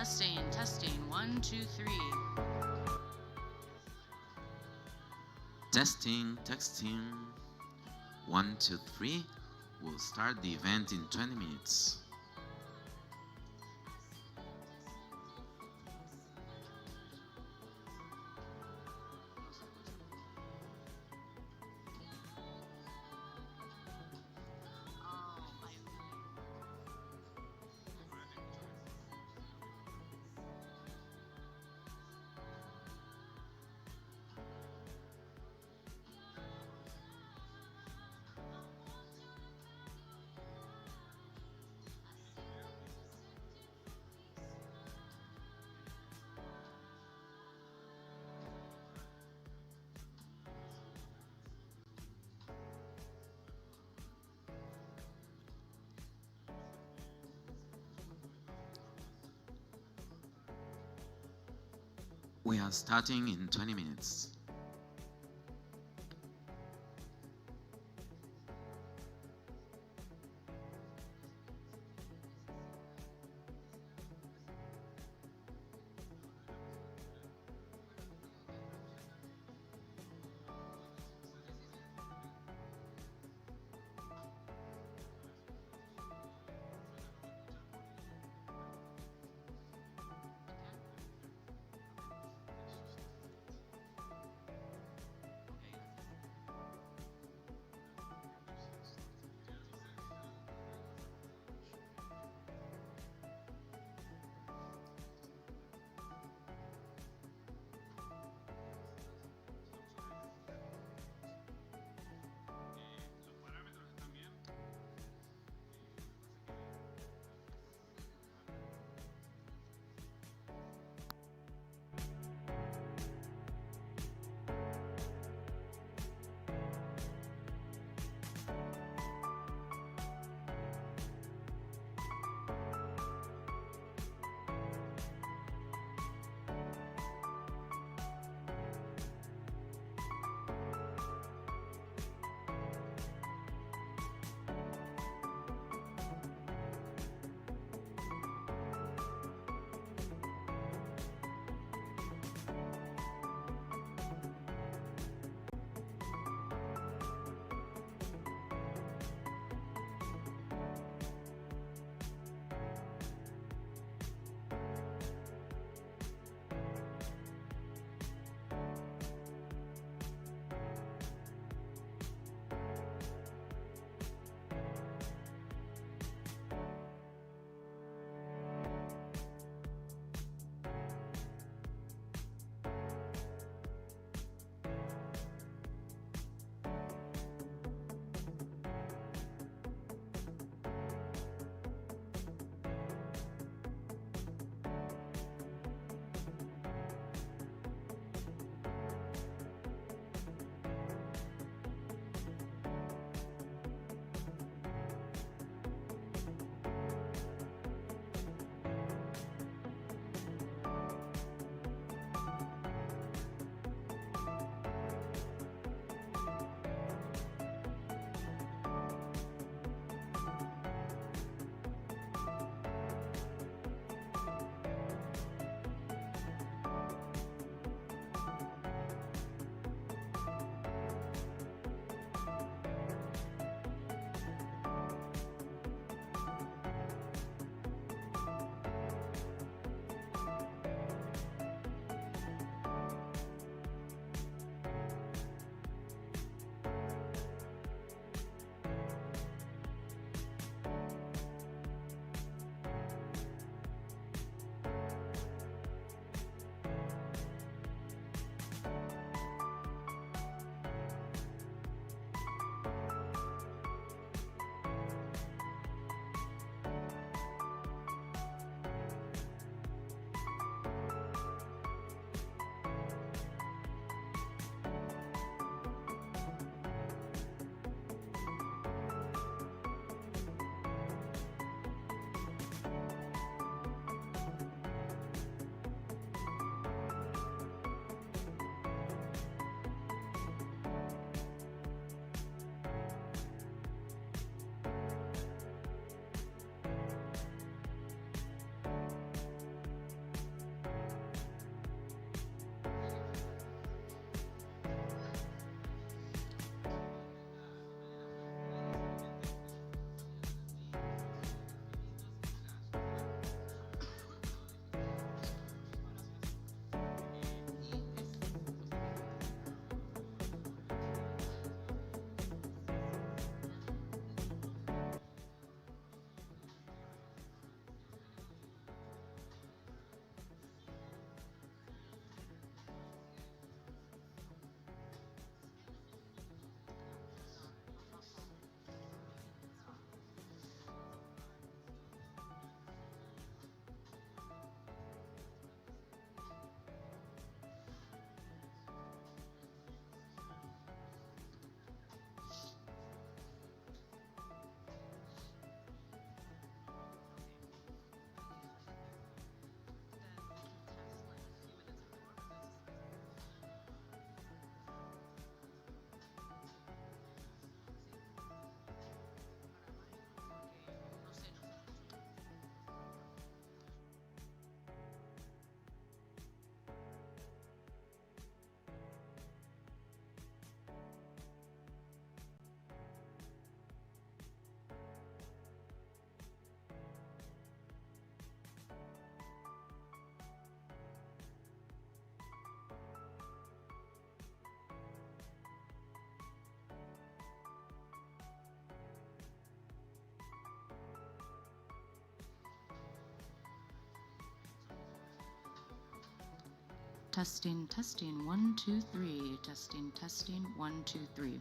Testing, testing, 1, 2, 3. Testing. 1, 2, 3. We'll start the event in 20 minutes. We are starting in 20 minutes. Testing, testing, 1, 2, 3. Testing, testing, 1, 2, 3.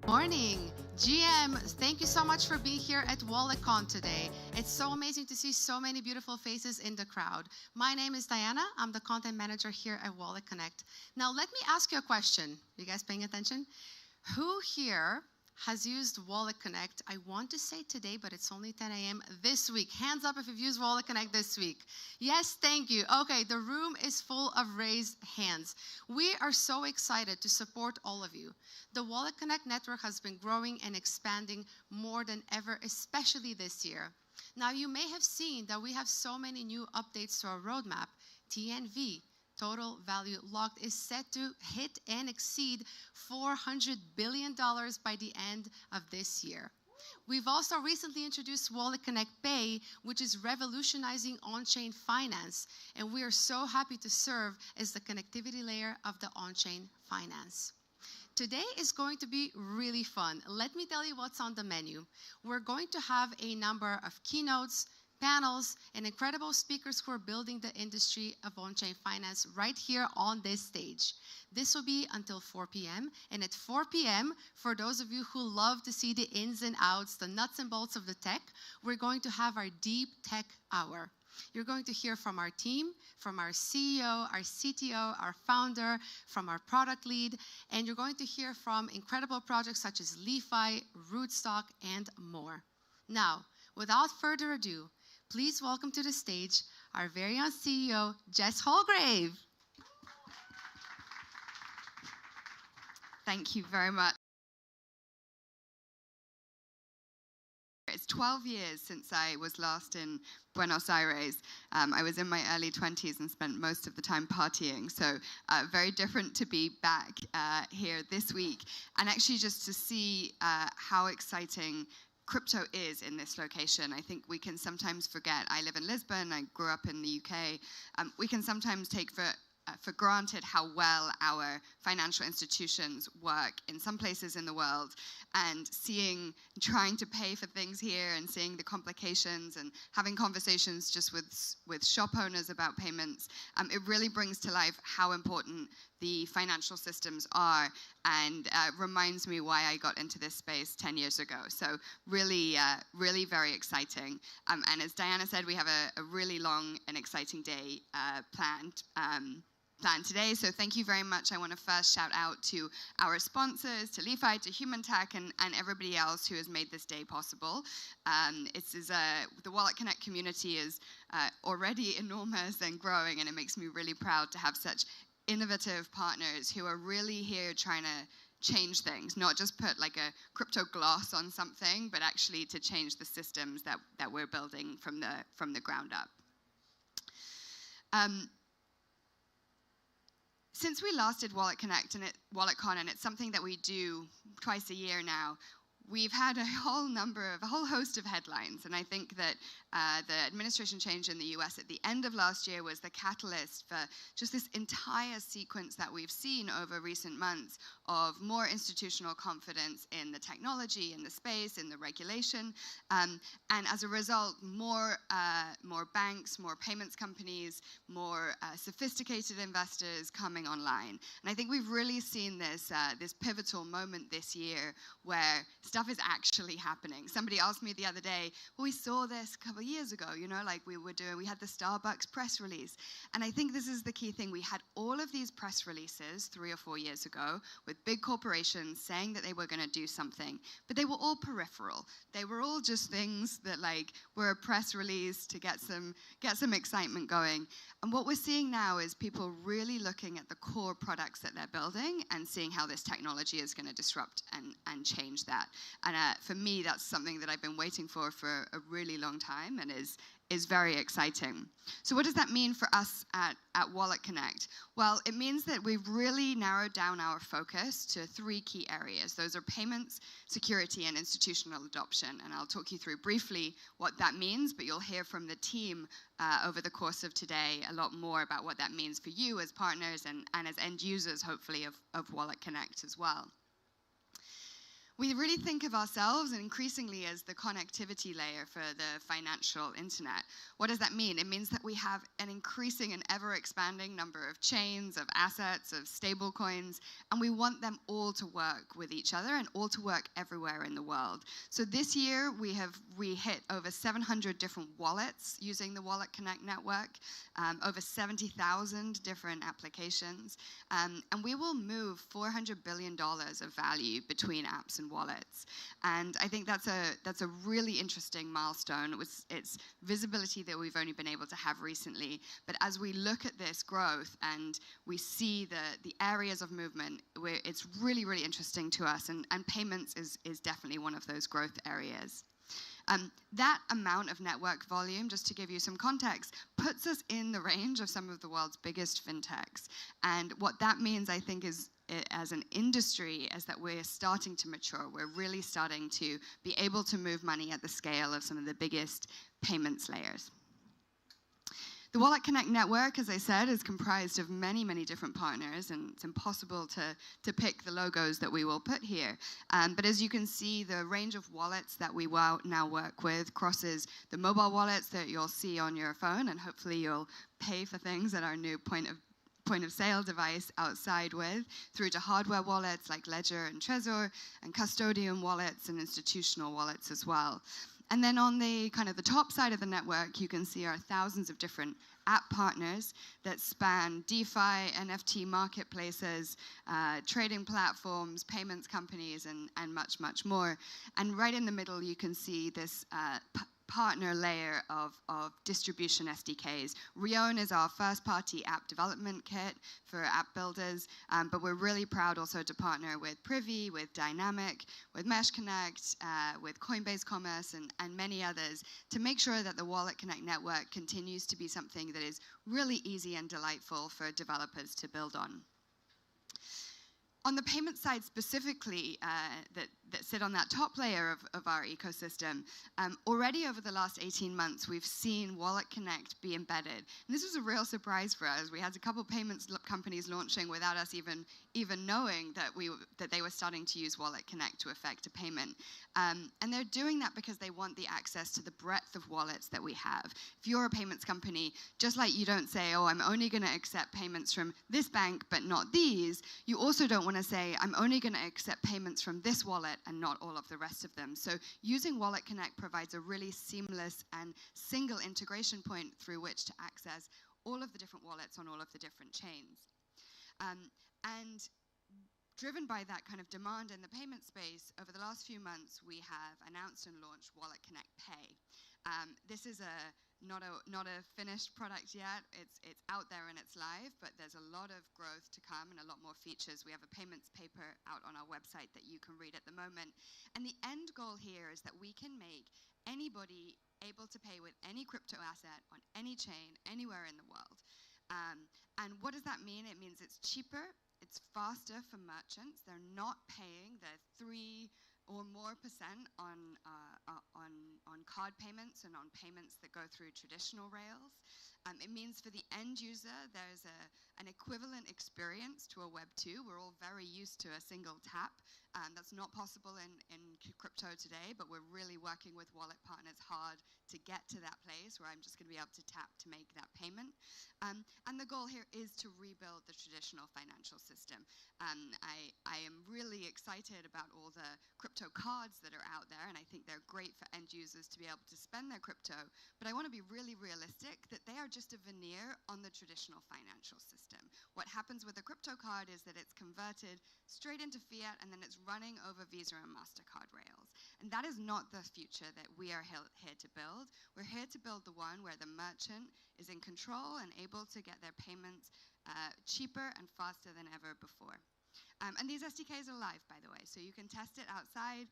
Morning. GM, thank you so much for being here at WalletCon today. It's so amazing to see so many beautiful faces in the crowd. My name is Diana. I'm the content manager here at WalletConnect. Now, let me ask you a question. You guys paying attention? Who here has used WalletConnect? I want to say today, but it's only 10 a.m. this week. Hands up if you've used WalletConnect this week. Yes, thank you. Okay, the room is full of raised hands. We are so excited to support all of you. The WalletConnect network has been growing and expanding more than ever, especially this year. Now, you may have seen that we have so many new updates to our roadmap. TNV, total value locked, is set to hit and exceed $400 billion by the end of this year. We've also recently introduced WalletConnect Pay, which is revolutionizing on-chain finance, and we are so happy to serve as the connectivity layer of the on-chain finance. Today is going to be really fun. Let me tell you what's on the menu. We're going to have a number of keynotes, panels, and incredible speakers who are building the industry of on-chain finance right here on this stage. This will be until 4 p.m. And at 4 p.m., for those of you who love to see the ins and outs, the nuts and bolts of the tech, we're going to have our Deep Tech Hour. You're going to hear from our team, from our CEO, our CTO, our founder, from our product lead, and you're going to hear from incredible projects such as Lefi, Rootstock, and more. Now, without further ado, please welcome to the stage our very own CEO, Jess Holgrave. Thank you very much. It's 12 years since I was last in Buenos Aires. I was in my early 20s and spent most of the time partying, so very different to be back here this week. And actually just to see how exciting crypto is in this location. I think we can sometimes forget. I live in Lisbon, I grew up in the UK. We can sometimes take for granted how well our financial institutions work in some places in the world, and trying to pay for things here and seeing the complications and having conversations just with shop owners about payments, it really brings to life how important the financial systems are, and reminds me why I got into this space 10 years ago. So really, really very exciting. And as Diana said, we have a really long and exciting day planned today. So thank you very much. I want to first shout out to our sponsors, to Lefi, to Human Tech, and everybody else who has made this day possible. The WalletConnect community is already enormous and growing, and it makes me really proud to have such innovative partners who are really here trying to change things, not just put like a crypto gloss on something, but actually to change the systems that we're building from the ground up. Since we last did WalletConnect and WalletCon, and it's something that we do twice a year now, we've had a whole host of headlines. And I think that the administration change in the US at the end of last year was the catalyst for just this entire sequence that we've seen over recent months of more institutional confidence in the technology, in the space, in the regulation. And as a result, more banks, more payments companies, more sophisticated investors coming online. And I think we've really seen this pivotal moment this year where stuff is actually happening. Somebody asked me the other day, well, we saw this a couple of years ago, like we had the Starbucks press release. And I think this is the key thing. We had all of these press releases 3 or 4 years ago with big corporations saying that they were going to do something, but they were all peripheral. They were all just things that were a press release to get some excitement going. And what we're seeing now is people really looking at the core products that they're building and seeing how this technology is going to disrupt and change that. And for me, that's something that I've been waiting for a really long time, and is very exciting. So what does that mean for us at WalletConnect? Well, it means that we've really narrowed down our focus to 3 key areas. Those are payments, security, and institutional adoption. And I'll talk you through briefly what that means, but you'll hear from the team over the course of today a lot more about what that means for you as partners and as end users, hopefully, of WalletConnect as well. We really think of ourselves increasingly as the connectivity layer for the financial internet. What does that mean? It means that we have an increasing and ever-expanding number of chains, of assets, of stable coins, and we want them all to work with each other and all to work everywhere in the world. So this year, we hit over 700 different wallets using the WalletConnect network, over 70,000 different applications, and we will move $400 billion of value between apps and wallets. And I think that's a really interesting milestone. It's visibility that we've only been able to have recently. But as we look at this growth and we see the areas of movement, it's really, really interesting to us. And payments is definitely one of those growth areas. That amount of network volume, just to give you some context, puts us in the range of some of the world's biggest fintechs. And what that means, I think, is as an industry, is that we're starting to mature. We're really starting to be able to move money at the scale of some of the biggest payments layers. The WalletConnect network, as I said, is comprised of many, many different partners, and it's impossible to pick the logos that we will put here. But as you can see, the range of wallets that we now work with crosses the mobile wallets that you'll see on your phone, and hopefully you'll pay for things at our new point of sale device outside with, through to hardware wallets like Ledger and Trezor, and custodian wallets and institutional wallets as well. And then on the kind of the top side of the network, you can see our thousands of different app partners that span DeFi, NFT marketplaces, trading platforms, payments companies, and much, much more. And right in the middle, you can see this partner layer of distribution SDKs. Rion is our first-party app development kit for app builders, but we're really proud also to partner with Privy, with Dynamic, with WalletConnect, with Coinbase Commerce, and many others to make sure that the WalletConnect network continues to be something that is really easy and delightful for developers to build on. On the payment side specifically, that sit on that top layer of our ecosystem, already over the last 18 months, we've seen WalletConnect be embedded. And this was a real surprise for us. We had a couple payments companies launching without us even knowing that they were starting to use WalletConnect to effect a payment. And they're doing that because they want the access to the breadth of wallets that we have. If you're a payments company, just like you don't say, oh, I'm only going to accept payments from this bank, but not these, you also don't want to say, I'm only going to accept payments from this wallet and not all of the rest of them. So using WalletConnect provides a really seamless and single integration point through which to access all of the different wallets on all of the different chains. And driven by that kind of demand in the payment space, over the last few months, we have announced and launched WalletConnect Pay. This is not a finished product yet. It's out there and it's live, but there's a lot of growth to come and a lot more features. We have a payments paper out on our website that you can read at the moment. And the end goal here is that we can make anybody able to pay with any crypto asset on any chain, anywhere in the world. And what does that mean? It means it's cheaper, it's faster for merchants. They're not paying the 3% or more on card payments and on payments that go through traditional rails. It means for the end user, there's an equivalent experience to a Web 2. We're all very used to a single tap. That's not possible in crypto today, but we're really working with wallet partners hard to get to that place where I'm just going to be able to tap to make that payment. And the goal here is to rebuild the traditional financial system. I am really excited about all the crypto cards that are out there, and I think they're great for end users to be able to spend their crypto. But I want to be really realistic that they are just a veneer on the traditional financial system. What happens with a crypto card is that it's converted straight into fiat, and then it's running over Visa and MasterCard rails. And that is not the future that we are here to build. We're here to build the one where the merchant is in control and able to get their payments cheaper and faster than ever before. And these SDKs are live, by the way, so you can test it outside.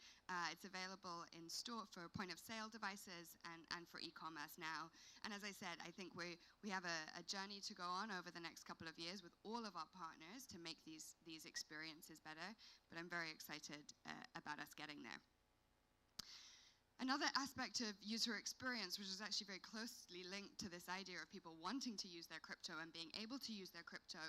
It's available in store for point-of-sale devices and for e-commerce now. And as I said, I think we have a journey to go on over the next couple of years with all of our partners to make these experiences better, but I'm very excited about us getting there. Another aspect of user experience, which is actually very closely linked to this idea of people wanting to use their crypto and being able to use their crypto,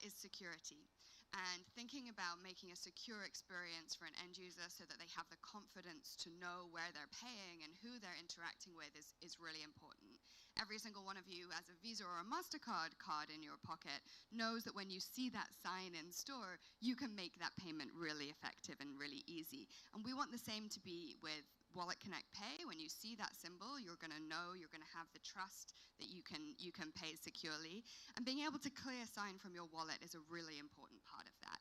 is security. and thinking about making a secure experience for an end user so that they have the confidence to know where they're paying and who they're interacting with is really important. Every single one of you has a Visa or a MasterCard card in your pocket knows that when you see that sign in store, you can make that payment really effective and really easy. And we want the same to be with WalletConnect Pay. When you see that symbol, you're going to know, you're going to have the trust that you can pay securely. And being able to clear a sign from your wallet is a really important part of that.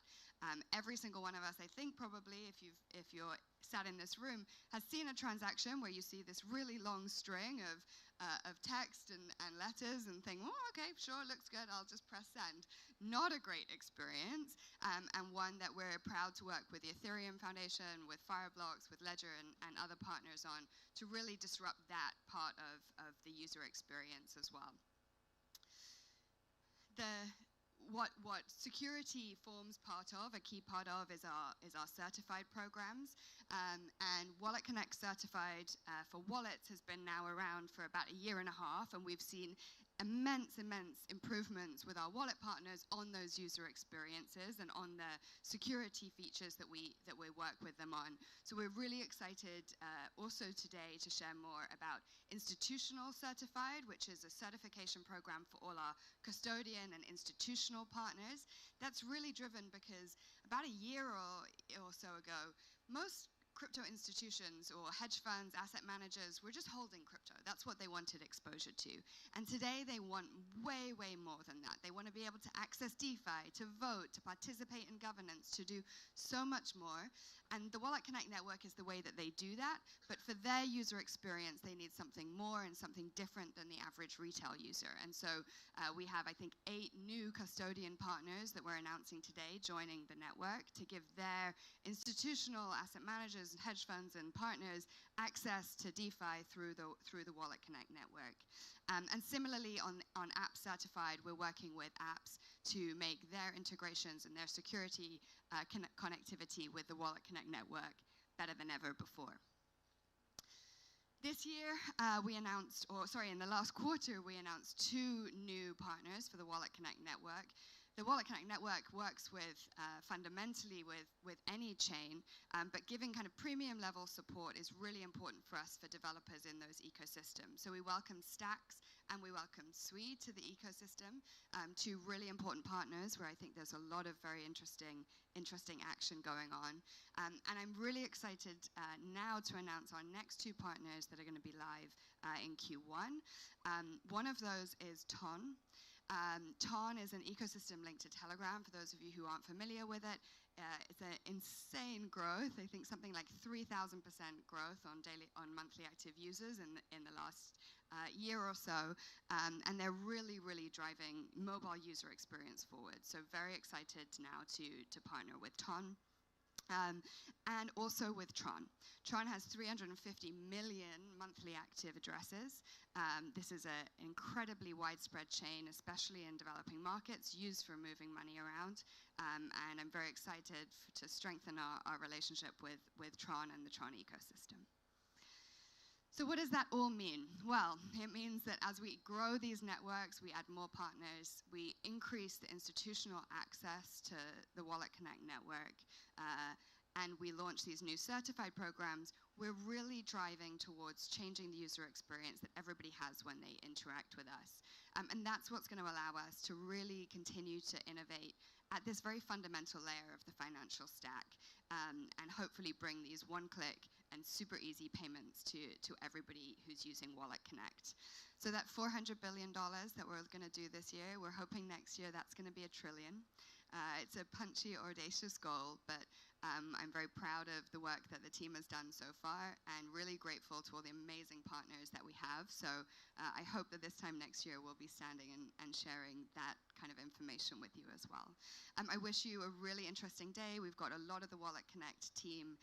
Every single one of us, I think probably, if you're sat in this room, has seen a transaction where you see this really long string of text and letters and think, oh, okay, sure, looks good, I'll just press send. Not a great experience, and one that we're proud to work with the Ethereum Foundation, with Fireblocks, with Ledger, and other partners on to really disrupt that part of the user experience as well. What security forms part of, a key part of, is our certified programs. And WalletConnect Certified for Wallets has been now around for about a year and a half, and we've seen immense improvements with our wallet partners on those user experiences and on the security features that we work with them on. So we're really excited also today to share more about Institutional Certified, which is a certification program for all our custodian and institutional partners. That's really driven because about a year or so ago, most crypto institutions or hedge funds, asset managers were just holding crypto. That's what they wanted exposure to. And today they want way, way more than that. They want to be able to access DeFi, to vote, to participate in governance, to do so much more. And the WalletConnect network is the way that they do that. But for their user experience, they need something more and something different than the average retail user. And so we have, I think, 8 new custodian partners that we're announcing today joining the network to give their institutional asset managers and hedge funds and partners access to DeFi through the WalletConnect network. And similarly, on App Certified, we're working with apps to make their integrations and their security connectivity with the WalletConnect network better than ever before. This year, in the last quarter, we announced 2 new partners for the WalletConnect network. The WalletConnect network works with fundamentally with any chain, but giving kind of premium level support is really important for us for developers in those ecosystems. So we welcome Stacks and we welcome Sui to the ecosystem, 2 really important partners where I think there's a lot of very interesting action going on. And I'm really excited now to announce our next 2 partners that are going to be live in Q1. One of those is Ton. Ton is an ecosystem linked to Telegram, for those of you who aren't familiar with it. It's an insane growth. I think something like 3,000% growth on monthly active users in the last year or so. And they're really, really driving mobile user experience forward. So very excited now to partner with Ton. And also with Tron. Tron has 350 million monthly active addresses. This is an incredibly widespread chain, especially in developing markets, used for moving money around. And I'm very excited to strengthen our relationship with Tron and the Tron ecosystem. So what does that all mean? Well, it means that as we grow these networks, we add more partners, we increase the institutional access to the WalletConnect network, and we launch these new certified programs, we're really driving towards changing the user experience that everybody has when they interact with us. And that's what's going to allow us to really continue to innovate at this very fundamental layer of the financial stack, and hopefully bring these one-click and super easy payments to everybody who's using WalletConnect. So that $400 billion that we're going to do this year, we're hoping next year that's going to be $1 trillion. It's a punchy, audacious goal, but I'm very proud of the work that the team has done so far and really grateful to all the amazing partners that we have. So I hope that this time next year we'll be standing and sharing that kind of information with you as well. I wish you a really interesting day. We've got a lot of the WalletConnect team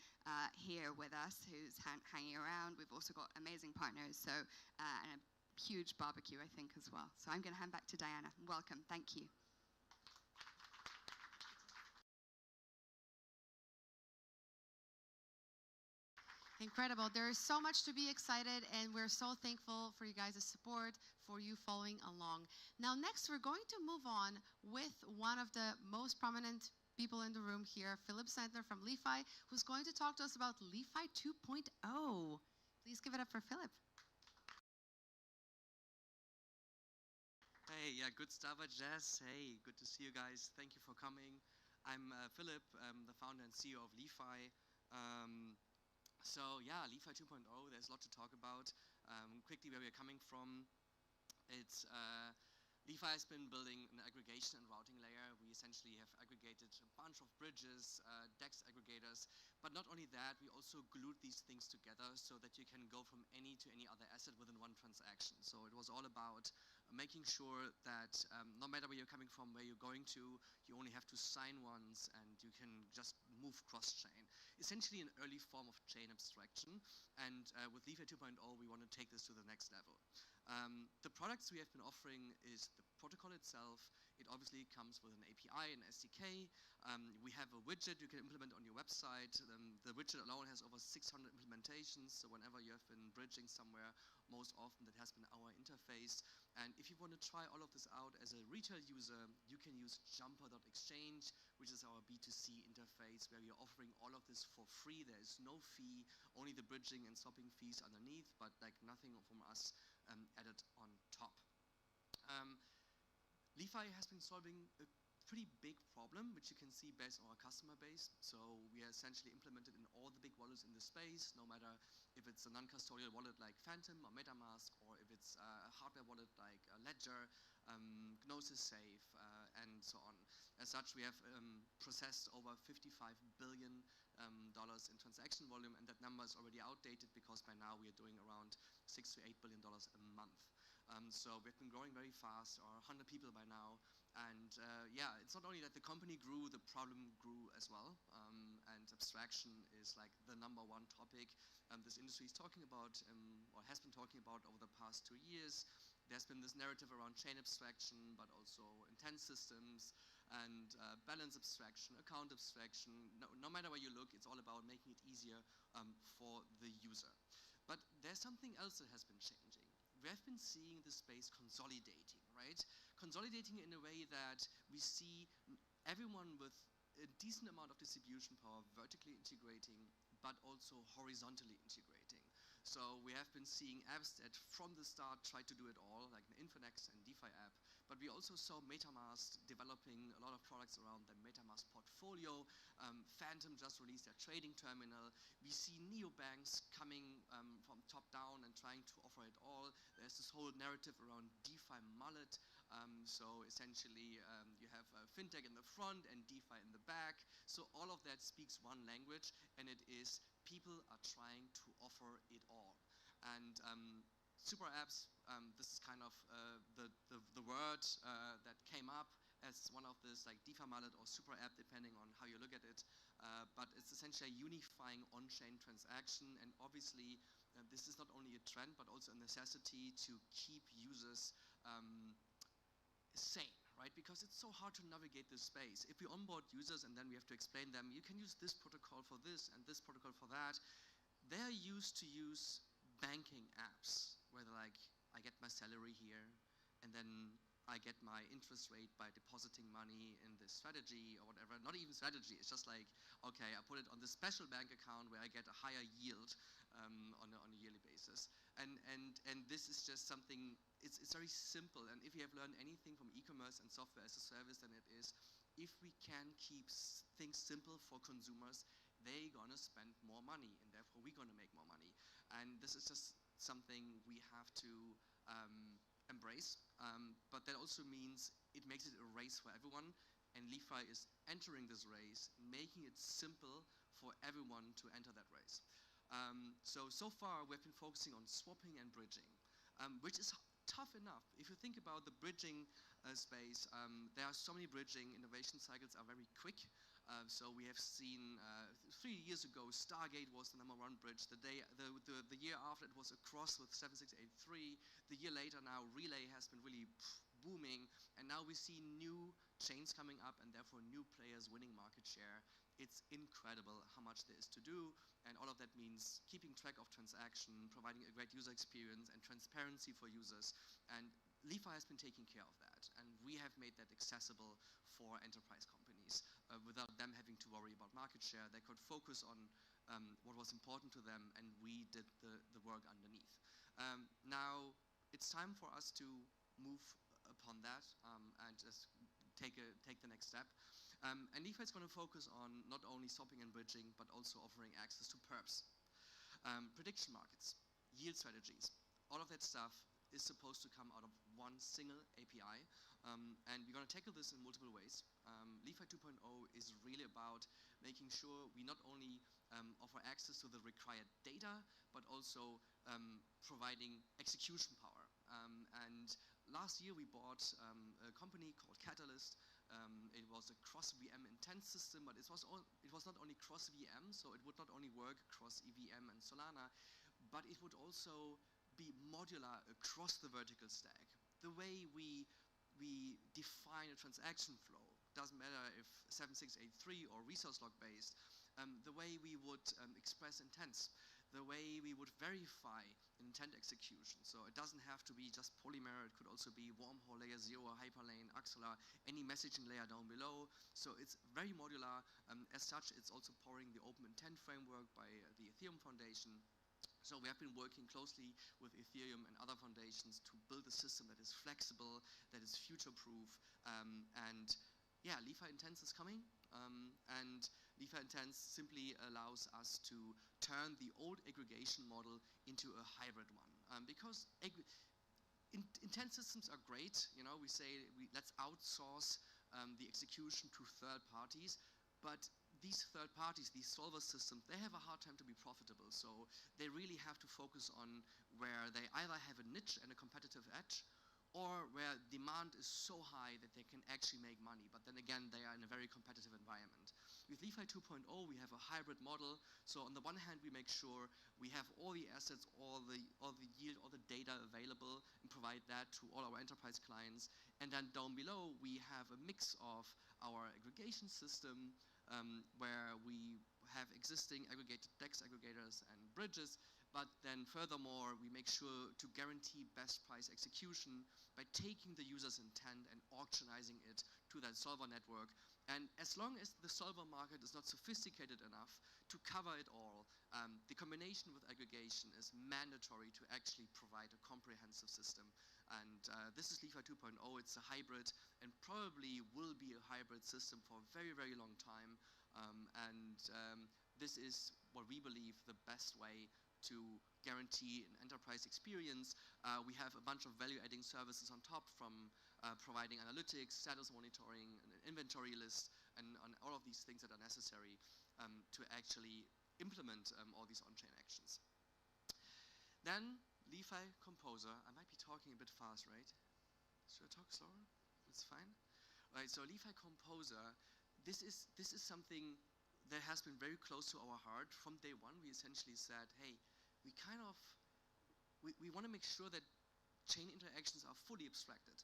here with us who's hanging around. We've also got amazing partners, so and a huge barbecue, I think, as well. So I'm going to hand back to Diana. Welcome. Thank you. Incredible. There is so much to be excited, and we're so thankful for you guys' support, for you following along. Now, next, we're going to move on with one of the most prominent people in the room here. Philip Sandler from LeFi, who's going to talk to us about LeFi 2.0. Please give it up for Philip. Hey, yeah, good stuff at Jazz. Hey, good to see you guys. Thank you for coming. I'm Philip, the founder and CEO of LeFi. So yeah, LeFi 2.0, there's a lot to talk about. Quickly, where we're coming from. It's LeFi has been building an aggregation and routing layer. We essentially have aggregated a bunch of bridges, DEX aggregators, but not only that, we also glued these things together so that you can go from any to any other asset within one transaction. So it was all about making sure that no matter where you're coming from, where you're going to, you only have to sign once and you can just move cross-chain. Essentially an early form of chain abstraction. And with LeFi 2.0, we want to take this to the next level. The products we have been offering is the protocol itself. It obviously comes with an API and SDK. We have a widget you can implement on your website. The widget alone has over 600 implementations, so whenever you have been bridging somewhere, most often that has been our interface. And if you want to try all of this out as a retail user, you can use jumper.exchange, which is our B2C interface, where we are offering all of this for free. There is no fee, only the bridging and swapping fees underneath, but like nothing from us added on top. LeFi has been solving a pretty big problem, which you can see based on our customer base. So we are essentially implemented in all the big wallets in the space, no matter if it's a non-custodial wallet like Phantom or MetaMask, or if it's a hardware wallet like Ledger, Gnosis Safe, and so on. As such, we have processed over $55 billion in transaction volume, and that number is already outdated because by now we are doing around $6 to $8 billion a month. So we've been growing very fast, or 100 people by now, and yeah, it's not only that the company grew, the problem grew as well, and abstraction is like the #1 topic this industry is talking about, or has been talking about over the past 2 years. There's been this narrative around chain abstraction, but also intent systems, and balance abstraction, account abstraction. No matter where you look, it's all about making it easier for the user. But there's something else that has been changing. We have been seeing the space consolidating, right? Consolidating in a way that we see everyone with a decent amount of distribution power vertically integrating, but also horizontally integrating. So we have been seeing apps that from the start tried to do it all, like the Infinex and DeFi app, but we also saw MetaMask developing a lot of products around the MetaMask portfolio. Phantom just released their trading terminal. We see neobanks coming from top down and trying to offer it all. There's this whole narrative around DeFi mullet. So essentially you have fintech in the front and DeFi in the back. So all of that speaks one language, and it is people are trying to offer it all. And super apps, this is kind of the word that came up as one of this, like DeFi mullet or super app, depending on how you look at it. But it's essentially a unifying on-chain transaction, and obviously this is not only a trend, but also a necessity to keep users sane, right? Because it's so hard to navigate this space. If we onboard users and then we have to explain them, you can use this protocol for this and this protocol for that. They're used to use banking apps where they're like, I get my salary here, and then I get my interest rate by depositing money in this strategy or whatever. Not even strategy, it's just like, okay, I put it on this special bank account where I get a higher yield on a yearly basis. And this is just something, it's very simple. And if you have learned anything from e-commerce and software as a service, then it is, if we can keep things simple for consumers, they're gonna spend more money, and therefore we're gonna make more money. And this is just something we have to embrace, but that also means it makes it a race for everyone, and LeFi is entering this race, making it simple for everyone to enter that race. So far we've been focusing on swapping and bridging, which is tough enough. If you think about the bridging space, there are so many bridging, innovation cycles are very quick. So we have seen 3 years ago, Stargate was the #1 bridge. The year after, it was across with 7683. The year later now, Relay has been really booming, and now we see new chains coming up and therefore new players winning market share. It's incredible how much there is to do, and all of that means keeping track of transaction, providing a great user experience and transparency for users. And LeFi has been taking care of that, and we have made that accessible for enterprise companies without them having to worry about market share. They could focus on what was important to them, and we did the work underneath. Now, it's time for us to move upon that and just take the next step. And LeFi is going to focus on not only swapping and bridging, but also offering access to perps, prediction markets, yield strategies. All of that stuff is supposed to come out of one single API, and we're going to tackle this in multiple ways. LeFi 2.0 is really about making sure we not only offer access to the required data, but also providing execution power. And last year we bought a company called Catalyst. It was a cross-VM intent system, but it was not only cross-VM, so it would not only work across EVM and Solana, but it would also be modular across the vertical stack. The way we define a transaction flow, doesn't matter if 7683 or resource log based, the way we would express intents, the way we would verify intent execution. So it doesn't have to be just Polymer, it could also be Wormhole, Layer 0, Hyperlane, Axelar, any messaging layer down below. So it's very modular. As such, it's also powering the Open Intent framework by the Ethereum Foundation. So we have been working closely with Ethereum and other foundations to build a system that is flexible, that is future-proof, and yeah, LeFi Intents is coming, and LeFi Intents simply allows us to turn the old aggregation model into a hybrid one, because intent systems are great. You know, we say let's outsource the execution to third parties, but these third parties, these solver systems, they have a hard time to be profitable. So they really have to focus on where they either have a niche and a competitive edge, or where demand is so high that they can actually make money. But then again, they are in a very competitive environment. With LeFi 2.0, we have a hybrid model. So on the one hand, we make sure we have all the assets, all the yield, all the data available, and provide that to all our enterprise clients. And then down below, we have a mix of our aggregation system, where we have existing aggregated DEX aggregators and bridges, but then furthermore, we make sure to guarantee best price execution by taking the user's intent and auctionizing it to that solver network. And as long as the solver market is not sophisticated enough to cover it all, the combination with aggregation is mandatory to actually provide a comprehensive system. And this is LeFi 2.0. It's a hybrid, and probably will be a hybrid system for a very, very long time. This is what we believe the best way to guarantee an enterprise experience. We have a bunch of value-adding services on top, from providing analytics, status monitoring, an inventory list, and on all of these things that are necessary to actually implement all these on-chain actions. Then LeFi Composer. I might be talking a bit fast, right? Should I talk slower? It's fine. Right. So LeFi Composer. This is something that has been very close to our heart. From day one, we essentially said, hey, we want to make sure that chain interactions are fully abstracted.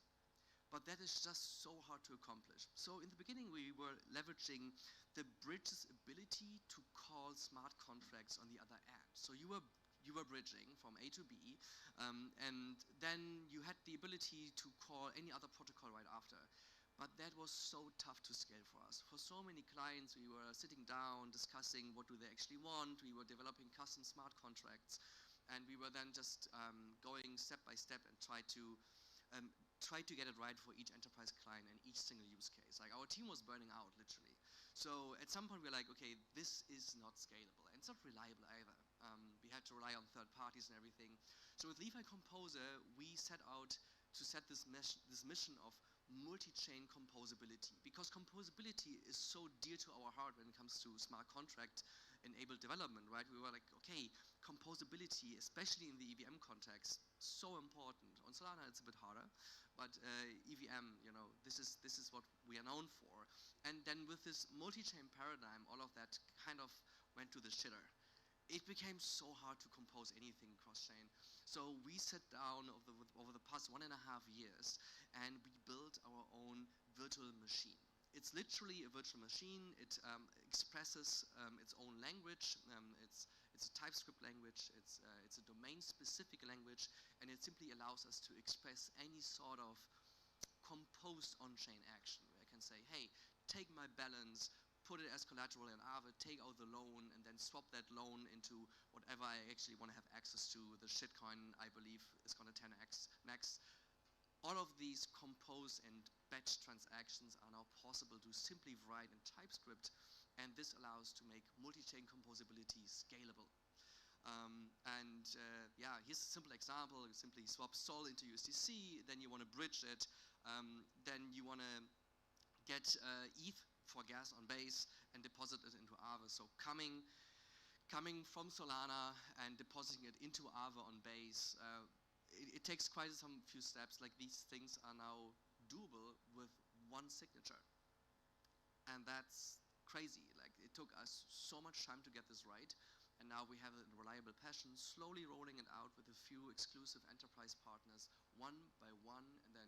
But that is just so hard to accomplish. So in the beginning, we were leveraging the bridge's ability to call smart contracts on the other end. So you were bridging from A to B, and then you had the ability to call any other protocol right after. But that was so tough to scale for us. For so many clients, we were sitting down, discussing what do they actually want. We were developing custom smart contracts, and we were then just going step by step and try to get it right for each enterprise client and each single use case. Like, our team was burning out, literally. So at some point, we were like, okay, this is not scalable, and it's not reliable either. We had to rely on third parties and everything. So with LeFi Composer, we set out to set this mission of multi-chain composability, because composability is so dear to our heart when it comes to smart contract enabled development, right? We were like, okay, composability, especially in the EVM context, so important. On Solana, it's a bit harder, but EVM, you know, this is what we are known for. And then with this multi-chain paradigm, all of that kind of went to the shitter. It became so hard to compose anything cross-chain. So we sat down over the past 1.5 years, and we built our own virtual machine. It's literally a virtual machine. It expresses its own language. It's a TypeScript language. It's a domain-specific language, and it simply allows us to express any sort of composed on-chain action. I can say, hey, take my balance, put it as collateral in Aave, take out the loan, and then swap that loan into whatever I actually want to have access to. The shitcoin, I believe, is going to 10x next. All of these compose and batch transactions are now possible to simply write in TypeScript, and this allows to make multi-chain composability scalable. Yeah, here's a simple example. You simply swap SOL into USDC, then you want to bridge it, then you want to get ETH for gas on base and deposit it into Aave. So coming from Solana and depositing it into Aave on base, it takes quite some few steps. Like, these things are now doable with one signature. And that's crazy. Like, it took us so much time to get this right. And now we have it in reliable passion, slowly rolling it out with a few exclusive enterprise partners, one by one, and then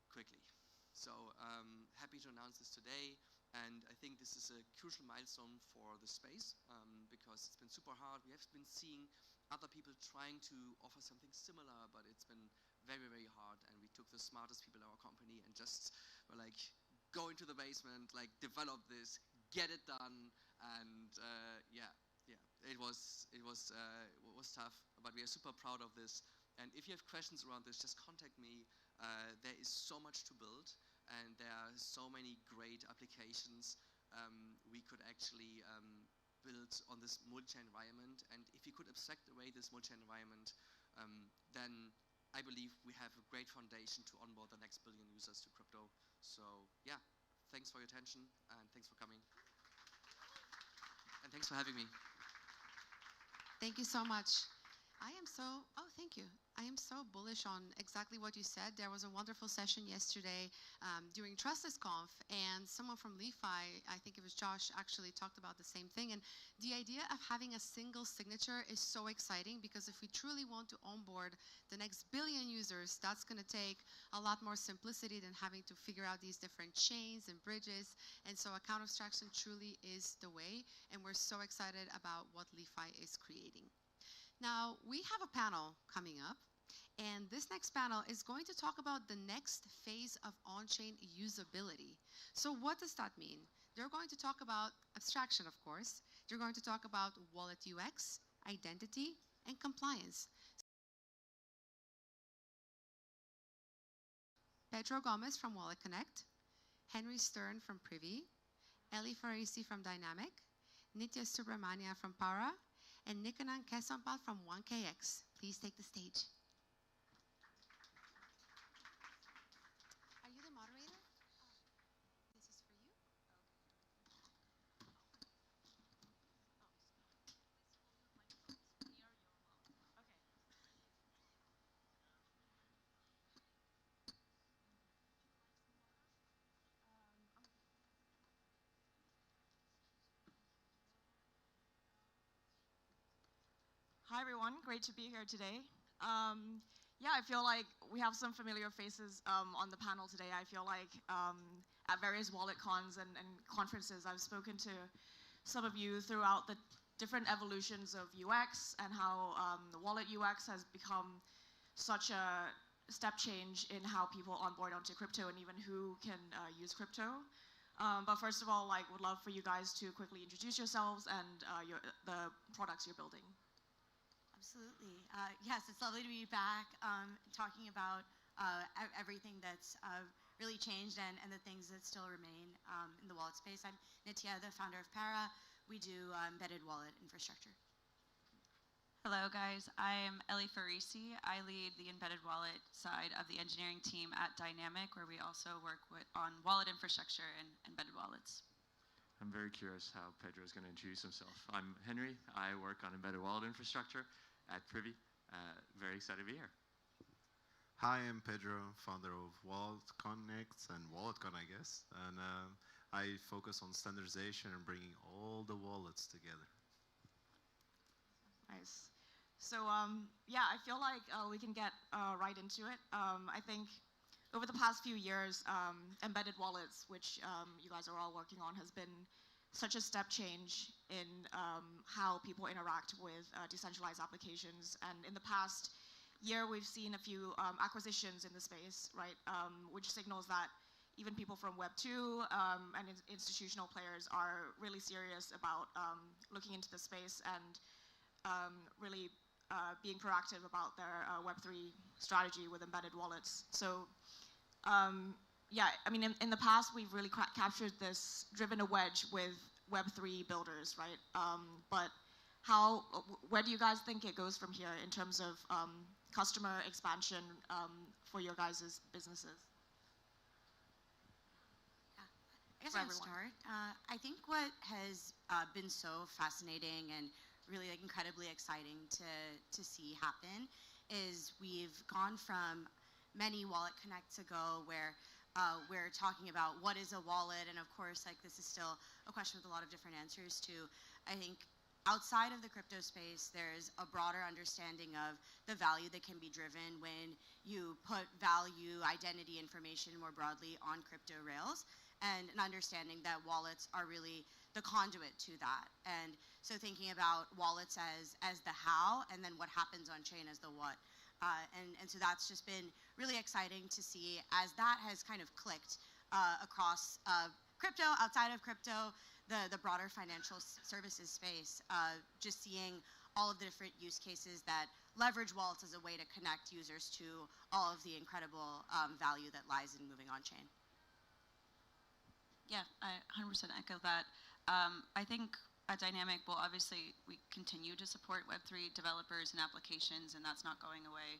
quickly. So happy to announce this today, and I think this is a crucial milestone for the space because it's been super hard. We have been seeing other people trying to offer something similar, but it's been very, very hard, and we took the smartest people in our company and just were like, go into the basement, like, develop this, get it done, and yeah, it was tough, but we are super proud of this. And if you have questions around this, just contact me. There is so much to build, and there are so many great applications we could actually build on this multi-chain environment. And if you could abstract away this multi-chain environment, then I believe we have a great foundation to onboard the next billion users to crypto. So yeah, thanks for your attention, and thanks for coming. And thanks for having me. Thank you so much. Thank you. I am so bullish on exactly what you said. There was a wonderful session yesterday during TrustlessConf, and someone from LeFi, I think it was Josh, actually talked about the same thing. And the idea of having a single signature is so exciting, because if we truly want to onboard the next billion users, that's going to take a lot more simplicity than having to figure out these different chains and bridges. And so account abstraction truly is the way, and we're so excited about what LeFi is creating. Now, we have a panel coming up, and this next panel is going to talk about the next phase of on-chain usability. So what does that mean? They're going to talk about abstraction, of course. They're going to talk about wallet UX, identity, and compliance. Pedro Gomez from WalletConnect, Henry Stern from Privy, Eli Farisi from Dynamic, Nitya Subramania from Para, and Nikanan Kesampat from 1KX. Please take the stage. Are you the moderator? This is for you? Okay. Hi everyone, great to be here today. Yeah, I feel like we have some familiar faces on the panel today. I feel like at various WalletCons and conferences, I've spoken to some of you throughout the different evolutions of UX and how the wallet UX has become such a step change in how people onboard onto crypto and even who can use crypto. But first of all, would love for you guys to quickly introduce yourselves and the products you're building. Absolutely. Yes, it's lovely to be back talking about everything that's really changed and the things that still remain in the wallet space. I'm Nitya, the founder of Para. We do embedded wallet infrastructure. Hello, guys. I'm Eli Farisi. I lead the embedded wallet side of the engineering team at Dynamic, where we also work on wallet infrastructure and embedded wallets. I'm very curious how Pedro is going to introduce himself. I'm Henry. I work on embedded wallet infrastructure at Privy. Very excited to be here. Hi, I'm Pedro, founder of WalletConnect and WalletCon, I guess. And I focus on standardization and bringing all the wallets together. Nice. So yeah, I feel like we can get right into it. I think over the past few years, embedded wallets, which you guys are all working on, has been such a step change in how people interact with decentralized applications. And in the past year, we've seen a few acquisitions in the space, right? Which signals that even people from Web 2 and institutional players are really serious about looking into the space and really being proactive about their Web3 strategy with embedded wallets. So yeah, I mean, in the past, we've really captured this, driven a wedge with Web3 builders, right? But where do you guys think it goes from here in terms of customer expansion for your guys' businesses? I guess I'll start. I think what has been so fascinating and really like incredibly exciting to see happen is we've gone from many WalletConnects ago where we're talking about what is a wallet, and of course, like this is still a question with a lot of different answers to. I think outside of the crypto space, there's a broader understanding of the value that can be driven when you put value, identity information more broadly on crypto rails, and an understanding that wallets are really the conduit to that. And so thinking about wallets as the how, and then what happens on chain as the what. And so that's just been really exciting to see as that has kind of clicked across crypto, outside of crypto, the broader financial services space, just seeing all of the different use cases that leverage wallets as a way to connect users to all of the incredible value that lies in moving on chain. Yeah, I 100% echo that. I think at Dynamic, well, obviously, we continue to support Web3 developers and applications, and that's not going away.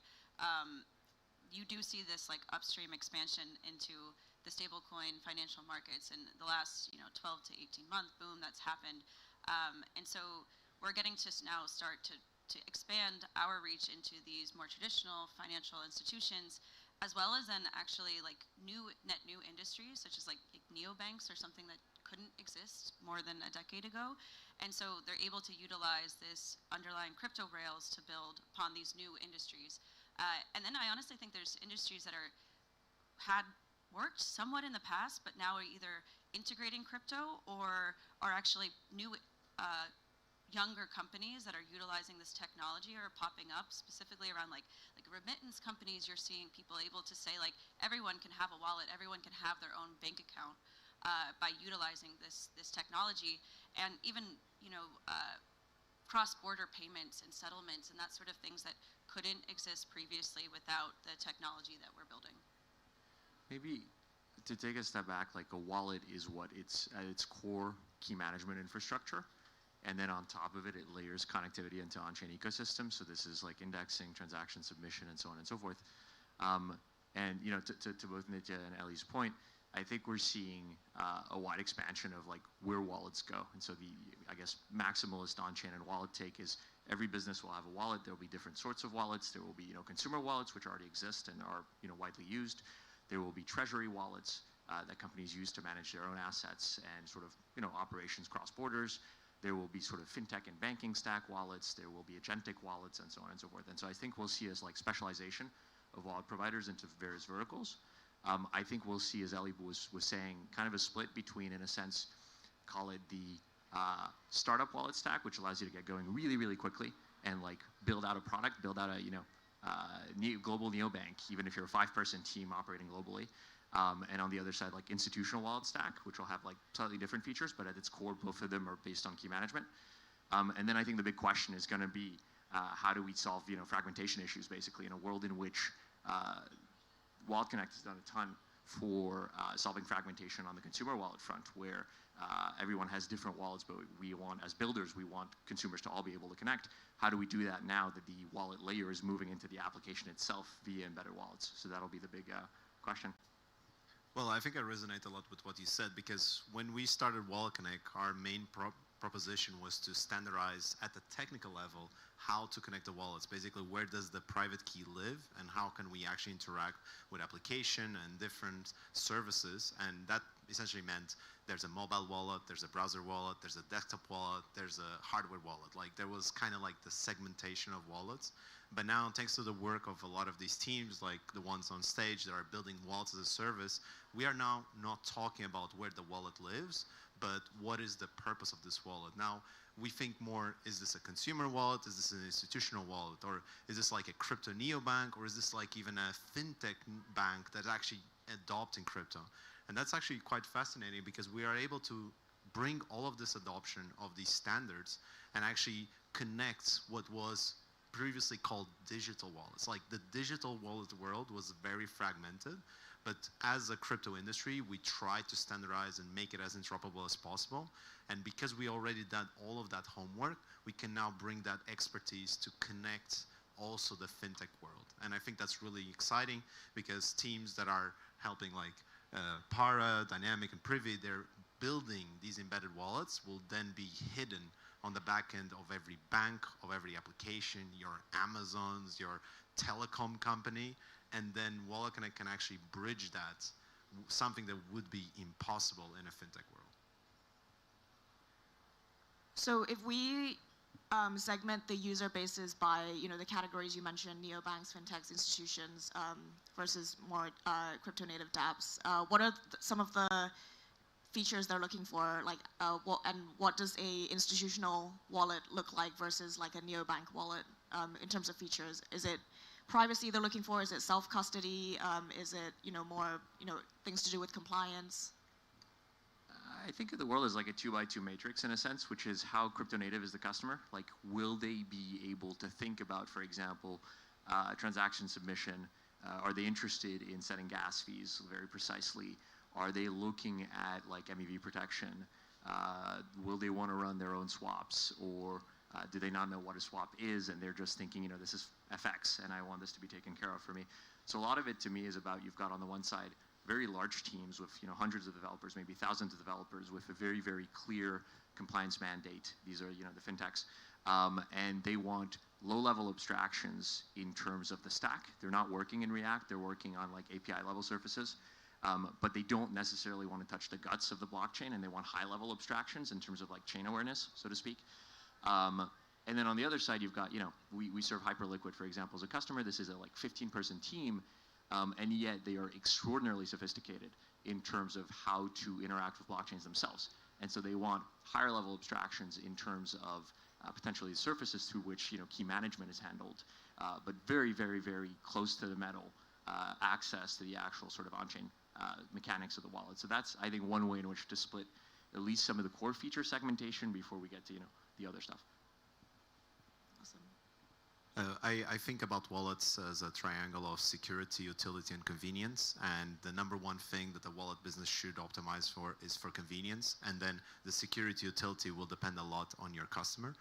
You do see this like upstream expansion into the stablecoin financial markets in the last 12 to 18 month boom that's happened. And so we're getting to now start to expand our reach into these more traditional financial institutions, as well as then actually like net new industries, such as like neobanks or something that couldn't exist more than a decade ago. And so they're able to utilize this underlying crypto rails to build upon these new industries. And then I honestly think there's industries that had worked somewhat in the past, but now are either integrating crypto or are actually new younger companies that are utilizing this technology are popping up, specifically around like remittance companies. You're seeing people able to say like everyone can have a wallet, everyone can have their own bank account by utilizing this technology, and even cross-border payments and settlements and that sort of things that couldn't exist previously without the technology that we're building. Maybe to take a step back, like a wallet is what it's at its core key management infrastructure. And then on top of it, it layers connectivity into on-chain ecosystems. So this is like indexing, transaction submission, and so on and so forth. And to both Nitya and Ellie's point, I think we're seeing a wide expansion of like where wallets go. And so I guess maximalist on-chain and wallet take is every business will have a wallet. There will be different sorts of wallets. There will be consumer wallets, which already exist and are widely used. There will be treasury wallets that companies use to manage their own assets and sort of operations cross borders. There will be sort of fintech and banking stack wallets. There will be agentic wallets and so on and so forth. And so I think we'll see as like specialization of wallet providers into various verticals. I think we'll see, as Ellie was saying, kind of a split between, in a sense, call it the startup wallet stack, which allows you to get going really, really quickly and like build out a product, build out a global neobank, even if you're a 5-person team operating globally. And on the other side, like institutional wallet stack, which will have like slightly different features, but at its core, both of them are based on key management. And then I think the big question is going to be how do we solve fragmentation issues, basically, in a world in which WalletConnect has done a ton for solving fragmentation on the consumer wallet front, where everyone has different wallets, but as builders, we want consumers to all be able to connect. How do we do that now that the wallet layer is moving into the application itself via embedded wallets? So that'll be the big question. Well, I think I resonate a lot with what you said, because when we started WalletConnect, our main proposition was to standardize at the technical level how to connect the wallets. Basically, where does the private key live and how can we actually interact with application and different services. And that essentially meant there's a mobile wallet, there's a browser wallet, there's a desktop wallet, there's a hardware wallet. Like there was kind of like the segmentation of wallets. But now, thanks to the work of a lot of these teams, like the ones on stage that are building wallets as a service, we are now not talking about where the wallet lives, but what is the purpose of this wallet. Now, we think more, is this a consumer wallet? Is this an institutional wallet? Or is this like a crypto neobank? Or is this like even a fintech bank that's actually adopting crypto? And that's actually quite fascinating because we are able to bring all of this adoption of these standards and actually connect what was previously called digital wallets. Like the digital wallet world was very fragmented, but as a crypto industry, we try to standardize and make it as interoperable as possible. And because we already done all of that homework, we can now bring that expertise to connect also the fintech world. And I think that's really exciting because teams that are helping like Para, Dynamic, and Privy, they're building these embedded wallets will then be hidden on the back end of every bank, of every application, your Amazons, your telecom company, and then WalletConnect can actually bridge that, something that would be impossible in a fintech world. So if we segment the user bases by the categories you mentioned, neobanks, fintechs, institutions, versus more crypto native dApps, what are some of the features they're looking for, like and what does a institutional wallet look like versus like a neobank wallet in terms of features? Is it privacy they're looking for? Is it self-custody? Is it more things to do with compliance? I think of the world as like a 2x2 matrix in a sense, which is how crypto native is the customer. Like, will they be able to think about, for example, transaction submission? Are they interested in setting gas fees very precisely? Are they looking at like MEV protection? Will they want to run their own swaps, or do they not know what a swap is and they're just thinking, this is FX and I want this to be taken care of for me? So a lot of it to me is about, you've got on the one side very large teams with hundreds of developers, maybe thousands of developers with a very, very clear compliance mandate. These are the fintechs, and they want low-level abstractions in terms of the stack. They're not working in React; they're working on like API-level surfaces, but they don't necessarily want to touch the guts of the blockchain, and they want high-level abstractions in terms of like chain awareness, so to speak. And then on the other side, you've got we serve Hyperliquid, for example, as a customer. This is a like 15-person team. And yet they are extraordinarily sophisticated in terms of how to interact with blockchains themselves. And so they want higher level abstractions in terms of potentially the surfaces through which key management is handled, but very, very, very close to the metal access to the actual sort of on-chain mechanics of the wallet. So that's, I think, one way in which to split at least some of the core feature segmentation before we get to the other stuff. I think about wallets as a triangle of security, utility, and convenience. And the number one thing that the wallet business should optimize for is for convenience. And then the security utility will depend a lot on your customer.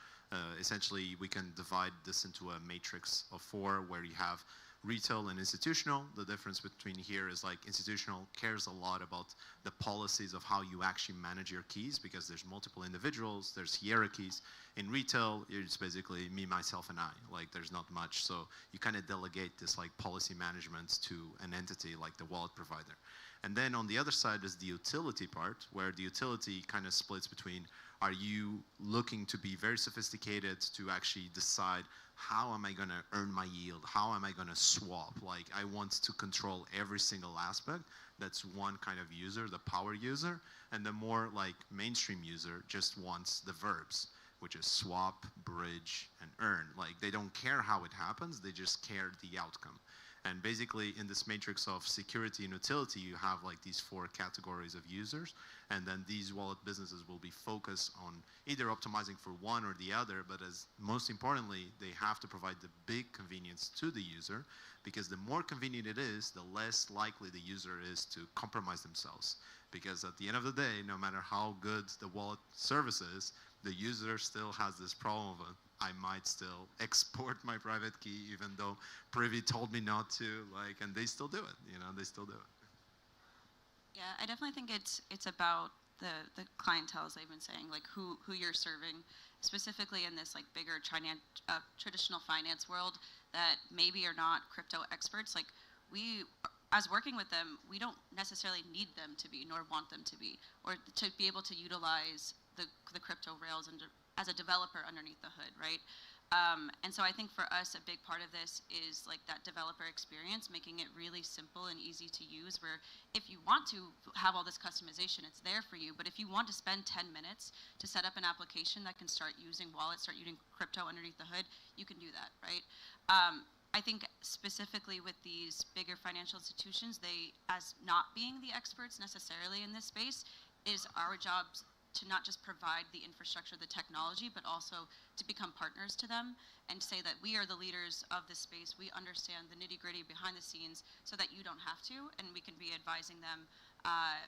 Essentially, we can divide this into a matrix of 4 where you have retail and institutional. The difference between here is like institutional cares a lot about the policies of how you actually manage your keys because there's multiple individuals, there's hierarchies. In retail, it's basically me, myself, and I. Like there's not much. So you kind of delegate this like policy management to an entity like the wallet provider. And then on the other side is the utility part, where the utility kind of splits between, are you looking to be very sophisticated to actually decide how am I going to earn my yield? How am I going to swap? Like I want to control every single aspect. That's one kind of user, the power user. And the more like mainstream user just wants the verbs, which is swap, bridge, and earn. Like they don't care how it happens, they just care the outcome. And basically in this matrix of security and utility, you have like these 4 categories of users. And then these wallet businesses will be focused on either optimizing for one or the other, but as most importantly, they have to provide the big convenience to the user, because the more convenient it is, the less likely the user is to compromise themselves. Because at the end of the day, no matter how good the wallet service is, the user still has this problem of I might still export my private key even though Privy told me not to, like, and they still do it, they still do it. Yeah, I definitely think it's about the clientele, as I've been saying, like who you're serving, specifically in this like bigger traditional finance world that maybe are not crypto experts. Like we, as working with them, we don't necessarily need them to be, nor want them to be, or to be able to utilize the crypto rails as a developer underneath the hood, right? And so I think for us, a big part of this is like that developer experience, making it really simple and easy to use, where if you want to have all this customization, it's there for you. But if you want to spend 10 minutes to set up an application that can start using wallets, start using crypto underneath the hood, you can do that, right? I think specifically with these bigger financial institutions, they, as not being the experts necessarily in this space, is our job to not just provide the infrastructure, the technology, but also to become partners to them and say that we are the leaders of this space. We understand the nitty-gritty behind the scenes so that you don't have to, and we can be advising them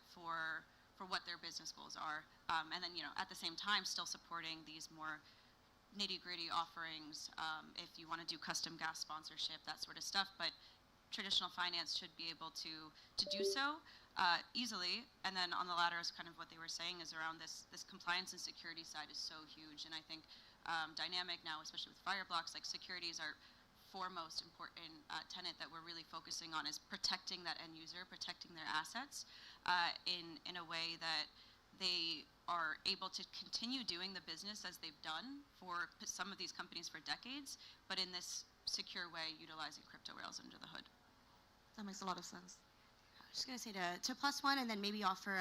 for what their business goals are. And then, at the same time, still supporting these more nitty-gritty offerings, if you want to do custom gas sponsorship, that sort of stuff. But traditional finance should be able to do so easily. And then on the latter is kind of what they were saying is around this compliance and security side is so huge. And I think dynamic now, especially with Fireblocks, like security is our foremost important tenet that we're really focusing on, is protecting that end user, protecting their assets in a way that they are able to continue doing the business as they've done for some of these companies for decades, but in this secure way, utilizing crypto rails under the hood. That makes a lot of sense. I was just going to say to plus one, and then maybe offer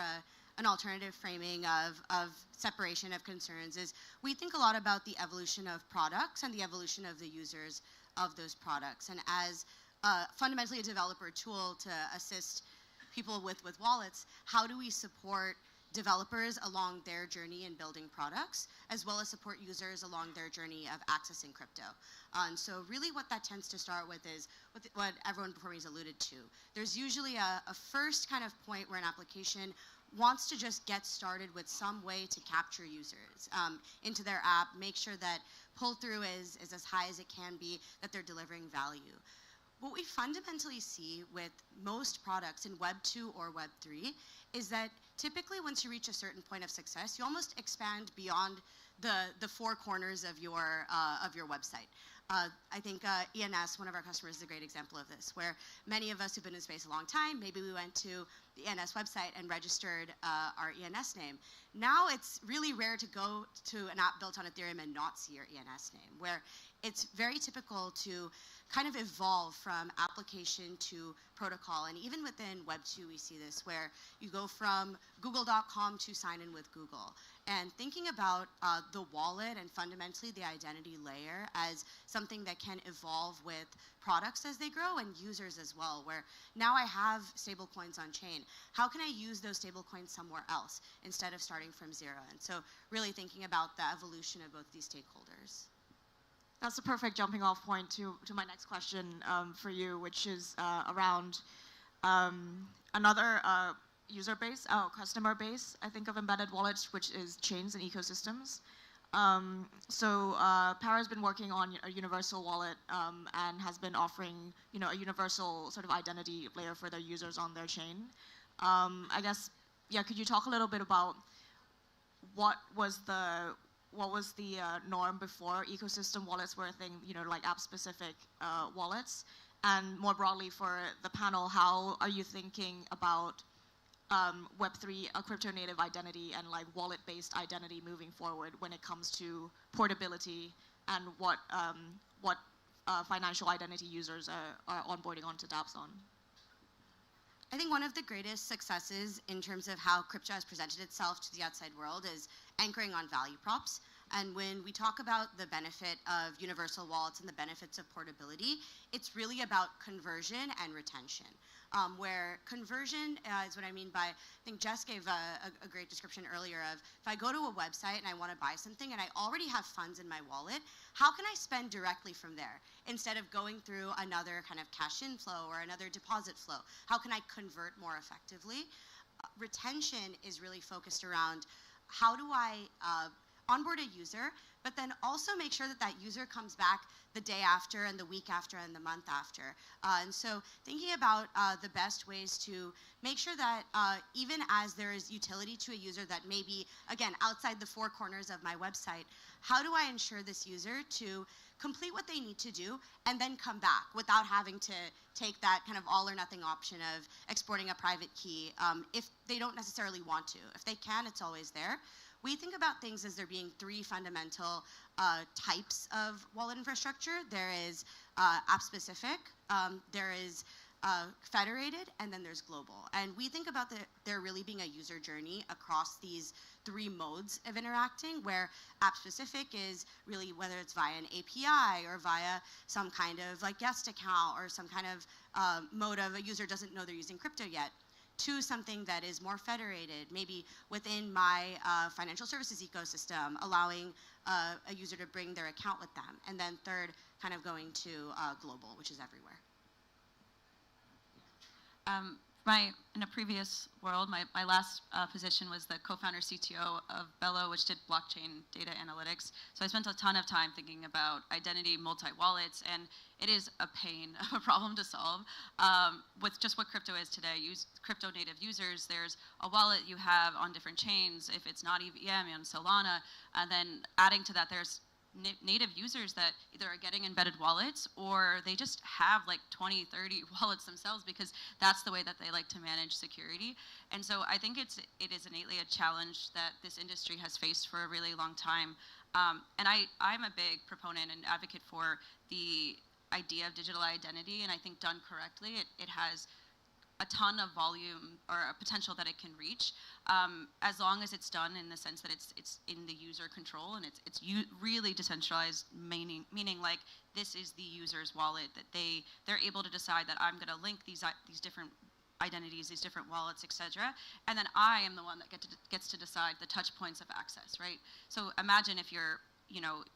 an alternative framing of separation of concerns, is we think a lot about the evolution of products and the evolution of the users of those products. And as fundamentally a developer tool to assist people with wallets, how do we support developers along their journey in building products, as well as support users along their journey of accessing crypto? And so really what that tends to start with is what everyone before me has alluded to. There's usually a first kind of point where an application wants to just get started with some way to capture users into their app, make sure that pull-through is as high as it can be, that they're delivering value. What we fundamentally see with most products in Web 2 or Web 3 is that typically once you reach a certain point of success, you almost expand beyond the four corners of your website. I think ENS, one of our customers, is a great example of this, where many of us who've been in space a long time, maybe we went to the ENS website and registered our ENS name. Now it's really rare to go to an app built on Ethereum and not see your ENS name, where it's very typical to kind of evolve from application to protocol. And even within Web 2, we see this, where you go from google.com to sign in with Google. And thinking about the wallet and fundamentally the identity layer as something that can evolve with products as they grow and users as well, where now I have stablecoins on chain. How can I use those stablecoins somewhere else instead of starting from zero? And so really thinking about the evolution of both these stakeholders. That's a perfect jumping off point to my next question for you, which is around another user base, customer base, I think, of embedded wallets, which is chains and ecosystems. So Para has been working on a universal wallet and has been offering, a universal sort of identity layer for their users on their chain. I guess, could you talk a little bit about what was the norm before ecosystem wallets were a thing, like app-specific wallets? And more broadly for the panel, how are you thinking about Web3, a crypto-native identity, and like wallet-based identity moving forward when it comes to portability and what financial identity users are onboarding onto dApps on? I think one of the greatest successes in terms of how crypto has presented itself to the outside world is anchoring on value props. And when we talk about the benefit of universal wallets and the benefits of portability, it's really about conversion and retention. Where conversion is what I mean by, I think Jess gave a great description earlier of, if I go to a website and I want to buy something and I already have funds in my wallet, how can I spend directly from there instead of going through another kind of cash inflow or another deposit flow? How can I convert more effectively? Retention is really focused around, how do I onboard a user, but then also make sure that that user comes back the day after and the week after and the month after. And so thinking about the best ways to make sure that even as there is utility to a user that may be, again, outside the four corners of my website, how do I ensure this user to complete what they need to do and then come back without having to take that kind of all or nothing option of exporting a private key if they don't necessarily want to. If they can, it's always there. We think about things as there being three fundamental types of wallet infrastructure. There is app-specific, there is federated, and then there's global. And we think about there really being a user journey across these three modes of interacting, where app-specific is really whether it's via an API or via some kind of like guest account or some kind of mode of a user doesn't know they're using crypto yet, to something that is more federated, maybe within my financial services ecosystem, allowing a user to bring their account with them. And then third, kind of going to global, which is everywhere. In a previous world, my last position was the co-founder CTO of Bello, which did blockchain data analytics. So I spent a ton of time thinking about identity, multi-wallets, and it is a pain of a problem to solve. With just what crypto is today, crypto native users, there's a wallet you have on different chains. If it's not EVM, on Solana, and then adding to that, there's native users that either are getting embedded wallets or they just have like 20, 30 wallets themselves because that's the way that they like to manage security. And so I think it is innately a challenge that this industry has faced for a really long time. And I'm a big proponent and advocate for the idea of digital identity, and I think done correctly, it has a ton of volume or a potential that it can reach, as long as it's done in the sense that it's in the user control and it's really decentralized, meaning like this is the user's wallet, that they're able to decide that I'm going to link these different identities, these different wallets, etc. And then I am the one that gets to decide the touch points of access, right? So imagine if you're,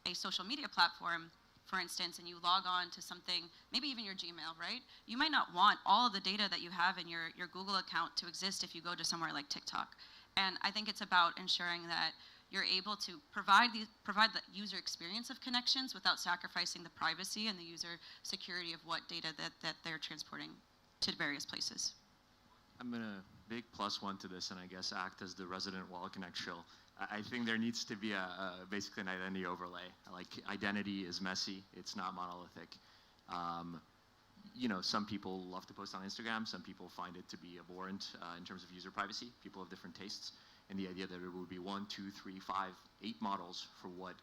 a social media platform, for instance, and you log on to something, maybe even your Gmail, right? You might not want all of the data that you have in your Google account to exist if you go to somewhere like TikTok. And I think it's about ensuring that you're able to provide the user experience of connections without sacrificing the privacy and the user security of what data that they're transporting to various places. I'm going to big plus one to this and I guess act as the resident WalletConnect shill. I think there needs to be basically an identity overlay. Like, identity is messy, it's not monolithic. Some people love to post on Instagram, some people find it to be abhorrent in terms of user privacy. People have different tastes, and the idea that it would be 1, 2, 3, 5, 8 models for what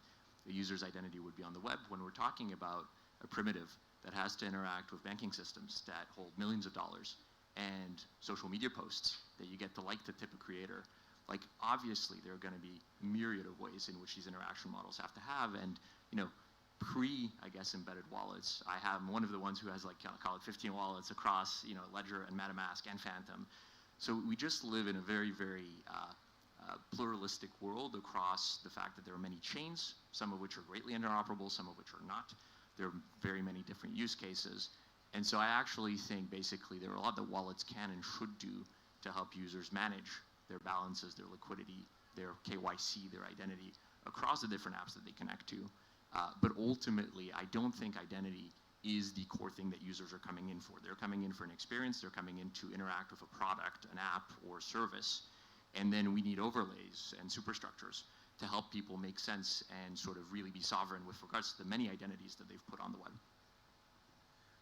a user's identity would be on the web when we're talking about a primitive that has to interact with banking systems that hold millions of dollars and social media posts that you get to like to tip a creator. Like, obviously, there are going to be myriad of ways in which these interaction models have to have. And, I guess, embedded wallets, I have one of the ones who has, call it 15 wallets across, Ledger and MetaMask and Phantom. So we just live in a very, very pluralistic world across the fact that there are many chains, some of which are greatly interoperable, some of which are not. There are very many different use cases. And so I actually think, basically, there are a lot that wallets can and should do to help users manage their balances, their liquidity, their KYC, their identity across the different apps that they connect to. But ultimately, I don't think identity is the core thing that users are coming in for. They're coming in for an experience, they're coming in to interact with a product, an app, or service. And then we need overlays and superstructures to help people make sense and sort of really be sovereign with regards to the many identities that they've put on the web.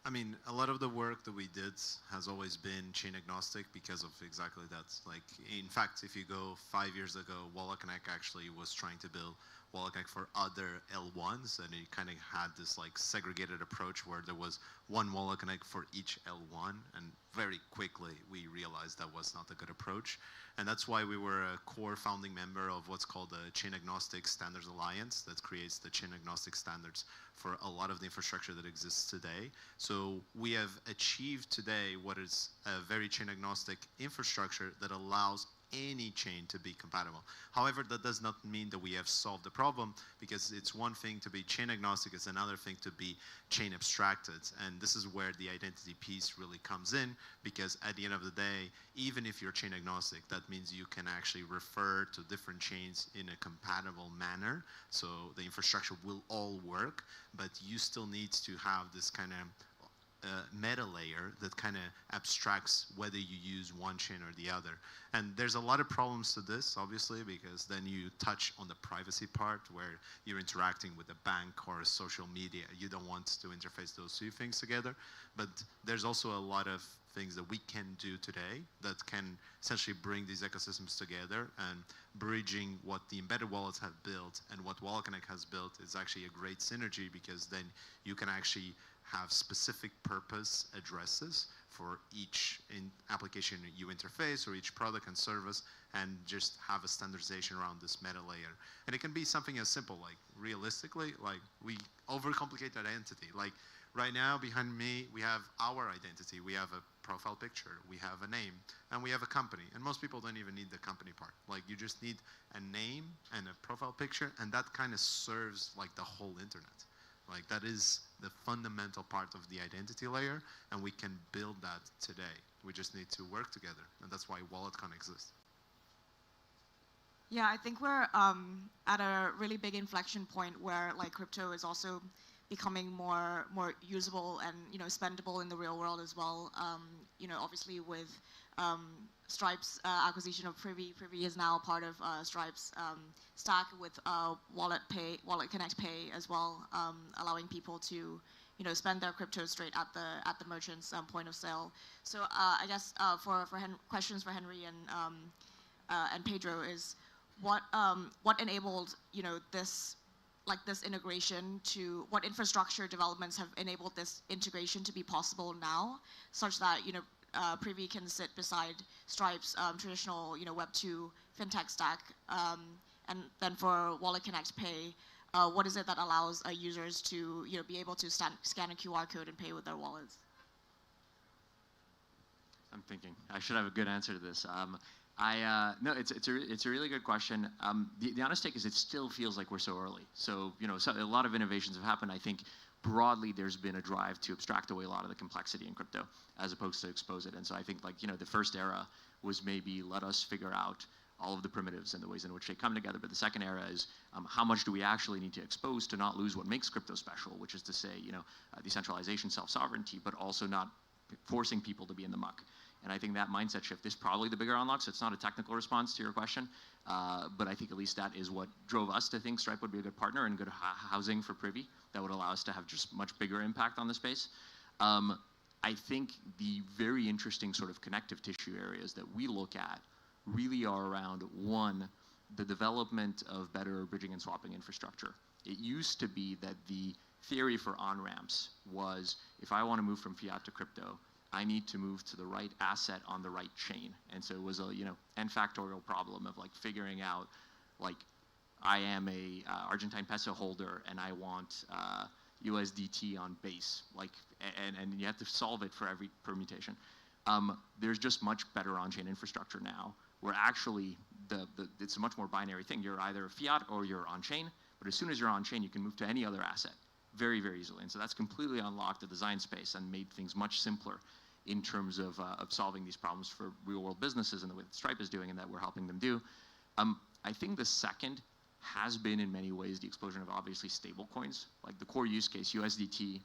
I mean, a lot of the work that we did has always been chain agnostic because of exactly that. Like, in fact, if you go 5 years ago, WalletConnect actually was trying to build WalletConnect for other L1s, and it kind of had this like segregated approach where there was one WalletConnect for each L1, and very quickly we realized that was not a good approach. And that's why we were a core founding member of what's called the Chain Agnostic Standards Alliance that creates the chain agnostic standards for a lot of the infrastructure that exists today. So we have achieved today what is a very chain agnostic infrastructure that allows any chain to be compatible. However, that does not mean that we have solved the problem, because it's one thing to be chain agnostic, it's another thing to be chain abstracted. And this is where the identity piece really comes in, because at the end of the day, even if you're chain agnostic, that means you can actually refer to different chains in a compatible manner. So the infrastructure will all work, but you still need to have this kind of meta layer that kind of abstracts whether you use one chain or the other. And there's a lot of problems to this, obviously, because then you touch on the privacy part where you're interacting with a bank or a social media. You don't want to interface those two things together. But there's also a lot of things that we can do today that can essentially bring these ecosystems together, and bridging what the embedded wallets have built and what WalletConnect has built is actually a great synergy, because then you can actually have specific purpose addresses for each application you interface or each product and service, and just have a standardization around this meta layer. And it can be something as simple, like realistically, like we overcomplicate identity. Like right now behind me, we have our identity. We have a profile picture, we have a name, and we have a company. And most people don't even need the company part. Like you just need a name and a profile picture, and that kind of serves like the whole internet. Like that is the fundamental part of the identity layer, and we can build that today. We just need to work together, and that's why WalletCon exists. Yeah, I think we're at a really big inflection point where like crypto is also becoming more usable and spendable in the real world as well. Obviously with Stripe's acquisition of Privy is now part of Stripe's stack with WalletConnect Pay as well, allowing people to spend their crypto straight at the merchant's point of sale. So I guess for questions for Henry and Pedro is what enabled this integration to, what infrastructure developments have enabled this integration to be possible now, such that Privy can sit beside Stripe's traditional Web 2 fintech stack, and then for WalletConnect Pay, what is it that allows users to be able to scan a QR code and pay with their wallets? I'm thinking I should have a good answer to this. No, it's a really good question. The honest take is it still feels like we're so early. So a lot of innovations have happened. I think broadly there's been a drive to abstract away a lot of the complexity in crypto as opposed to expose it. And so I think the first era was maybe let us figure out all of the primitives and the ways in which they come together. But the second era is how much do we actually need to expose to not lose what makes crypto special, which is to say decentralization, self-sovereignty, but also not forcing people to be in the muck. And I think that mindset shift is probably the bigger unlock. So it's not a technical response to your question, but I think at least that is what drove us to think Stripe would be a good partner and good housing for Privy that would allow us to have just much bigger impact on the space. I think the very interesting sort of connective tissue areas that we look at really are around, one, the development of better bridging and swapping infrastructure. It used to be that the theory for on-ramps was, if I want to move from fiat to crypto, I need to move to the right asset on the right chain. And so it was a n factorial problem of figuring out, I am a Argentine peso holder and I want USDT on base, and you have to solve it for every permutation. There's just much better on-chain infrastructure now, where actually it's a much more binary thing. You're either fiat or you're on-chain, but as soon as you're on-chain, you can move to any other asset very, very easily. And so that's completely unlocked the design space and made things much simpler in terms of solving these problems for real-world businesses in the way that Stripe is doing and that we're helping them do. I think the second has been in many ways the explosion of obviously stable coins. Like the core use case, USDT,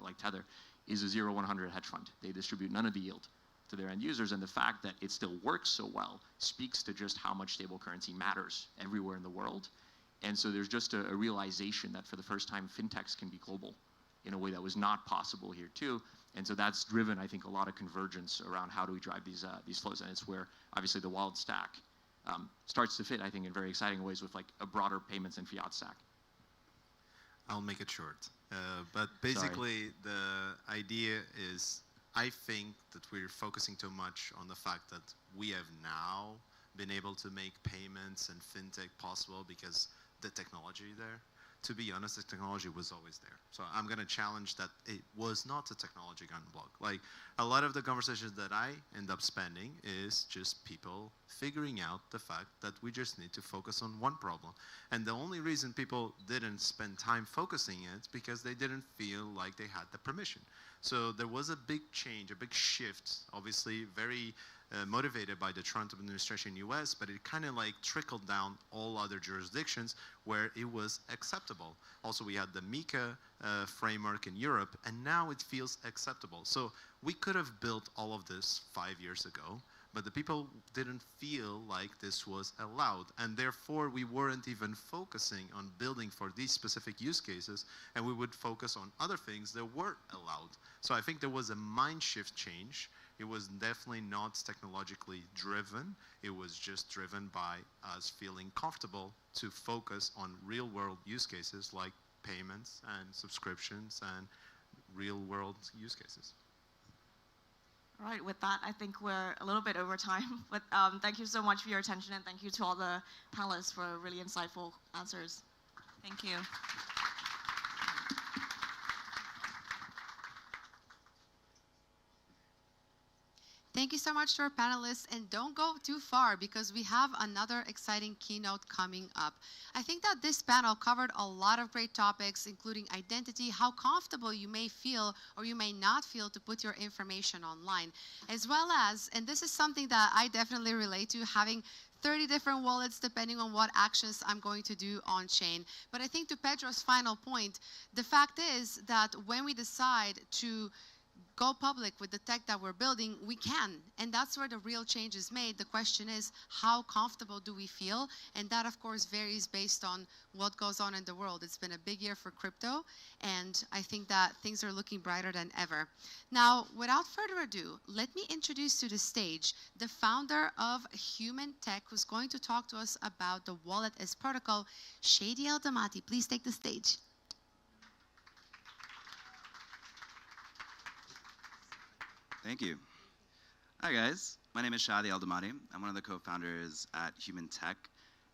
like Tether, is a 0-100 hedge fund. They distribute none of the yield to their end users, and the fact that it still works so well speaks to just how much stable currency matters everywhere in the world. And so there's just a realization that for the first time, fintechs can be global in a way that was not possible here too. And so that's driven, I think, a lot of convergence around how do we drive these flows. And it's where obviously the wallet stack starts to fit, I think, in very exciting ways with a broader payments and fiat stack. I'll make it short. But basically, the idea is, I think that we're focusing too much on the fact that we have now been able to make payments and fintech possible because the technology there. To be honest, the technology was always there. So I'm going to challenge that it was not a technology gun block. Like a lot of the conversations that I end up spending is just people figuring out the fact that we just need to focus on one problem. And the only reason people didn't spend time focusing it because they didn't feel like they had the permission. So there was a big change, a big shift, obviously very motivated by the Trump administration in US, but it kind of trickled down all other jurisdictions where it was acceptable. Also, we had the MiCA framework in Europe, and now it feels acceptable. So we could have built all of this 5 years ago, but the people didn't feel like this was allowed, and therefore we weren't even focusing on building for these specific use cases, and we would focus on other things that were allowed. So I think there was a mind shift change. It was definitely not technologically driven. It was just driven by us feeling comfortable to focus on real-world use cases like payments and subscriptions and real-world use cases. All right, with that, I think we're a little bit over time, but thank you so much for your attention, and thank you to all the panelists for really insightful answers. Thank you. Thank you so much to our panelists, and don't go too far because we have another exciting keynote coming up. I think that this panel covered a lot of great topics, including identity, how comfortable you may feel or you may not feel to put your information online, as well as, and this is something that I definitely relate to, having 30 different wallets depending on what actions I'm going to do on chain. But I think to Pedro's final point, the fact is that when we decide to go public with the tech that we're building, we can. And that's where the real change is made. The question is, how comfortable do we feel? And that, of course, varies based on what goes on in the world. It's been a big year for crypto, and I think that things are looking brighter than ever. Now, without further ado, let me introduce to the stage the founder of Human Tech, who's going to talk to us about the Wallet as Protocol, Shady Eldamati. Please take the stage. Thank you. Hi guys, my name is Shadi Eldamati. I'm one of the co-founders at Human Tech,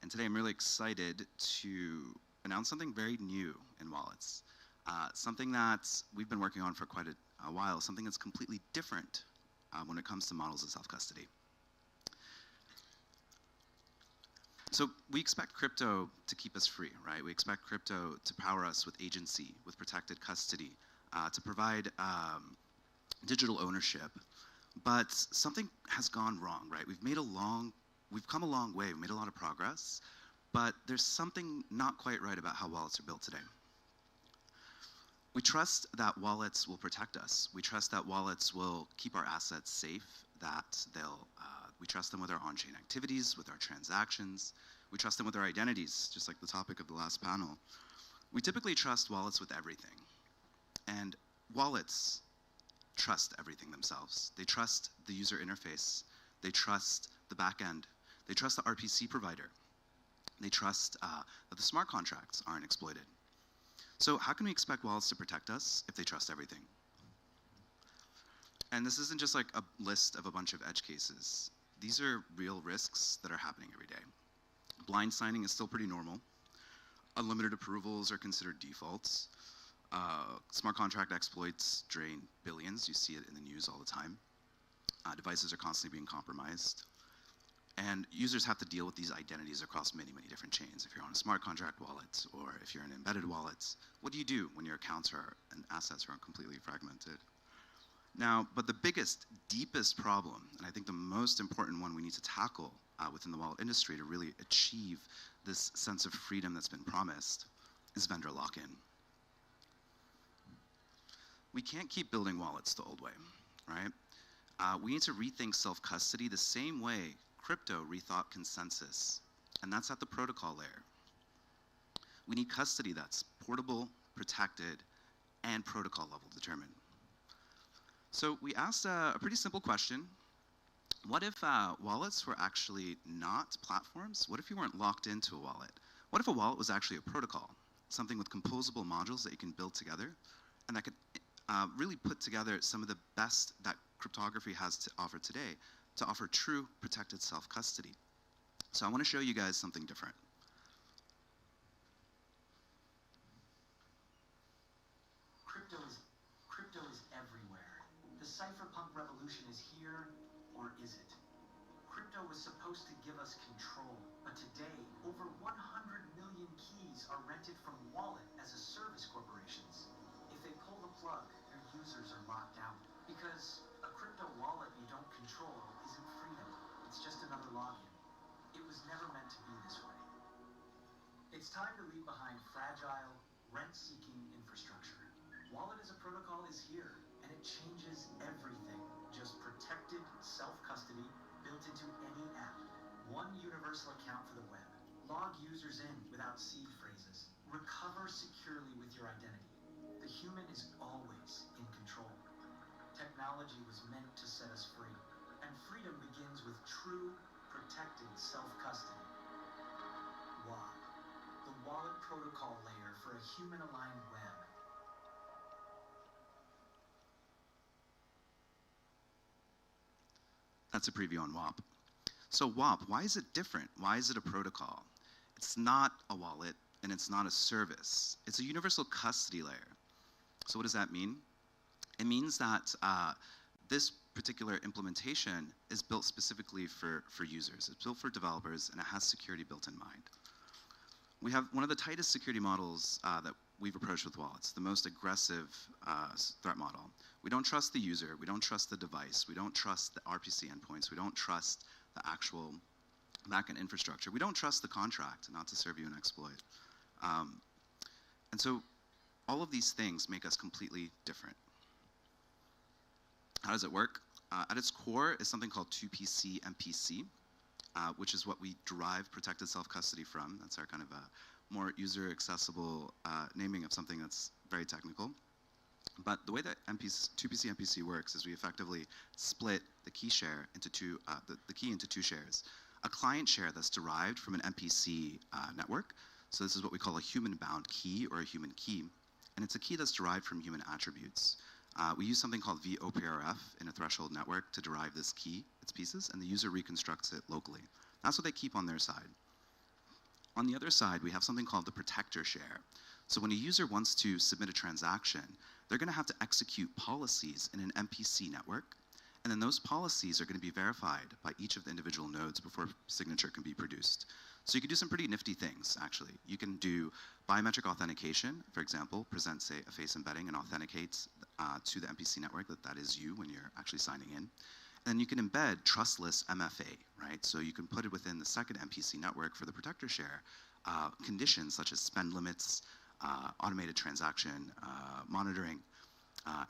and today I'm really excited to announce something very new in wallets. Something that we've been working on for quite a while, something that's completely different when it comes to models of self-custody. So we expect crypto to keep us free, right? We expect crypto to power us with agency, with protected custody, to provide digital ownership, but something has gone wrong, right? We've come a long way, we've made a lot of progress, but there's something not quite right about how wallets are built today. We trust that wallets will protect us. We trust that wallets will keep our assets safe, that we trust them with our on-chain activities, with our transactions. We trust them with our identities, just like the topic of the last panel. We typically trust wallets with everything, and wallets trust everything themselves. They trust the user interface. They trust the backend. They trust the RPC provider. They trust that the smart contracts aren't exploited. So how can we expect wallets to protect us if they trust everything? And this isn't just like a list of a bunch of edge cases. These are real risks that are happening every day. Blind signing is still pretty normal. Unlimited approvals are considered defaults. Smart contract exploits drain billions. You see it in the news all the time. Devices are constantly being compromised. And users have to deal with these identities across many, many different chains. If you're on a smart contract wallet or if you're an embedded wallet, what do you do when your accounts and assets are completely fragmented? Now, but the biggest, deepest problem, and I think the most important one we need to tackle within the wallet industry to really achieve this sense of freedom that's been promised, is vendor lock-in. We can't keep building wallets the old way, right? We need to rethink self-custody the same way crypto rethought consensus, and that's at the protocol layer. We need custody that's portable, protected, and protocol level determined. So we asked a pretty simple question. What if wallets were actually not platforms? What if you weren't locked into a wallet? What if a wallet was actually a protocol, something with composable modules that you can build together, and that could really put together some of the best that cryptography has to offer today, to offer true protected self-custody. So I want to show you guys something different. Crypto is everywhere. The cypherpunk revolution is here, or is it? Crypto was supposed to give us control, but today, over 100 million keys are rented from wallet as a service corporations. If they pull the plug, their users are locked out. Because a crypto wallet you don't control isn't freedom. It's just another login. It was never meant to be this way. It's time to leave behind fragile, rent-seeking infrastructure. Wallet as a protocol is here, and it changes everything. Just protected self-custody built into any app. One universal account for the web. Log users in without seed phrases. Recover securely with your identity. The human is always in control. Technology was meant to set us free, and freedom begins with true, protected self-custody. WAP, the wallet protocol layer for a human-aligned web. That's a preview on WAP. So WAP, why is it different? Why is it a protocol? It's not a wallet, and it's not a service. It's a universal custody layer. So what does that mean? It means that this particular implementation is built specifically for users. It's built for developers, and it has security built in mind. We have one of the tightest security models that we've approached with wallets, the most aggressive threat model. We don't trust the user, we don't trust the device, we don't trust the RPC endpoints, we don't trust the actual backend infrastructure, we don't trust the contract not to serve you an exploit. And so all of these things make us completely different. How does it work? At its core is something called 2PC MPC, which is what we derive protected self-custody from. That's our kind of more user-accessible naming of something that's very technical. But the way that 2PC MPC works is we effectively split the key share into the key into two shares. A client share that's derived from an MPC network. So this is what we call a human-bound key or a human key. And it's a key that's derived from human attributes. We use something called VOPRF in a threshold network to derive this key, its pieces, and the user reconstructs it locally. That's what they keep on their side. On the other side, we have something called the protector share. So when a user wants to submit a transaction, they're going to have to execute policies in an MPC network, and then those policies are going to be verified by each of the individual nodes before signature can be produced. So you can do some pretty nifty things, actually. You can do biometric authentication, for example, present, say, a face embedding and authenticate to the MPC network that is you when you're actually signing in. And then you can embed trustless MFA, right? So you can put it within the second MPC network for the protector share, conditions such as spend limits, automated transaction monitoring,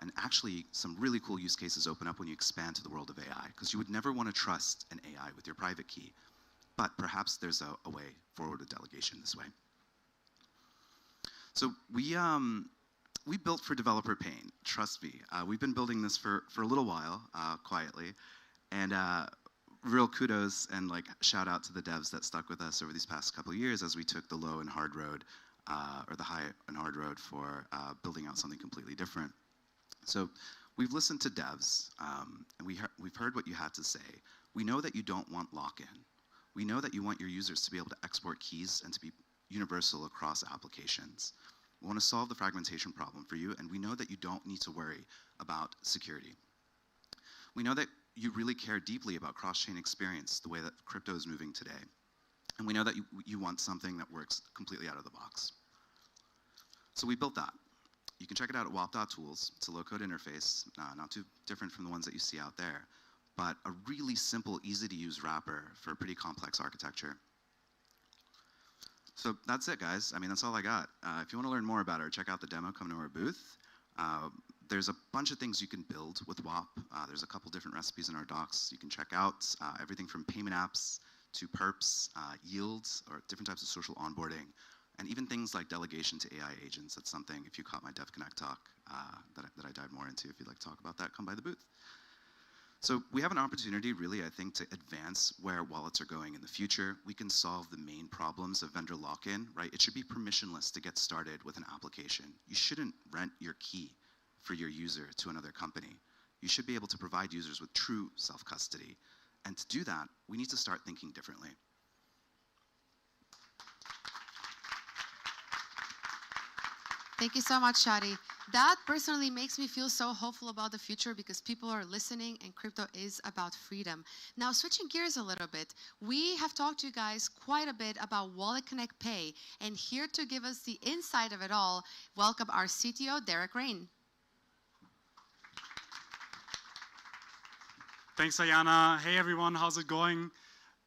and actually some really cool use cases open up when you expand to the world of AI, because you would never want to trust an AI with your private key. But perhaps there's a way forward with delegation this way. So we built for developer pain, trust me. We've been building this for a little while, quietly. And real kudos and like shout out to the devs that stuck with us over these past couple of years as we took the low and hard road, or the high and hard road for building out something completely different. So we've listened to devs, and we've heard what you had to say. We know that you don't want lock-in. We know that you want your users to be able to export keys and to be universal across applications. We want to solve the fragmentation problem for you, and we know that you don't need to worry about security. We know that you really care deeply about cross-chain experience, the way that crypto is moving today. And we know that you want something that works completely out of the box. So we built that. You can check it out at wap.tools. It's a low-code interface, not too different from the ones that you see out there, but a really simple, easy-to-use wrapper for a pretty complex architecture. So that's it, guys. I mean, that's all I got. If you want to learn more about it, or check out the demo, come to our booth. There's a bunch of things you can build with WAP. There's a couple different recipes in our docs you can check out. Everything from payment apps to perps, yields, or different types of social onboarding, and even things like delegation to AI agents. That's something, if you caught my DevConnect talk, that I dived more into. If you'd like to talk about that, come by the booth. So we have an opportunity, really, I think, to advance where wallets are going in the future. We can solve the main problems of vendor lock-in, right? It should be permissionless to get started with an application. You shouldn't rent your key for your user to another company. You should be able to provide users with true self-custody. And to do that, we need to start thinking differently. Thank you so much, Shadi. That personally makes me feel so hopeful about the future because people are listening and crypto is about freedom. Now, switching gears a little bit, we have talked to you guys quite a bit about WalletConnect Pay, and here to give us the insight of it all, welcome our CTO, Derek Rain. Thanks, Ayana. Hey, everyone, how's it going?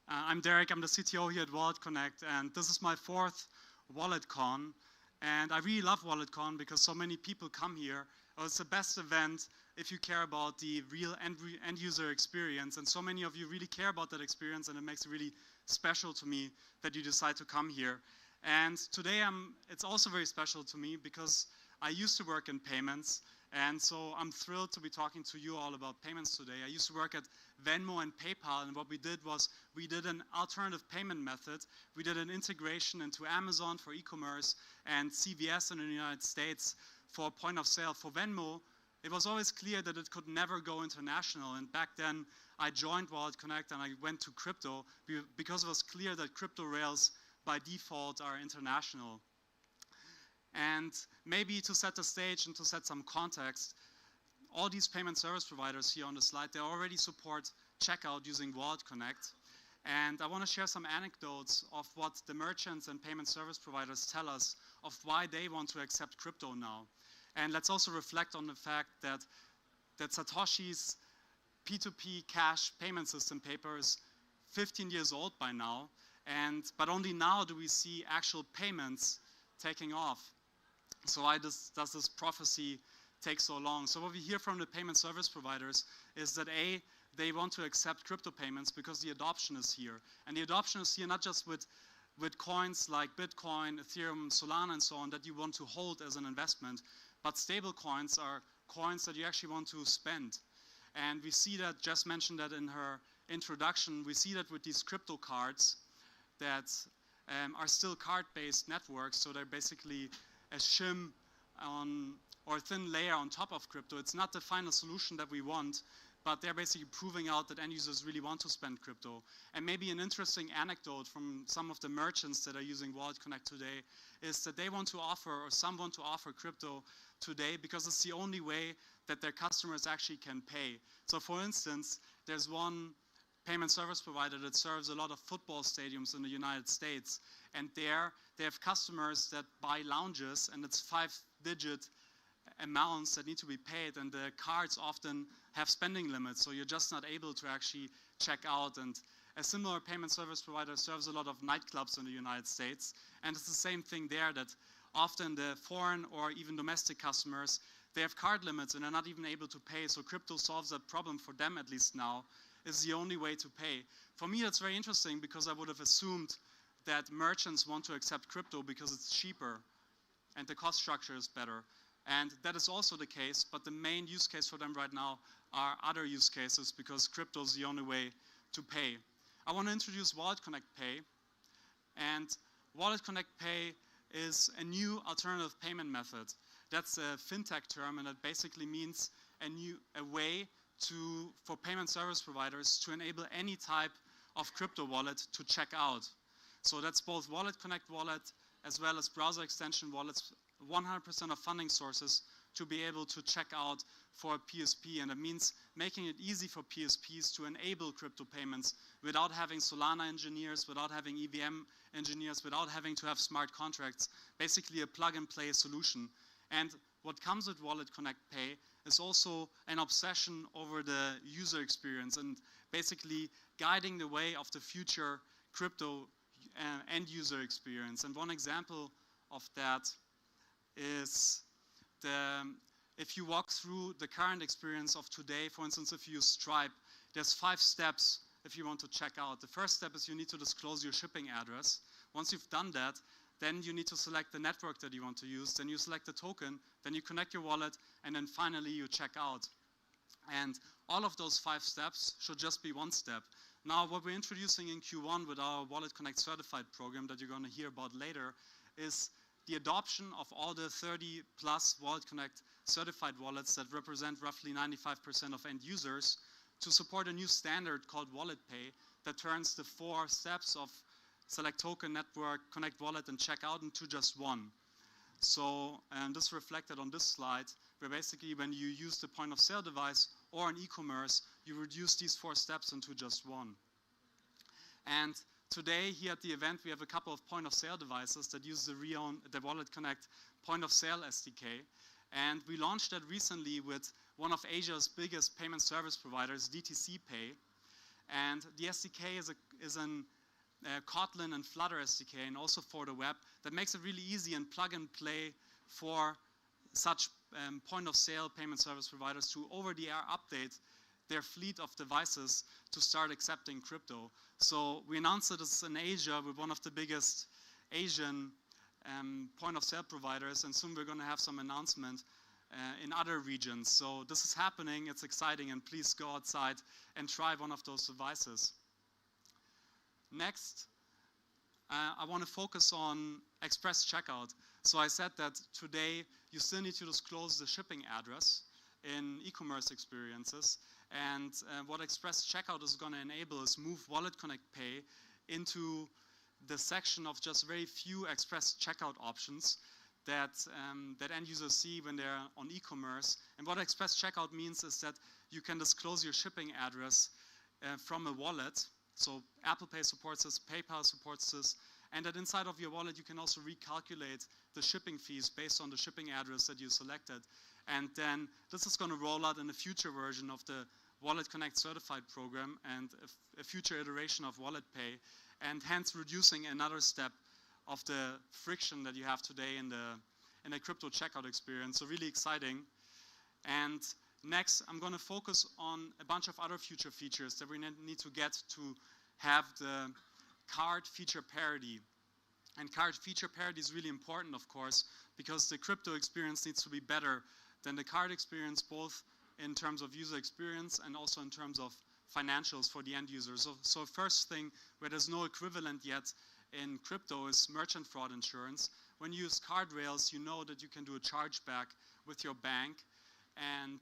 I'm Derek, I'm the CTO here at WalletConnect, and this is my 4th WalletCon. And I really love WalletCon because so many people come here. It's the best event if you care about the real end user experience. And so many of you really care about that experience, and it makes it really special to me that you decide to come here. And today it's also very special to me because I used to work in payments. And so I'm thrilled to be talking to you all about payments today. I used to work at Venmo and PayPal, and what we did was we did an alternative payment method. We did an integration into Amazon for e-commerce and CVS in the United States for point of sale. For Venmo, it was always clear that it could never go international, and back then I joined WalletConnect and I went to crypto because it was clear that crypto rails by default are international. And maybe to set the stage and to set some context, all these payment service providers here on the slide, they already support checkout using WalletConnect. And I want to share some anecdotes of what the merchants and payment service providers tell us of why they want to accept crypto now. And let's also reflect on the fact that Satoshi's P2P cash payment system paper is 15 years old by now, but only now do we see actual payments taking off. So why does this prophecy take so long? So what we hear from the payment service providers is that they want to accept crypto payments because the adoption is here. And the adoption is here not just with coins like Bitcoin, Ethereum, Solana, and so on that you want to hold as an investment, but stable coins are coins that you actually want to spend. And we see that, Jess mentioned that in her introduction, we see that with these crypto cards that are still card-based networks, so they're basically a shim or a thin layer on top of crypto. It's not the final solution that we want, but they're basically proving out that end users really want to spend crypto. And maybe an interesting anecdote from some of the merchants that are using WalletConnect today is that they want to offer, or some want to offer crypto today because it's the only way that their customers actually can pay. So for instance, there's one payment service provider that serves a lot of football stadiums in the United States. And there they have customers that buy lounges, and it's 5-digit amounts that need to be paid, and the cards often have spending limits, so you're just not able to actually check out. And a similar payment service provider serves a lot of nightclubs in the United States, and it's the same thing there, that often the foreign or even domestic customers, they have card limits and they're not even able to pay, so crypto solves that problem for them, at least now, is the only way to pay. For me, that's very interesting because I would have assumed that merchants want to accept crypto because it's cheaper and the cost structure is better. And that is also the case, but the main use case for them right now are other use cases because crypto is the only way to pay. I want to introduce WalletConnect Pay. And WalletConnect Pay is a new alternative payment method. That's a fintech term, and it basically means a way for payment service providers to enable any type of crypto wallet to check out. So that's both WalletConnect wallet as well as browser extension wallets, 100% of funding sources to be able to check out for a PSP. And it means making it easy for PSPs to enable crypto payments without having Solana engineers, without having EVM engineers, without having to have smart contracts, basically a plug-and-play solution. And what comes with WalletConnect Pay is also an obsession over the user experience and basically guiding the way of the future crypto end user experience. And one example of that is if you walk through the current experience of today, for instance, if you use Stripe, there's 5 steps if you want to check out. The first step is you need to disclose your shipping address. Once you've done that, then you need to select the network that you want to use, then you select the token, then you connect your wallet, and then finally you check out. And all of those 5 steps should just be one step. Now, what we're introducing in Q1 with our WalletConnect Certified program that you're going to hear about later is the adoption of all the 30 plus WalletConnect certified wallets that represent roughly 95% of end users to support a new standard called WalletPay that turns the 4 steps of select token, network, connect wallet, and check out into just one. So this is reflected on this slide, where basically when you use the point of sale device or an e-commerce, you reduce these 4 steps into just one. And today here at the event, we have a couple of point of sale devices that use the WalletConnect point of sale SDK. And we launched that recently with one of Asia's biggest payment service providers, DTC Pay. And the SDK is an Kotlin and Flutter SDK, and also for the web, that makes it really easy and plug and play for such point of sale payment service providers to over-the-air update their fleet of devices to start accepting crypto. So we announced that it's in Asia with one of the biggest Asian point of sale providers, and soon we're going to have some announcement in other regions. So this is happening, it's exciting, and please go outside and try one of those devices. Next, I want to focus on express checkout. So I said that today you still need to disclose the shipping address in e-commerce experiences. And what Express Checkout is going to enable is move WalletConnect Pay into the section of just very few Express Checkout options that end users see when they're on e-commerce. And what Express Checkout means is that you can disclose your shipping address from a wallet. So Apple Pay supports this, PayPal supports this, and that inside of your wallet you can also recalculate the shipping fees based on the shipping address that you selected. And then this is going to roll out in a future version of the WalletConnect certified program and a future iteration of WalletPay, and hence reducing another step of the friction that you have today in the crypto checkout experience. So really exciting. And next, I'm going to focus on a bunch of other future features that we need to get to have the card feature parity. And card feature parity is really important, of course, because the crypto experience needs to be better than the card experience, both in terms of user experience and also in terms of financials for the end user. So first thing where there's no equivalent yet in crypto is merchant fraud insurance. When you use card rails, you know that you can do a chargeback with your bank, and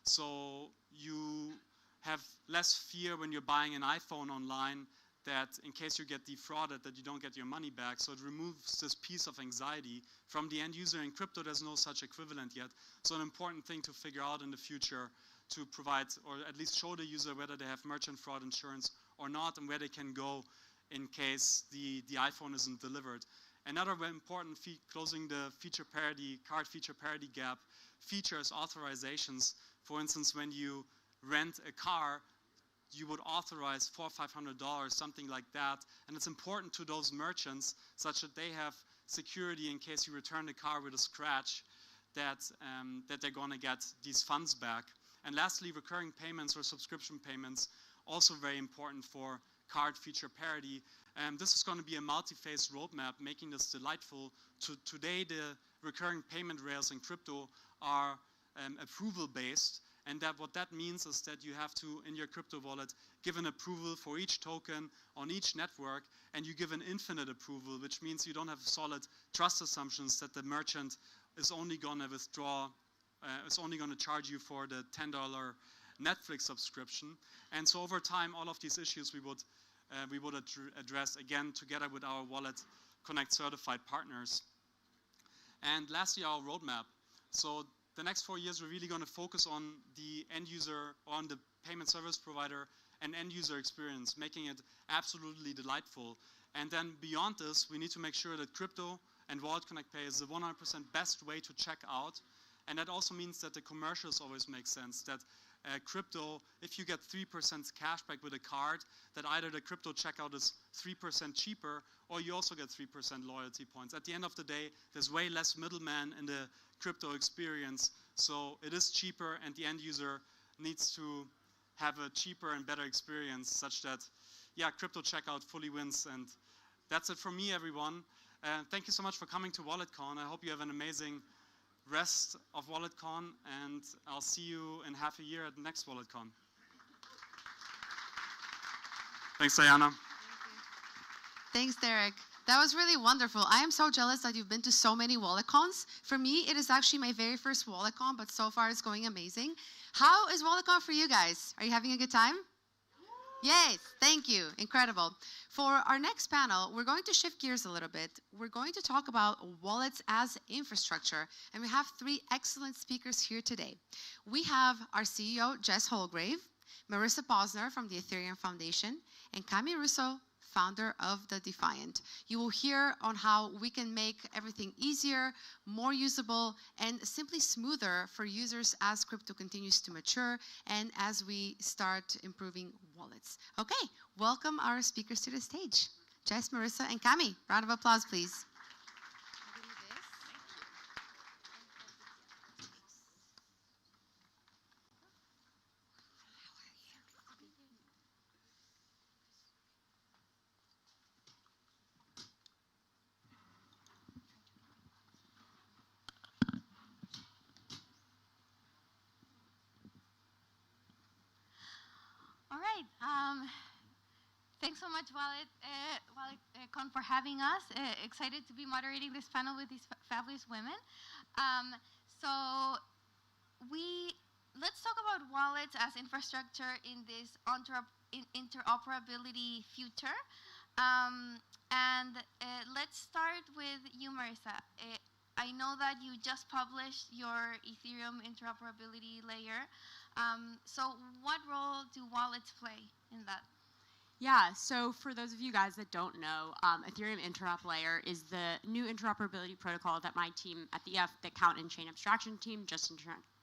so you have less fear when you're buying an iPhone online that in case you get defrauded that you don't get your money back. So it removes this piece of anxiety from the end user. In crypto, there's no such equivalent yet. So an important thing to figure out in the future to provide, or at least show the user whether they have merchant fraud insurance or not, and where they can go in case the iPhone isn't delivered. Another very important closing the feature parity, card feature parity gap, features authorizations. For instance, when you rent a car, you would authorize $400 or $500, something like that. And it's important to those merchants such that they have security in case you return the car with a scratch, that they're going to get these funds back. And lastly, recurring payments or subscription payments, also very important for card feature parity. This is going to be a multi-phase roadmap, making this delightful. Today, the recurring payment rails in crypto are approval-based. And what that means is that you have to, in your crypto wallet, give an approval for each token on each network, and you give an infinite approval, which means you don't have solid trust assumptions that the merchant is only going to withdraw, is only going to charge you for the $10 Netflix subscription. And so over time, all of these issues we would address, again, together with our WalletConnect certified partners. And lastly, our roadmap. So the next 4 years, we're really going to focus on the end user, on the payment service provider and end user experience, making it absolutely delightful. And then beyond this, we need to make sure that crypto and WalletConnect Pay is the 100% best way to check out. And that also means that the commercials always make sense, that crypto, if you get 3% cashback with a card, that either the crypto checkout is 3% cheaper or you also get 3% loyalty points. At the end of the day, there's way less middleman in the crypto experience, so it is cheaper and the end user needs to have a cheaper and better experience such that, yeah, crypto checkout fully wins. And that's it from me, everyone. Thank you so much for coming to WalletCon. I hope you have an amazing rest of WalletCon, and I'll see you in half a year at the next WalletCon. Thanks, Diana. Thanks, Derek. That was really wonderful. I am so jealous that you've been to so many WalletCons. For me, it is actually my very first WalletCon, but so far it's going amazing. How is WalletCon for you guys? Are you having a good time? Yes, thank you. Incredible. For our next panel, we're going to shift gears a little bit. We're going to talk about wallets as infrastructure, and we have 3 excellent speakers here today. We have our CEO, Jess Holgrave, Marissa Posner from the Ethereum Foundation, and Cami Russo, founder of The Defiant. You will hear on how we can make everything easier, more usable, and simply smoother for users as crypto continues to mature and as we start improving wallets. Okay, welcome our speakers to the stage. Jess, Marissa, and Cami. Round of applause, please. All right. Thanks so much, WalletCon, for having us. Excited to be moderating this panel with these fabulous women. So we let's talk about wallets as infrastructure in this interoperability future. Let's start with you, Marissa. I know that you just published your Ethereum interoperability layer. So what role do wallets play in that? Yeah, so for those of you guys that don't know, Ethereum Interop Layer is the new interoperability protocol that my team at the Count and Chain Abstraction team just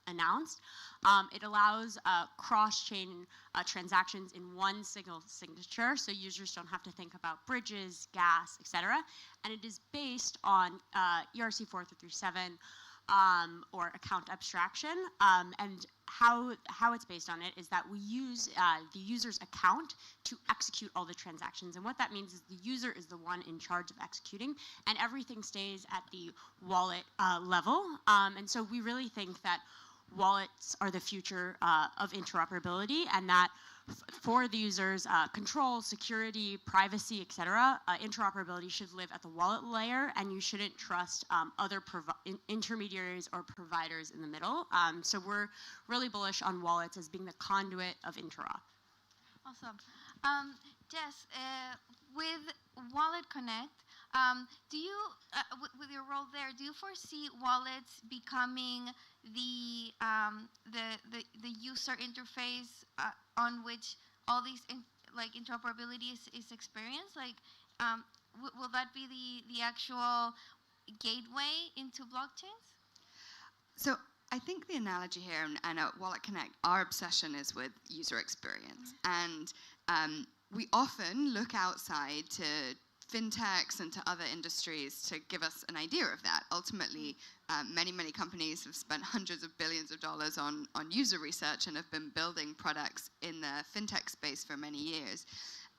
announced. It allows cross-chain transactions in one single signature, so users don't have to think about bridges, gas, etc. And it is based on ERC 4337 or account abstraction. And how it's based on it is that we use the user's account to execute all the transactions. And what that means is the user is the one in charge of executing, and everything stays at the wallet level. And so we really think that wallets are the future of interoperability, and that for the users, control, security, privacy, etc., interoperability should live at the wallet layer, and you shouldn't trust other intermediaries or providers in the middle. So we're really bullish on wallets as being the conduit of interop. Awesome. Jess, with WalletConnect, do you, with your role there, do you foresee wallets becoming the user interface on which all these interoperability is experienced? Like, will that be the actual gateway into blockchains? So I think the analogy here, and at WalletConnect, our obsession is with user experience. And we often look outside to fintechs and to other industries to give us an idea of that. Ultimately, many companies have spent hundreds of billions of dollars on user research and have been building products in the fintech space for many years.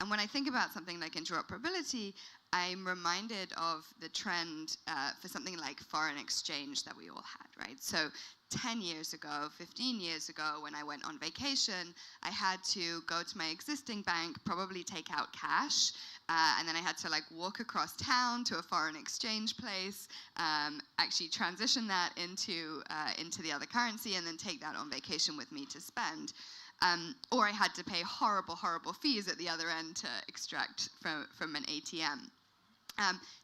And when I think about something like interoperability, I'm reminded of the trend for something like foreign exchange that we all had, right? So 10 years ago, 15 years ago, when I went on vacation, I had to go to my existing bank, probably take out cash, and then I had to walk across town to a foreign exchange place, actually transition that into the other currency, and then take that on vacation with me to spend. Or I had to pay horrible fees at the other end to extract from an ATM.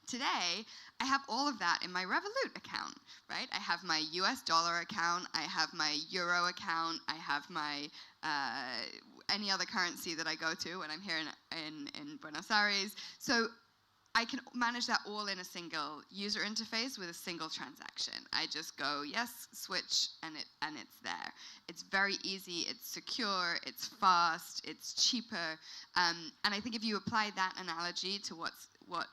Today, I have all of that in my Revolut account, right? I have my US dollar account, I have my euro account, I have my any other currency that I go to when I'm here in Buenos Aires. So I can manage that all in a single user interface with a single transaction. I just go, yes, switch, and it's there. It's very easy, it's secure, it's fast, it's cheaper. And I think if you apply that analogy to what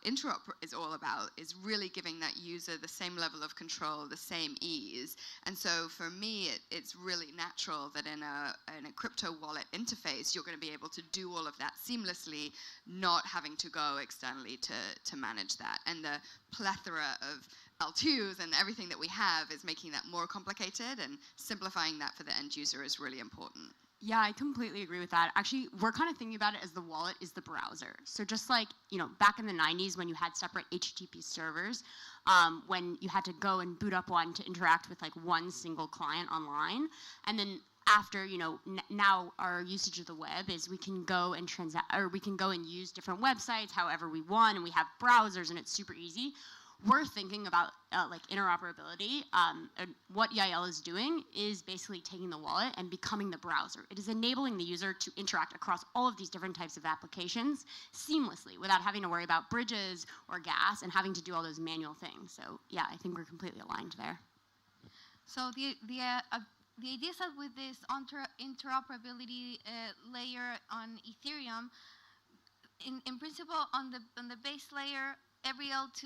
interop is all about, is really giving that user the same level of control, the same ease. And so for me, it's really natural that in a crypto wallet interface, you're going to be able to do all of that seamlessly, not having to go externally to manage that. And the plethora of L2s and everything that we have is making that more complicated, and simplifying that for the end user is really important. Yeah, I completely agree with that. Actually, we're kind of thinking about it as the wallet is the browser. So just like, back in the 90s when you had separate HTTP servers, when you had to go and boot up one to interact with one single client online, and then after, now our usage of the web is we can go and we can go and use different websites however we want, and we have browsers, and it's super easy. We're thinking about interoperability. And what EIL is doing is basically taking the wallet and becoming the browser. It is enabling the user to interact across all of these different types of applications seamlessly without having to worry about bridges or gas and having to do all those manual things. So yeah, I think we're completely aligned there. So the idea is that with this interoperability layer on Ethereum, in principle, on the base layer, every L2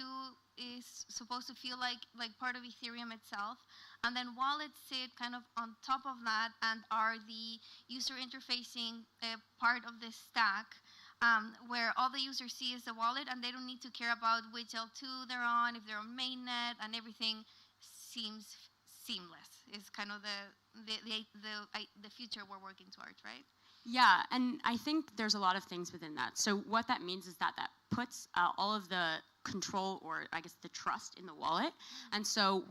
is supposed to feel like part of Ethereum itself, and then wallets sit kind of on top of that and are the user interfacing part of this stack, where all the users see is the wallet, and they don't need to care about which L2 they're on, if they're on mainnet, and everything seems seamless. Is kind of the future we're working towards, right? Yeah, and I think there's a lot of things within that. So what that means is that puts all of the control, or I guess the trust in the wallet. And so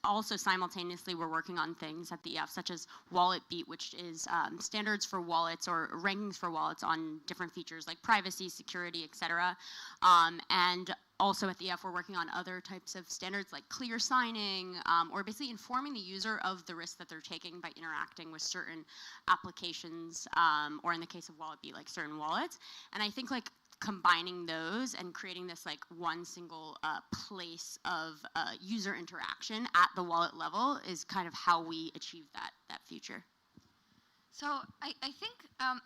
also simultaneously we're working on things at the EF such as Wallet Beat, which is standards for wallets or rankings for wallets on different features like privacy, security, etc. And also at the EF we're working on other types of standards like clear signing, or basically informing the user of the risk that they're taking by interacting with certain applications, or in the case of Wallet Beat, like certain wallets. And I think like combining those and creating this like one single place of user interaction at the wallet level is kind of how we achieve that future. So I think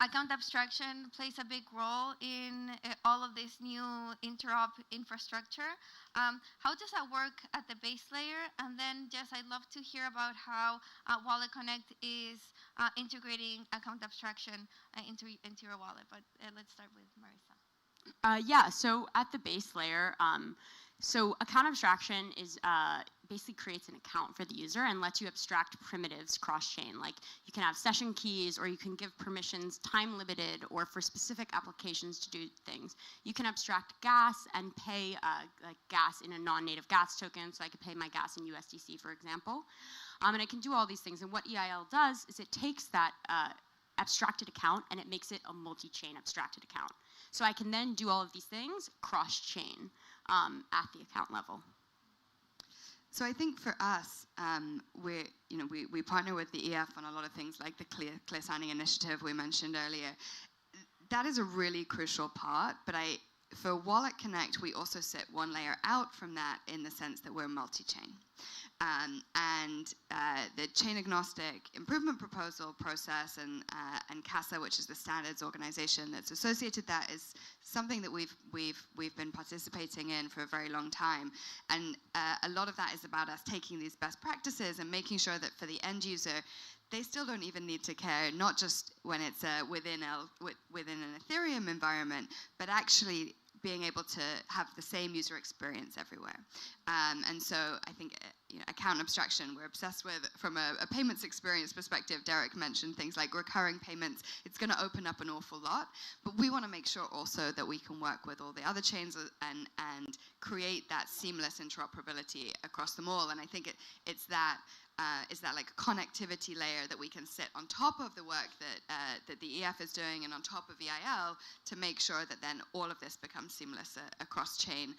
account abstraction plays a big role in all of this new interop infrastructure. How does that work at the base layer? And then, Jess, I'd love to hear about how WalletConnect is integrating account abstraction into your wallet. But let's start with Marissa. Yeah, so at the base layer, so account abstraction is basically creates an account for the user and lets you abstract primitives cross-chain. Like you can have session keys, or you can give permissions time limited, or for specific applications to do things. You can abstract gas and pay like gas in a non-native gas token, so I could pay my gas in USDC, for example. And I can do all these things. And what EIL does is it takes that abstracted account and it makes it a multi-chain abstracted account. So I can then do all of these things cross-chain at the account level. So I think for us, we partner with the EF on a lot of things like the clear signing initiative we mentioned earlier. That is a really crucial part, but for WalletConnect, we also sit one layer out from that in the sense that we're multi-chain. The chain agnostic improvement proposal process and CASA, which is the standards organization that's associated, that is something that we've been participating in for a very long time. And a lot of that is about us taking these best practices and making sure that for the end user, they still don't even need to care, not just when it's within an Ethereum environment, but actually being able to have the same user experience everywhere. And so I think account abstraction we're obsessed with from a payments experience perspective. Derek mentioned things like recurring payments. It's going to open up an awful lot, but we want to make sure also that we can work with all the other chains and create that seamless interoperability across them all. And I think it's that like a connectivity layer that we can sit on top of the work that the EF is doing and on top of EIL to make sure that then all of this becomes seamless across chain,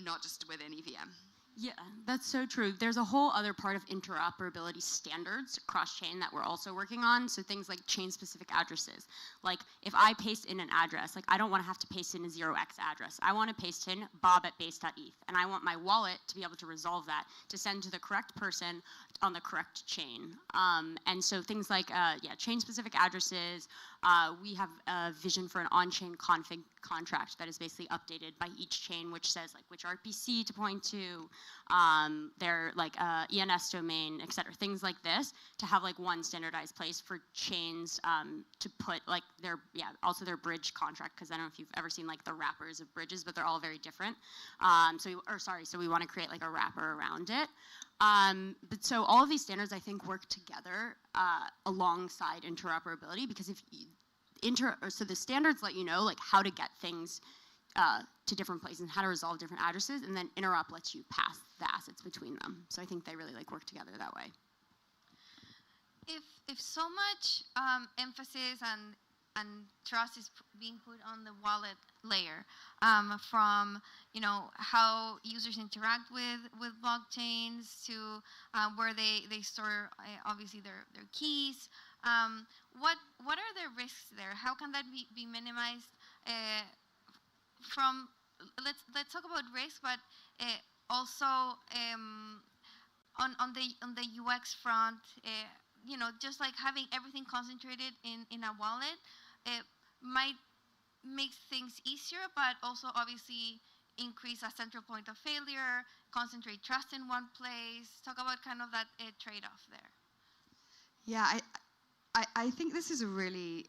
not just within EVM. Yeah, that's so true. There's a whole other part of interoperability standards cross-chain that we're also working on. So things like chain-specific addresses. Like if I paste in an address, like I don't want to have to paste in a 0x address. I want to paste in bob@base.eth. And I want my wallet to be able to resolve that, to send to the correct person on the correct chain. And so things like, chain-specific addresses. We have a vision for an on-chain config contract that is basically updated by each chain, which says like which RPC to point to, their like ENS domain, etc. Things like this to have like one standardized place for chains to put like also their bridge contract, because I don't know if you've ever seen like the wrappers of bridges, but they're all very different. So we want to create like a wrapper around it. But so all of these standards I think work together alongside interoperability, because so the standards let you know like how to get things to different places and how to resolve different addresses, and then interop lets you pass the assets between them. So I think they really like work together that way. If so much emphasis and trust is being put on the wallet layer, from how users interact with blockchains to where they store obviously their keys, what are the risks there? How can that be minimized? Let's talk about risk, but also on the UX front, just like having everything concentrated in a wallet, it might make things easier, but also obviously increase a central point of failure, concentrate trust in one place. Talk about kind of that trade-off there. Yeah, I think this is a really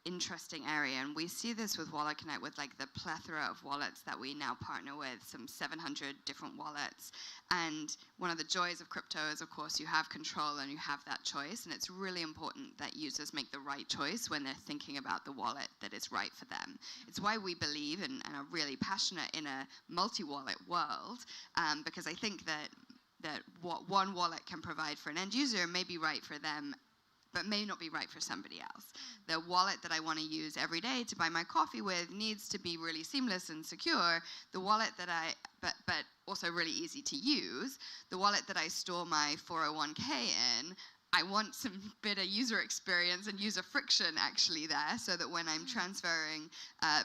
interesting area, and we see this with WalletConnect with like the plethora of wallets that we now partner with, some 700 different wallets. And one of the joys of crypto is, of course, you have control and you have that choice, and it's really important that users make the right choice when they're thinking about the wallet that is right for them. It's why we believe and are really passionate in a multi-wallet world, because I think that what one wallet can provide for an end user may be right for them, but may not be right for somebody else. The wallet that I want to use every day to buy my coffee with needs to be really seamless and secure. The wallet that but also really easy to use. The wallet that I store my 401k in, I want some better user experience and user friction actually there, so that when I'm transferring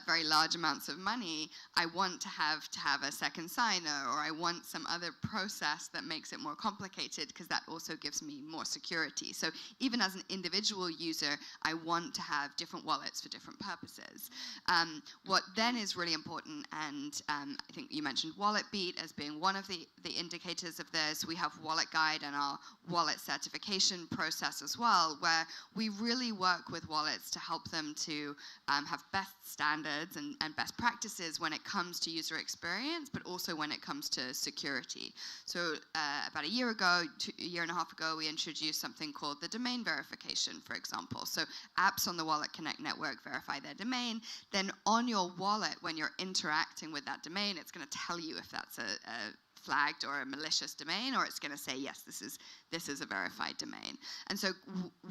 very large amounts of money, I want to have a second signer, or I want some other process that makes it more complicated, because that also gives me more security. So even as an individual user, I want to have different wallets for different purposes. What then is really important, and I think you mentioned WalletBeat as being one of the indicators of this. We have Wallet Guide and our wallet certification process as well, where we really work with wallets to help them to have best standards and best practices when it comes to user experience, but also when it comes to security. So about a year and a half ago, we introduced something called the domain verification, for example. So apps on the WalletConnect network verify their domain. Then on your wallet, when you're interacting with that domain, it's going to tell you if that's a flagged or a malicious domain, or it's going to say, yes, this is a verified domain. And so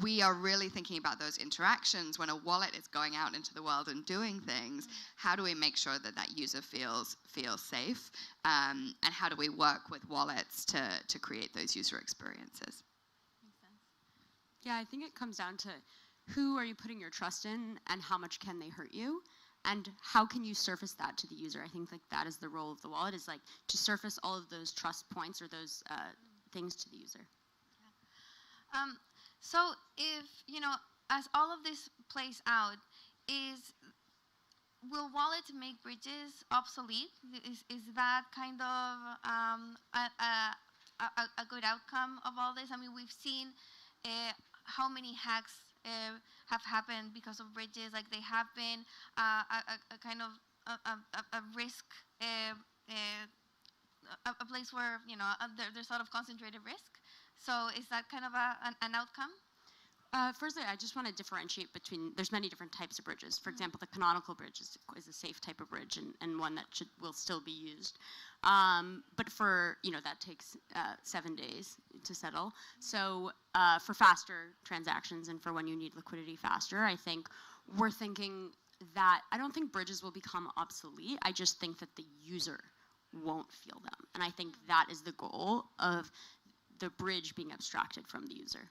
we are really thinking about those interactions when a wallet is going out into the world and doing things. How do we make sure that that user feels safe? And how do we work with wallets to create those user experiences? Makes sense. Yeah, I think it comes down to who are you putting your trust in, and how much can they hurt you? And how can you surface that to the user? I think like that is the role of the wallet, is like to surface all of those trust points or those things to the user. Yeah. So if, as all of this plays out, will wallets make bridges obsolete? Is that kind of a good outcome of all this? I mean, we've seen how many hacks have happened because of bridges. Like, they have been a kind of a risk, a place where there's sort of concentrated risk. So is that kind of an outcome? Firstly, I just want to differentiate between, there's many different types of bridges. For example, the canonical bridge is a safe type of bridge, and one that will still be used. But for, that takes 7 days to settle. So for faster transactions and for when you need liquidity faster, I think we're thinking that, I don't think bridges will become obsolete. I just think that the user won't feel them. And I think that is the goal of the bridge being abstracted from the user.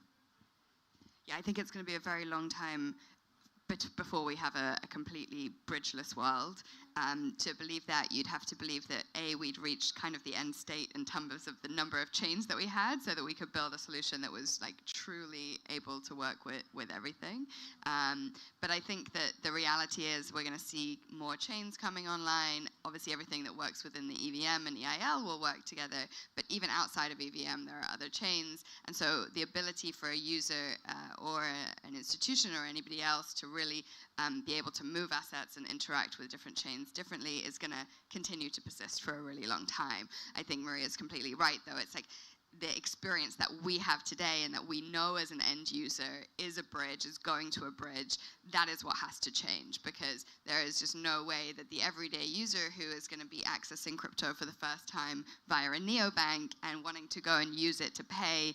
Yeah, I think it's going to be a very long time before we have a completely bridgeless world. To believe that, you'd have to believe that we'd reached kind of the end state in terms of the number of chains that we had, so that we could build a solution that was like truly able to work with everything. But I think that the reality is we're going to see more chains coming online. Obviously, everything that works within the EVM and EIL will work together, but even outside of EVM, there are other chains. And so the ability for a user or an institution or anybody else to really be able to move assets and interact with different chains differently is going to continue to persist for a really long time. I think Maria's completely right, though. It's like the experience that we have today and that we know as an end user is a bridge, is going to a bridge. That is what has to change, because there is just no way that the everyday user who is going to be accessing crypto for the first time via a neobank and wanting to go and use it to pay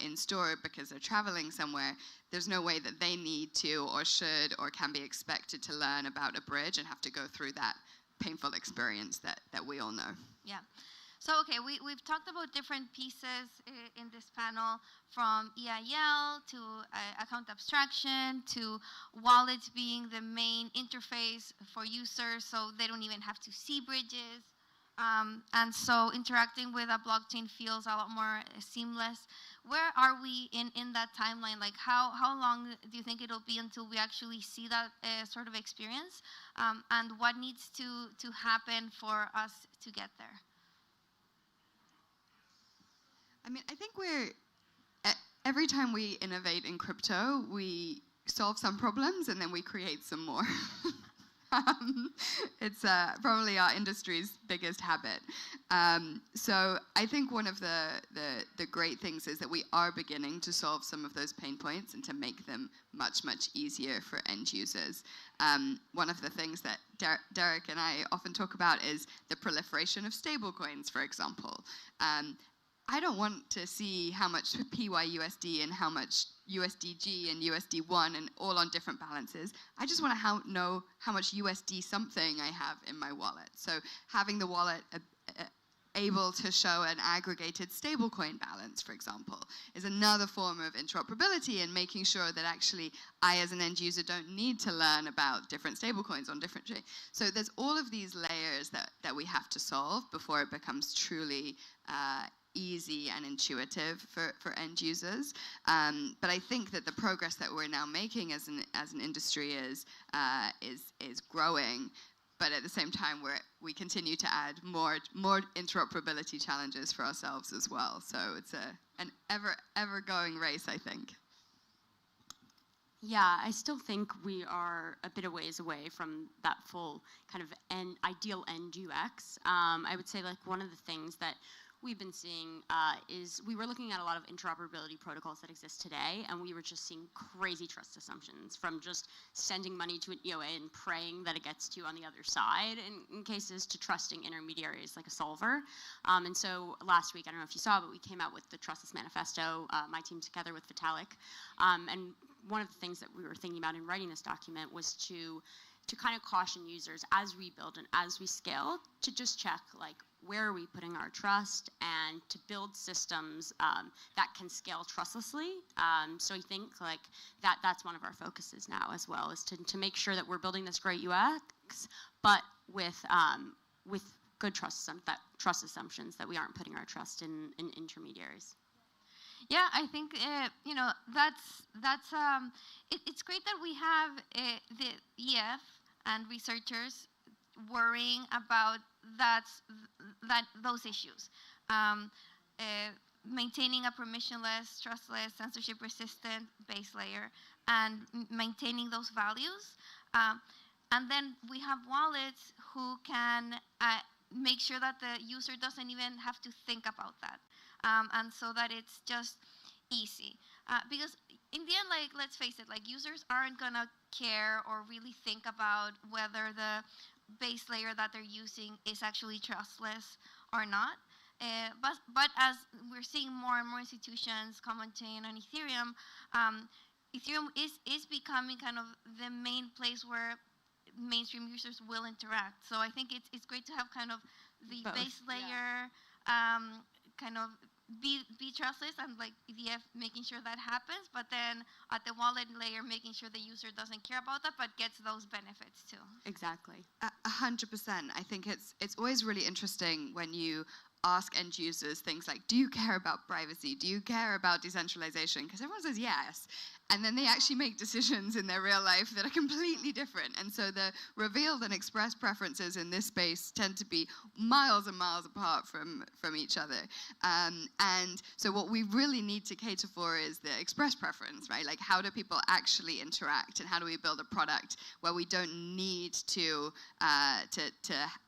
in store because they're traveling somewhere, there's no way that they need to or should or can be expected to learn about a bridge and have to go through that painful experience that we all know. Yeah. So, okay, we've talked about different pieces in this panel, from EIL to account abstraction to wallets being the main interface for users, so they don't even have to see bridges. And so interacting with a blockchain feels a lot more seamless. Where are we in that timeline? Like, how long do you think it'll be until we actually see that sort of experience? And what needs to happen for us to get there? I mean, I think every time we innovate in crypto, we solve some problems and then we create some more. It's probably our industry's biggest habit. So I think one of the great things is that we are beginning to solve some of those pain points and to make them much, much easier for end users. One of the things that Derek and I often talk about is the proliferation of stablecoins, for example. I don't want to see how much PYUSD and how much USDG and USD1 and all on different balances. I just want to know how much USD something I have in my wallet. So having the wallet able to show an aggregated stablecoin balance, for example, is another form of interoperability and making sure that actually I, as an end user, don't need to learn about different stablecoins on different chains. So there's all of these layers that we have to solve before it becomes truly easy and intuitive for end users. But I think that the progress that we're now making as an industry is growing. But at the same time, we continue to add more interoperability challenges for ourselves as well. So it's an ever going race, I think. Yeah, I still think we are a bit of ways away from that full kind of ideal end UX. I would say like one of the things that we've been seeing is we were looking at a lot of interoperability protocols that exist today, and we were just seeing crazy trust assumptions from just sending money to an EOA and praying that it gets to you on the other side in cases to trusting intermediaries like a solver. And so last week, I don't know if you saw, but we came out with the Trustless Manifesto, my team together with Vitalik. And one of the things that we were thinking about in writing this document was to kind of caution users as we build and as we scale to just check like where are we putting our trust and to build systems that can scale trustlessly. So I think like that's one of our focuses now as well, is to make sure that we're building this great UX, but with good trust assumptions that we aren't putting our trust in intermediaries. Yeah, I think it's great that we have the EF and researchers worrying about those issues. Maintaining a permissionless, trustless, censorship-resistant base layer and maintaining those values. And then we have wallets who can make sure that the user doesn't even have to think about that. And so that it's just easy. Because in the end, like, let's face it, like users aren't gonna care or really think about whether the base layer that they're using is actually trustless or not. But as we're seeing more and more institutions commenting on Ethereum, Ethereum is becoming kind of the main place where mainstream users will interact. So I think it's great to have kind of the Both, base layer kind of be trustless and like EDF making sure that happens, but then at the wallet layer making sure the user doesn't care about that but gets those benefits too. Exactly. 100%. I think it's always really interesting when you ask end users things like, do you care about privacy? Do you care about decentralization? Because everyone says yes. And then they actually make decisions in their real life that are completely different. And so the revealed and expressed preferences in this space tend to be miles and miles apart from each other. And so what we really need to cater for is the express preference, right? Like, how do people actually interact, and how do we build a product where we don't need to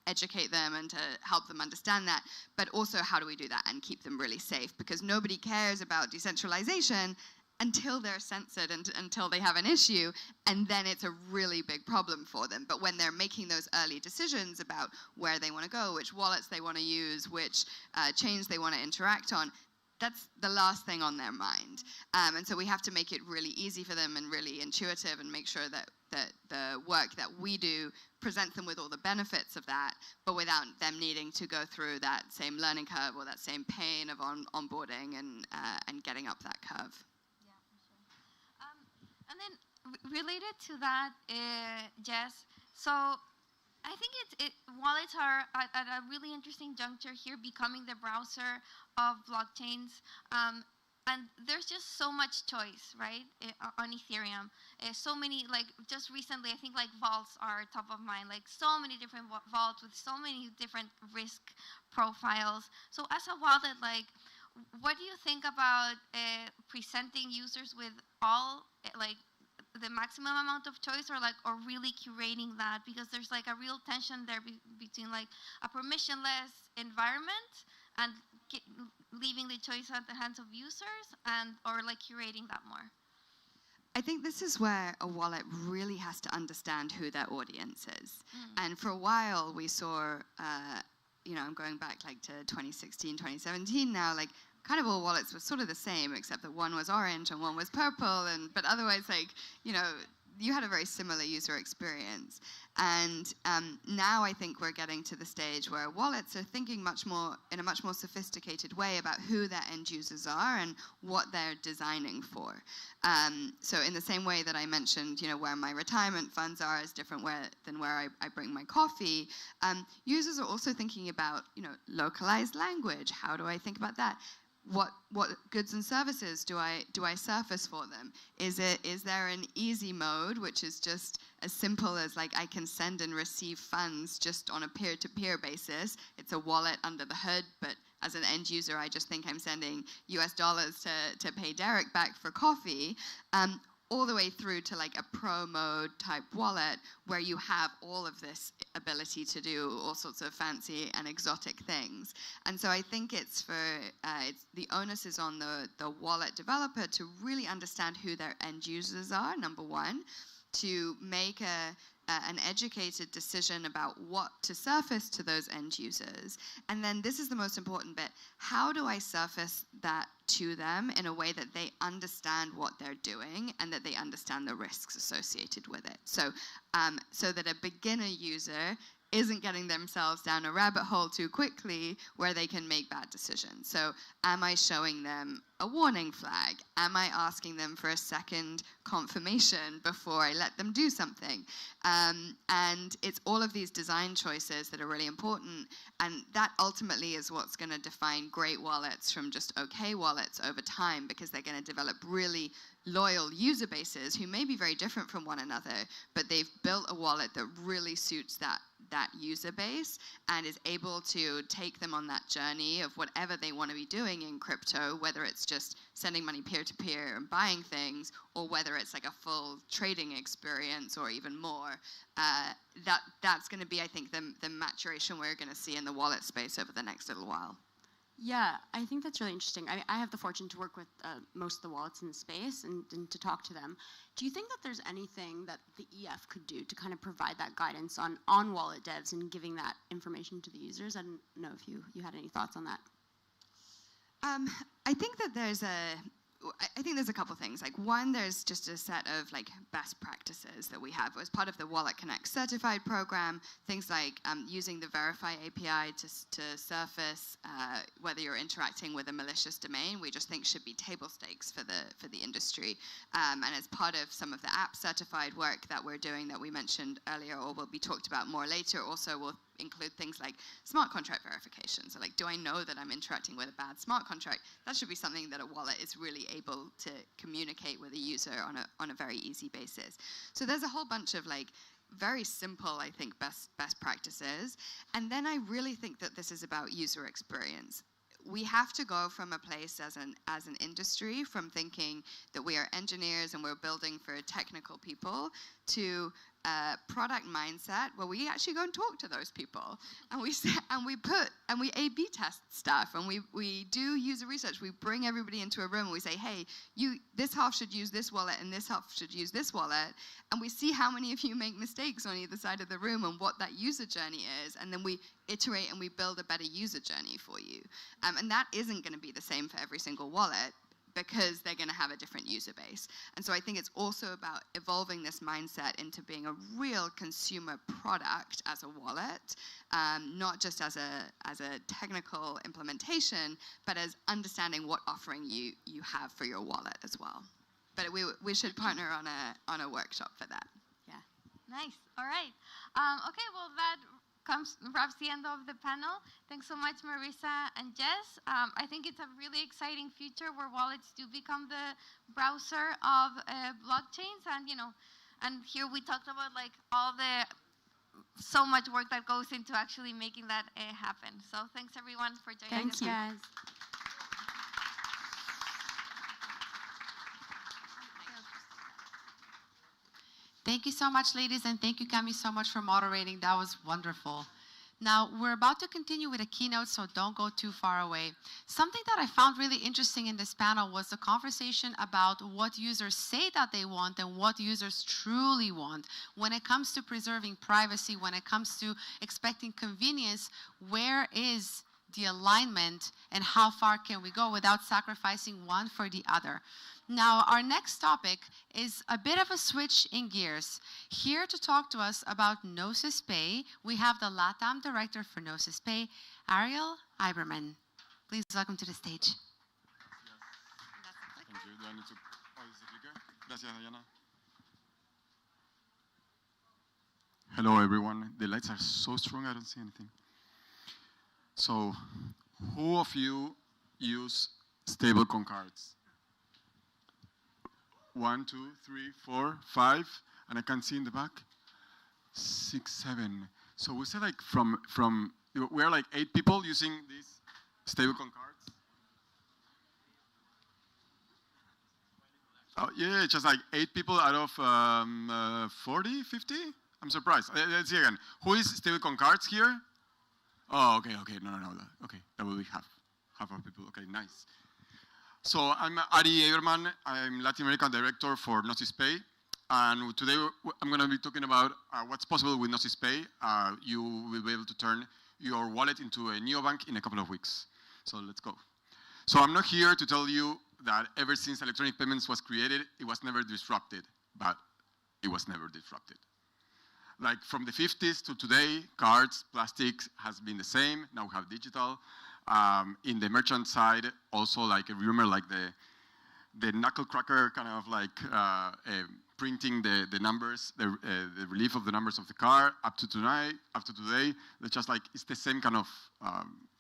educate them and to help them understand that, but also how do we do that and keep them really safe? Because nobody cares about decentralization until they're censored and until they have an issue, and then it's a really big problem for them. But when they're making those early decisions about where they want to go, which wallets they want to use, which chains they want to interact on, that's the last thing on their mind. And so we have to make it really easy for them and really intuitive and make sure that the work that we do presents them with all the benefits of that, but without them needing to go through that same learning curve or that same pain of onboarding and getting up that curve. And then related to that, Jess, so I think wallets are at a really interesting juncture here, becoming the browser of blockchains. And there's just so much choice, right, on Ethereum. So many, like, just recently, I think, like, vaults are top of mind. Like, so many different vaults with so many different risk profiles. So as a wallet, like, what do you think about presenting users with all, like, the maximum amount of choice, or really curating that, because there's like a real tension there between like a permissionless environment and leaving the choice at the hands of users, or like curating that more. I think this is where a wallet really has to understand who their audience is. And for a while we saw, I'm going back like to 2016, 2017 now, like kind of all wallets were sort of the same, except that one was orange and one was purple, but otherwise, like, you had a very similar user experience. And now I think we're getting to the stage where wallets are thinking in a much more sophisticated way about who their end users are and what they're designing for. So in the same way that I mentioned, where my retirement funds are is different than where I bring my coffee, users are also thinking about, localized language. How do I think about that? What goods and services do I surface for them? Is there an easy mode, which is just as simple as like I can send and receive funds just on a peer-to-peer basis? It's a wallet under the hood, but as an end user, I just think I'm sending US dollars to pay Derek back for coffee. All the way through to like a pro mode type wallet where you have all of this ability to do all sorts of fancy and exotic things. And so I think the onus is on the wallet developer to really understand who their end users are, number one, to make an educated decision about what to surface to those end users. And then this is the most important bit. How do I surface that to them in a way that they understand what they're doing and that they understand the risks associated with it? So that a beginner user isn't getting themselves down a rabbit hole too quickly where they can make bad decisions. So am I showing them a warning flag? Am I asking them for a second confirmation before I let them do something? And it's all of these design choices that are really important, and that ultimately is what's going to define great wallets from just okay wallets over time, because they're going to develop really loyal user bases who may be very different from one another, but they've built a wallet that really suits that user base and is able to take them on that journey of whatever they want to be doing in crypto, whether it's just sending money peer-to-peer and buying things, or whether it's like a full trading experience or even more. That's going to be, I think, the maturation we're going to see in the wallet space over the next little while. Yeah, I think that's really interesting. I have the fortune to work with most of the wallets in the space and to talk to them. Do you think that there's anything that the EF could do to kind of provide that guidance on wallet devs and giving that information to the users? I don't know if you had any thoughts on that. I think that there's a couple things. Like one, there's just a set of like best practices that we have as part of the WalletConnect certified program. Things like using the Verify API to surface whether you're interacting with a malicious domain. We just think should be table stakes for the industry. And as part of some of the app certified work that we're doing that we mentioned earlier, or will be talked about more later, also we'll include things like smart contract verification. So like, do I know that I'm interacting with a bad smart contract? That should be something that a wallet is really able to communicate with a user on a very easy basis. So there's a whole bunch of like very simple, I think, best practices. And then I really think that this is about user experience. We have to go from a place as an industry, from thinking that we are engineers and we're building for technical people, to a product mindset where we actually go and talk to those people, and we A/B test stuff, and we do user research. We bring everybody into a room and we say, hey, this half should use this wallet and this half should use this wallet, and we see how many of you make mistakes on either side of the room and what that user journey is, and then we iterate and we build a better user journey for you. And that isn't going to be the same for every single wallet, because they're going to have a different user base. And so I think it's also about evolving this mindset into being a real consumer product as a wallet, not just as a technical implementation, but as understanding what offering you have for your wallet as well. But we should partner on a workshop for that. Yeah. Nice. All right. Okay, well, that wraps the end of the panel. Thanks so much, Marissa and Jess. I think it's a really exciting future where wallets do become the browser of blockchains, and here we talked about like so much work that goes into actually making that happen. So thanks everyone for joining us. Thanks, guys. Thank you so much, ladies, and thank you, Cami, so much for moderating. That was wonderful. Now, we're about to continue with a keynote, so don't go too far away. Something that I found really interesting in this panel was the conversation about what users say that they want and what users truly want. When it comes to preserving privacy, when it comes to expecting convenience, where is the alignment and how far can we go without sacrificing one for the other? Now, our next topic is a bit of a switch in gears. Here to talk to us about Gnosis Pay, we have the LATAM Director for Gnosis Pay, Ariel Iberman. Please welcome to the stage. Thank you. Do I need to... Oh, is the clicker? Gracias, Diana. Hello, everyone. The lights are so strong, I don't see anything. So, who of you use stablecoin cards? 1, 2, 3, 4, 5, and I can see in the back 6, 7. So we said like we're like 8 people using these stablecoin cards. Oh yeah, just like 8 people out of 40, 50. I'm surprised. Let's see again. Who is stablecoin cards here? Oh, okay. No. Okay, that will be half of people. Okay, nice. So I'm Ari Eberman. I'm Latin American Director for Gnosis Pay. And today I'm going to be talking about what's possible with Gnosis Pay. You will be able to turn your wallet into a neobank in a couple of weeks. So let's go. So I'm not here to tell you that ever since electronic payments was created, it was never disrupted. But it was never disrupted. Like from the 50s to today, cards, plastics has been the same. Now we have digital. In the merchant side, also like remember like the knuckle cracker kind of like printing the numbers, the relief of the numbers of the car up to today. It's just like it's the same kind of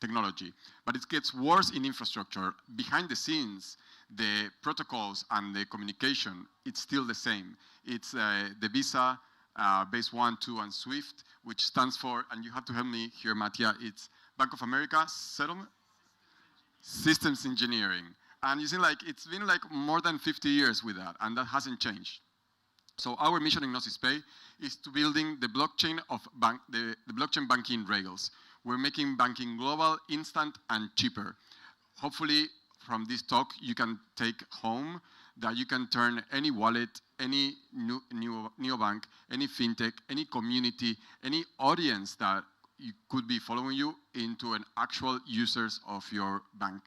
technology, but it gets worse in infrastructure. Behind the scenes, the protocols and the communication, it's still the same. It's the Visa base 1, 2, and SWIFT, which stands for, and you have to help me here, Mattia. It's Bank of America Settlement Systems Engineering. And you see, like, it's been like more than 50 years with that, and that hasn't changed. So our mission in Gnosis Pay is to building the blockchain of the blockchain banking rails. We're making banking global, instant, and cheaper. Hopefully, from this talk, you can take home that you can turn any wallet, any neobank, any fintech, any community, any audience that you could be following you into an actual users of your bank.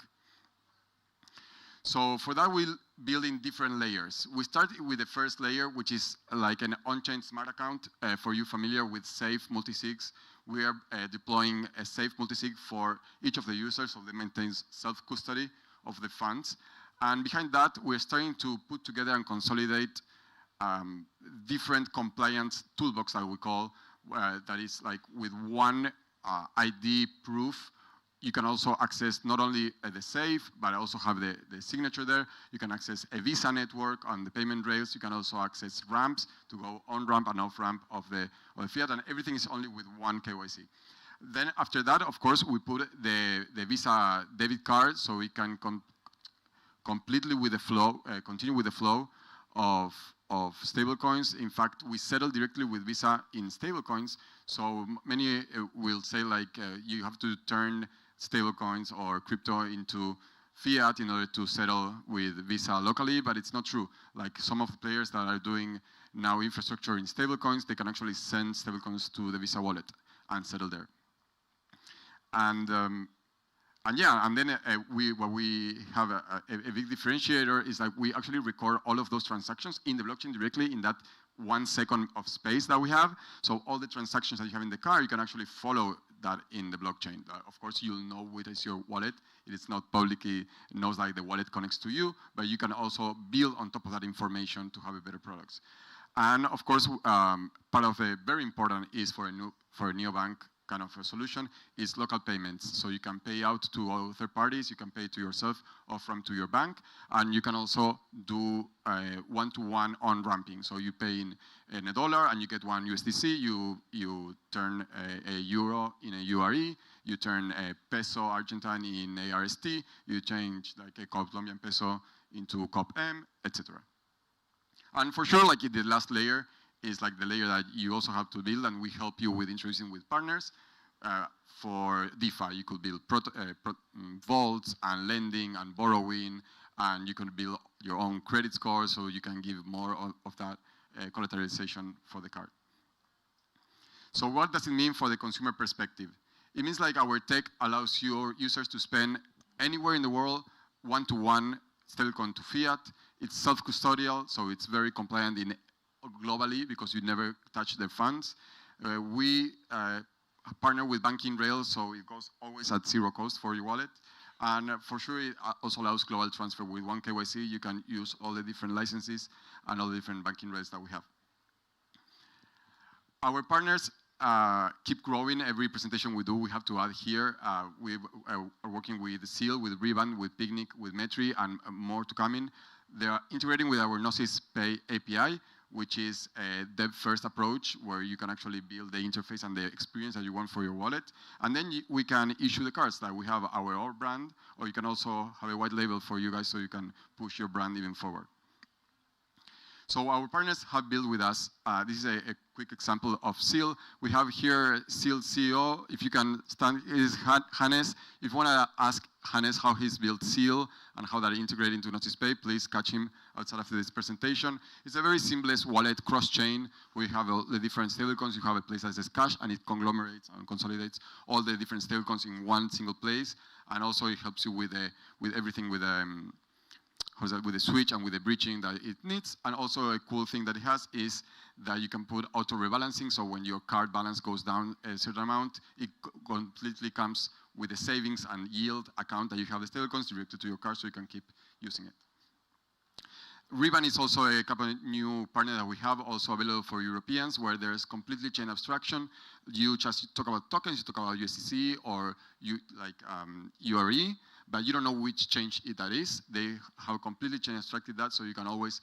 So for that, we'll build in different layers. We start with the first layer, which is like an on-chain smart account. For you familiar with safe multi-sigs, we are deploying a safe multi-sig for each of the users, so they maintain self-custody of the funds. And behind that, we're starting to put together and consolidate different compliance toolbox that we call, that is like with one ID proof. You can also access not only the safe, but also have the signature there. You can access a Visa network on the payment rails. You can also access ramps to go on-ramp and off-ramp of the fiat, and everything is only with one KYC. Then after that, of course, we put the Visa debit card so we can completely with the flow, continue with the flow of stablecoins. In fact, we settle directly with Visa in stablecoins. So many will say like you have to turn stablecoins or crypto into fiat in order to settle with Visa locally, but it's not true. Like some of the players that are doing now infrastructure in stablecoins, they can actually send stablecoins to the Visa wallet and settle there. And then what we have a big differentiator is that we actually record all of those transactions in the blockchain directly in that 1 second of space that we have. So all the transactions that you have in the car, you can actually follow that in the blockchain. Of course, you'll know what is your wallet. It is not publicly knows like the wallet connects to you, but you can also build on top of that information to have a better products. And of course, part of a very important is for a neobank kind of a solution is local payments. So you can pay out to all third parties, you can pay to yourself or from to your bank, and you can also do one-to-one on-ramping. So you pay in $1 and you get 1 USDC, you turn a euro in a URE, you turn a peso Argentine in ARST, you change like a Colombian peso into COP-M, etc. And for sure, like in the last layer, is like the layer that you also have to build, and we help you with introducing with partners. For DeFi, you could build vaults and lending and borrowing, and you can build your own credit score, so you can give more of that collateralization for the card. So what does it mean for the consumer perspective? It means like our tech allows your users to spend anywhere in the world one-to-one stablecoin to fiat. It's self-custodial, so it's very compliant globally because you never touch the funds. We partner with banking rails, so it goes always at zero cost for your wallet. And for sure, it also allows global transfer. With one KYC, you can use all the different licenses and all the different banking rails that we have. Our partners keep growing. Every presentation we do, we have to add here. We are working with Seal, with Reband, with Picnic, with Metri, and more to come in. They are integrating with our Gnosis Pay API, which is a dev-first approach where you can actually build the interface and the experience that you want for your wallet. And then we can issue the cards. Like we have our own brand, or you can also have a white label for you guys so you can push your brand even forward. So our partners have built with us. This is a quick example of Seal. We have here Seal CEO. If you can stand, is Hannes. If you want to ask Hannes how he's built Seal and how that integrated into Gnosis Pay, please catch him outside after this presentation. It's a very seamless wallet cross-chain. We have all the different stablecoins. You have a place that says cash, and it conglomerates and consolidates all the different stablecoins in one single place. And also it helps you with everything with with the switch and with the bridging that it needs. And also a cool thing that it has is that you can put auto rebalancing. So when your card balance goes down a certain amount, it completely comes with the savings and yield account that you have the stablecoins directed to your card, so you can keep using it. Ribbon is also a couple of new partner that we have, also available for Europeans, where there's completely chain abstraction. You just talk about tokens, you talk about USDC or URE, but you don't know which chain that is. They have completely chain abstracted that, so you can always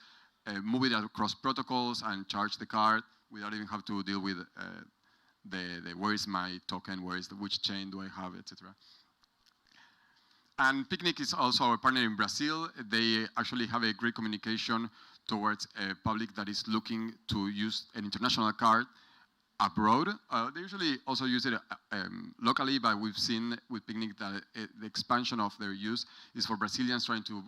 move it across protocols and charge the card without even have to deal with the where is my token, which chain do I have, etc. And Picnic is also our partner in Brazil. They actually have a great communication towards a public that is looking to use an international card abroad. They usually also use it locally, but we've seen with Picnic that the expansion of their use is for Brazilians trying to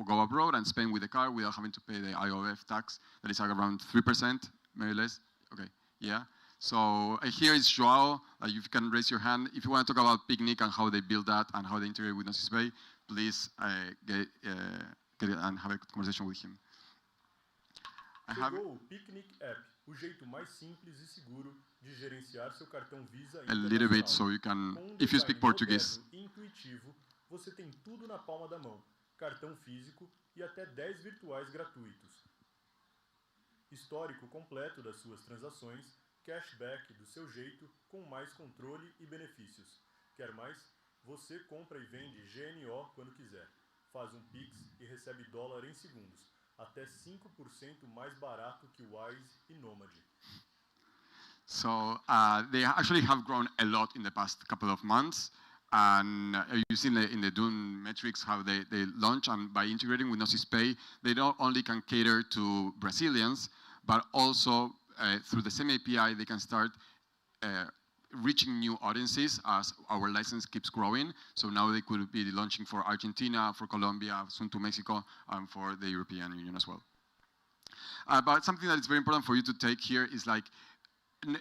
go abroad and spend with the card without having to pay the IOF tax that is around 3%, maybe less. Okay, yeah. So here is Joao. If you can raise your hand. If you want to talk about Picnic and how they build that and how they integrate with Gnosis Pay, please get and have a conversation with him. Chegou o Picnic App, o jeito mais simples e seguro de gerenciar seu cartão Visa a little bit so you can, if you speak Portuguese. Intuitivo, você tem tudo na palma da mão, cartão físico e até 10 virtuais gratuitos. Histórico completo das suas transações, cashback do seu jeito, com mais controle e benefícios. Quer mais? Você compra e vende GNO quando quiser. Faz um Pix e recebe dólar em segundos. Até 5% mais barato que Wise e Nomad. So they actually have grown a lot in the past couple of months. And you see in the Dune metrics how they launch, and by integrating with Gnosis Pay, they not only can cater to Brazilians, but also through the same API, they can start reaching new audiences as our license keeps growing. So now they could be launching for Argentina, for Colombia, soon to Mexico, and for the European Union as well. But something that is very important for you to take here is like,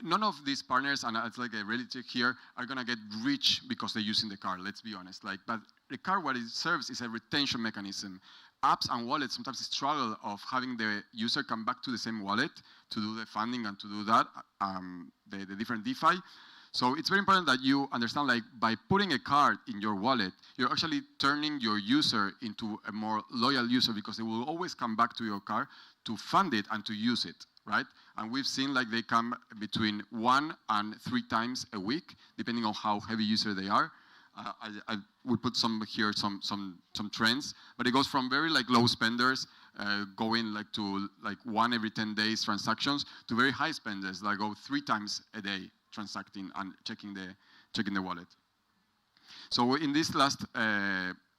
none of these partners, and it's like a reality here, are gonna get rich because they're using the card, let's be honest. But the card, what it serves is a retention mechanism. Apps and wallets sometimes struggle of having the user come back to the same wallet to do the funding and to do that, the different DeFi. So it's very important that you understand, like, by putting a card in your wallet, you're actually turning your user into a more loyal user because they will always come back to your card to fund it and to use it, right? And we've seen like they come between 1 and 3 times a week, depending on how heavy user they are. I will put some here, some trends, but it goes from very like low spenders, going like to like 1 every 10 days transactions, to very high spenders that go 3 times a day transacting and checking the wallet. So in this last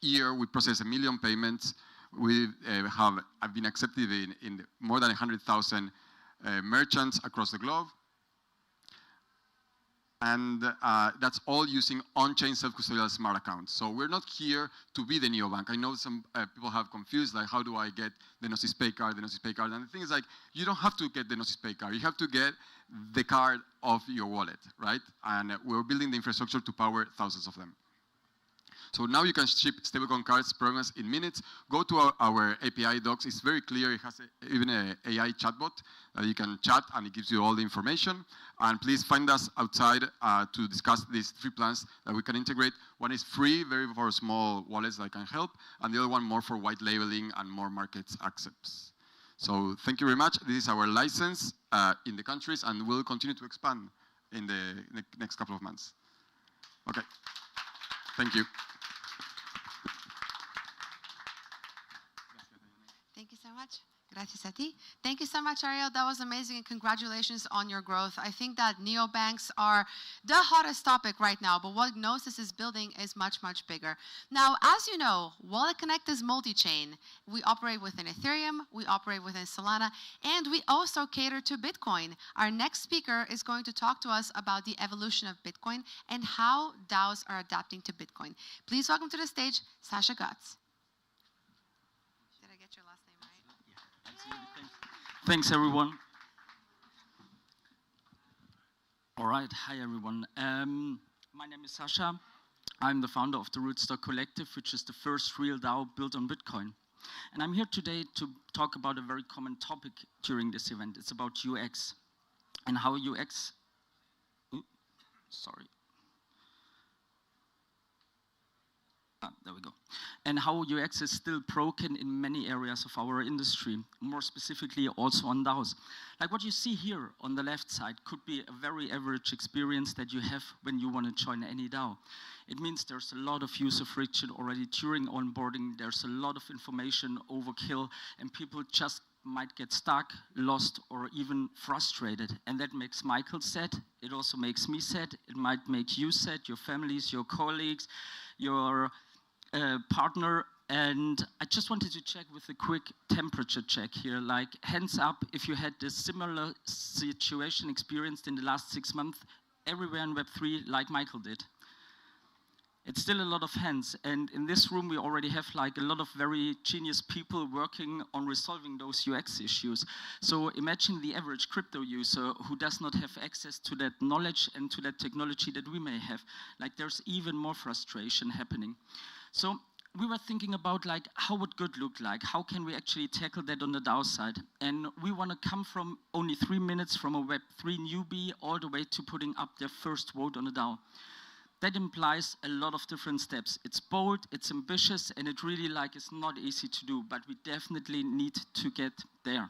year, we processed 1 million payments. We have been accepted in more than 100,000 merchants across the globe. And that's all using on-chain self-custodial smart accounts. So we're not here to be the neobank. I know some people have confused, like, how do I get the Gnosis Pay card, the Gnosis Pay card? And the thing is, like, you don't have to get the Gnosis Pay card. You have to get the card of your wallet, right? And we're building the infrastructure to power thousands of them. So now you can ship stablecoin cards programs in minutes. Go to our API docs. It's very clear. It has even an AI chatbot that you can chat, and it gives you all the information. And please find us outside to discuss these 3 plans that we can integrate. One is free, very for small wallets that can help, and the other one more for white labeling and more markets accepts. So thank you very much. This is our license in the countries, and we'll continue to expand in the next couple of months. Okay. Thank you. Thank you so much. Gracias a ti. Thank you so much, Ariel. That was amazing, and congratulations on your growth. I think that neobanks are the hottest topic right now, but what Gnosis is building is much, much bigger. Now, as you know, WalletConnect is multi-chain. We operate within Ethereum, we operate within Solana, and we also cater to Bitcoin. Our next speaker is going to talk to us about the evolution of Bitcoin and how DAOs are adapting to Bitcoin. Please welcome to the stage, Sasha Gotts. Thanks, everyone. All right, hi, everyone. My name is Sasha. I'm the founder of the Rootstock Collective, which is the first real DAO built on Bitcoin. And I'm here today to talk about a very common topic during this event. It's about UX and how UX, there we go. And how UX is still broken in many areas of our industry, more specifically also on DAOs. Like what you see here on the left side could be a very average experience that you have when you want to join any DAO. It means there's a lot of user friction already during onboarding, there's a lot of information overkill, and people just might get stuck, lost, or even frustrated. And that makes Michael sad. It also makes me sad. It might make you sad, your families, your colleagues, your partner. And I just wanted to check with a quick temperature check here, like hands up if you had this similar situation experienced in the last 6 months everywhere in Web3 like Michael did. It's still a lot of hands, and in this room we already have like a lot of very genius people working on resolving those UX issues. So imagine the average crypto user who does not have access to that knowledge and to that technology that we may have. Like there's even more frustration happening. So we were thinking about like how would good look like? How can we actually tackle that on the DAO side? And we want to come from only 3 minutes from a Web3 newbie all the way to putting up their first vote on a DAO. That implies a lot of different steps. It's bold, it's ambitious, and it really like is not easy to do, but we definitely need to get there.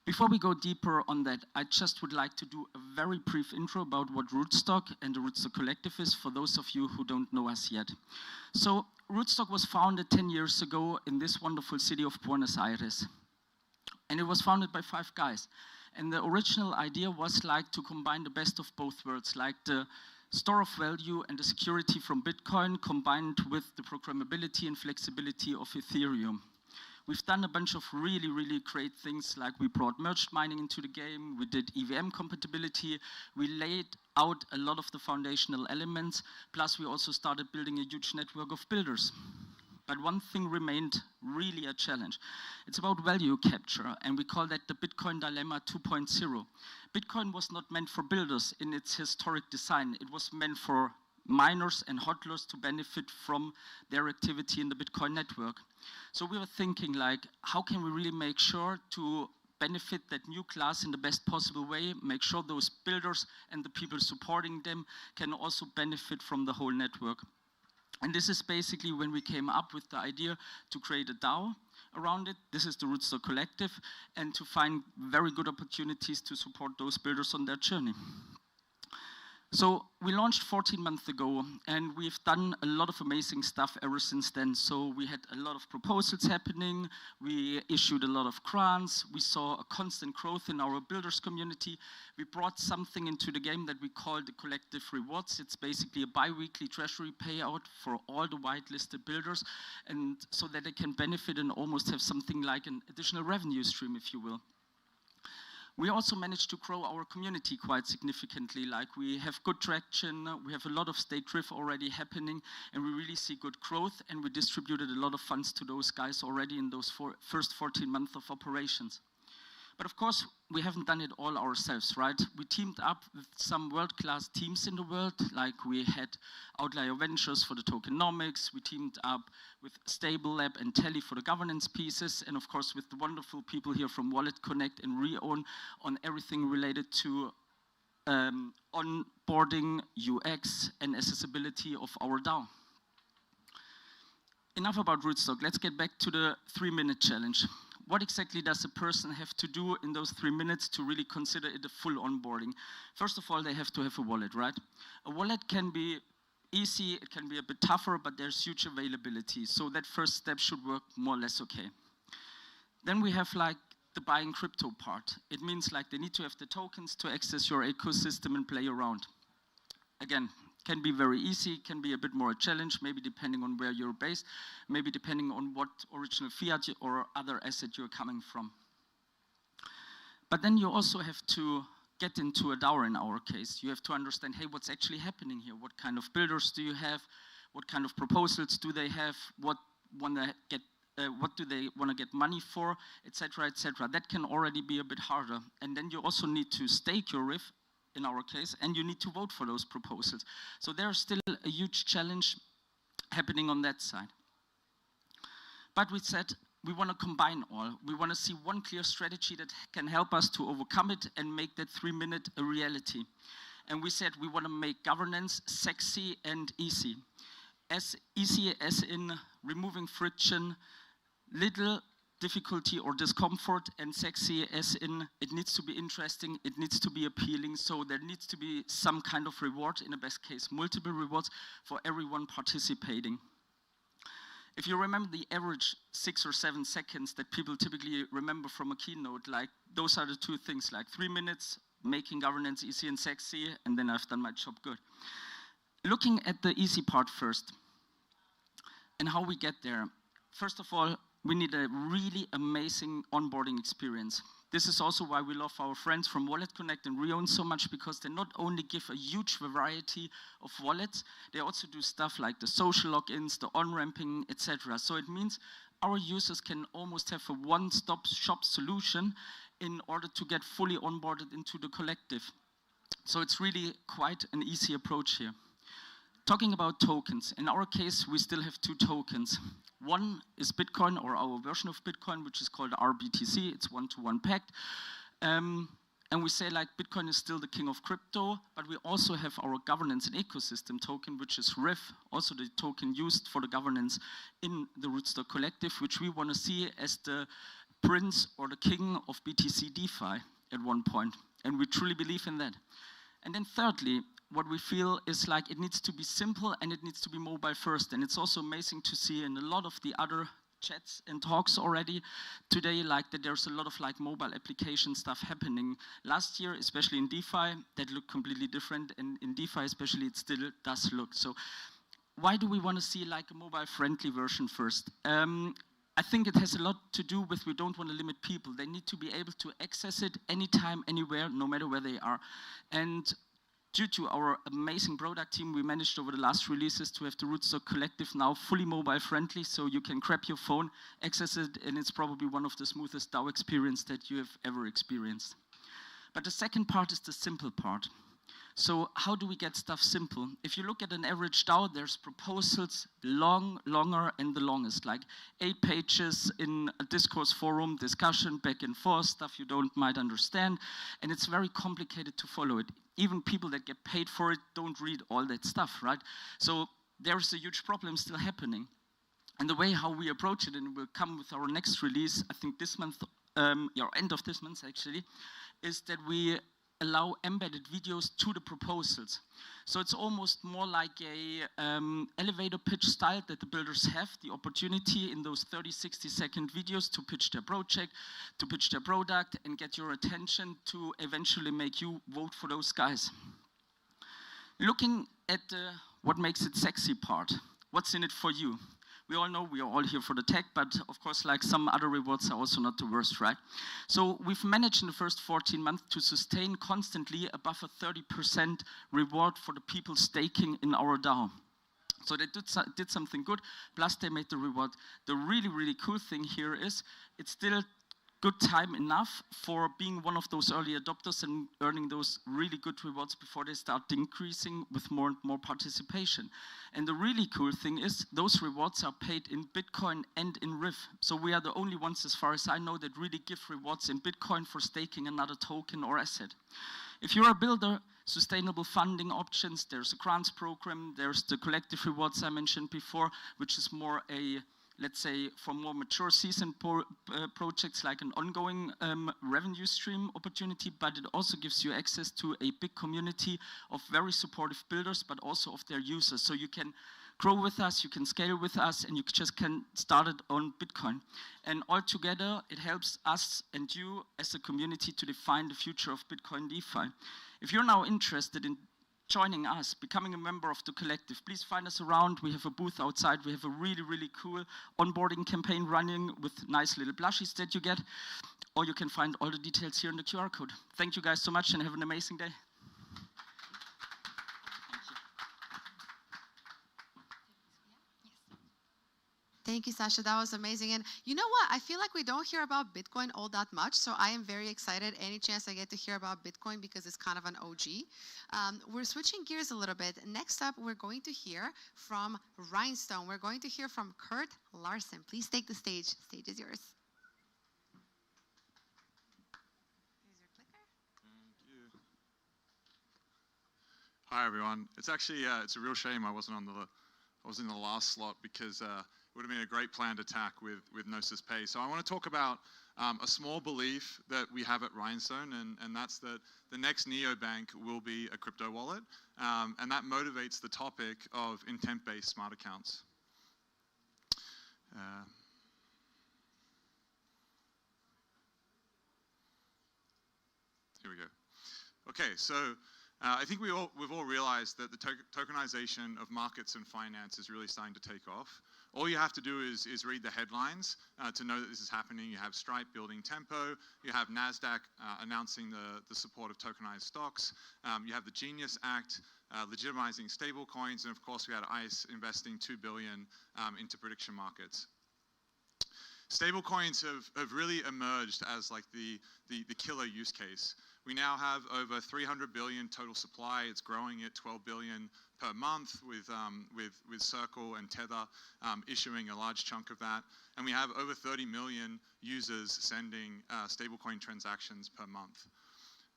Before we go deeper on that, I just would like to do a very brief intro about what Rootstock and the Rootstock Collective is for those of you who don't know us yet. So Rootstock was founded 10 years ago in this wonderful city of Buenos Aires. And it was founded by 5 guys. And the original idea was like to combine the best of both worlds, like the store of value and the security from Bitcoin combined with the programmability and flexibility of Ethereum. We've done a bunch of really, really great things, like we brought merged mining into the game, we did EVM compatibility, we laid out a lot of the foundational elements, plus we also started building a huge network of builders. But one thing remained really a challenge. It's about value capture, and we call that the Bitcoin Dilemma 2.0. Bitcoin was not meant for builders in its historic design. It was meant for miners and hodlers to benefit from their activity in the Bitcoin network. So we were thinking like, how can we really make sure to benefit that new class in the best possible way, make sure those builders and the people supporting them can also benefit from the whole network. And this is basically when we came up with the idea to create a DAO around it. This is the Rootstock Collective, and to find very good opportunities to support those builders on their journey. So we launched 14 months ago, and we've done a lot of amazing stuff ever since then. So we had a lot of proposals happening, we issued a lot of grants, we saw a constant growth in our builders community. We brought something into the game that we call the Collective Rewards. It's basically a bi-weekly treasury payout for all the whitelisted builders, and so that they can benefit and almost have something like an additional revenue stream, if you will. We also managed to grow our community quite significantly. Like, we have good traction, we have a lot of state drift already happening, and we really see good growth, and we distributed a lot of funds to those guys already in those first 14 months of operations. But of course, we haven't done it all ourselves, right? We teamed up with some world-class teams in the world, like we had Outlier Ventures for the tokenomics, we teamed up with Stable Lab and Telly for the governance pieces, and of course with the wonderful people here from WalletConnect and Reown on everything related to onboarding, UX, and accessibility of our DAO. Enough about Rootstock, let's get back to the 3-minute challenge. What exactly does a person have to do in those 3 minutes to really consider it a full onboarding? First of all, they have to have a wallet, right? A wallet can be easy, it can be a bit tougher, but there's huge availability. So that first step should work more or less okay. Then we have like the buying crypto part. It means like they need to have the tokens to access your ecosystem and play around. Again, can be very easy, can be a bit more a challenge, maybe depending on where you're based, maybe depending on what original fiat or other asset you're coming from. But then you also have to get into a DAO in our case. You have to understand, hey, what's actually happening here? What kind of builders do you have? What kind of proposals do they have? What do they want to get money for, etc., etc. That can already be a bit harder. And then you also need to stake your RIF, in our case, and you need to vote for those proposals. So there's still a huge challenge happening on that side. But we said we want to combine all. We want to see one clear strategy that can help us to overcome it and make that 3-minute a reality. And we said we want to make governance sexy and easy. As easy as in removing friction, little difficulty or discomfort, and sexy as in it needs to be interesting, it needs to be appealing, so there needs to be some kind of reward, in the best case multiple rewards for everyone participating. If you remember the average 6 or 7 seconds that people typically remember from a keynote, like those are the 2 things, like 3 minutes, making governance easy and sexy, and then I've done my job good. Looking at the easy part first, and how we get there. First of all, we need a really amazing onboarding experience. This is also why we love our friends from WalletConnect and Reown so much, because they not only give a huge variety of wallets, they also do stuff like the social logins, the on-ramping, etc. So it means our users can almost have a one-stop shop solution in order to get fully onboarded into the collective. So it's really quite an easy approach here. Talking about tokens, in our case, we still have 2 tokens. One is Bitcoin, or our version of Bitcoin, which is called RBTC. It's one-to-one packed. And we say like Bitcoin is still the king of crypto, but we also have our governance and ecosystem token, which is RIF, also the token used for the governance in the Rootstock collective, which we want to see as the prince or the king of BTC DeFi at one point. And we truly believe in that. And then thirdly, what we feel is like it needs to be simple and it needs to be mobile first. And it's also amazing to see in a lot of the other chats and talks already today, like that there's a lot of like mobile application stuff happening. Last year, especially in DeFi, that looked completely different. And in DeFi especially, it still does look. So why do we want to see like a mobile friendly version first? I think it has a lot to do with we don't want to limit people. They need to be able to access it anytime, anywhere, no matter where they are. And due to our amazing product team, we managed over the last releases to have the Rootstock Collective now fully mobile friendly, so you can grab your phone, access it, and it's probably one of the smoothest DAO experience that you have ever experienced. But the second part is the simple part. So how do we get stuff simple? If you look at an average DAO, there's proposals longer, and the longest, like 8 pages in a discourse forum, discussion, back and forth, stuff you might understand, and it's very complicated to follow it. Even people that get paid for it don't read all that stuff, right? So there's a huge problem still happening. And the way how we approach it, and we'll come with our next release, I think this month, end of this month actually, is that we allow embedded videos to the proposals. So it's almost more like a elevator pitch style that the builders have the opportunity in those 30-60-second videos to pitch their project, to pitch their product, and get your attention to eventually make you vote for those guys. Looking at what makes it sexy part, what's in it for you? We all know we are all here for the tech, but of course, like some other rewards are also not the worst, right? So we've managed in the first 14 months to sustain constantly above a 30% reward for the people staking in our DAO. So they did something good, plus they made the reward. The really, really cool thing here is it's still good time enough for being one of those early adopters and earning those really good rewards before they start increasing with more and more participation. And the really cool thing is those rewards are paid in Bitcoin and in RIV. So we are the only ones, as far as I know, that really give rewards in Bitcoin for staking another token or asset. If you're a builder, sustainable funding options, there's a grants program, there's the collective rewards I mentioned before, which is more a, let's say, for more mature seasoned projects, like an ongoing revenue stream opportunity, but it also gives you access to a big community of very supportive builders, but also of their users. So you can grow with us, you can scale with us, and you just can start it on Bitcoin. And altogether, it helps us and you as a community to define the future of Bitcoin DeFi. If you're now interested in joining us, becoming a member of the collective, please find us around. We have a booth outside. We have a really, really cool onboarding campaign running with nice little plushies that you get. Or you can find all the details here in the QR code. Thank you guys so much and have an amazing day. Thank you, Sasha. That was amazing. And you know what? I feel like we don't hear about Bitcoin all that much, so I am very excited any chance I get to hear about Bitcoin because it's kind of an OG. We're switching gears a little bit. Next up, we're going to hear from Rhinestone. We're going to hear from Kurt Larson. Please take the stage. Stage is yours. Hi everyone. It's actually it's a real shame I was in the last slot because it would have been a great planned attack with Gnosis Pay. So I want to talk about a small belief that we have at Rhinestone, and that's that the next neobank will be a crypto wallet, and that motivates the topic of intent-based smart accounts. Here we go. Okay, so I think we've all realized that the tokenization of markets and finance is really starting to take off. All you have to do is read the headlines to know that this is happening. You have Stripe building Tempo. You have NASDAQ announcing the support of tokenized stocks. You have the Genius Act legitimizing stable coins. And of course, we had ICE investing $2 billion into prediction markets. Stable coins have really emerged as like the killer use case. We now have over 300 billion total supply. It's growing at 12 billion per month with Circle and Tether issuing a large chunk of that. And we have over 30 million users sending stablecoin transactions per month.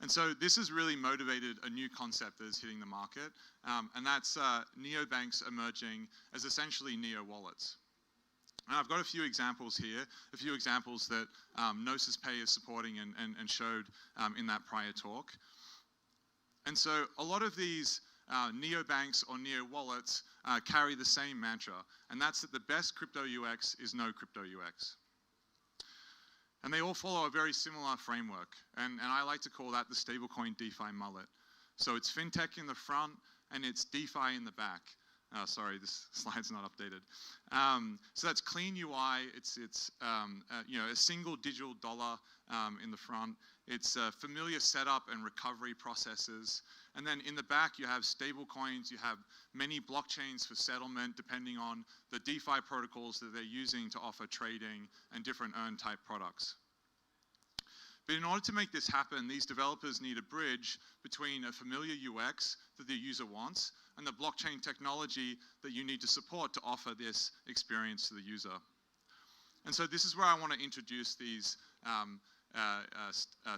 And so this has really motivated a new concept that is hitting the market, and that's neobanks emerging as essentially neo-wallets. And I've got a few examples here, a few examples that Gnosis Pay is supporting and showed in that prior talk. And so a lot of these neobanks or neo-wallets carry the same mantra, and that's that the best crypto UX is no crypto UX. And they all follow a very similar framework, and I like to call that the stablecoin DeFi mullet. So it's fintech in the front, and it's DeFi in the back. Sorry, this slide's not updated. So that's clean UI. It's you know, a single digital dollar in the front. It's familiar setup and recovery processes. And then in the back, you have stable coins. You have many blockchains for settlement, depending on the DeFi protocols that they're using to offer trading and different earn type products. But in order to make this happen, these developers need a bridge between a familiar UX that the user wants and the blockchain technology that you need to support to offer this experience to the user. And so this is where I want to introduce these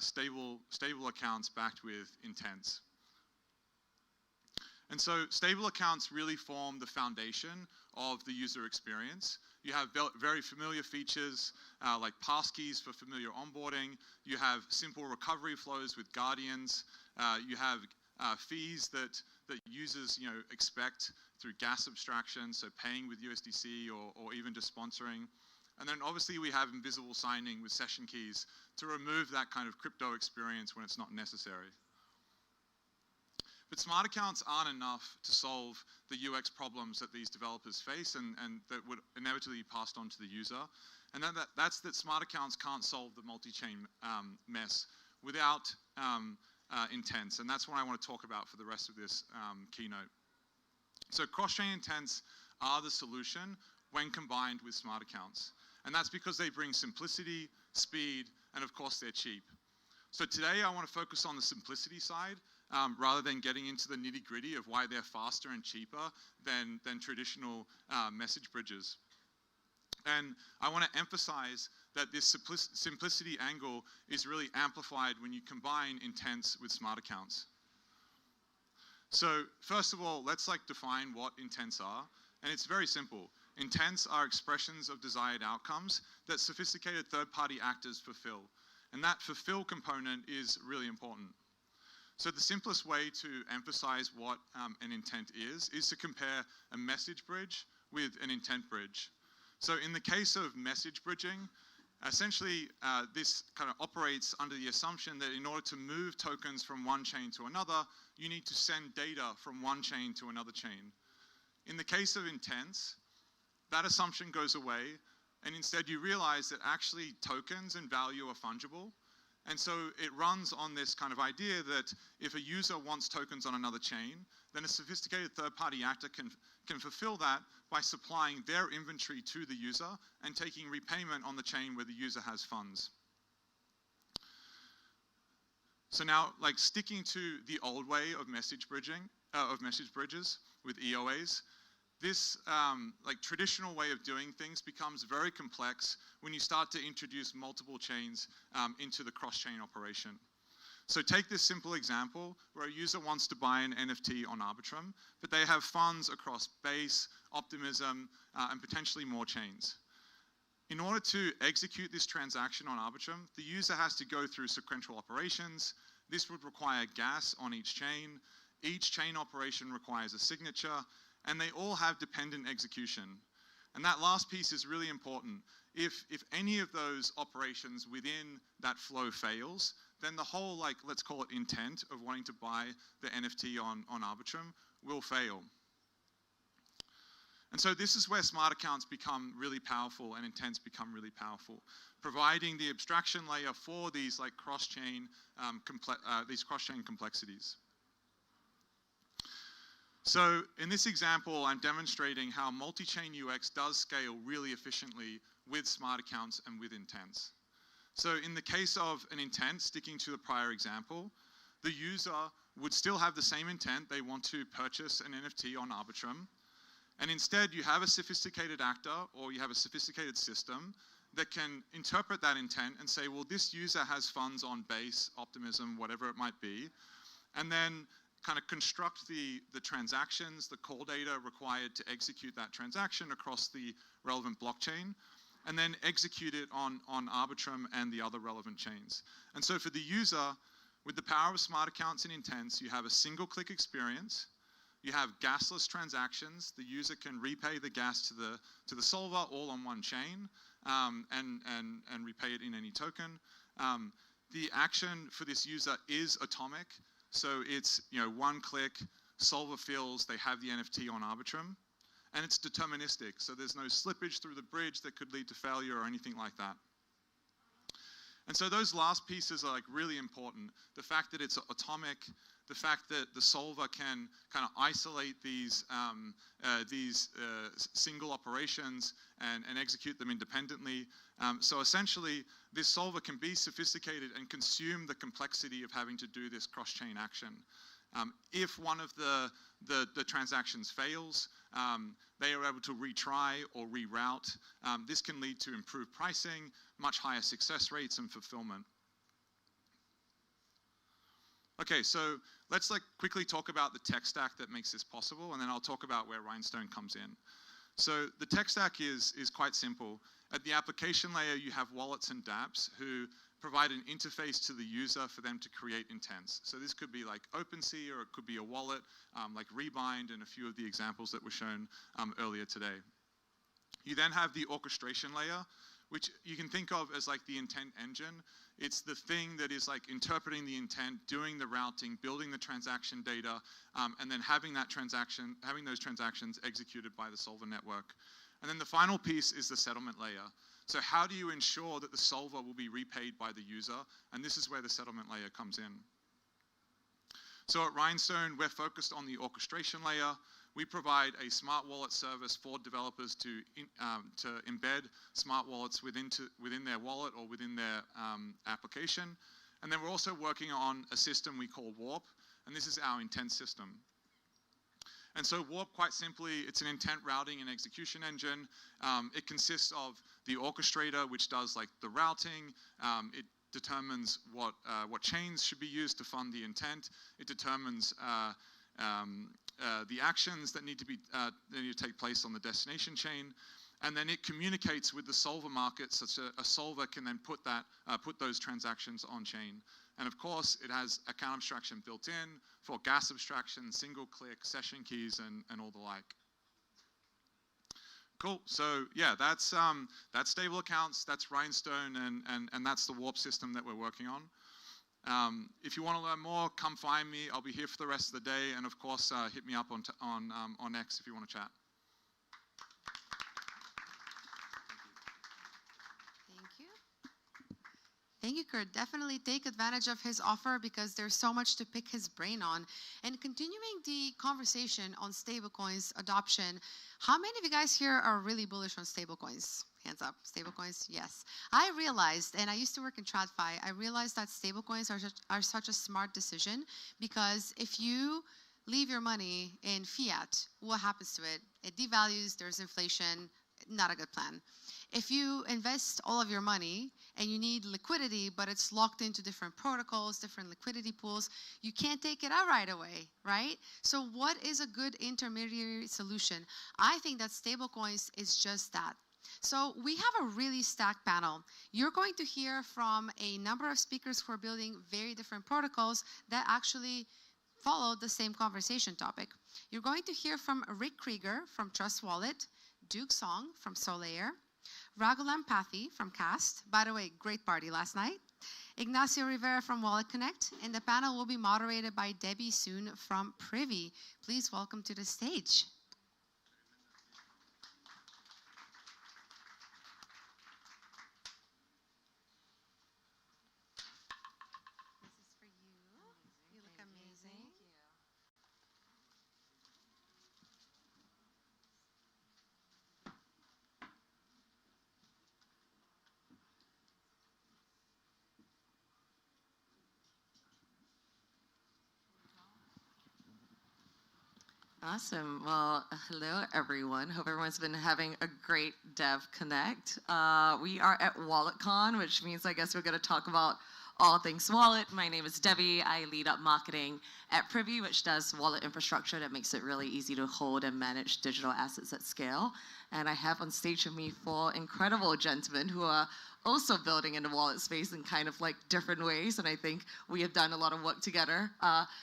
stable accounts backed with intents. And so stable accounts really form the foundation of the user experience. You have very familiar features like passkeys for familiar onboarding. You have simple recovery flows with guardians. You have fees that users expect through gas abstraction, so paying with USDC or even just sponsoring. And then obviously we have invisible signing with session keys to remove that kind of crypto experience when it's not necessary. But smart accounts aren't enough to solve the UX problems that these developers face and that would inevitably be passed on to the user. And that's that smart accounts can't solve the multi-chain mess without intents. And that's what I want to talk about for the rest of this keynote. So cross-chain intents are the solution when combined with smart accounts. And that's because they bring simplicity, speed, and of course they're cheap. So today I want to focus on the simplicity side rather than getting into the nitty-gritty of why they're faster and cheaper than traditional message bridges. And I want to emphasize that this simplicity angle is really amplified when you combine intents with smart accounts. So first of all, let's define what intents are. And it's very simple. Intents are expressions of desired outcomes that sophisticated third-party actors fulfill. And that fulfill component is really important. So the simplest way to emphasize what an intent is to compare a message bridge with an intent bridge. So in the case of message bridging, essentially this kind of operates under the assumption that in order to move tokens from one chain to another, you need to send data from one chain to another chain. In the case of intents, that assumption goes away, and instead you realize that actually tokens and value are fungible. And so it runs on this kind of idea that if a user wants tokens on another chain, then a sophisticated third-party actor can fulfill that by supplying their inventory to the user and taking repayment on the chain where the user has funds. So now, sticking to the old way of message bridges with EOAs, this traditional way of doing things becomes very complex when you start to introduce multiple chains into the cross-chain operation. So take this simple example where a user wants to buy an NFT on Arbitrum, but they have funds across Base, Optimism, and potentially more chains. In order to execute this transaction on Arbitrum, the user has to go through sequential operations. This would require gas on each chain. Each chain operation requires a signature, and they all have dependent execution. And that last piece is really important. If any of those operations within that flow fails, then the whole, let's call it intent of wanting to buy the NFT on Arbitrum will fail. And so this is where smart accounts become really powerful and intents become really powerful, providing the abstraction layer for these cross-chain complexities. So in this example, I'm demonstrating how multi-chain UX does scale really efficiently with smart accounts and with intents. So in the case of an intent, sticking to the prior example, the user would still have the same intent. They want to purchase an NFT on Arbitrum. And instead, you have a sophisticated actor or you have a sophisticated system that can interpret that intent and say, well, this user has funds on Base, Optimism, whatever it might be, and then kind of construct the transactions, the call data required to execute that transaction across the relevant blockchain, and then execute it on Arbitrum and the other relevant chains. And so for the user, with the power of smart accounts and intents, you have a single-click experience. You have gasless transactions. The user can repay the gas to the solver all on one chain and repay it in any token. The action for this user is atomic. So it's one click, solver fills, they have the NFT on Arbitrum, and it's deterministic. So there's no slippage through the bridge that could lead to failure or anything like that. And so those last pieces are really important. The fact that it's atomic, the fact that the solver can kind of isolate these single operations and execute them independently. So essentially, this solver can be sophisticated and consume the complexity of having to do this cross-chain action. If one of the transactions fails, they are able to retry or reroute. This can lead to improved pricing, much higher success rates, and fulfillment. Okay, so let's quickly talk about the tech stack that makes this possible, and then I'll talk about where Rhinestone comes in. So the tech stack is quite simple. At the application layer, you have wallets and dApps who provide an interface to the user for them to create intents. So this could be like OpenSea, or it could be a wallet, like Rebind, and a few of the examples that were shown earlier today. You then have the orchestration layer, which you can think of as like the intent engine. It's the thing that is like interpreting the intent, doing the routing, building the transaction data, and then having those transactions executed by the solver network. And then the final piece is the settlement layer. So how do you ensure that the solver will be repaid by the user? And this is where the settlement layer comes in. So at Rhinestone, we're focused on the orchestration layer. We provide a smart wallet service for developers to embed smart wallets within their wallet or within their application. And then we're also working on a system we call Warp, and this is our intent system. And so Warp, quite simply, it's an intent routing and execution engine. It consists of the orchestrator, which does like the routing. It determines what chains should be used to fund the intent. It determines the actions that need to take place on the destination chain. And then it communicates with the solver market, such a solver can then put those transactions on chain. And of course, it has account abstraction built in for gas abstraction, single click, session keys, and all the like. Cool. So yeah, that's stable accounts, that's Rhinestone, and that's the Warp system that we're working on. If you want to learn more, come find me. I'll be here for the rest of the day, and of course, hit me up on X if you want to chat. Thank you, Kurt. Definitely take advantage of his offer because there's so much to pick his brain on. And continuing the conversation on stablecoins adoption, how many of you guys here are really bullish on stablecoins? Hands up. Stablecoins? Yes. I realized, and I used to work in TradFi, I realized that stablecoins are such a smart decision because if you leave your money in fiat, what happens to it? It devalues, there's inflation, not a good plan. If you invest all of your money and you need liquidity, but it's locked into different protocols, different liquidity pools, you can't take it out right away, right? So what is a good intermediary solution? I think that stablecoins is just that. So we have a really stacked panel. You're going to hear from a number of speakers who are building very different protocols that actually follow the same conversation topic. You're going to hear from Rick Krieger from Trust Wallet, Duke Song from Solaire, Raghulam Pathy from Cast. By the way, great party last night. Ignacio Rivera from WalletConnect, and the panel will be moderated by Debbie Soon from Privy. Please welcome to the stage. This is for you. You look amazing. Awesome. Well, hello, everyone. Hope everyone's been having a great Dev Connect. We are at WalletCon, which means I guess we're going to talk about all things wallet. My name is Debbie. I lead up marketing at Privy, which does wallet infrastructure that makes it really easy to hold and manage digital assets at scale. And I have on stage with me 4 incredible gentlemen who are also building in the wallet space in kind of like different ways. And I think we have done a lot of work together.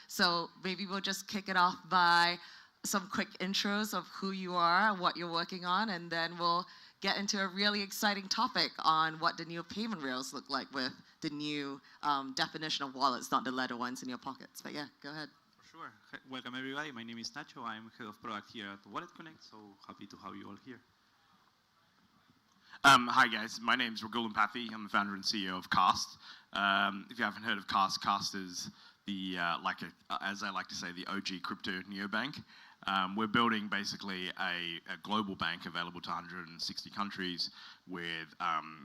So maybe we'll just kick it off by some quick intros of who you are, what you're working on, and then we'll get into a really exciting topic on what the new payment rails look like with the new definition of wallets, not the leather ones in your pockets. But yeah, go ahead. For sure. Welcome, everybody. My name is Nacho. I'm head of product here at WalletConnect, so happy to have you all here. Hi, guys. My name is Raghulam Pathy. I'm the founder and CEO of Cast. If you haven't heard of Cast, Cast is the, as I like to say, the OG crypto neobank. We're building basically a global bank available to 160 countries with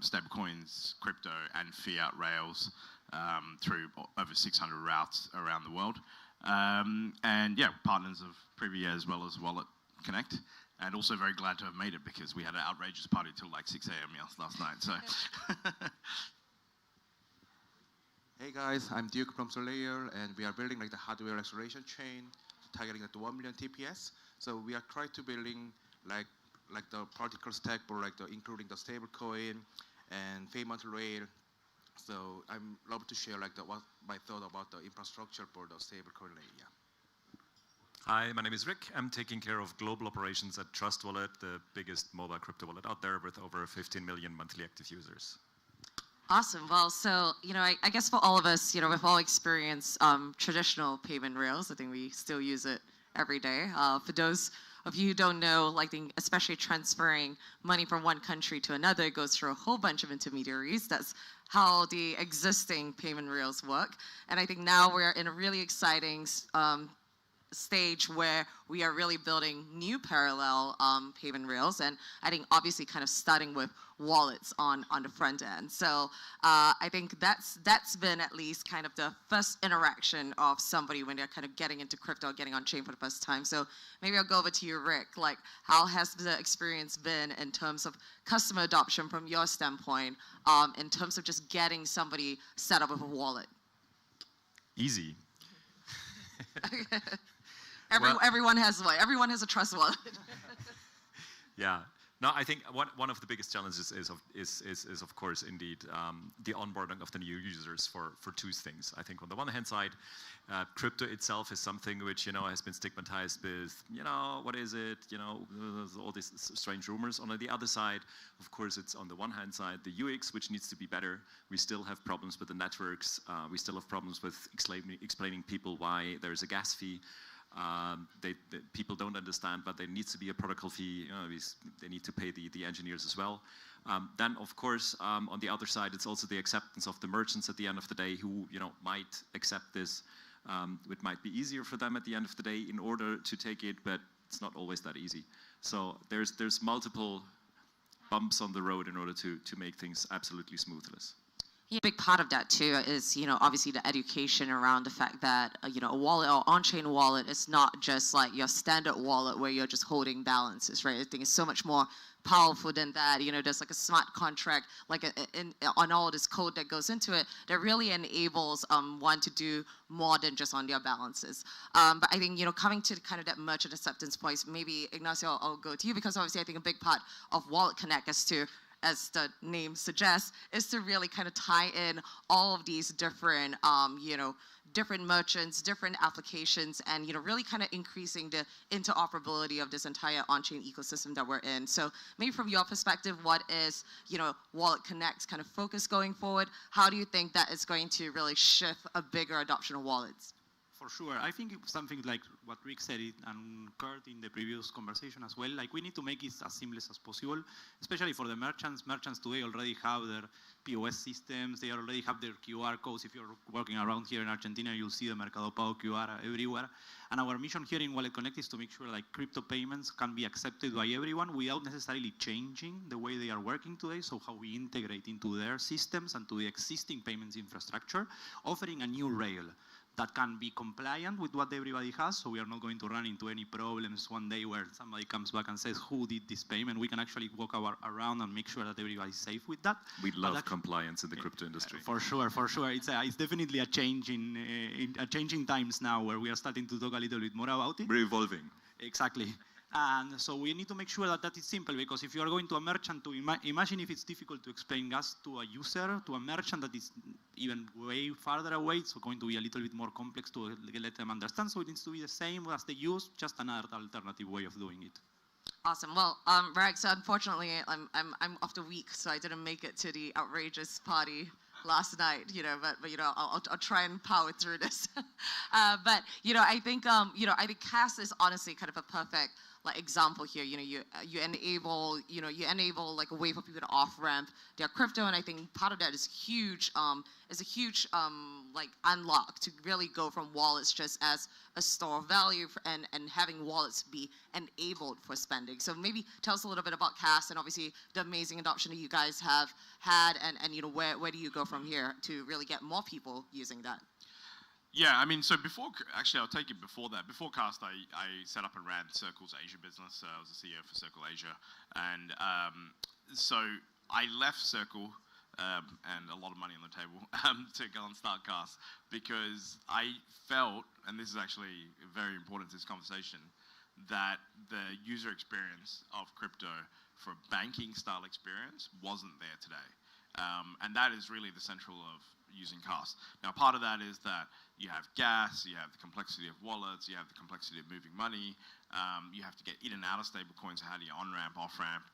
stablecoins, crypto, and fiat rails through over 600 routes around the world. And yeah, partners of Privy as well as WalletConnect. And also very glad to have made it because we had an outrageous party till like 6 a.m. last night. So. Hey guys, I'm Duke from Solaire, and we are building like the hardware acceleration chain, targeting at 1 million TPS. So we are trying to building like the particle stack, but like including the stable coin and payment rail. So I'm love to share like what my thought about the infrastructure for the stable coin layer. Hi, my name is Rick. I'm taking care of global operations at Trust Wallet, the biggest mobile crypto wallet out there with over 15 million monthly active users. Awesome. Well, so, I guess for all of us, we've all experienced traditional payment rails. I think we still use it every day. For those of you who don't know, especially transferring money from one country to another, it goes through a whole bunch of intermediaries. That's how the existing payment rails work. And I think now we're in a really exciting stage where we are really building new parallel payment rails, and I think obviously kind of starting with wallets on the front end. So I think that's been at least kind of the first interaction of somebody when they're kind of getting into crypto, getting on chain for the first time. So maybe I'll go over to you, Rick. Like, how has the experience been in terms of customer adoption from your standpoint, in terms of just getting somebody set up with a wallet? Easy. Everyone has one. Everyone has a Trust Wallet. Yeah. No, I think one of the biggest challenges is of course indeed the onboarding of the new users for two things. I think on the one hand side, crypto itself is something which has been stigmatized with what is it, all these strange rumors. On the other side, of course, it's on the one hand side the UX, which needs to be better. We still have problems with the networks. We still have problems with explaining people why there is a gas fee. People don't understand, but there needs to be a protocol fee. They need to pay the engineers as well. Then, of course, on the other side, it's also the acceptance of the merchants at the end of the day who might accept this. It might be easier for them at the end of the day in order to take it, but it's not always that easy. So there's multiple bumps on the road in order to make things absolutely smoothless. A big part of that too is, obviously the education around the fact that, a wallet or on-chain wallet is not just like your standard wallet where you're just holding balances, right? I think it's so much more powerful than that. There's like a smart contract, on all this code that goes into it that really enables one to do more than just on their balances. But I think, coming to kind of that merchant acceptance point, maybe Ignacio, I'll go to you, because obviously I think a big part of WalletConnect as the name suggests, is to really kind of tie in all of these different, different merchants, different applications, and really kind of increasing the interoperability of this entire on-chain ecosystem that we're in. So maybe from your perspective, what is WalletConnect's kind of focus going forward? How do you think that it's going to really shift a bigger adoption of wallets? For sure. I think something like what Rick said and Kurt in the previous conversation as well, like we need to make it as seamless as possible, especially for the merchants. Merchants today already have their POS systems. They already have their QR codes. If you're working around here in Argentina, you'll see the Mercado Pago QR everywhere. And our mission here in WalletConnect is to make sure like crypto payments can be accepted by everyone without necessarily changing the way they are working today. So how we integrate into their systems and to the existing payments infrastructure, offering a new rail that can be compliant with what everybody has, so we are not going to run into any problems one day where somebody comes back and says, who did this payment? We can actually walk around and make sure that everybody's safe with that. We love compliance in the crypto industry. For sure. It's definitely a change in changing times now where we are starting to talk a little bit more about it. We're evolving. Exactly. And so we need to make sure that is simple, because if you are going to a merchant to imagine if it's difficult to explain gas to a user, to a merchant that is even way farther away, it's going to be a little bit more complex to let them understand. So it needs to be the same as they use, just another alternative way of doing it. Awesome. Well, Rag, so unfortunately, I'm off the week, so I didn't make it to the outrageous party last night, but I'll try and power through this. But I think CAS is honestly kind of a perfect example here. You enable like a way for people to off ramp their crypto, and I think part of that is huge. Is a huge unlock to really go from wallets just as a store of value and having wallets be enabled for spending. So maybe tell us a little bit about CAS and obviously the amazing adoption that you guys have had, and where do you go from here to really get more people using that? Yeah, I mean, so actually I'll take it before that. Before Cast, I set up and ran Circle's Asia business. I was the CEO for Circle Asia. And so I left Circle and a lot of money on the table to go and start Cast, because I felt, and this is actually very important to this conversation, that the user experience of crypto for a banking style experience wasn't there today. And that is really the central of using Cast. Now, part of that is that you have gas, you have the complexity of wallets, you have the complexity of moving money, you have to get in and out of stablecoins, so how do you on-ramp, off-ramp,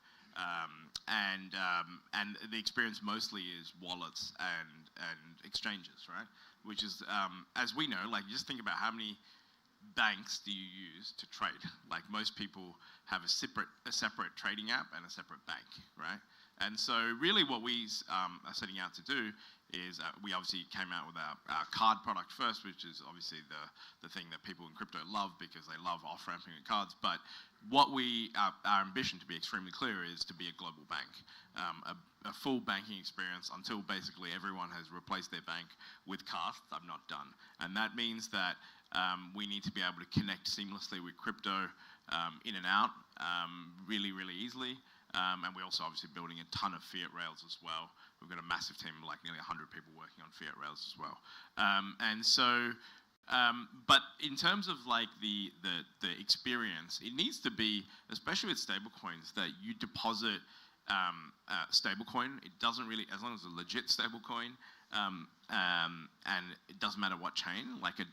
and the experience mostly is wallets and exchanges, right? Which is, as we know, like just think about how many banks do you use to trade? Like most people have a separate trading app and a separate bank, right? And so really what we are setting out to do is we obviously came out with our card product first, which is obviously the thing that people in crypto love because they love off-ramping at cards. But what our ambition, to be extremely clear, is to be a global bank, a full banking experience until basically everyone has replaced their bank with Cast. I'm not done. And that means that we need to be able to connect seamlessly with crypto in and out really, really easily. And we're also obviously building a ton of fiat rails as well. We've got a massive team of like nearly 100 people working on fiat rails as well. And so, but in terms of like the experience, it needs to be, especially with stablecoins, that you deposit stablecoin. It doesn't really, as long as it's a legit stablecoin, and it doesn't matter what chain, like $1 is $1.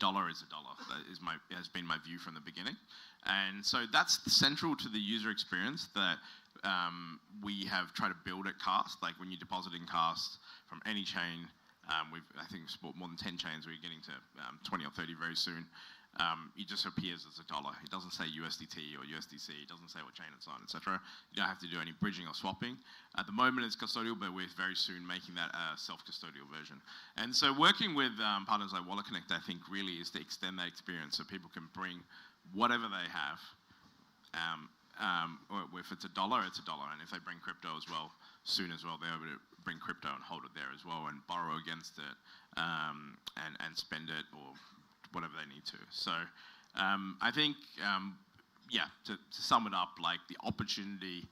That has been my view from the beginning. And so that's central to the user experience that we have tried to build at Cast. Like when you deposit in Cast from any chain, I think we've bought more than 10 chains. We're getting to 20 or 30 very soon. It just appears as $1. It doesn't say USDT or USDC. It doesn't say what chain it's on, etc. You don't have to do any bridging or swapping. At the moment, it's custodial, but we're very soon making that a self-custodial version. And so working with partners like WalletConnect, I think, really is to extend that experience so people can bring whatever they have. Or if it's $1, it's $1. And if they bring crypto as well, soon as well, they're able to bring crypto and hold it there as well and borrow against it and spend it or whatever they need to. So I think, yeah, to sum it up, like the opportunity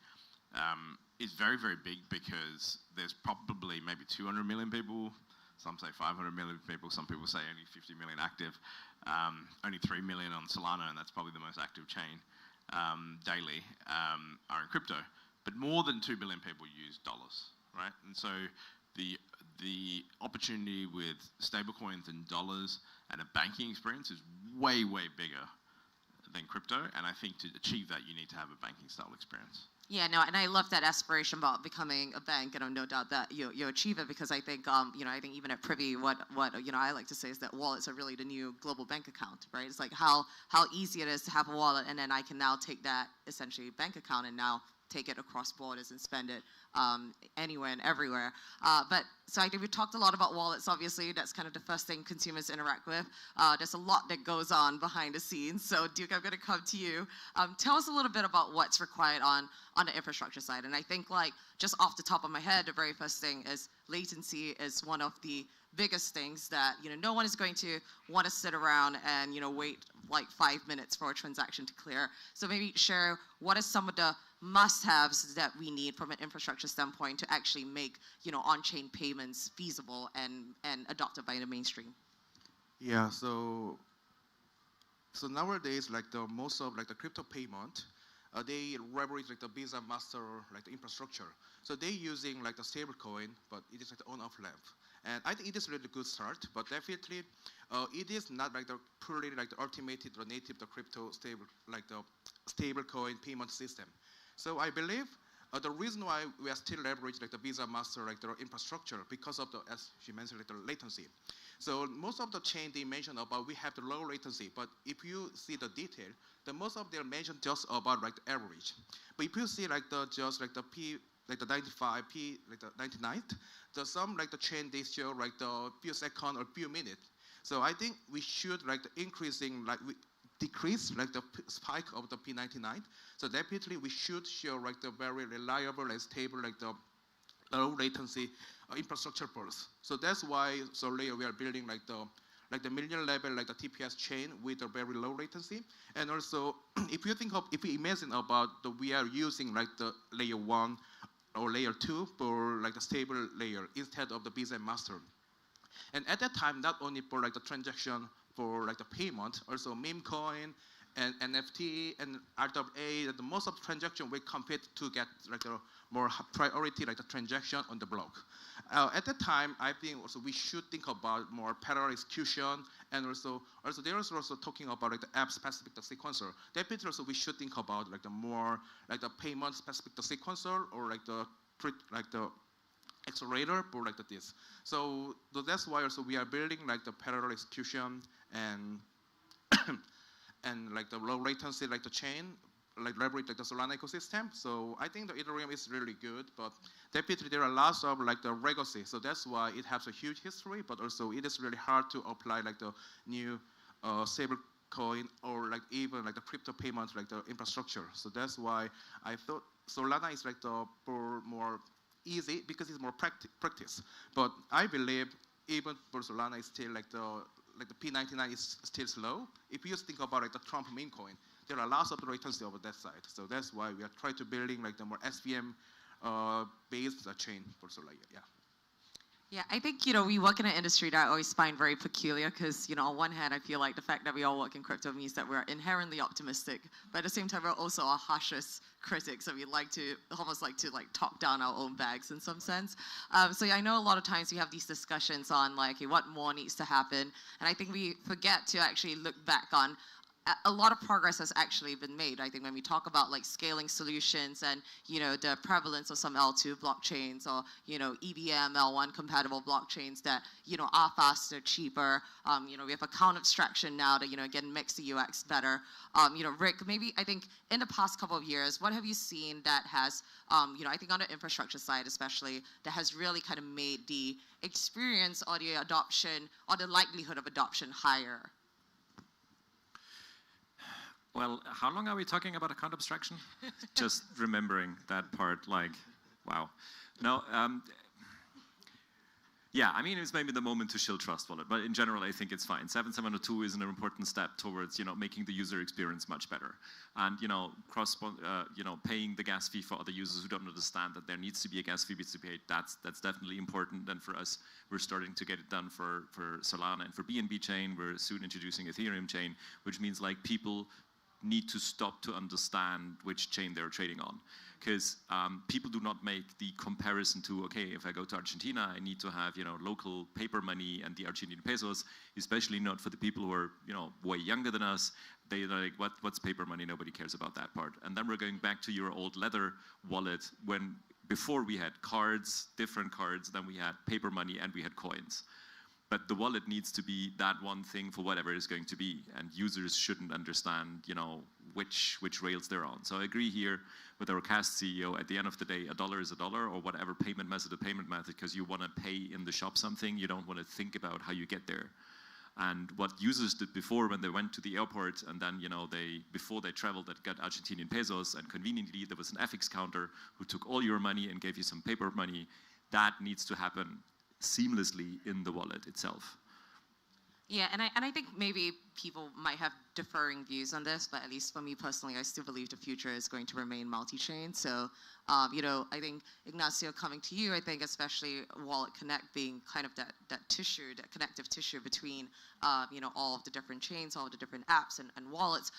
is very, very big because there's probably maybe 200 million people. Some say 500 million people. Some people say only 50 million active. Only 3 million on Solana, and that's probably the most active chain daily, are in crypto. But more than 2 billion people use dollars, right? And so the opportunity with stablecoins and dollars and a banking experience is way, way bigger than crypto. And I think to achieve that, you need to have a banking style experience. Yeah, no, and I love that aspiration about becoming a bank, and I've no doubt that you achieve it because I think, I think even at Privy, what I like to say is that wallets are really the new global bank account, right? It's like how easy it is to have a wallet, and then I can now take that essentially bank account and now take it across borders and spend it anywhere and everywhere. So I think we talked a lot about wallets, obviously. That's kind of the first thing consumers interact with. There's a lot that goes on behind the scenes. So Duke, I'm going to come to you. Tell us a little bit about what's required on the infrastructure side. And I think like just off the top of my head, the very first thing is latency is one of the biggest things that no one is going to want to sit around and wait like 5 minutes for a transaction to clear. So maybe share what are some of the must-haves that we need from an infrastructure standpoint to actually make on-chain payments feasible and adopted by the mainstream. Yeah, so nowadays, like most of like the crypto payment, they leverage like the Visa Master like the infrastructure. So they're using like the stable coin, but it is like the on-off ramp. And I think it is really a good start, but definitely it is not like the purely like the automated or native the crypto stable like the stable coin payment system. So I believe the reason why we are still leveraging like the Visa Master like the infrastructure because of the, as she mentioned, like the latency. So most of the chain they mentioned about we have the low latency, but if you see the detail, the most of them mentioned just about like the average. But if you see like the just like the P like the 95 P like the 99th, the some like the chain they show like the few seconds or few minutes. So I think we should like the increasing like we decrease like the spike of the P99. So definitely we should show like the very reliable and stable like the low latency infrastructure first. So that's why later we are building like the million level like the TPS chain with a very low latency. And also if you imagine about we are using like the layer 1 or layer 2 for like the stable layer instead of the Visa Master. And at that time, not only for like the transaction for like the payment, also meme coin and NFT and RWA, and most of the transaction we compete to get like a more priority, like the transaction on the block. At that time, I think also we should think about more parallel execution, and also there is also talking about like the app specific sequencer. Definitely also we should think about like the more like the payment specific sequencer, or like the accelerator, or like this. So that's why also we are building like the parallel execution and and like the low latency like the chain, like leverage like the Solana ecosystem. So I think the Ethereum is really good, but definitely there are lots of like the legacy. So that's why it has a huge history, but also it is really hard to apply like the new stable coin, or like even like the crypto payments like the infrastructure. So that's why I thought Solana is like the more easy because it's more practice. But I believe even for Solana is still like the P99 is still slow. If you think about like the Trump meme coin, there are lots of latency over that side. So that's why we are trying to building like the more SVM based chain for Solana. Yeah. Yeah, I think, we work in an industry that I always find very peculiar because, on one hand, I feel like the fact that we all work in crypto means that we're inherently optimistic, but at the same time, we're also our harshest critics, so we almost like to talk down our own bags in some sense. So yeah, I know a lot of times we have these discussions on like, okay, what more needs to happen, and I think we forget to actually look back on a lot of progress has actually been made. I think when we talk about like scaling solutions and the prevalence of some L2 blockchains, or EVM L1 compatible blockchains that are faster, cheaper. We have account abstraction now to again makes the UX better. Rick, maybe I think in the past couple of years, what have you seen that has I think on the infrastructure side especially, that has really kind of made the experience or the adoption or the likelihood of adoption higher? Well, how long are we talking about account abstraction? Just remembering that part, like, wow. No, yeah, I mean, it's maybe the moment to shield Trust Wallet, but in general, I think it's fine. 7702 is an important step towards, making the user experience much better. And, paying the gas fee for other users who don't understand that there needs to be a gas fee to be paid, that's definitely important. And for us, we're starting to get it done for Solana and for BNB chain. We're soon introducing Ethereum chain, which means like people need to stop to understand which chain they're trading on. Because people do not make the comparison to, okay, if I go to Argentina, I need to have, local paper money and the Argentine pesos, especially not for the people who are, way younger than us. They're like, what's paper money? Nobody cares about that part. And then we're going back to your old leather wallet when before we had cards, different cards, then we had paper money and we had coins. But the wallet needs to be that one thing for whatever it's going to be, and users shouldn't understand, which rails they're on. So I agree here with our Cast CEO. At the end of the day, $1 is $1, or whatever payment method, because you want to pay in the shop something. You don't want to think about how you get there. And what users did before when they went to the airport, and then before they traveled, that got Argentinian pesos, and conveniently there was an FX counter who took all your money and gave you some paper money. That needs to happen seamlessly in the wallet itself. Yeah, and I think maybe people might have differing views on this, but at least for me personally, I still believe the future is going to remain multi-chain. So, I think, Ignacio, coming to you, I think especially WalletConnect being kind of that tissue, that connective tissue between, all of the different chains, all of the different apps and wallets.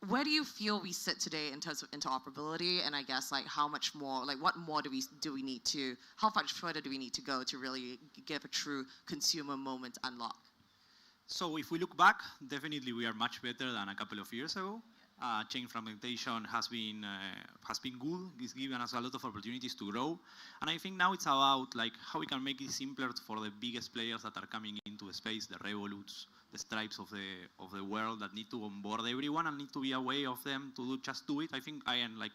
Where do you feel we sit today in terms of interoperability, and I guess like how much more, like what more do we need to, how much further do we need to go to really give a true consumer moment unlock? So if we look back, definitely we are much better than a couple of years ago. Chain fragmentation has been good. It's given us a lot of opportunities to grow, and I think now it's about like how we can make it simpler for the biggest players that are coming into the space, the Revoluts, the Stripes of the world that need to onboard everyone and need to be a way of them to just do it. I think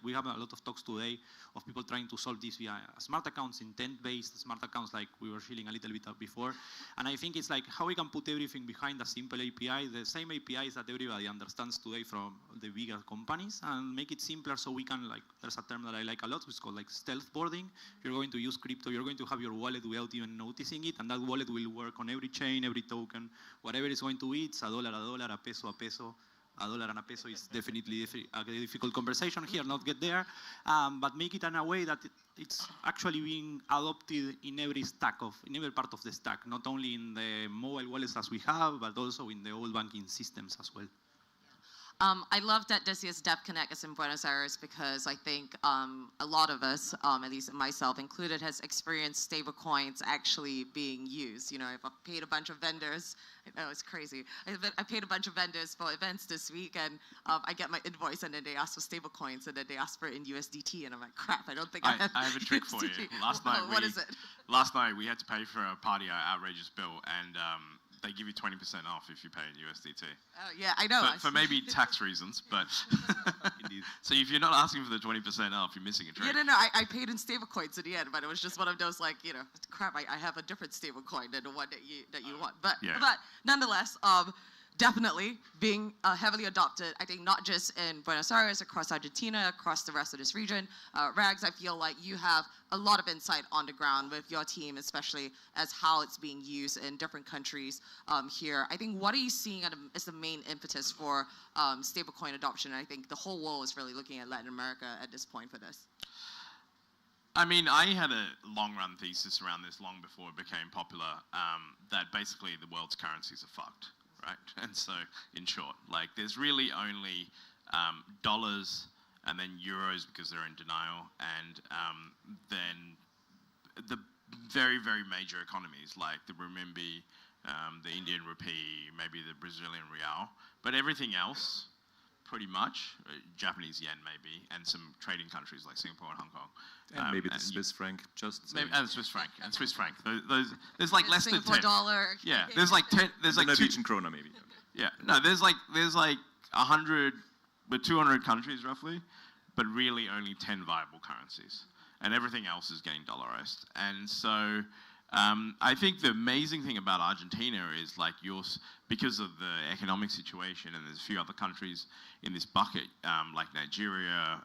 we have a lot of talks today of people trying to solve this via smart accounts, intent-based smart accounts, like we were shilling a little bit before. And I think it's like how we can put everything behind a simple API, the same APIs that everybody understands today from the bigger companies, and make it simpler so we can, like, there's a term that I like a lot, which is called like stealth boarding. You're going to use crypto, you're going to have your wallet without even noticing it, and that wallet will work on every chain, every token, whatever is going to be. It's $1, a peso, a peso. A dollar and a peso is definitely a difficult conversation here, not get there, but make it in a way that it's actually being adopted in every part of the stack, not only in the mobile wallets as we have, but also in the old banking systems as well. I love that this year's DevConnect is in Buenos Aires because I think a lot of us, at least myself included, has experienced stablecoins actually being used. You know, I've paid a bunch of vendors. I know, it's crazy. I paid a bunch of vendors for events this week, and I get my invoice, and then they ask for stablecoins, and then they ask for it in USDT, and I'm like, crap, I don't think I have a trick for you. What is it? Last night we had to pay for a party an outrageous bill, and they give you 20% off if you pay in USDT. Oh, yeah, I know. For maybe tax reasons, but so if you're not asking for the 20% off, you're missing a trick. Yeah, no, I paid in stablecoins in the end, but it was just one of those like, you know, crap, I have a different stablecoin than the one that you want. But nonetheless, definitely being heavily adopted, I think not just in Buenos Aires, across Argentina, across the rest of this region. Rags, I feel like you have a lot of insight on the ground with your team, especially as how it's being used in different countries here. I think what are you seeing as the main impetus for stablecoin adoption? And I think the whole world is really looking at Latin America at this point for this. I mean, I had a long-run thesis around this long before it became popular, that basically the world's currencies are fucked. Right? And so, in short, like there's really only dollars and then euros because they're in denial, and then the very, very major economies like the renminbi, the Indian rupee, maybe the Brazilian real, but everything else, pretty much, Japanese yen maybe, and some trading countries like Singapore and Hong Kong. And maybe the Swiss franc, just maybe, and Swiss franc. There's like less than 10. Dollar. Yeah, there's like 10. There's like Norwegian krona maybe. Yeah, no, there's like 100, but 200 countries roughly, but really only 10 viable currencies, and everything else is getting dollarized. And so, I think the amazing thing about Argentina is like because of the economic situation, and there's a few other countries in this bucket, like Nigeria,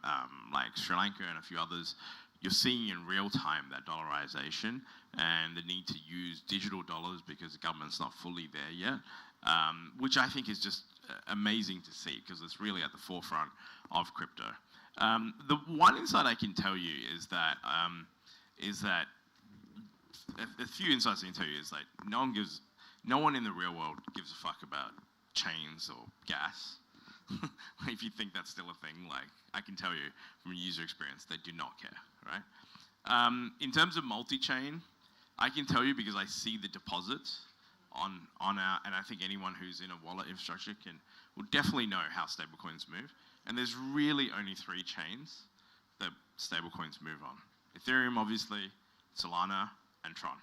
like Sri Lanka, and a few others. You're seeing in real time that dollarization and the need to use digital dollars because the government's not fully there yet, which I think is just amazing to see because it's really at the forefront of crypto. The one insight I can tell you is that a few insights I can tell you is like no one in the real world gives a fuck about chains or gas. If you think that's still a thing, like I can tell you from a user experience, they do not care, right? In terms of multi-chain, I can tell you because I see the deposits on our, and I think anyone who's in a wallet infrastructure will definitely know how stablecoins move. And there's really only 3 chains that stablecoins move on. Ethereum, obviously, Solana, and Tron,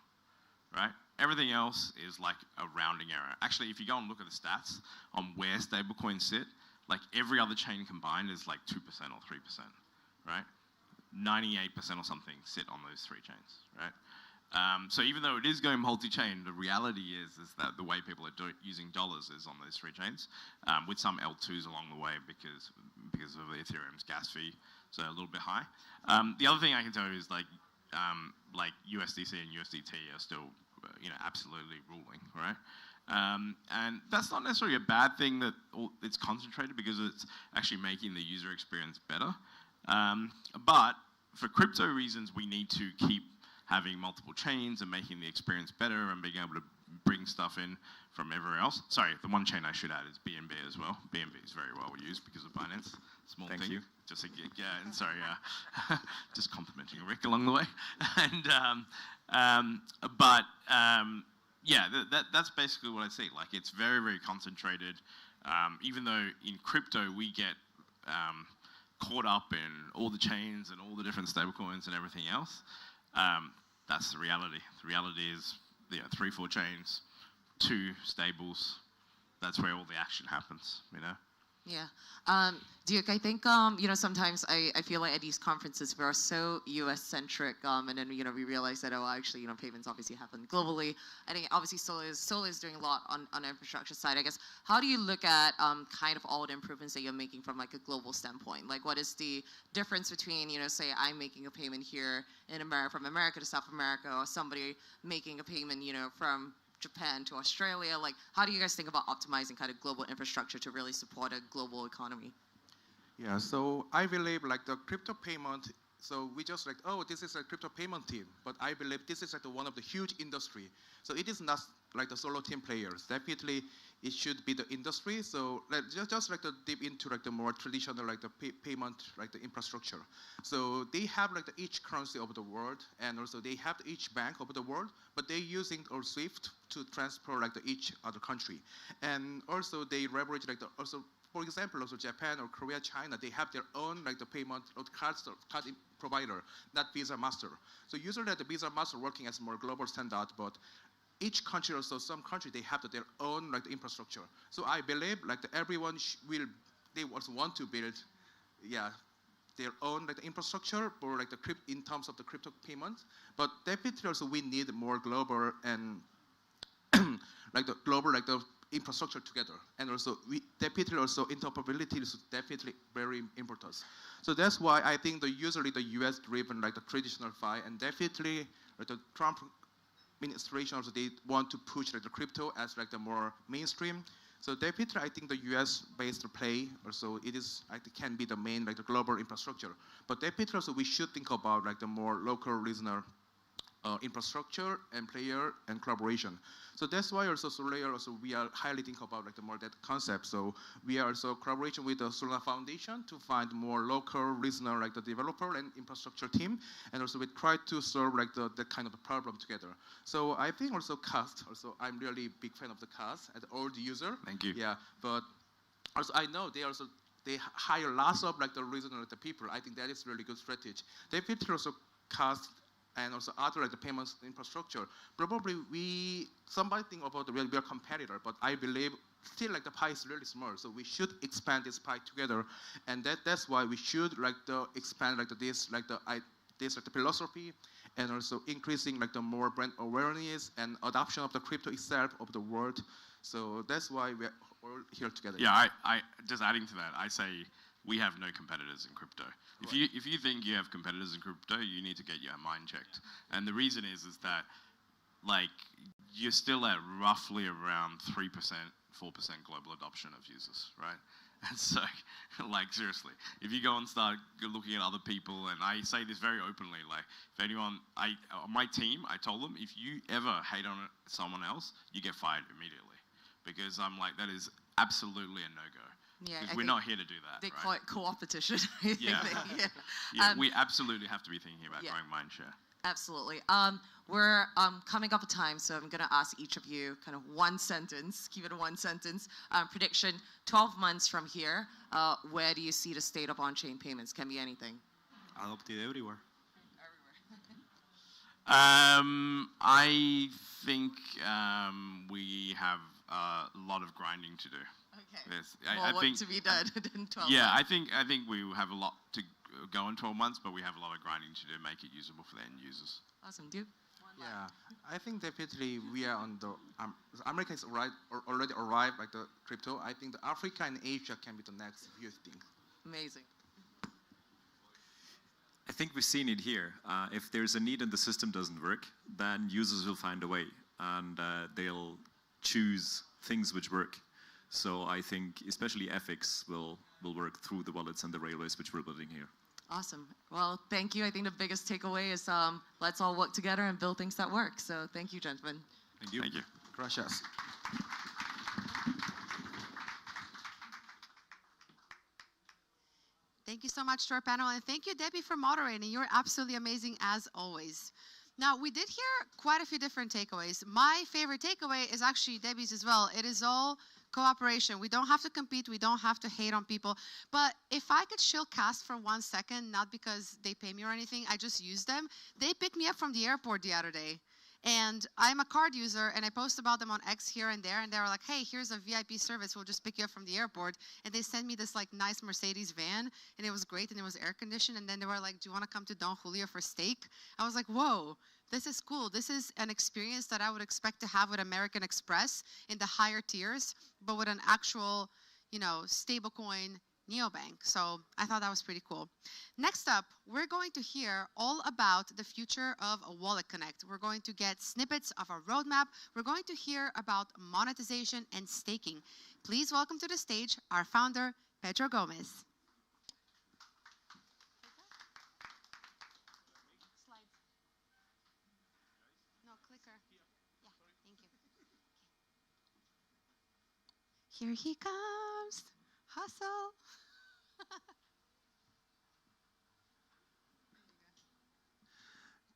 right? Everything else is like a rounding error. Actually, if you go and look at the stats on where stablecoins sit, like every other chain combined is like 2% or 3%, right? 98% or something sit on those 3 chains, right? So even though it is going multi-chain, the reality is that the way people are using dollars is on those 3 chains, with some L2s along the way because of Ethereum's gas fee, so a little bit high. The other thing I can tell you is like USDC and USDT are still, absolutely ruling, right? And that's not necessarily a bad thing that it's concentrated because it's actually making the user experience better. But for crypto reasons, we need to keep having multiple chains and making the experience better and being able to bring stuff in from everywhere else. Sorry, the one chain I should add is BNB as well. BNB is very well used because of Binance. Small Thank thing. you. Just a gig, yeah. And sorry, just complimenting Rick along the way. Yeah, that's basically what I see. Like it's very, very concentrated. Even though in crypto we get caught up in all the chains and all the different stablecoins and everything else. That's the reality. The reality is 3, 4 chains, 2 stables. That's where all the action happens, Yeah. Duke, I think, sometimes I feel like at these conferences, we are so US-centric, and then, we realize that, actually, payments obviously happen globally. I think, obviously, Solar is doing a lot on the infrastructure side. I guess, how do you look at kind of all the improvements that you're making from, like, a global standpoint? Like, what is the difference between, say, I'm making a payment here in America, from America to South America, or somebody making a payment, from Japan to Australia? Like, how do you guys think about optimizing kind of global infrastructure to really support a global economy? Yeah, so I believe like the crypto payment, so we just like, oh, this is a crypto payment team, but I believe this is like one of the huge industry. So it is not like the solo team players. Definitely, it should be the industry. So like, just like the deep into like the more traditional like the payment like the infrastructure. So they have like the each currency of the world, and also they have each bank of the world, but they're using or SWIFT to transfer like the each other country, and also they leverage like the also. For example, also Japan or Korea, China, they have their own like the payment or card provider, not Visa Master. So usually the Visa Master working as more global standard, but each country also some country they have their own like the infrastructure. So I believe like everyone they also want to build, yeah, their own like the infrastructure for like the in terms of the crypto payments. But definitely also we need more global and like the global like the infrastructure together, and also we definitely also interoperability is definitely very important. So that's why I think usually the US driven like the traditional FI, and definitely like the Trump administration also they want to push like the crypto as like the more mainstream. So definitely I think the US based play also it is I think can be the main like the global infrastructure. But definitely also we should think about like the more local regional infrastructure and player and collaboration. So that's why also Solana also we are highly think about like the more that concept. So we are also collaboration with the Solana Foundation to find more local regional like the developer and infrastructure team, and also we try to solve like that kind of a problem together. So I think also cost. Also I'm really big fan of the cost and all the user. Thank you. Yeah, but also I know they hire lots of like the regional like the people. I think that is really good strategy. They fit also cost and also other like the payments infrastructure. Probably somebody think about we are competitor, but I believe still like the pie is really small. So we should expand this pie together, and that's why we should like the expand like this like the philosophy, and also increasing like the more brand awareness and adoption of the crypto itself of the world. So that's why we're all here together. Yeah, I just adding to that, I say we have no competitors in crypto. If you think you have competitors in crypto, you need to get your mind checked. And the reason is that like you're still at roughly around 3%, 4% global adoption of users, right? And so, like seriously, if you go and start looking at other people, and I say this very openly, like if anyone, on my team, I told them if you ever hate on someone else, you get fired immediately, because I'm like that is absolutely a no-go. Yeah, because we're not here to do that. They right? call it co-opetition. Yeah. We absolutely have to be thinking about growing mind share. Absolutely. We're coming up a time, so I'm going to ask each of you kind of one sentence, keep it a one sentence prediction. 12 months from here, where do you see the state of on-chain payments? Can be anything. Adopted everywhere. I think we have a lot of grinding to do. Okay. Yes, More work to be done in 12 yeah, months. I think we have a lot to go in 12 months, but we have a lot of grinding to do to make it usable for the end users. Awesome, Duke. Yeah, I think definitely we are on the America is already arrived like the crypto. I think the Africa and Asia can be the next huge thing. Amazing. I think we've seen it here. If there's a need and the system doesn't work, then users will find a way, and they'll choose things which work. So I think especially ethics will work through the wallets and the railways which we're building here. Awesome. Well, thank you. I think the biggest takeaway is let's all work together and build things that work. So thank you, gentlemen. Thank you. Thank you. Gracias. Thank you so much to our panel, and thank you, Debbie, for moderating. You're absolutely amazing as always. Now, we did hear quite a few different takeaways. My favorite takeaway is actually Debbie's as well. It is all cooperation. We don't have to compete. We don't have to hate on people. But if I could shill cast for 1 second, not because they pay me or anything, I just use them. They picked me up from the airport the other day. And I'm a card user, and I post about them on X here and there, and they were like, hey, here's a VIP service. We'll just pick you up from the airport. And they sent me this like nice Mercedes van, and it was great, and it was air conditioned. And then they were like, do you want to come to Don Julio for steak? I was like, whoa, this is cool. This is an experience that I would expect to have with American Express in the higher tiers, but with an actual, stablecoin neobank. So I thought that was pretty cool. Next up, we're going to hear all about the future of WalletConnect. We're going to get snippets of our roadmap. We're going to hear about monetization and staking. Please welcome to the stage our founder, Pedro Gomez. Here he comes. Hustle.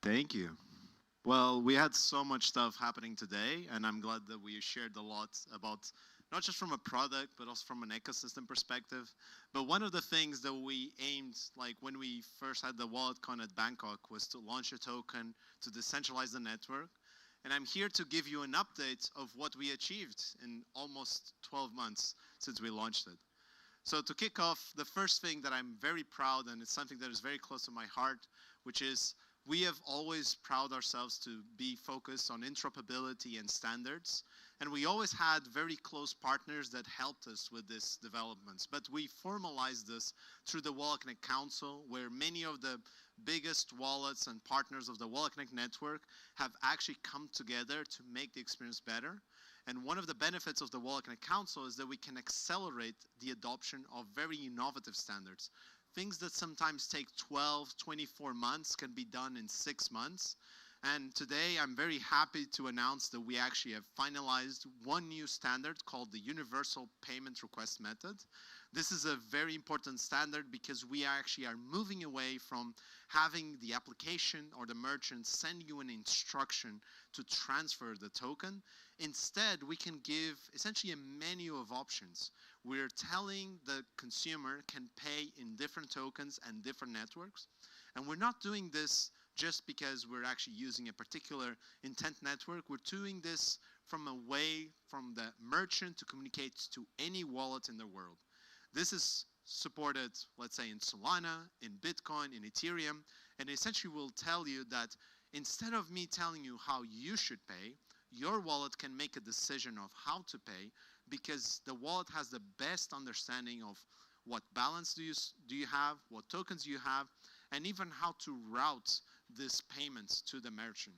Thank you. Well, we had so much stuff happening today, and I'm glad that we shared a lot about not just from a product, but also from an ecosystem perspective. But one of the things that we aimed, like when we first had the WalletCon at Bangkok, was to launch a token to decentralize the network. And I'm here to give you an update of what we achieved in almost 12 months since we launched it. So to kick off, the first thing that I'm very proud, and it's something that is very close to my heart, which is we have always proud ourselves to be focused on interoperability and standards. And we always had very close partners that helped us with these developments. But we formalized this through the WalletConnect Council, where many of the biggest wallets and partners of the WalletConnect network have actually come together to make the experience better. And one of the benefits of the WalletConnect Council is that we can accelerate the adoption of very innovative standards. Things that sometimes take 12, 24 months can be done in 6 months. And today I'm very happy to announce that we actually have finalized one new standard called the Universal Payment Request Method. This is a very important standard because we actually are moving away from having the application or the merchant send you an instruction to transfer the token. Instead, we can give essentially a menu of options. We're telling the consumer can pay in different tokens and different networks. And we're not doing this just because we're actually using a particular intent network. We're doing this from a way from the merchant to communicate to any wallet in the world. This is supported, let's say, in Solana, in Bitcoin, in Ethereum, and essentially will tell you that instead of me telling you how you should pay, your wallet can make a decision of how to pay because the wallet has the best understanding of what balance do you have, what tokens you have, and even how to route these payments to the merchant.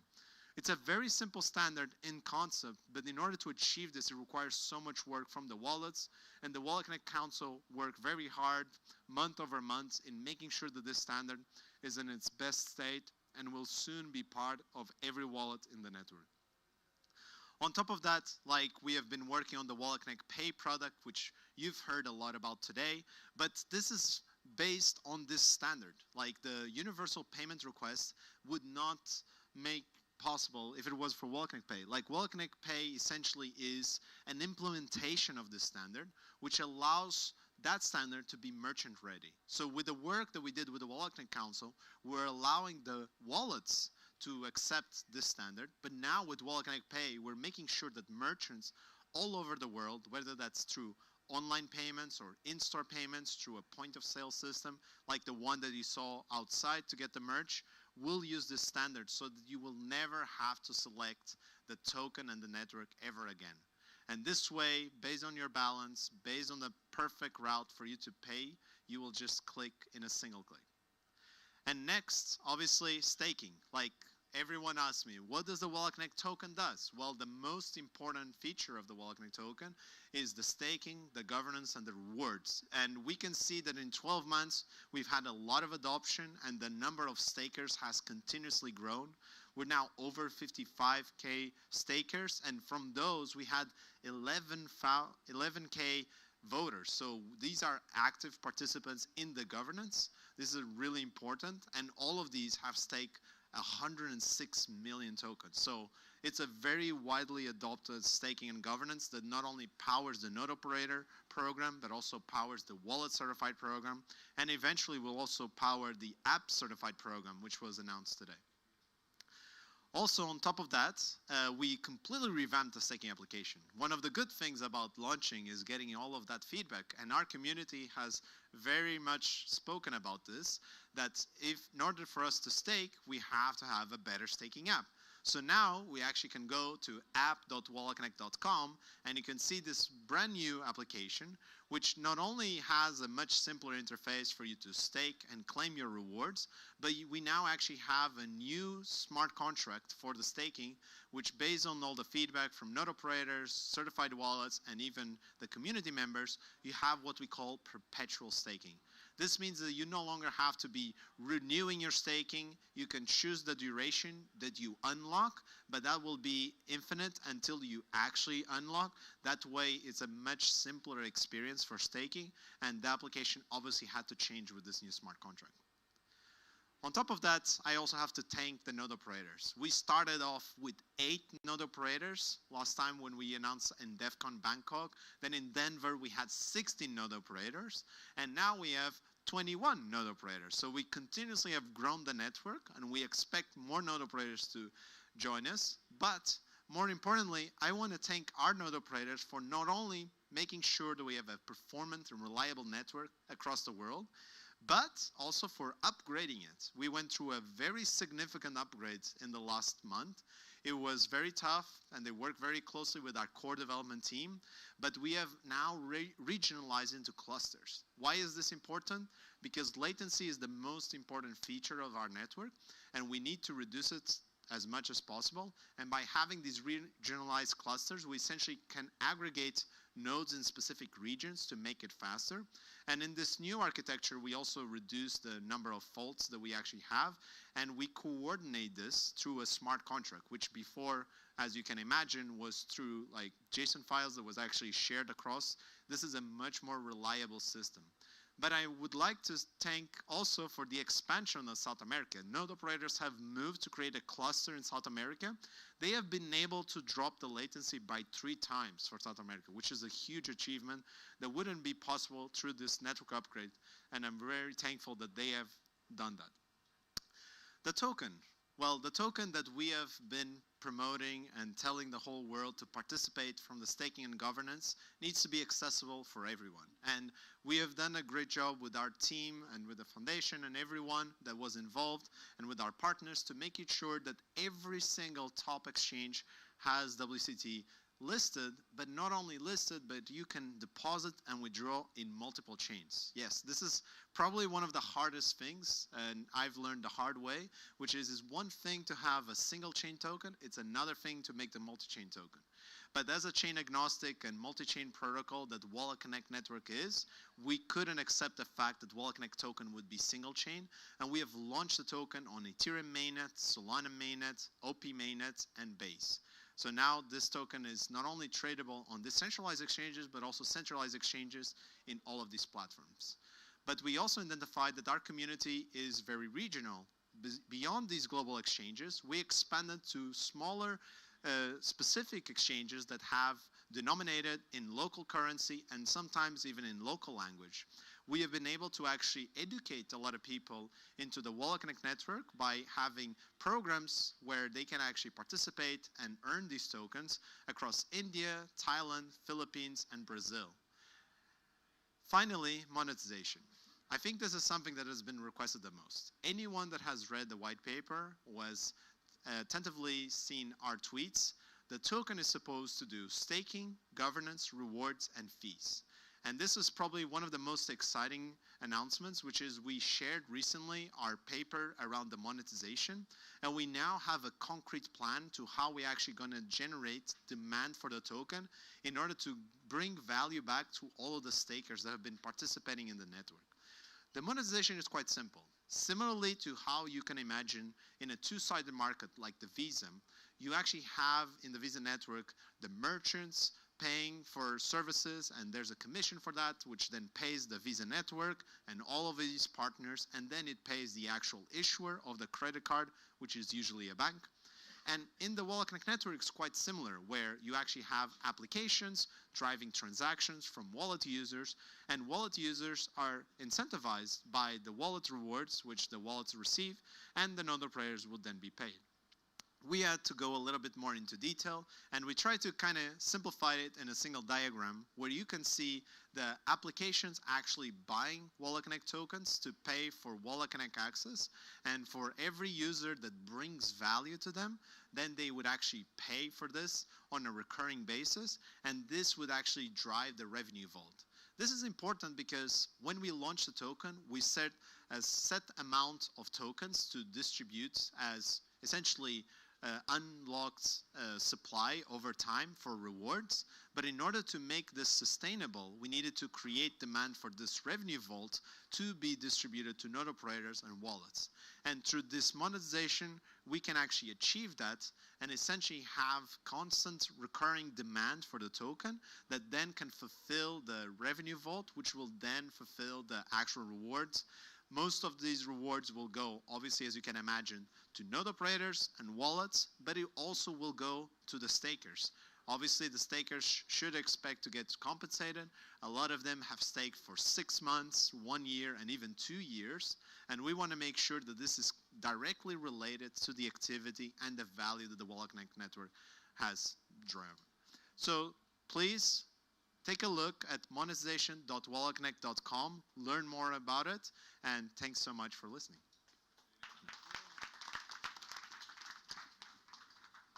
It's a very simple standard in concept, but in order to achieve this, it requires so much work from the wallets, and the WalletConnect Council worked very hard, month over month, in making sure that this standard is in its best state and will soon be part of every wallet in the network. On top of that, like we have been working on the WalletConnect Pay product, which you've heard a lot about today, but this is based on this standard. Like the universal payment request would not make possible if it was for WalletConnect Pay. Like WalletConnect Pay essentially is an implementation of this standard, which allows that standard to be merchant ready. So with the work that we did with the WalletConnect Council, we're allowing the wallets to accept this standard, but now with WalletConnect Pay, we're making sure that merchants all over the world, whether that's through online payments or in-store payments through a point-of-sale system, like the one that you saw outside to get the merch, will use this standard so that you will never have to select the token and the network ever again. And this way, based on your balance, based on the perfect route for you to pay, you will just click in a single click. And next, obviously, staking. Like everyone asks me, what does the WalletConnect token does? Well, the most important feature of the WalletConnect token is the staking, the governance, and the rewards. And we can see that in 12 months, we've had a lot of adoption, and the number of stakers has continuously grown. We're now over 55K stakers, and from those, we had 11K voters. So these are active participants in the governance. This is really important, and all of these have staked 106 million tokens. So it's a very widely adopted staking and governance that not only powers the node operator program, but also powers the wallet certified program, and eventually will also power the app certified program, which was announced today. Also, on top of that, we completely revamped the staking application. One of the good things about launching is getting all of that feedback, and our community has very much spoken about this, that in order for us to stake, we have to have a better staking app. So now we actually can go to app.walletconnect.com, and you can see this brand new application, which not only has a much simpler interface for you to stake and claim your rewards, but we now actually have a new smart contract for the staking, which based on all the feedback from node operators, certified wallets, and even the community members, you have what we call perpetual staking. This means that you no longer have to be renewing your staking. You can choose the duration that you unlock, but that will be infinite until you actually unlock. That way, it's a much simpler experience for staking, and the application obviously had to change with this new smart contract. On top of that, I also have to thank the node operators. We started off with 8 node operators last time when we announced in DEF CON Bangkok. Then in Denver, we had 16 node operators. And now we have 21 node operators. So we continuously have grown the network, and we expect more node operators to join us. But more importantly, I want to thank our node operators for not only making sure that we have a performant and reliable network across the world, but also for upgrading it. We went through a very significant upgrade in the last month. It was very tough, and they worked very closely with our core development team, but we have now regionalized into clusters. Why is this important? Because latency is the most important feature of our network, and we need to reduce it as much as possible. And by having these regionalized clusters, we essentially can aggregate nodes in specific regions to make it faster. And in this new architecture, we also reduce the number of faults that we actually have, and we coordinate this through a smart contract, which before, as you can imagine, was through like JSON files that was actually shared across. This is a much more reliable system. But I would like to thank also for the expansion of South America. Node operators have moved to create a cluster in South America. They have been able to drop the latency by 3 times for South America, which is a huge achievement that wouldn't be possible through this network upgrade. And I'm very thankful that they have done that. The token. Well, the token that we have been promoting and telling the whole world to participate from the staking and governance needs to be accessible for everyone. And we have done a great job with our team and with the foundation and everyone that was involved and with our partners to make it sure that every single top exchange has WCT listed, but not only listed, but you can deposit and withdraw in multiple chains. Yes, this is probably one of the hardest things, and I've learned the hard way, which is one thing to have a single chain token, it's another thing to make the multi-chain token. But as a chain agnostic and multi-chain protocol that WalletConnect network is, we couldn't accept the fact that WalletConnect token would be single chain, and we have launched the token on Ethereum mainnet, Solana mainnet, OP mainnet, and Base. So now this token is not only tradable on decentralized exchanges, but also centralized exchanges in all of these platforms. But we also identified that our community is very regional. Beyond these global exchanges, we expanded to smaller specific exchanges that have denominated in local currency and sometimes even in local language. We have been able to actually educate a lot of people into the WalletConnect network by having programs where they can actually participate and earn these tokens across India, Thailand, Philippines, and Brazil. Finally, monetization. I think this is something that has been requested the most. Anyone that has read the white paper was attentively seen our tweets. The token is supposed to do staking, governance, rewards, and fees. And this is probably one of the most exciting announcements, which is we shared recently our paper around the monetization, and we now have a concrete plan to how we're actually going to generate demand for the token in order to bring value back to all of the stakers that have been participating in the network. The monetization is quite simple. Similarly to how you can imagine in a two-sided market like the Visa, you actually have in the Visa network the merchants paying for services, and there's a commission for that, which then pays the Visa network and all of these partners, and then it pays the actual issuer of the credit card, which is usually a bank. And in the WalletConnect network, it's quite similar, where you actually have applications driving transactions from wallet users, and wallet users are incentivized by the wallet rewards, which the wallets receive, and the node operators will then be paid. We had to go a little bit more into detail, and we tried to kind of simplify it in a single diagram where you can see the applications actually buying WalletConnect tokens to pay for WalletConnect access, and for every user that brings value to them, then they would actually pay for this on a recurring basis, and this would actually drive the revenue vault. This is important because when we launched the token, we set a set amount of tokens to distribute as essentially unlocked supply over time for rewards. But in order to make this sustainable, we needed to create demand for this revenue vault to be distributed to node operators and wallets. And through this monetization, we can actually achieve that and essentially have constant recurring demand for the token that then can fulfill the revenue vault, which will then fulfill the actual rewards. Most of these rewards will go, obviously, as you can imagine, to node operators and wallets, but it also will go to the stakers. Obviously, the stakers should expect to get compensated. A lot of them have staked for 6 months, 1 year, and even 2 years. And we want to make sure that this is directly related to the activity and the value that the WalletConnect network has driven. So please take a look at monetization.walletconnect.com, learn more about it, and thanks so much for listening.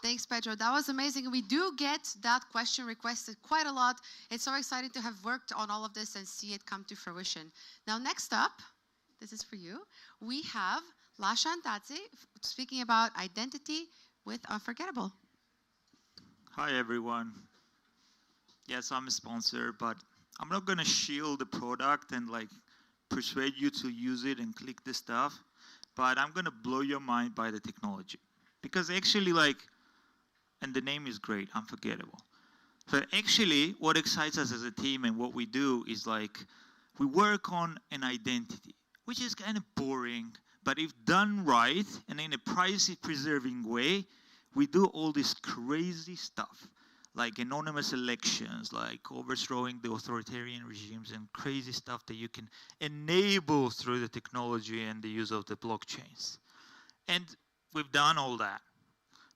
Thanks, Pedro. That was amazing. We do get that question requested quite a lot. It's so exciting to have worked on all of this and see it come to fruition. Now, next up, this is for you. We have Lasha and Tatsi speaking about identity with Unforgettable. Hi, everyone. Yes, I'm a sponsor, but I'm not going to shield the product and like persuade you to use it and click this stuff, but I'm going to blow your mind by the technology. Because actually, like, and the name is great, Unforgettable. So actually, what excites us as a team and what we do is like, we work on an identity, which is kind of boring, but if done right and in a privacy-preserving way, we do all this crazy stuff, like anonymous elections, like overthrowing the authoritarian regimes and crazy stuff that you can enable through the technology and the use of the blockchains. And we've done all that.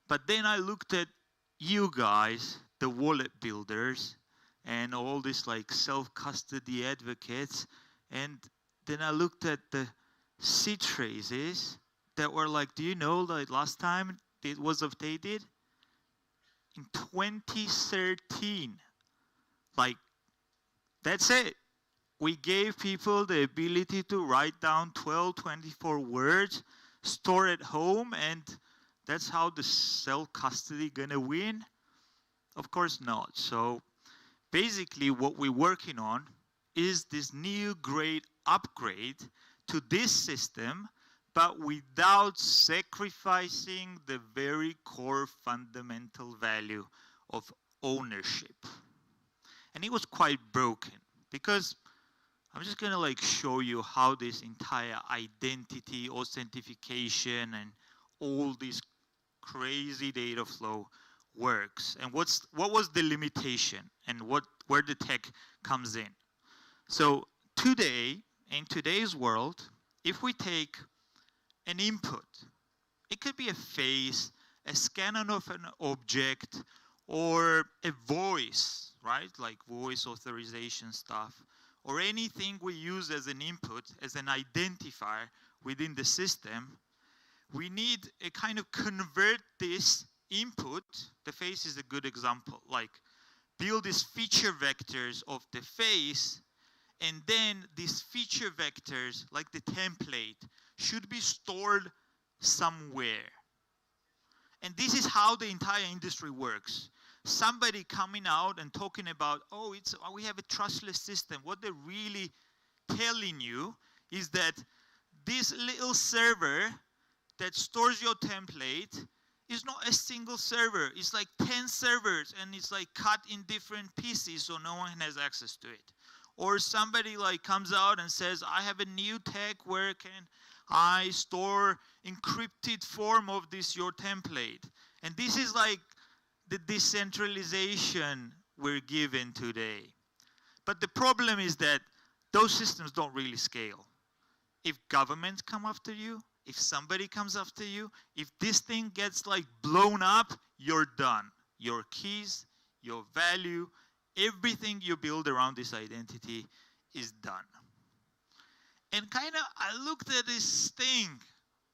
But then I looked at you guys, the wallet builders, and all these like self-custody advocates, and then I looked at the seed traces that were like, do you know, like last time it was updated? In 2013. Like, that's it. We gave people the ability to write down 12, 24 words, store at home, and that's how the self-custody gonna win? Of course not. So basically what we're working on is this new great upgrade to this system, but without sacrificing the very core fundamental value of ownership. And it was quite broken because I'm just gonna like show you how this entire identity, authentication, and all this crazy data flow works. And what was the limitation and where the tech comes in. So today, in today's world, if we take an input, it could be a face, a scan of an object, or a voice, right? Like voice authorization stuff, or anything we use as an input, as an identifier within the system. We need a kind of convert this input. The face is a good example. Like build these feature vectors of the face, and then these feature vectors, like the template, should be stored somewhere. And this is how the entire industry works. Somebody coming out and talking about, oh, we have a trustless system. What they're really telling you is that this little server that stores your template is not a single server. It's like 10 servers, and it's like cut in different pieces so no one has access to it. Or somebody like comes out and says, I have a new tech where can I store encrypted form of this your template. And this is like the decentralization we're given today. But the problem is that those systems don't really scale. If governments come after you, if somebody comes after you, if this thing gets like blown up, you're done. Your keys, your value, everything you build around this identity is done. And kind of, I looked at this thing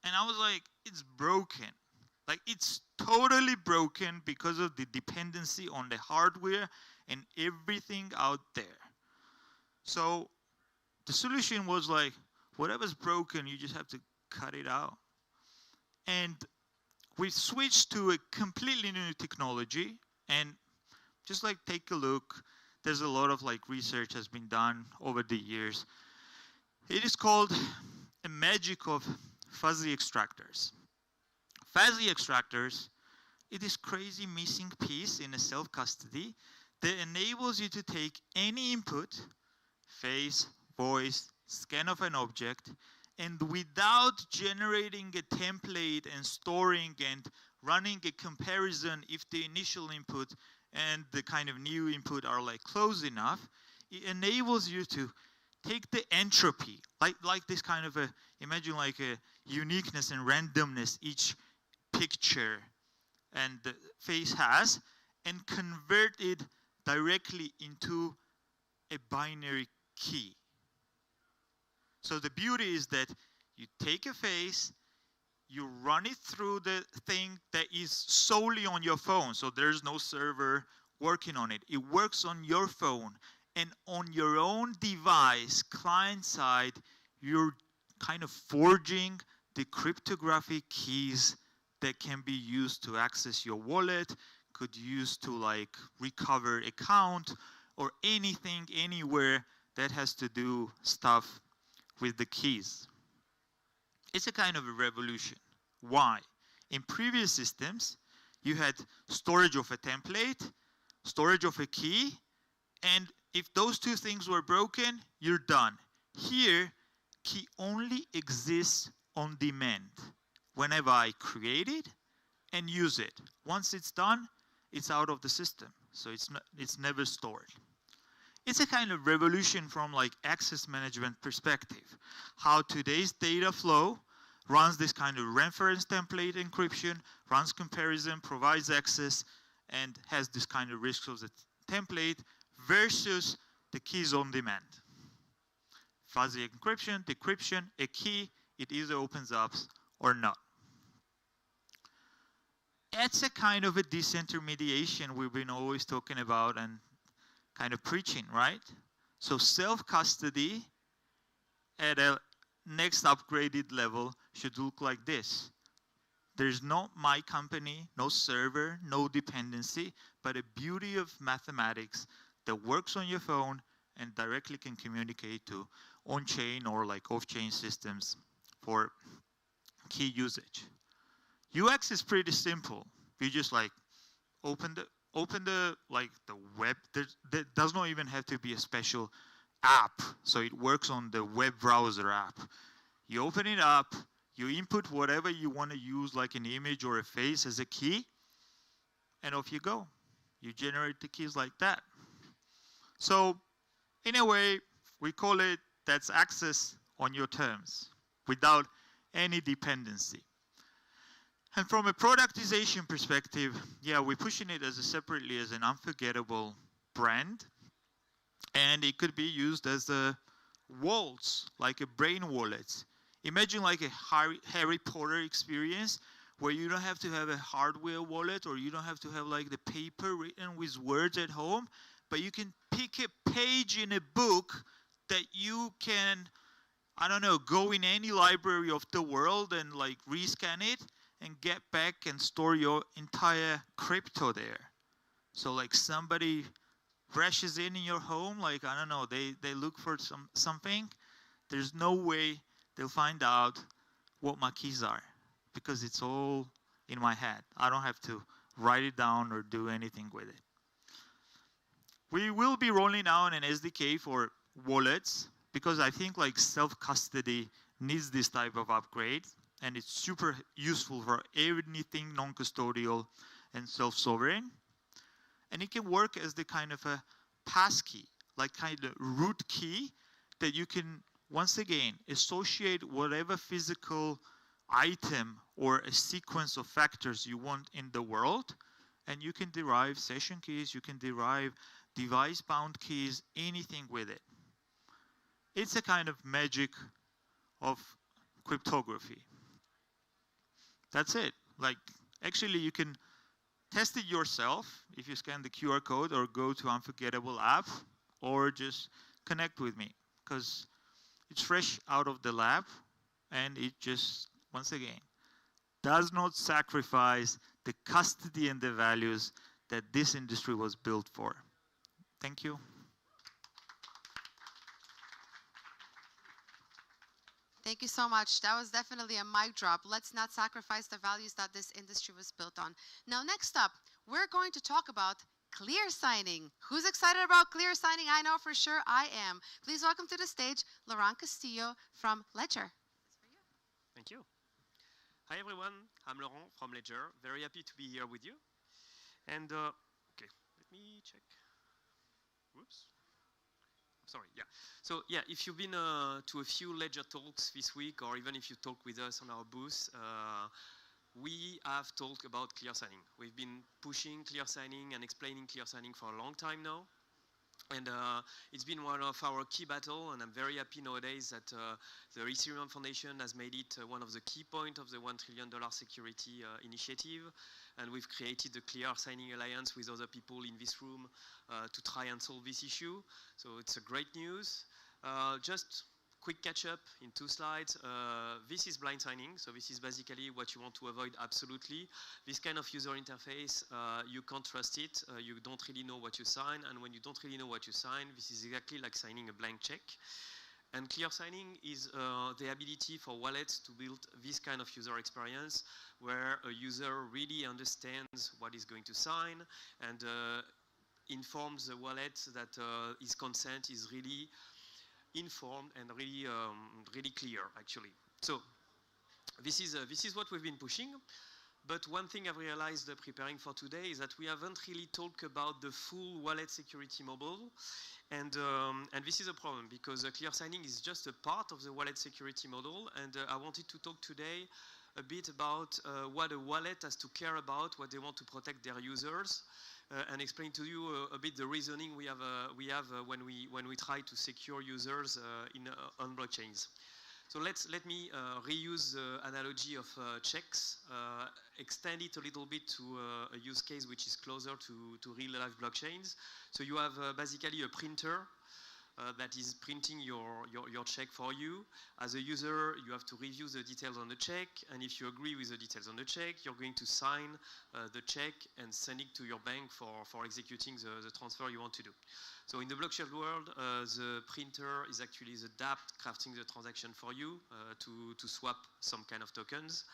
and I was like, it's broken. Like it's totally broken because of the dependency on the hardware and everything out there. So the solution was like, whatever's broken, you just have to cut it out. And we switched to a completely new technology, and just like take a look. There's a lot of like research has been done over the years. It is called a magic of fuzzy extractors. Fuzzy extractors, it is crazy missing piece in a self-custody that enables you to take any input, face, voice, scan of an object, and without generating a template and storing and running a comparison if the initial input and the kind of new input are like close enough, it enables you to take the entropy, like this kind of a, imagine like a uniqueness and randomness each picture and the face has, and convert it directly into a binary key. So the beauty is that you take a face, you run it through the thing that is solely on your phone. So there's no server working on it. It works on your phone. And on your own device, client side, you're kind of forging the cryptographic keys that can be used to access your wallet, could use to like recover account, or anything, anywhere that has to do stuff with the keys. It's a kind of a revolution. Why? In previous systems, you had storage of a template, storage of a key, and if those two things were broken, you're done. Here, key only exists on demand. Whenever I create it and use it. Once it's done, it's out of the system. So it's never stored. It's a kind of revolution from like access management perspective. How today's data flow runs this kind of reference template encryption, runs comparison, provides access, and has this kind of risks of the template versus the keys on demand. Fuzzy encryption, decryption, a key, it either opens up or not. It's a kind of a disintermediation we've been always talking about and kind of preaching, right? So self-custody at a next upgraded level should look like this. There's not my company, no server, no dependency, but a beauty of mathematics that works on your phone and directly can communicate to on-chain or like off-chain systems for key usage. UX is pretty simple. You just like open the like the web. There does not even have to be a special app, so it works on the web browser app. You open it up, you input whatever you want to use, like an image or a face as a key, and off you go. You generate the keys like that. So in a way, we call it that's access on your terms without any dependency. And from a productization perspective, yeah, we're pushing it as separately as an unforgettable brand. And it could be used as a waltz, like a brain wallet. Imagine like a Harry Potter experience where you don't have to have a hardware wallet, or you don't have to have like the paper written with words at home, but you can pick a page in a book that you can, I don't know, go in any library of the world and like rescan it and get back and store your entire crypto there. So like somebody brushes in your home, like, I don't know, they look for something, there's no way they'll find out what my keys are because it's all in my head. I don't have to write it down or do anything with it. We will be rolling out an SDK for wallets because I think like self-custody needs this type of upgrade, and it's super useful for anything non-custodial and self-sovereign. And it can work as the kind of a passkey, like kind of root key that you can, once again, associate whatever physical item or a sequence of factors you want in the world, and you can derive session keys, you can derive device-bound keys, anything with it. It's a kind of magic of cryptography. That's it. Like, actually, you can test it yourself if you scan the QR code or go to Unforgettable app or just connect with me because it's fresh out of the lab and it just, once again, does not sacrifice the custody and the values that this industry was built for. Thank you. Thank you so much. That was definitely a mic drop. Let's not sacrifice the values that this industry was built on. Now, next up, we're going to talk about clear signing. Who's excited about clear signing? I know for sure I am. Please welcome to the stage Laurent Castillo from Ledger. Thank you. Hi everyone, I'm Laurent from Ledger. Very happy to be here with you. And okay, let me check. Whoops. Sorry, yeah. So yeah, if you've been to a few Ledger talks this week, or even if you talk with us on our booth, we have talked about clear signing. We've been pushing clear signing and explaining clear signing for a long time now. And it's been one of our key battles, and I'm very happy nowadays that the Ethereum Foundation has made it one of the key points of the $1 trillion security initiative. And we've created the Clear Signing Alliance with other people in this room to try and solve this issue. So it's a great news. Just quick catch up in 2 slides. This is blind signing. So this is basically what you want to avoid absolutely. This kind of user interface, you can't trust it. You don't really know what you sign. And when you don't really know what you sign, this is exactly like signing a blank check. And clear signing is the ability for wallets to build this kind of user experience where a user really understands what he's going to sign and informs the wallet that his consent is really informed and really, really clear, actually. So this is what we've been pushing. But one thing I've realized preparing for today is that we haven't really talked about the full wallet security model. And this is a problem because clear signing is just a part of the wallet security model. And I wanted to talk today a bit about what a wallet has to care about, what they want to protect their users, and explain to you a bit the reasoning we have when we try to secure users on blockchains. So let me reuse the analogy of checks, extend it a little bit to a use case which is closer to real-life blockchains. So you have basically a printer that is printing your check for you. As a user, you have to review the details on the check, and if you agree with the details on the check, you're going to sign the check and send it to your bank for executing the transfer you want to do. So in the blockchain world, the printer is actually the dApp crafting the transaction for you to swap some kind of tokens.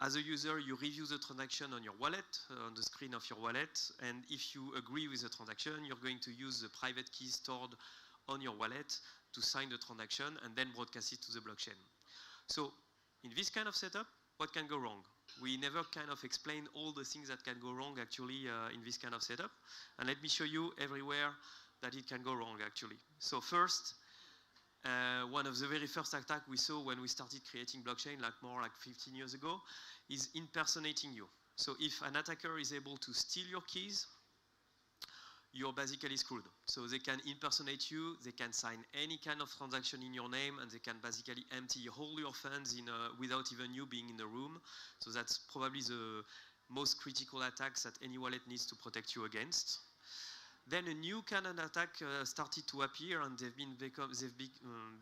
As a user, you review the transaction on your wallet, on the screen of your wallet, and if you agree with the transaction, you're going to use the private key stored on your wallet to sign the transaction and then broadcast it to the blockchain. So in this kind of setup, what can go wrong? We never kind of explain all the things that can go wrong actually in this kind of setup. And let me show you everywhere that it can go wrong actually. So first, one of the very first attacks we saw when we started creating blockchain, more like 15 years ago, is impersonating you. So if an attacker is able to steal your keys, you're basically screwed. So they can impersonate you, they can sign any kind of transaction in your name, and they can basically empty all your funds without even you being in the room. So that's probably the most critical attacks that any wallet needs to protect you against. Then a new kind of attack started to appear, and they've been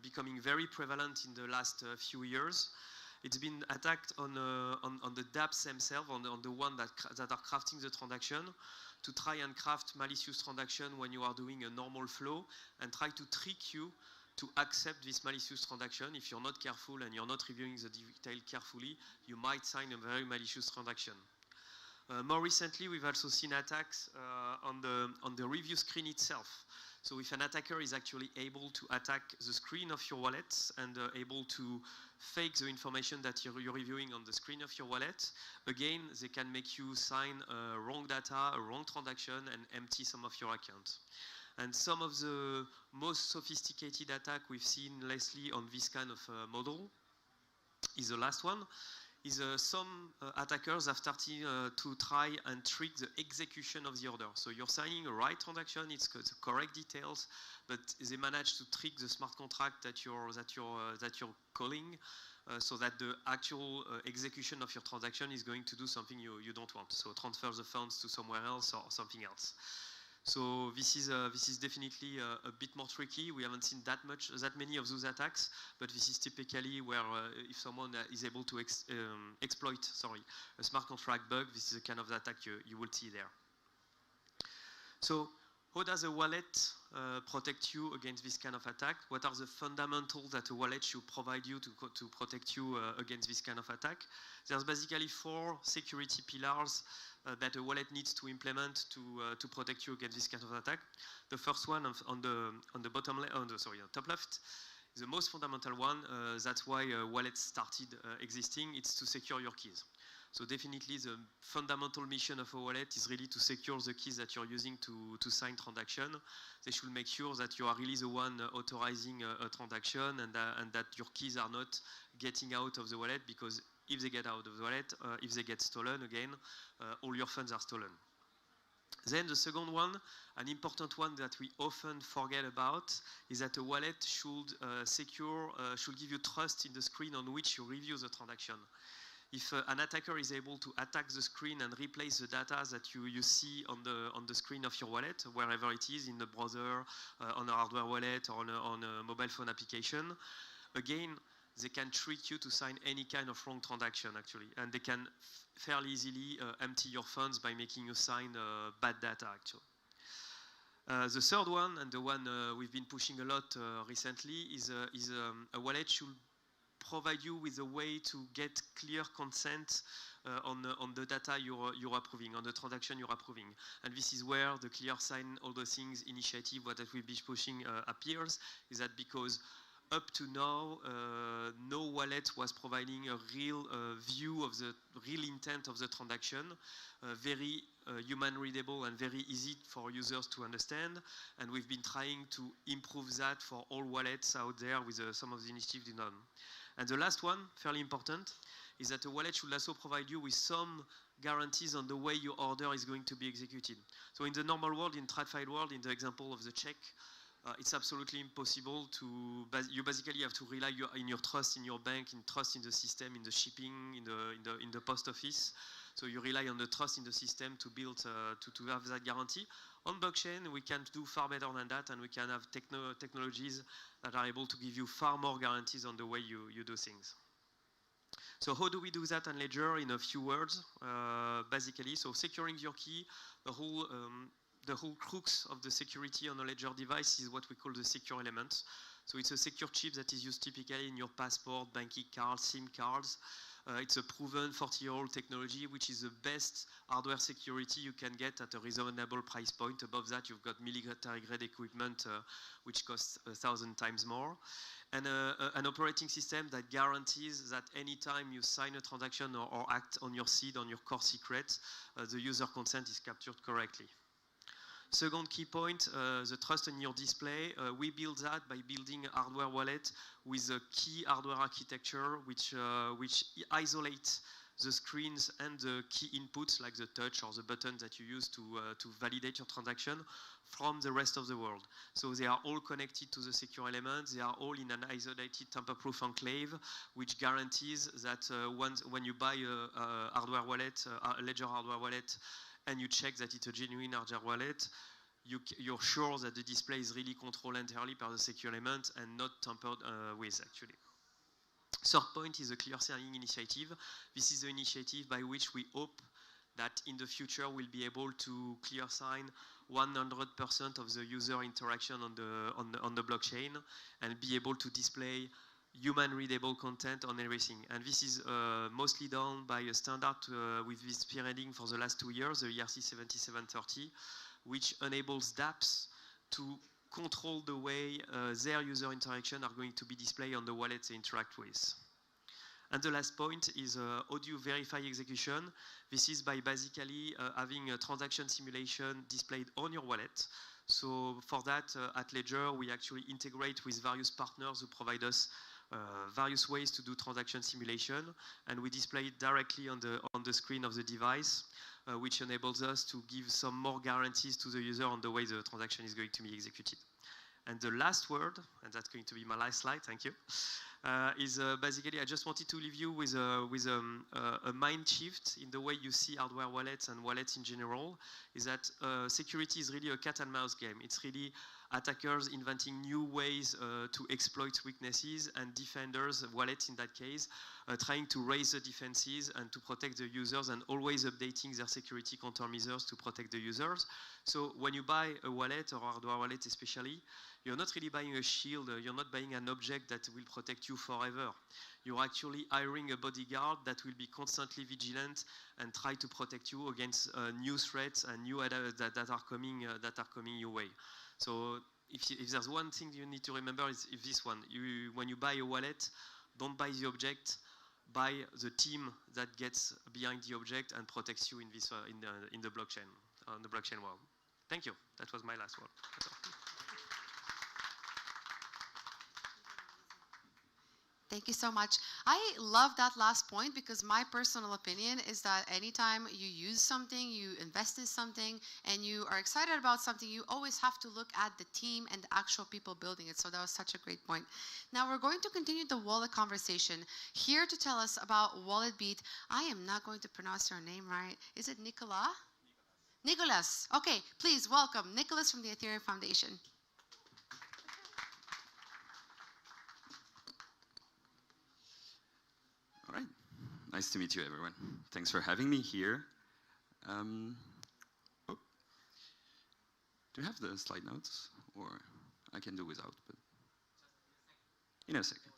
becoming very prevalent in the last few years. It's been attacked on the dApps themselves, on the one that are crafting the transaction, to try and craft malicious transaction when you are doing a normal flow, and try to trick you to accept this malicious transaction. If you're not careful and you're not reviewing the detail carefully, you might sign a very malicious transaction. More recently, we've also seen attacks on the review screen itself. So if an attacker is actually able to attack the screen of your wallet and able to fake the information that you're reviewing on the screen of your wallet, again, they can make you sign wrong data, a wrong transaction, and empty some of your account. And some of the most sophisticated attacks we've seen lately on this kind of model is the last one. Some attackers have started to try and trick the execution of the order. So you're signing a right transaction, it's the correct details, but they manage to trick the smart contract that you're calling, so that the actual execution of your transaction is going to do something you don't want. So transfer the funds to somewhere else or something else. So this is definitely a bit more tricky. We haven't seen that many of those attacks, but this is typically where if someone is able to exploit a smart contract bug, this is the kind of attack you will see there. So how does a wallet protect you against this kind of attack? What are the fundamentals that a wallet should provide you to protect you against this kind of attack? There's basically 4 security pillars that a wallet needs to implement to protect you against this kind of attack. The first one on the top left is the most fundamental one. That's why wallets started existing. It's to secure your keys. So definitely the fundamental mission of a wallet is really to secure the keys that you're using to sign transaction. They should make sure that you are really the one authorizing a transaction and that your keys are not getting out of the wallet, because if they get out of the wallet, if they get stolen again, all your funds are stolen. Then the second one, an important one that we often forget about, is that a wallet should should give you trust in the screen on which you review the transaction. If an attacker is able to attack the screen and replace the data that you see on the screen of your wallet, wherever it is, in the browser, on a hardware wallet, or on a mobile phone application, again, they can trick you to sign any kind of wrong transaction, actually. And they can fairly easily empty your funds by making you sign bad data, actually. The third one, and the one we've been pushing a lot recently, is a wallet should provide you with a way to get clear consent on the data you're approving, on the transaction you're approving. And this is where the clear sign all the things initiative, what that we'll be pushing appears, is that because up to now, no wallet was providing a real view of the real intent of the transaction, very human readable and very easy for users to understand. And we've been trying to improve that for all wallets out there with some of the initiatives done. And the last one, fairly important, is that a wallet should also provide you with some guarantees on the way your order is going to be executed. So in the normal world, in TradFi world, in the example of the check, it's absolutely impossible to, you basically have to rely in your trust in your bank, in trust in the system, in the shipping, in the post office. So you rely on the trust in the system to build, to have that guarantee. On blockchain, we can do far better than that, and we can have technologies that are able to give you far more guarantees on the way you do things. So how do we do that on Ledger? In a few words, basically, so securing your key, the whole crux of the security on a Ledger device is what we call the secure element. So it's a secure chip that is used typically in your passport, banking cards, SIM cards. It's a proven 40-year-old technology, which is the best hardware security you can get at a reasonable price point. Above that, you've got military-grade equipment, which costs 1,000 times more. And an operating system that guarantees that anytime you sign a transaction or act on your seed, on your core secret, the user consent is captured correctly. Second key point, the trust in your display. We build that by building a hardware wallet with a key hardware architecture which isolates the screens and the key inputs like the touch or the button that you use to validate your transaction from the rest of the world. So they are all connected to the secure elements. They are all in an isolated tamper-proof enclave, which guarantees that when you buy a hardware wallet, a Ledger hardware wallet, and you check that it's a genuine hardware wallet, you're sure that the display is really controlled entirely by the secure element and not tampered with, actually. Third point is a clear signing initiative. This is the initiative by which we hope that in the future we'll be able to clear sign 100% of the user interaction on the blockchain and be able to display human readable content on everything. And this is mostly done by a standard we've been spearheading for the last 2 years, the ERC 7730, which enables dApps to control the way their user interaction are going to be displayed on the wallet they interact with. And the last point is audio verify execution. This is by basically having a transaction simulation displayed on your wallet. So for that, at Ledger, we actually integrate with various partners who provide us various ways to do transaction simulation, and we display it directly on the screen of the device, which enables us to give some more guarantees to the user on the way the transaction is going to be executed. And the last word, and that's going to be my last slide, thank you, is basically I just wanted to leave you with a mind shift in the way you see hardware wallets and wallets in general, is that security is really a cat and mouse game. It's really attackers inventing new ways to exploit weaknesses, and defenders, wallets in that case, trying to raise the defenses and to protect the users, and always updating their security countermeasures to protect the users. So when you buy a wallet, or hardware wallet especially, you're not really buying a shield, you're not buying an object that will protect you forever. You're actually hiring a bodyguard that will be constantly vigilant and try to protect you against new threats and new that are coming your way. So if there's one thing you need to remember, is this one. When you buy a wallet, don't buy the object, buy the team that gets behind the object and protects you in this in the blockchain world. Thank you. That was my last word. Thank you so much. I love that last point, because my personal opinion is that anytime you use something, you invest in something, and you are excited about something, you always have to look at the team and the actual people building it. So that was such a great point. Now we're going to continue the wallet conversation. Here to tell us about WalletBeat, I am not going to pronounce your name right. Is it Nicolas? Nicolas. Okay, please welcome Nicolas from the Ethereum Foundation. All right. Nice to meet you, everyone. Thanks for having me here. Do you have the slide notes? Or I can do without, but in a second.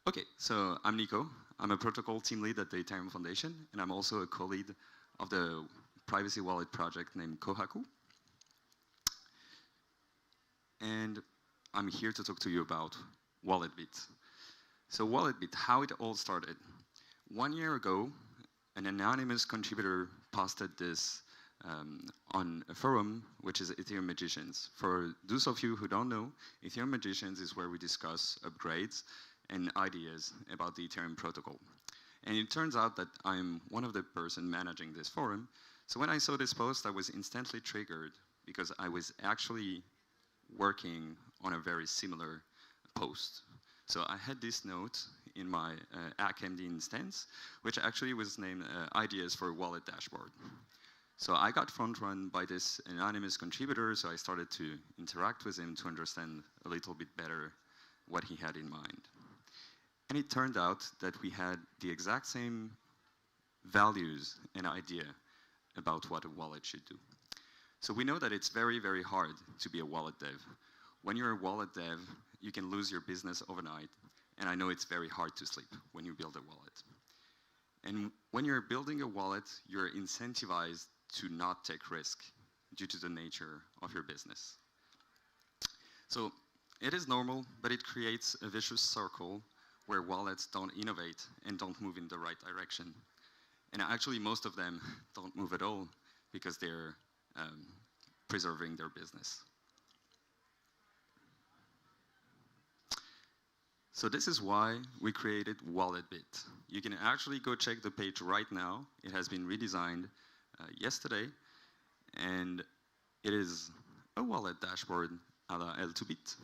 Okay, so I'm Nico. I'm a protocol team lead at the Ethereum Foundation, and I'm also a co-lead of the privacy wallet project named Kohaku. And I'm here to talk to you about WalletBeat. So WalletBeat, how it all started. 1 year ago, an anonymous contributor posted this on a forum, which is Ethereum Magicians. For those of you who don't know, Ethereum Magicians is where we discuss upgrades and ideas about the Ethereum protocol. And it turns out that I'm one of the person managing this forum. So when I saw this post, I was instantly triggered, because I was actually working on a very similar post. So I had this note in my AckMD instance, which actually was named Ideas for Wallet Dashboard. So I got front-run by this anonymous contributor, so I started to interact with him to understand a little bit better what he had in mind. And it turned out that we had the exact same values and idea about what a wallet should do. So we know that it's very, very hard to be a wallet dev. When you're a wallet dev, you can lose your business overnight, and I know it's very hard to sleep when you build a wallet. And when you're building a wallet, you're incentivized to not take risk due to the nature of your business. So it is normal, but it creates a vicious circle where wallets don't innovate and don't move in the right direction. And actually, most of them don't move at all because they're preserving their business. So this is why we created WalletBeat. You can actually go check the page right now. It has been redesigned yesterday, and it is a wallet dashboard a la L2Bit.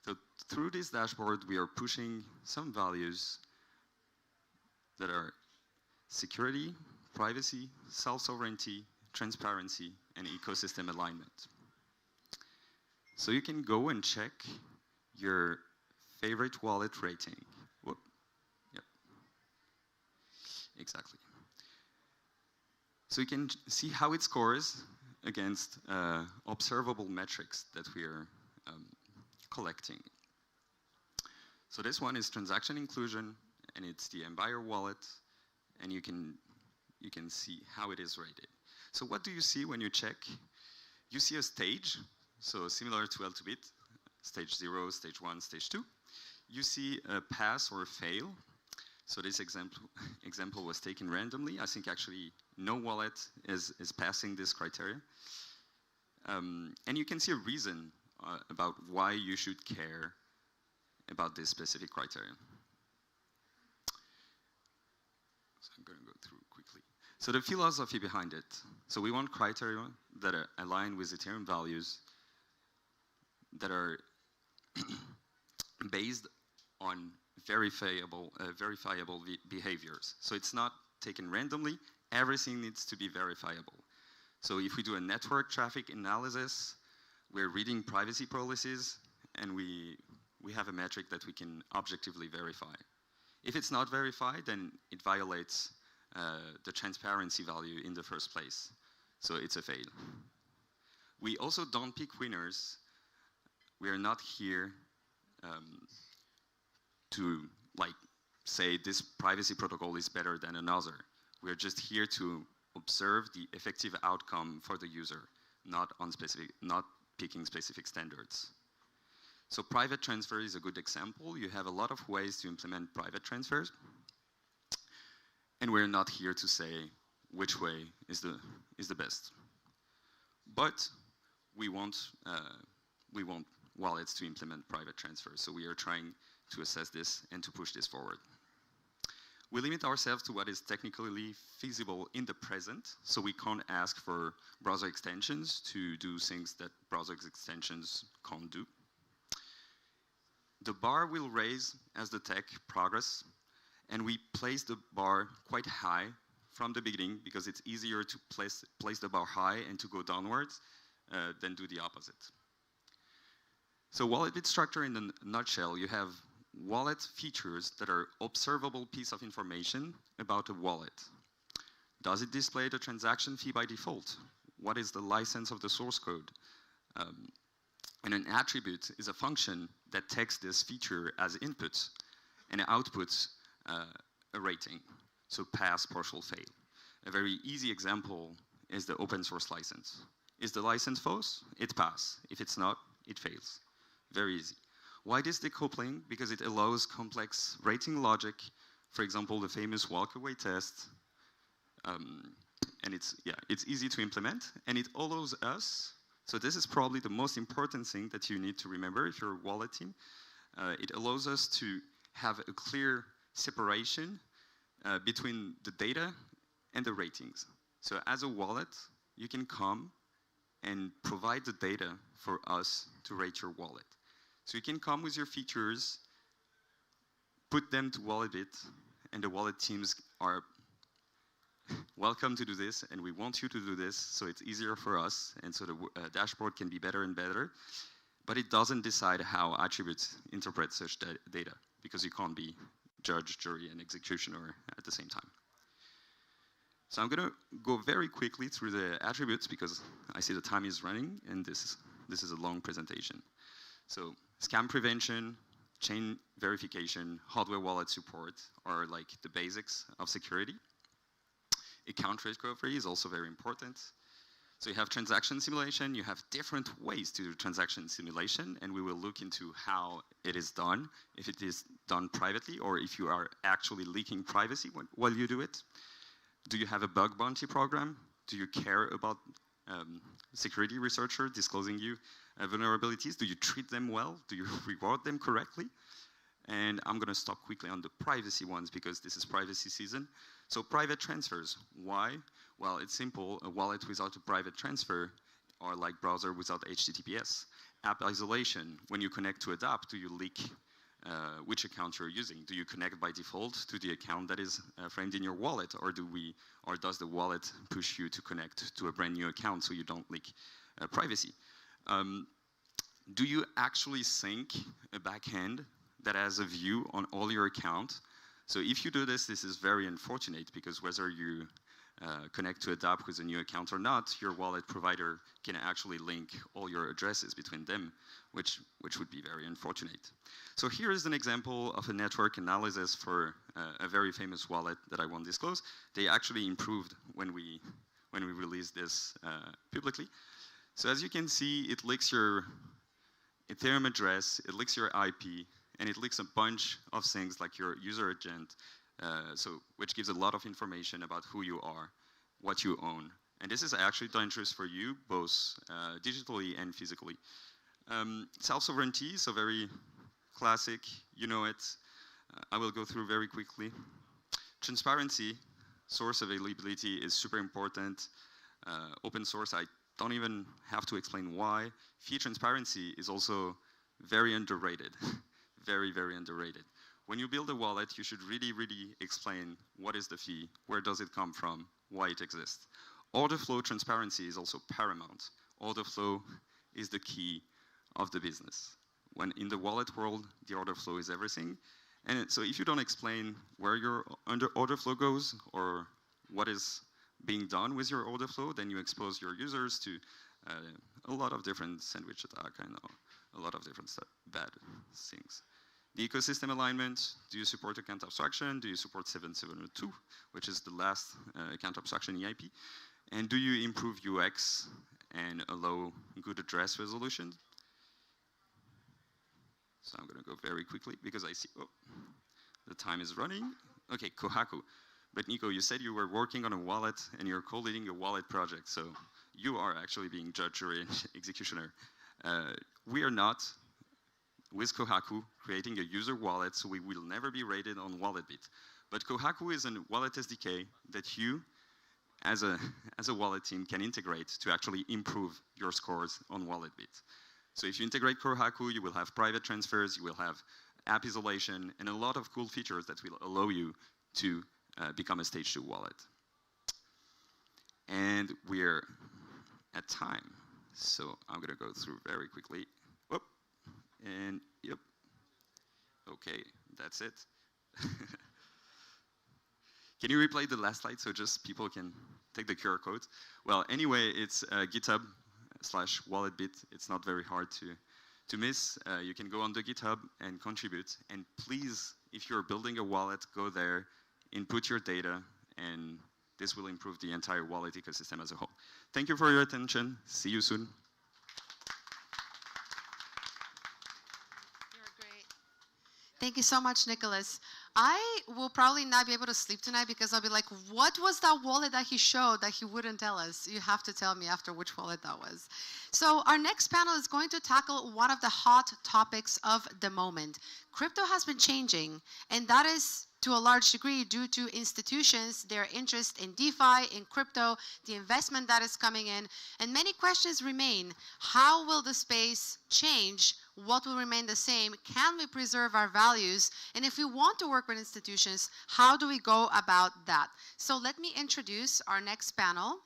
So through this dashboard, we are pushing some values that are security, privacy, self-sovereignty, transparency, and ecosystem alignment. So you can go and check your favorite wallet rating. Whoop. Yep. Exactly. So you can see how it scores against observable metrics that we are collecting. So this one is transaction inclusion, and it's the Empire wallet, and you can see how it is rated. So what do you see when you check? You see a stage, so similar to L2Bit, stage 0, stage 1, stage 2. You see a pass or a fail. So this example was taken randomly. I think actually no wallet is passing this criteria. And you can see a reason about why you should care about this specific criteria. So I'm going to go through quickly. So the philosophy behind it. So we want criteria that are aligned with Ethereum values that are based on verifiable behaviors. So it's not taken randomly. Everything needs to be verifiable. So if we do a network traffic analysis, we're reading privacy policies, and we have a metric that we can objectively verify. If it's not verified, then it violates the transparency value in the first place. So it's a fail. We also don't pick winners. We are not here to say this privacy protocol is better than another. We're just here to observe the effective outcome for the user, not picking specific standards. So private transfer is a good example. You have a lot of ways to implement private transfers, and we're not here to say which way is the best. But we want wallets to implement private transfers, so we are trying to assess this and to push this forward. We limit ourselves to what is technically feasible in the present, so we can't ask for browser extensions to do things that browser extensions can't do. The bar will raise as the tech progress, and we place the bar quite high from the beginning because it's easier to place the bar high and to go downwards than do the opposite. So wallet bit structure in a nutshell, you have wallet features that are observable piece of information about a wallet. Does it display the transaction fee by default? What is the license of the source code? And an attribute is a function that takes this feature as input and outputs a rating, so pass, partial, fail. A very easy example is the open source license. Is the license false? It passes. If it's not, it fails. Very easy. Why this decoupling? Because it allows complex rating logic, for example, the famous walkaway test, and it's easy to implement, and it allows us, so this is probably the most important thing that you need to remember if you're a wallet team, it allows us to have a clear separation between the data and the ratings. So as a wallet, you can come and provide the data for us to rate your wallet. So you can come with your features, put them to WalletBit, and the wallet teams are welcome to do this, and we want you to do this, so it's easier for us, and so the dashboard can be better and better. But it doesn't decide how attributes interpret such data, because you can't be judge, jury, and executioner at the same time. So I'm going to go very quickly through the attributes, because I see the time is running, and this is a long presentation. So scam prevention, chain verification, hardware wallet support are like the basics of security. Account recovery is also very important. So you have transaction simulation, you have different ways to do transaction simulation, and we will look into how it is done, if it is done privately or if you are actually leaking privacy while you do it. Do you have a bug bounty program? Do you care about security researcher disclosing you vulnerabilities? Do you treat them well? Do you reward them correctly? And I'm going to stop quickly on the privacy ones because this is privacy season. So private transfers, why? Well, it's simple. A wallet without a private transfer are like browser without HTTPS. App isolation, when you connect to a app, do you leak which account you're using? Do you connect by default to the account that is framed in your wallet, or does the wallet push you to connect to a brand new account so you don't leak privacy? Do you actually sync a backend that has a view on all your accounts? So if you do this, this is very unfortunate because whether you connect to a DApp with a new account or not, your wallet provider can actually link all your addresses between them, which would be very unfortunate. So here is an example of a network analysis for a very famous wallet that I won't disclose. They actually improved when we released this publicly. So as you can see, it leaks your Ethereum address, it leaks your IP, and it leaks a bunch of things like your user agent, which gives a lot of information about who you are, what you own. And this is actually dangerous for you, both digitally and physically. Self-sovereignty, so very classic, you know it. I will go through very quickly. Transparency, source availability is super important. Open source, I don't even have to explain why. Fee transparency is also very underrated, very, very underrated. When you build a wallet, you should really, really explain what is the fee, where does it come from, why it exists. Order flow transparency is also paramount. Order flow is the key of the business. When in the wallet world, the order flow is everything. And so if you don't explain where your order flow goes or what is being done with your order flow, then you expose your users to a lot of different sandwich attack and a lot of different bad things. The ecosystem alignment, do you support account abstraction? Do you support 7.702, which is the last account abstraction EIP? And do you improve UX and allow good address resolution? So I'm going to go very quickly because I see, oh, the time is running. Okay, Kohaku. But Nico, you said you were working on a wallet and you're co-leading a wallet project, so you are actually being judge, jury, and executioner. We are not, with Kohaku, creating a user wallet, so we will never be rated on WalletBit. But Kohaku is a wallet SDK that you, as a wallet team, can integrate to actually improve your scores on WalletBit. So if you integrate Kohaku, you will have private transfers, you will have app isolation, and a lot of cool features that will allow you to become a stage 2 wallet. And we're at time, so I'm going to go through very quickly. Whoop. And yep. Okay, that's it. Can you replay the last slide so just people can take the QR code? Well, anyway, it's GitHub/WalletBit. It's not very hard to miss. You can go on the GitHub and contribute. And please, if you're building a wallet, go there, input your data, and this will improve the entire wallet ecosystem as a whole. Thank you for your attention. See you soon. Thank you so much, Nicholas. I will probably not be able to sleep tonight because I'll be like, what was that wallet that he showed that he wouldn't tell us? You have to tell me after which wallet that was. So our next panel is going to tackle one of the hot topics of the moment. Crypto has been changing, and that is to a large degree due to institutions, their interest in DeFi, in crypto, the investment that is coming in, and many questions remain. How will the space change? What will remain the same? Can we preserve our values? And if we want to work with institutions, how do we go about that? So let me introduce our next panel.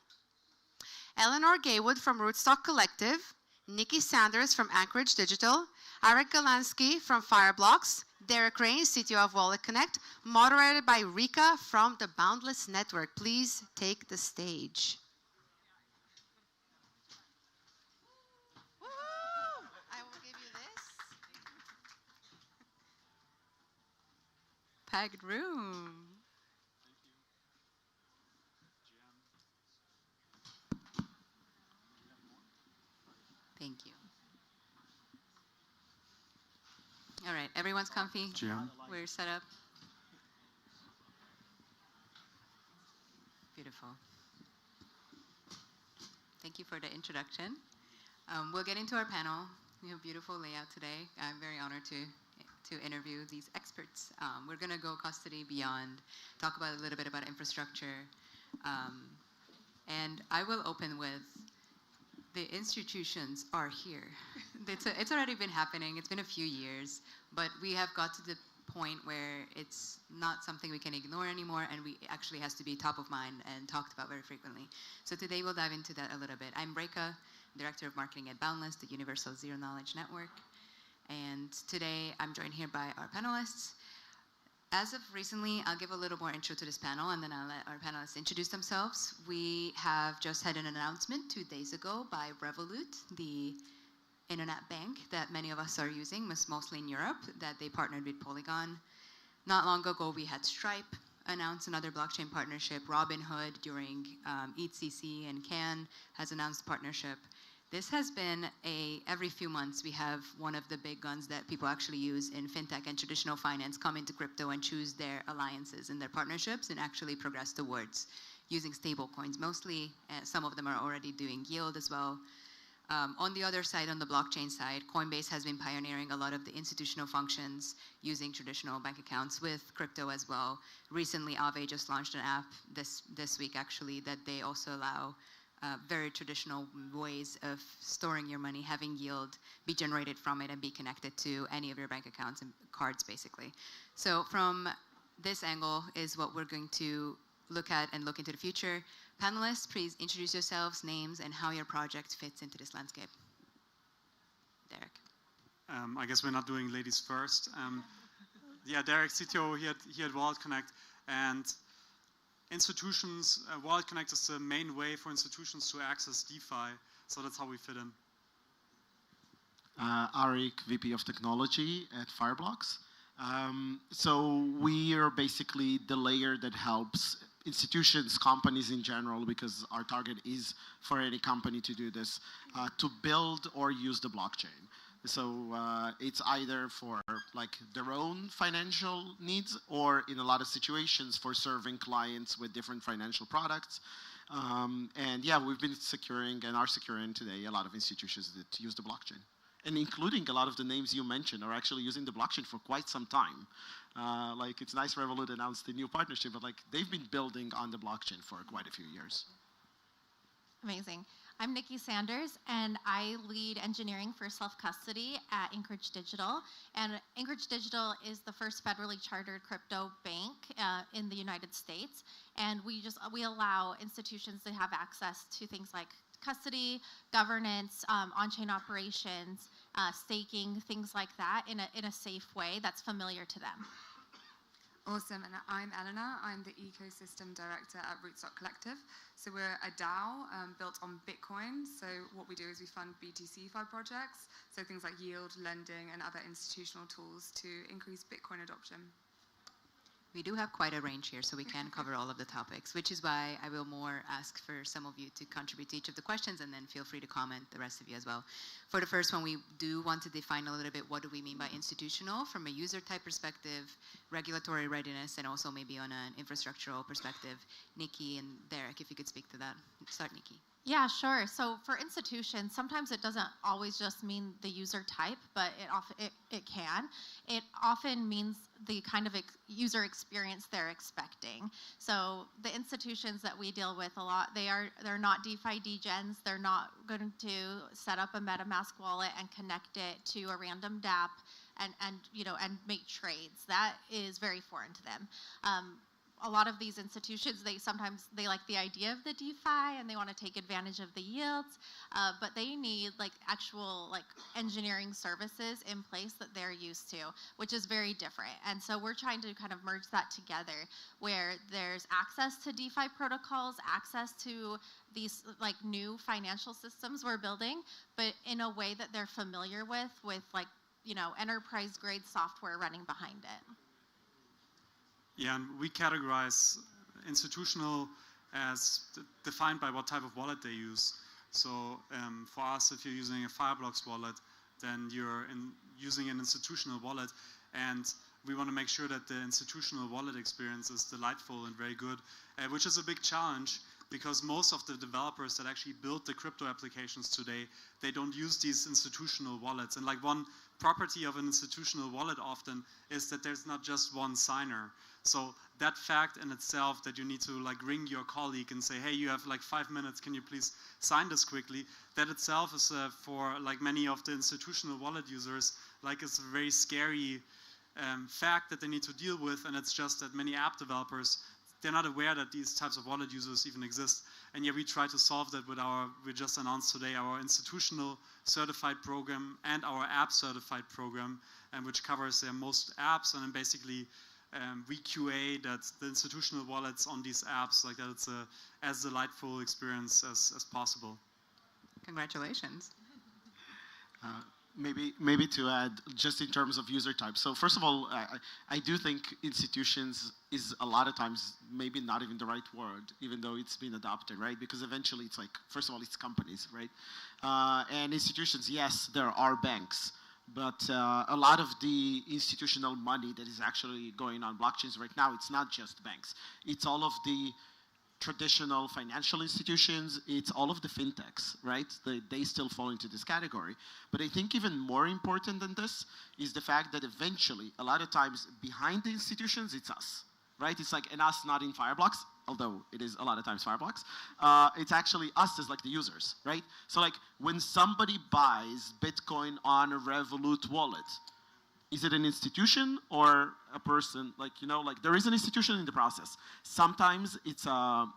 Eleanor Gaywood from Rootstock Collective, Nikki Sanders from Anchorage Digital, Eric Galansky from Fireblocks, Derek Rain, CTO of WalletConnect, moderated by Rika from the Boundless Network. Please take the stage. I will give you this. Packed room. Thank you. All right, everyone's comfy? Jim. We're set up. Beautiful. Thank you for the introduction. We'll get into our panel. We have a beautiful layout today. I'm very honored to interview these experts. We're going to go custody beyond, talk about a little bit about infrastructure. And I will open with the institutions are here. It's already been happening. It's been a few years, but we have got to the point where it's not something we can ignore anymore, and we actually has to be top of mind and talked about very frequently. So today we'll dive into that a little bit. I'm Reka, Director of Marketing at Boundless, the Universal Zero Knowledge Network. And today I'm joined here by our panelists. As of recently, I'll give a little more intro to this panel, and then I'll let our panelists introduce themselves. We have just had an announcement 2 days ago by Revolut, the internet bank that many of us are using, mostly in Europe, that they partnered with Polygon. Not long ago, we had Stripe announce another blockchain partnership. Robinhood during ETHCC and Cannes has announced partnership. This has been every few months we have one of the big guns that people actually use in fintech and traditional finance come into crypto and choose their alliances and their partnerships and actually progress towards using stable coins mostly. Some of them are already doing yield as well. On the other side, on the blockchain side, Coinbase has been pioneering a lot of the institutional functions using traditional bank accounts with crypto as well. Recently, Aave just launched an app this week actually that they also allow very traditional ways of storing your money, having yield be generated from it and be connected to any of your bank accounts and cards, basically. So from this angle is what we're going to look at and look into the future. Panelists, please introduce yourselves, names, and how your project fits into this landscape. Derek. I guess we're not doing ladies first. Yeah, Derek, CTO here at WalletConnect. And institutions, WalletConnect is the main way for institutions to access DeFi. So that's how we fit in. Arik, VP of Technology at Fireblocks. So we are basically the layer that helps institutions, companies in general, because our target is for any company to do this, to build or use the blockchain. So it's either for like their own financial needs, or in a lot of situations for serving clients with different financial products. And yeah, we've been securing and are securing today a lot of institutions that use the blockchain. And including a lot of the names you mentioned are actually using the blockchain for quite some time. Like it's nice Revolut announced a new partnership, but like they've been building on the blockchain for quite a few years. Amazing. I'm Nikki Sanders, and I lead engineering for self-custody at Anchorage Digital. And Anchorage Digital is the first federally chartered crypto bank in the United States. And we allow institutions to have access to things like custody, governance, on-chain operations, staking, things like that in a safe way that's familiar to them. Awesome, and I'm Eleanor. I'm the Ecosystem Director at Rootstock Collective. So we're a DAO built on Bitcoin. So what we do is we fund BTC-fi projects, so things like yield, lending, and other institutional tools to increase Bitcoin adoption. We do have quite a range here, so we can cover all of the topics, which is why I will more ask for some of you to contribute to each of the questions, and then feel free to comment, the rest of you as well. For the first one, we do want to define a little bit what do we mean by institutional from a user type perspective, regulatory readiness, and also maybe on an infrastructural perspective. Nikki and Derek, if you could speak to that. Start, Nikki. Yeah, sure. So for institutions, sometimes it doesn't always just mean the user type, but it can. It often means the kind of user experience they're expecting. So the institutions that we deal with a lot, they're not DeFi degens. They're not going to set up a MetaMask wallet and connect it to a random dApp and make trades. That is very foreign to them. A lot of these institutions, they like the idea of the DeFi and they want to take advantage of the yields, but they need actual engineering services in place that they're used to, which is very different. And so we're trying to kind of merge that together, where there's access to DeFi protocols, access to these new financial systems we're building, but in a way that they're familiar with enterprise grade software running behind it. Yeah, and we categorize institutional as defined by what type of wallet they use. So for us, if you're using a Fireblocks wallet, then you're using an institutional wallet, and we want to make sure that the institutional wallet experience is delightful and very good, which is a big challenge because most of the developers that actually build the crypto applications today, they don't use these institutional wallets. And one property of an institutional wallet often is that there's not just one signer. So that fact in itself, that you need to ring your colleague and say, hey, you have 5 minutes, can you please sign this quickly? That itself is for many of the institutional wallet users, it's a very scary fact that they need to deal with. And it's just that many app developers, they're not aware that these types of wallet users even exist. And yeah, we try to solve that with we just announced today our institutional certified program and our app certified program, which covers most apps, and then basically we QA that the institutional wallets on these apps, that it's as delightful experience as possible. Congratulations. Maybe to add, just in terms of user type. So first of all, I do think institutions is a lot of times maybe not even the right word, even though it's been adopted, right? Because eventually it's first of all, it's companies, right? And institutions, yes, there are banks. But a lot of the institutional money that is actually going on blockchains right now, it's not just banks. It's all of the traditional financial institutions. It's all of the fintechs, right? They still fall into this category. But I think even more important than this is the fact that eventually, a lot of times behind the institutions, it's us. right? It's like, and us not in Fireblocks, although it is a lot of times Fireblocks. It's actually us as like the users, right? So like when somebody buys Bitcoin on a Revolut wallet, is it an institution or a person? Like, you know, like there is an institution in the process. Sometimes it's custodial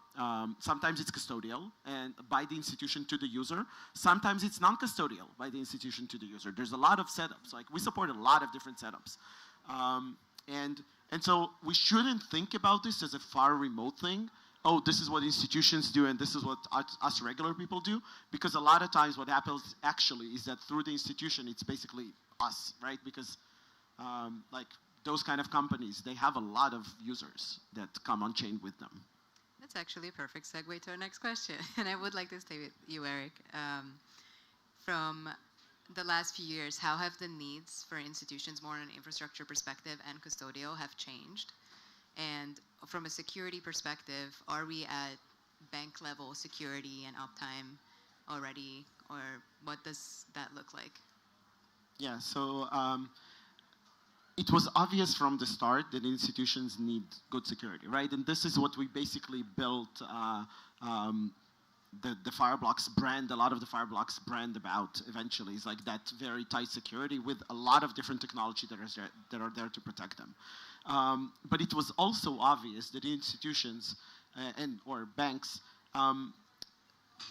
and by the institution to the user. Sometimes it's non-custodial by the institution to the user. There's a lot of setups. Like we support a lot of different setups. And so we shouldn't think about this as a far remote thing. Oh, this is what institutions do and this is what us regular people do. Because a lot of times what happens actually is that through the institution, it's basically us, right? Because like those kind of companies, they have a lot of users that come on chain with them. That's actually a perfect segue to our next question. And I would like to stay with you, Eric. From the last few years, how have the needs for institutions more on an infrastructure perspective and custodial have changed? And from a security perspective, are we at bank level security and uptime already? Or what does that look like? Yeah, so it was obvious from the start that institutions need good security, right? And this is what we basically built the Fireblocks brand, a lot of the Fireblocks brand about eventually is like that very tight security with a lot of different technology that are there to protect them. But it was also obvious that institutions or banks,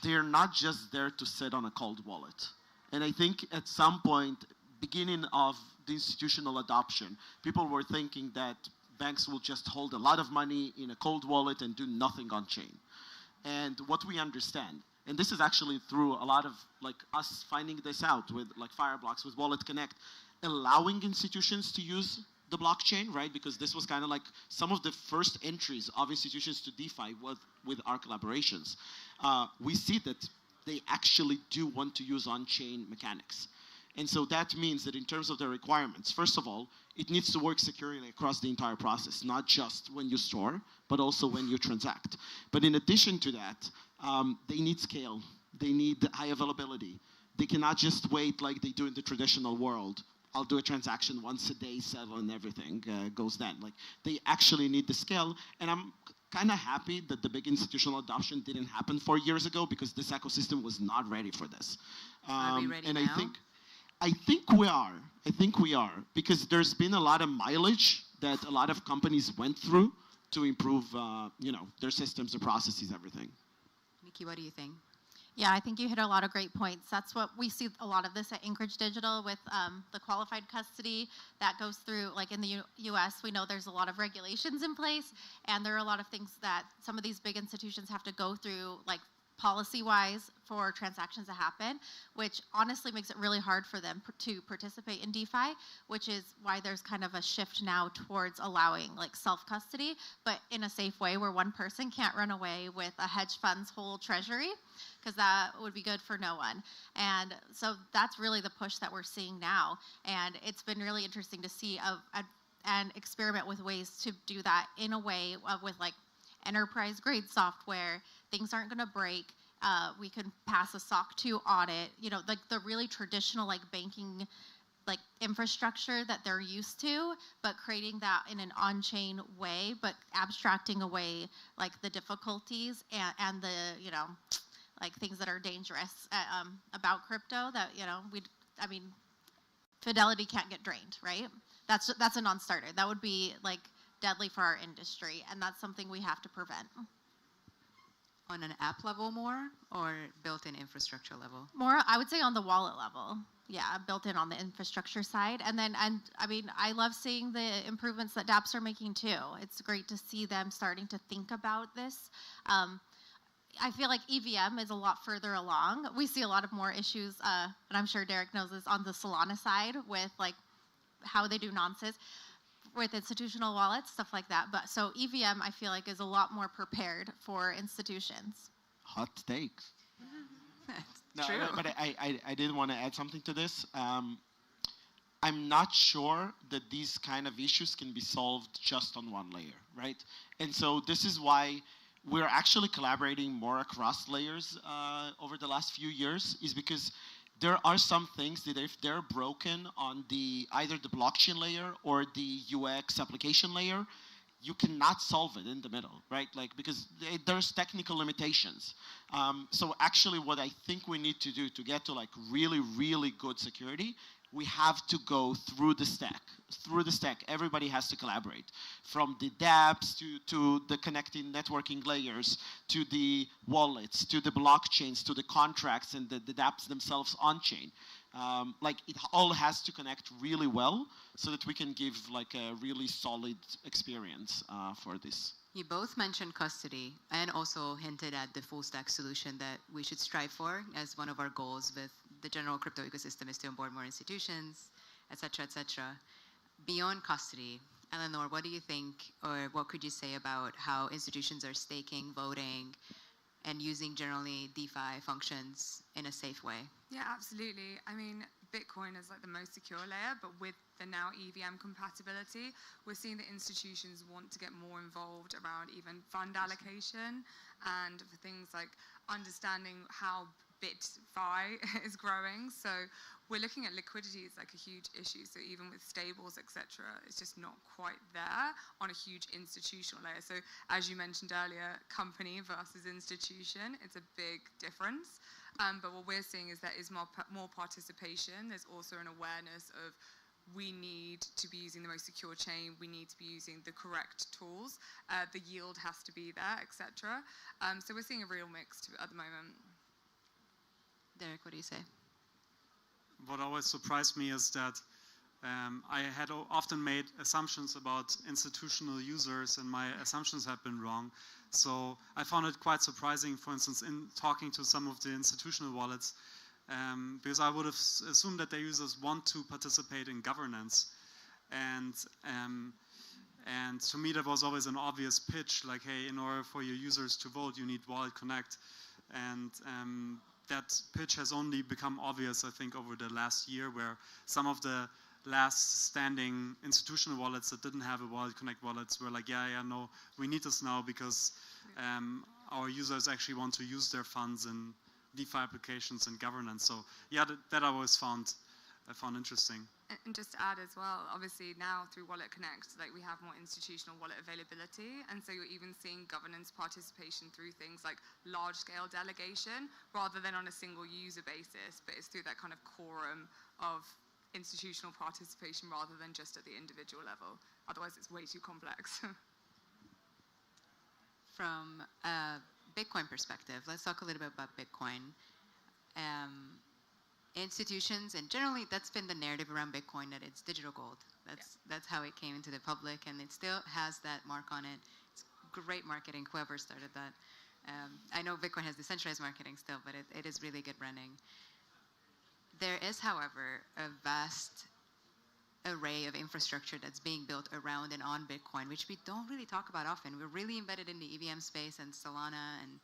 they're not just there to sit on a cold wallet. And I think at some point, beginning of the institutional adoption, people were thinking that banks will just hold a lot of money in a cold wallet and do nothing on chain. And what we understand, and this is actually through a lot of like us finding this out with like Fireblocks, with WalletConnect, allowing institutions to use the blockchain, right? Because this was kind of like some of the first entries of institutions to DeFi with our collaborations. We see that they actually do want to use on-chain mechanics. And so that means that in terms of the requirements, first of all, it needs to work securely across the entire process, not just when you store, but also when you transact. But in addition to that, they need scale. They need high availability. They cannot just wait like they do in the traditional world. I'll do a transaction once a day, settle, and everything goes then. Like they actually need the scale, and I'm kind of happy that the big institutional adoption didn't happen 4 years ago because this ecosystem was not ready for this. Are we ready and now? I think we are. I think we are because there's been a lot of mileage that a lot of companies went through to improve, you know, their systems, their processes, everything. Nikki, what do you think? Yeah, I think you hit a lot of great points. That's what we see a lot of this at Anchorage Digital with the qualified custody that goes through, like in the US, we know there's a lot of regulations in place, and there are a lot of things that some of these big institutions have to go through, like policy-wise for transactions to happen, which honestly makes it really hard for them to participate in DeFi, which is why there's kind of a shift now towards allowing like self-custody, but in a safe way where one person can't run away with a hedge fund's whole treasury, because that would be good for no one. And so that's really the push that we're seeing now. And it's been really interesting to see and experiment with ways to do that in a way with like enterprise grade software. Things aren't going to break. We can pass a SOC 2 audit, you know, like the really traditional like banking like infrastructure that they're used to, but creating that in an on-chain way, but abstracting away like the difficulties and the, you know, like things that are dangerous about crypto that, you know, I mean, fidelity can't get drained, right? That's a non-starter. That would be like deadly for our industry, and that's something we have to prevent. On an app level more, or built-in infrastructure level? More, I would say on the wallet level. Yeah, built in on the infrastructure side. And I mean, I love seeing the improvements that dApps are making too. It's great to see them starting to think about this. I feel like EVM is a lot further along. We see a lot of more issues, and I'm sure Derek knows this, on the Solana side with like how they do nonces with institutional wallets, stuff like that. But so EVM, I feel like, is a lot more prepared for institutions. Hot takes. True. But I did want to add something to this. I'm not sure that these kind of issues can be solved just on one layer, right? And so this is why we're actually collaborating more across layers over the last few years, is because there are some things that if they're broken on either the blockchain layer or the UX application layer, you cannot solve it in the middle, right? Like, because there's technical limitations. So actually what I think we need to do to get to like really, really good security, we have to go through the stack. Through the stack, everybody has to collaborate. From the dApps to the connecting networking layers, to the wallets, to the blockchains, to the contracts and the dApps themselves on-chain. Like it all has to connect really well so that we can give like a really solid experience for this. You both mentioned custody and also hinted at the full stack solution that we should strive for as one of our goals with the general crypto ecosystem is to onboard more institutions, et cetera, et cetera. Beyond custody, Eleanor, what do you think, or what could you say about how institutions are staking, voting, and using generally DeFi functions in a safe way? Yeah, absolutely. I mean, Bitcoin is like the most secure layer, but with the now EVM compatibility, we're seeing that institutions want to get more involved around even fund allocation and for things like understanding how BitFi is growing. So we're looking at liquidity as like a huge issue. So even with stables, etc., it's just not quite there on a huge institutional layer. So as you mentioned earlier, company versus institution, it's a big difference. But what we're seeing is there is more participation. There's also an awareness of we need to be using the most secure chain. We need to be using the correct tools. The yield has to be there, etc. So we're seeing a real mix at the moment. Derek, what do you say? What always surprised me is that I had often made assumptions about institutional users, and my assumptions have been wrong. So I found it quite surprising, for instance, in talking to some of the institutional wallets, because I would have assumed that their users want to participate in governance. And to me, that was always an obvious pitch, like, hey, in order for your users to vote, you need WalletConnect. And that pitch has only become obvious, I think, over the last year, where some of the last standing institutional wallets that didn't have a WalletConnect wallets were like, yeah, no, we need this now because our users actually want to use their funds in DeFi applications and governance. So yeah, that I always found interesting. And just to add as well, obviously now through WalletConnect, like we have more institutional wallet availability, and so you're even seeing governance participation through things like large-scale delegation, rather than on a single user basis, but it's through that kind of quorum of institutional participation rather than just at the individual level. Otherwise, it's way too complex. From a Bitcoin perspective, let's talk a little bit about Bitcoin. Institutions, and generally that's been the narrative around Bitcoin, that it's digital gold. That's how it came into the public, and it still has that mark on it. It's great marketing, whoever started that. I know Bitcoin has decentralized marketing still, but it is really good branding. There is, however, a vast array of infrastructure that's being built around and on Bitcoin, which we don't really talk about often. We're really embedded in the EVM space and Solana and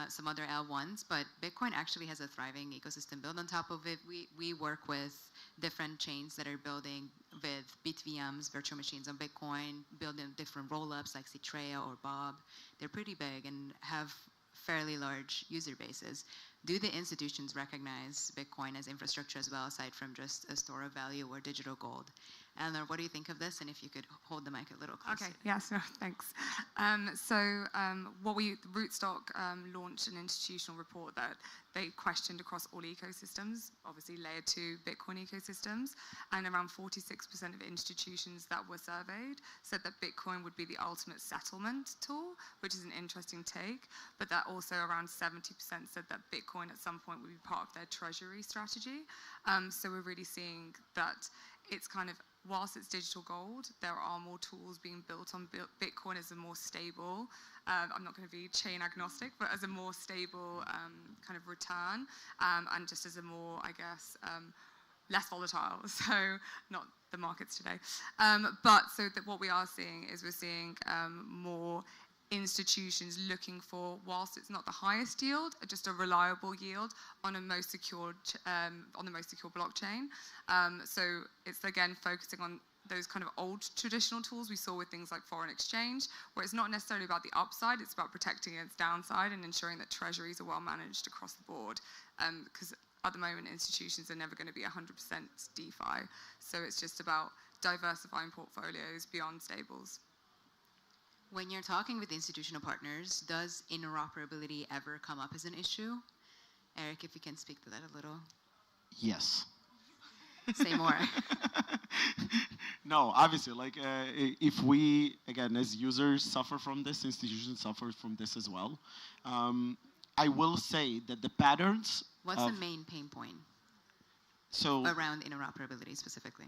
some other L1s, but Bitcoin actually has a thriving ecosystem built on top of it. We work with different chains that are building with BitVMs, virtual machines on Bitcoin, building different rollups like Citrea or Bob. They're pretty big and have fairly large user bases. Do the institutions recognize Bitcoin as infrastructure as well, aside from just a store of value or digital gold? Eleanor, what do you think of this? And if you could hold the mic a little closer. Okay, yeah, so thanks. Rootstock launched an institutional report that they questioned across all ecosystems, obviously layer 2 Bitcoin ecosystems, and around 46% of institutions that were surveyed said that Bitcoin would be the ultimate settlement tool, which is an interesting take, but that also around 70% said that Bitcoin at some point would be part of their treasury strategy. So we're really seeing that it's kind of, whilst it's digital gold, there are more tools being built on Bitcoin as a more stable, I'm not going to be chain agnostic, but as a more stable kind of return, and just as a more, I guess, less volatile, so not the markets today. What we are seeing is we're seeing more institutions looking for, whilst it's not the highest yield, just a reliable yield on the most secure blockchain. So it's again focusing on those kind of old traditional tools we saw with things like foreign exchange, where it's not necessarily about the upside, it's about protecting against downside and ensuring that treasuries are well managed across the board. Because at the moment, institutions are never going to be 100% DeFi. So it's just about diversifying portfolios beyond stables. When you're talking with institutional partners, does interoperability ever come up as an issue? Eric, if you can speak to that a little. Yes. Say more. No, obviously, like if we, again, as users suffer from this, institutions suffer from this as well. I will say that the patterns. What's the main pain point around interoperability specifically?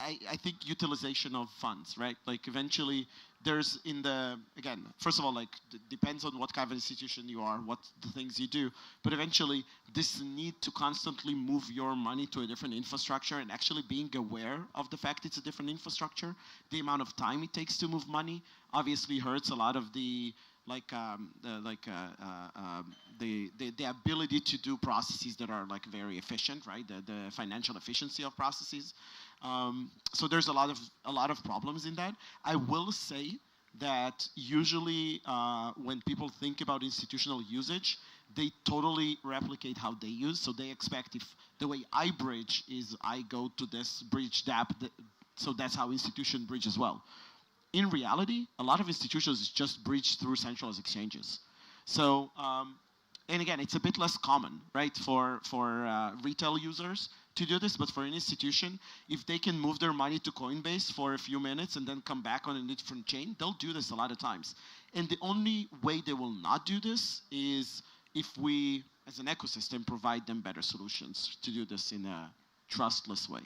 I think utilization of funds, right? Like eventually there's again, first of all, like depends on what kind of institution you are, what the things you do, but eventually this need to constantly move your money to a different infrastructure and actually being aware of the fact it's a different infrastructure, the amount of time it takes to move money obviously hurts a lot of the the ability to do processes that are like very efficient, right? The financial efficiency of processes. So there's a lot of problems in that. I will say that usually when people think about institutional usage, they totally replicate how they use. So they expect if the way I bridge is I go to this bridge dApp, so that's how institution bridge as well. In reality, a lot of institutions just bridge through centralized exchanges. So, and again, it's a bit less common, right, for retail users to do this, but for an institution, if they can move their money to Coinbase for a few minutes and then come back on a different chain, they'll do this a lot of times. And the only way they will not do this is if we, as an ecosystem, provide them better solutions to do this in a trustless way.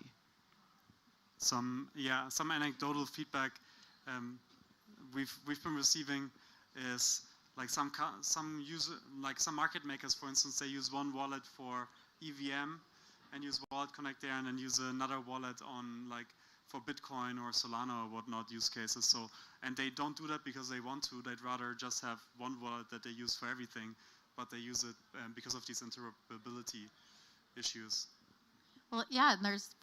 Some anecdotal feedback we've been receiving is like some market makers, for instance, they use one wallet for EVM and use WalletConnect there, and then use another wallet on like for Bitcoin or Solana or whatnot use cases. So, and they don't do that because they want to. They'd rather just have one wallet that they use for everything, but they use it because of these interoperability issues. Well, yeah, and there's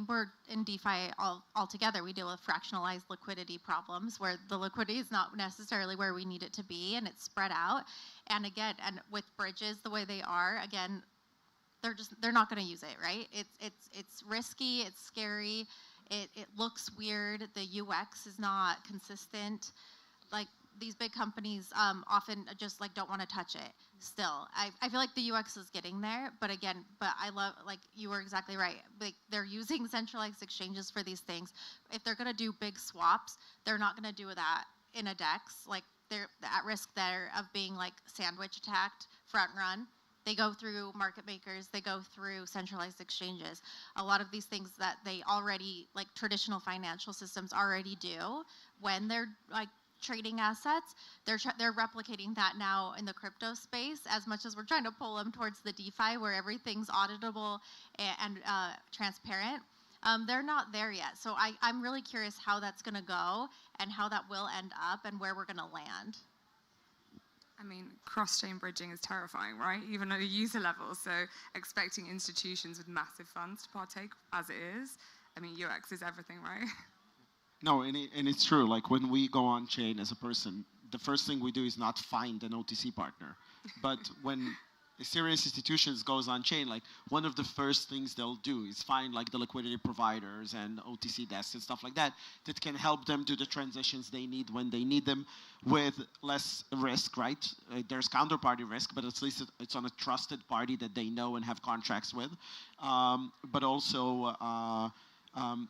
we're in DeFi altogether. We deal with fractionalized liquidity problems where the liquidity is not necessarily where we need it to be, and it's spread out. And again, and with bridges the way they are, again, they're not going to use it, right? It's risky, it's scary, it looks weird. The UX is not consistent. Like these big companies often just like don't want to touch it. Still, I feel like the UX is getting there, but I love, like you were exactly right. Like they're using centralized exchanges for these things. If they're going to do big swaps, they're not going to do that in a DEX. Like they're at risk there of being like sandwich attacked, front run. They go through market makers, they go through centralized exchanges. A lot of these things that they already, like traditional financial systems already do when they're like trading assets, they're replicating that now in the crypto space as much as we're trying to pull them towards the DeFi where everything's auditable and transparent. They're not there yet. So I'm really curious how that's going to go and how that will end up and where we're going to land. I mean, cross-chain bridging is terrifying, right? Even at a user level. So expecting institutions with massive funds to partake as it is, I mean, UX is everything, right? No, and it's true. Like when we go on chain as a person, the first thing we do is not find an OTC partner. But when a serious institutions goes on chain, like one of the first things they'll do is find like the liquidity providers and OTC desks and stuff like that that can help them do the transitions they need when they need them with less risk, right? There's counterparty risk, but at least it's on a trusted party that they know and have contracts with. But also,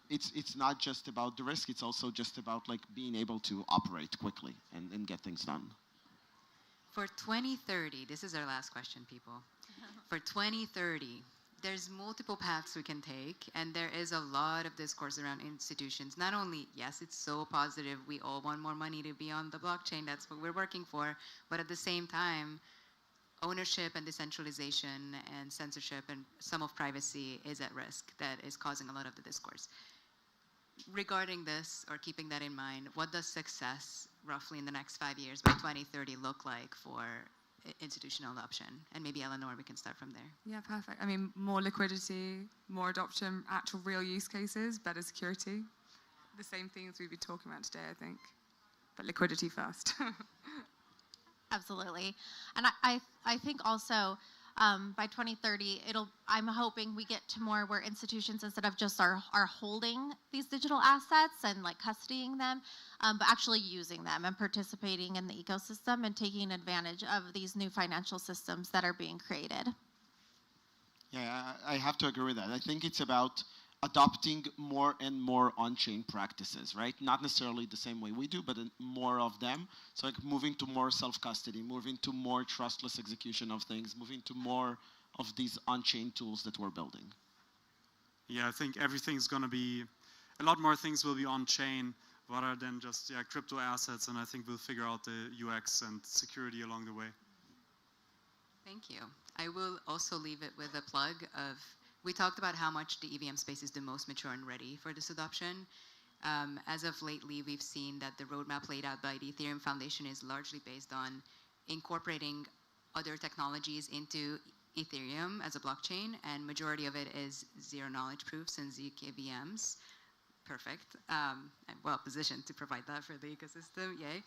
it's not just about the risk, it's also just about like being able to operate quickly and get things done. For 2030, this is our last question, people. For 2030, there's multiple paths we can take, and there is a lot of discourse around institutions. Not only, yes, it's so positive, we all want more money to be on the blockchain, that's what we're working for, but at the same time, ownership and decentralization and censorship and some of privacy is at risk. That is causing a lot of the discourse. Regarding this, or keeping that in mind, what does success roughly in the next 5 years by 2030 look like for institutional adoption? And maybe Eleanor, we can start from there. Yeah, perfect. I mean, more liquidity, more adoption, actual real use cases, better security. The same things we've been talking about today, I think. But liquidity first. Absolutely. And I think also By 2030, I'm hoping we get to more where institutions, instead of just are holding these digital assets and like custodying them, but actually using them and participating in the ecosystem and taking advantage of these new financial systems that are being created. Yeah, I have to agree with that. I think it's about adopting more and more on-chain practices, right? Not necessarily the same way we do, but more of them. So like moving to more self-custody, moving to more trustless execution of things, moving to more of these on-chain tools that we're building. Yeah, I think everything's going to be, a lot more things will be on-chain rather than just crypto assets, and I think we'll figure out the UX and security along the way. Thank you. I will also leave it with a plug of, we talked about how much the EVM space is the most mature and ready for this adoption. As of lately, we've seen that the roadmap laid out by the Ethereum Foundation is largely based on incorporating other technologies into Ethereum as a blockchain, and majority of it is zero-knowledge proofs and ZKVMs. Perfect. I'm well positioned to provide that for the ecosystem, yay.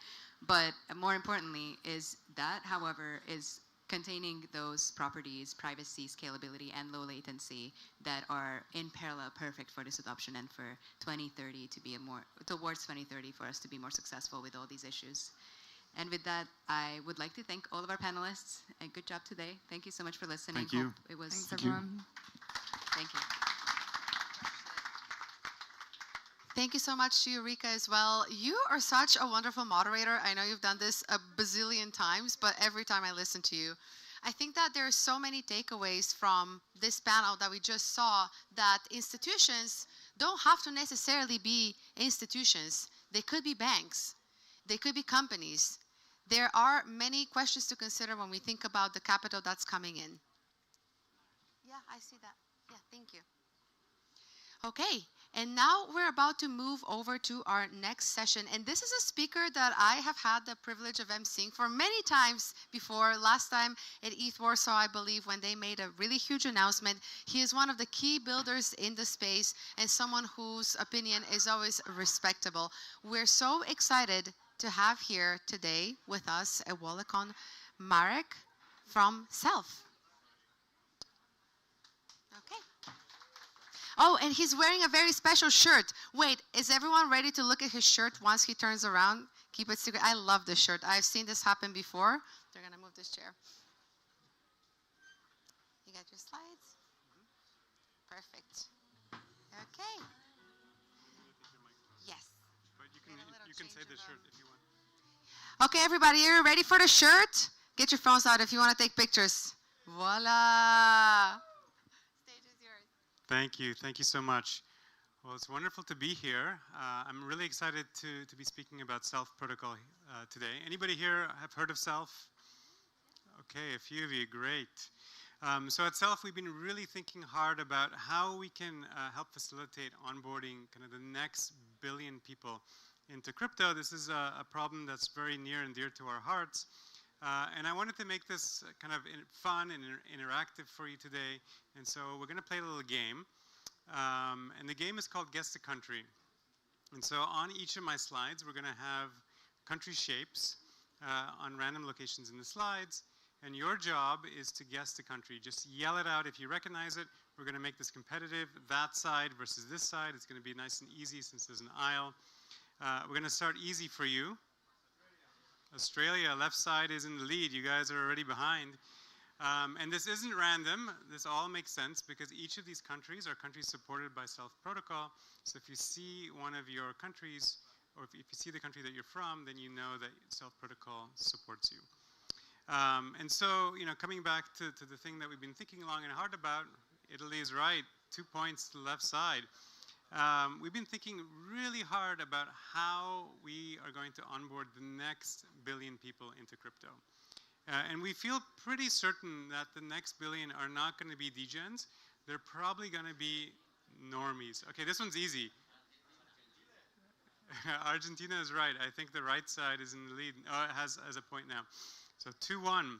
But more importantly is that, however, is containing those properties, privacy, scalability, and low latency that are in parallel perfect for this adoption and for 2030 to be towards 2030 for us to be more successful with all these issues. And with that, I would like to thank all of our panelists. And good job today. Thank you so much for listening. Thank you. Hope it was. Thanks, everyone. Thank you. Thank you so much to Eureka as well. You are such a wonderful moderator. I know you've done this a bazillion times, but every time I listen to you, I think that there are so many takeaways from this panel that we just saw, that institutions don't have to necessarily be institutions. They could be banks. They could be companies. There are many questions to consider when we think about the capital that's coming in. Yeah, I see that. Yeah, thank you. Okay, and now we're about to move over to our next session. And this is a speaker that I have had the privilege of emceeing for many times before. Last time at ETH Warsaw, I believe, when they made a really huge announcement. He is one of the key builders in the space and someone whose opinion is always respectable. We're so excited to have here today with us at WalletCon, Marek from Self. Okay. Oh, and he's wearing a very special shirt. Wait, is everyone ready to look at his shirt once he turns around? Keep it secret. I love this shirt. I've seen this happen before. They're going to move this chair. You got your slides? Perfect. Okay. Yes. But you can say the shirt if you want. Okay, everybody, are you ready for the shirt? Get your phones out if you want to take pictures. Voila. Thank you. Thank you so much. Well, it's wonderful to be here. I'm really excited to be speaking about Self protocol today. Anybody here have heard of Self? Okay, a few of you, great. So at Self, we've been really thinking hard about how we can help facilitate onboarding kind of the next billion people into crypto. This is a problem that's very near and dear to our hearts. And I wanted to make this kind of fun and interactive for you today. And so we're going to play a little game. And the game is called Guess the Country. And so on each of my slides, we're going to have country shapes on random locations in the slides. And your job is to guess the country. Just yell it out if you recognize it. We're going to make this competitive. That side versus this side. It's going to be nice and easy since there's an aisle. We're going to start easy for you. Australia, left side is in the lead. You guys are already behind. And this isn't random. This all makes sense because each of these countries are countries supported by Self protocol. So if you see one of your countries, or if you see the country that you're from, then you know that Self protocol supports you. And so, coming back to the thing that we've been thinking long and hard about, Italy is right, 2 points to the left side. We've been thinking really hard about how we are going to onboard the next billion people into crypto. And we feel pretty certain that the next billion are not going to be degens. They're probably going to be normies. Okay, this one's easy. Argentina is right. I think the right side is in the lead. Oh, it has a point now. So 2-1.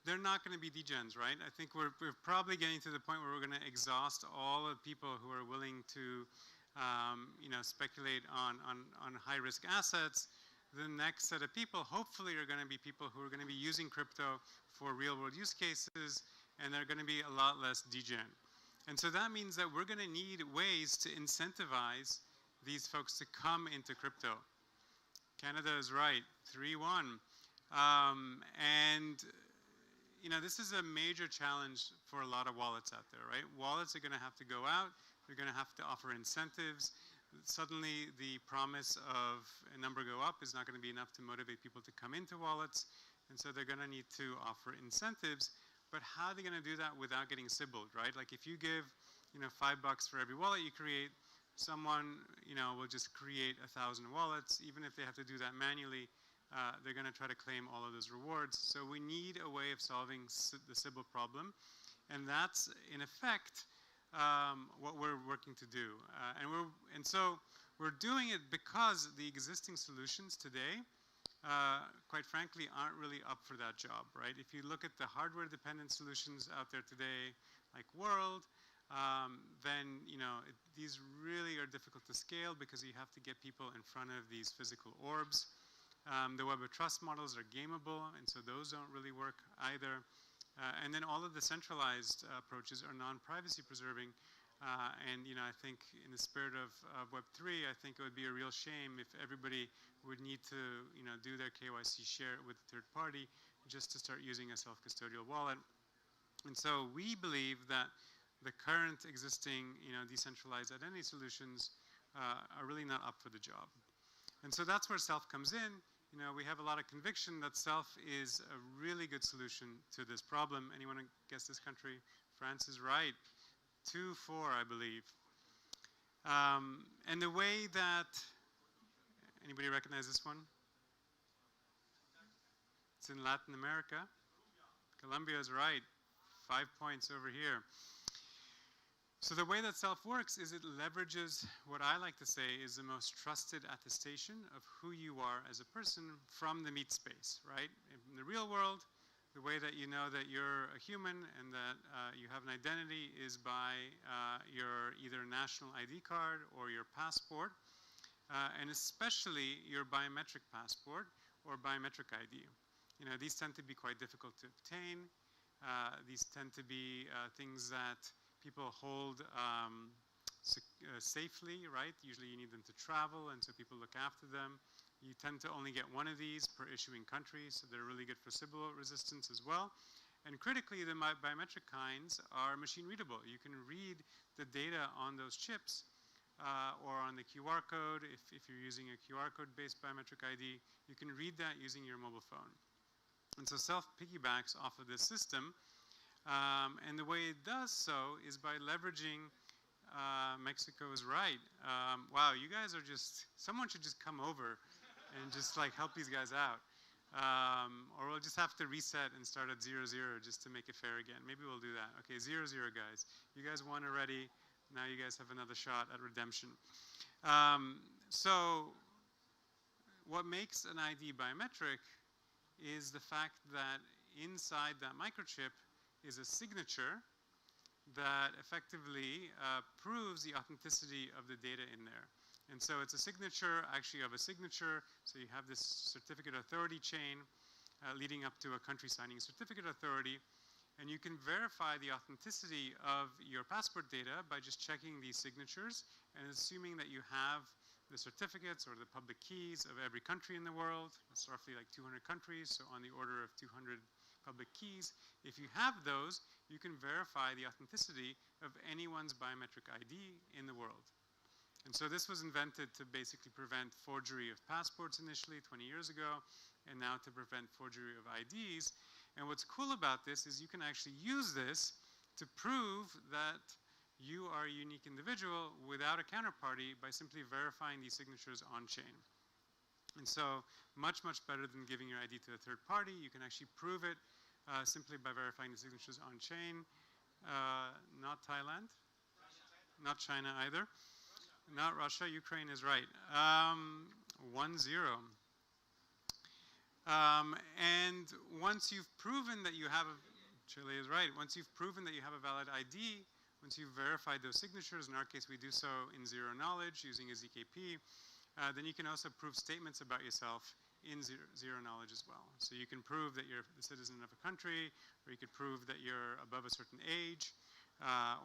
They're not going to be degens, right? I think we're probably getting to the point where we're going to exhaust all the people who are willing to, speculate on high-risk assets. the next set of people hopefully are going to be people who are going to be using crypto for real world use cases, and they're going to be a lot less degen. And so that means that we're going to need ways to incentivize these folks to come into crypto. Canada is right, 3-1. And you know, this is a major challenge for a lot of wallets out there, right? Wallets are going to have to go out. They're going to have to offer incentives. Suddenly, the promise of a number go up is not going to be enough to motivate people to come into wallets. And so they're going to need to offer incentives. But how are they going to do that without getting sibbled, right? Like if you give, you know, $5 for every wallet you create, someone, you know, will just create 1,000 wallets. Even if they have to do that manually, they're going to try to claim all of those rewards. So we need a way of solving the Sybil problem. And that's, in effect, what we're working to do. And so we're doing it because the existing solutions today, quite frankly, aren't really up for that job, right? If you look at the hardware-dependent solutions out there today, like World, then, you know, these really are difficult to scale because you have to get people in front of these physical orbs. The Web of Trust models are gameable, and so those don't really work either. And then all of the centralized approaches are non-privacy preserving. And you know, I think in the spirit of Web3, I think it would be a real shame if everybody would need to, you know, do their KYC share with a third party just to start using a self-custodial wallet. And so we believe that the current existing, you know, decentralized identity solutions are really not up for the job. And so that's where Self comes in. You know, we have a lot of conviction that Self is a really good solution to this problem. Anyone guess this country? France is right. 2-4, I believe. And the way that, anybody recognize this one? It's in Latin America. Colombia is right. 5 points over here. So the way that Self works is it leverages what I like to say is the most trusted attestation of who you are as a person from the meat space, right? In the real world, the way that you know that you're a human and that you have an identity is by your either national ID card or your passport, and especially your biometric passport or biometric ID. You know, these tend to be quite difficult to obtain. These tend to be things that people hold safely, right? Usually you need them to travel, and so people look after them. You tend to only get one of these per issuing country, so they're really good for Sybil resistance as well. And critically, the biometric kinds are machine readable. You can read the data on those chips or on the QR code. If you're using a QR code-based biometric ID, you can read that using your mobile phone. And so Self piggybacks off of this system. And the way it does so is by leveraging, Mexico is right. Wow, you guys are just, someone should just come over and just like help these guys out. Or we'll just have to reset and start at 0-0 just to make it fair again. Maybe we'll do that. Okay, 0-0 guys. You guys won already. Now you guys have another shot at redemption. So what makes an ID biometric is the fact that inside that microchip is a signature that effectively proves the authenticity of the data in there. And so it's a signature actually of a signature. So you have this certificate authority chain leading up to a country signing a certificate authority. And you can verify the authenticity of your passport data by just checking these signatures and assuming that you have the certificates or the public keys of every country in the world. It's roughly like 200 countries, so on the order of 200 public keys. If you have those, you can verify the authenticity of anyone's biometric ID in the world. And so this was invented to basically prevent forgery of passports initially 20 years ago, and now to prevent forgery of IDs. And what's cool about this is you can actually use this to prove that you are a unique individual without a counterparty by simply verifying these signatures on chain. And so much, much better than giving your ID to a third party. You can actually prove it simply by verifying the signatures on chain. Not Thailand, not China either, not Russia. Ukraine is right. 1-0. And once you've proven that you have, Chile is right, once you've proven that you have a valid ID, once you've verified those signatures, in our case we do so in zero knowledge using a ZKP, then you can also prove statements about yourself in zero knowledge as well. So you can prove that you're a citizen of a country, or you could prove that you're above a certain age,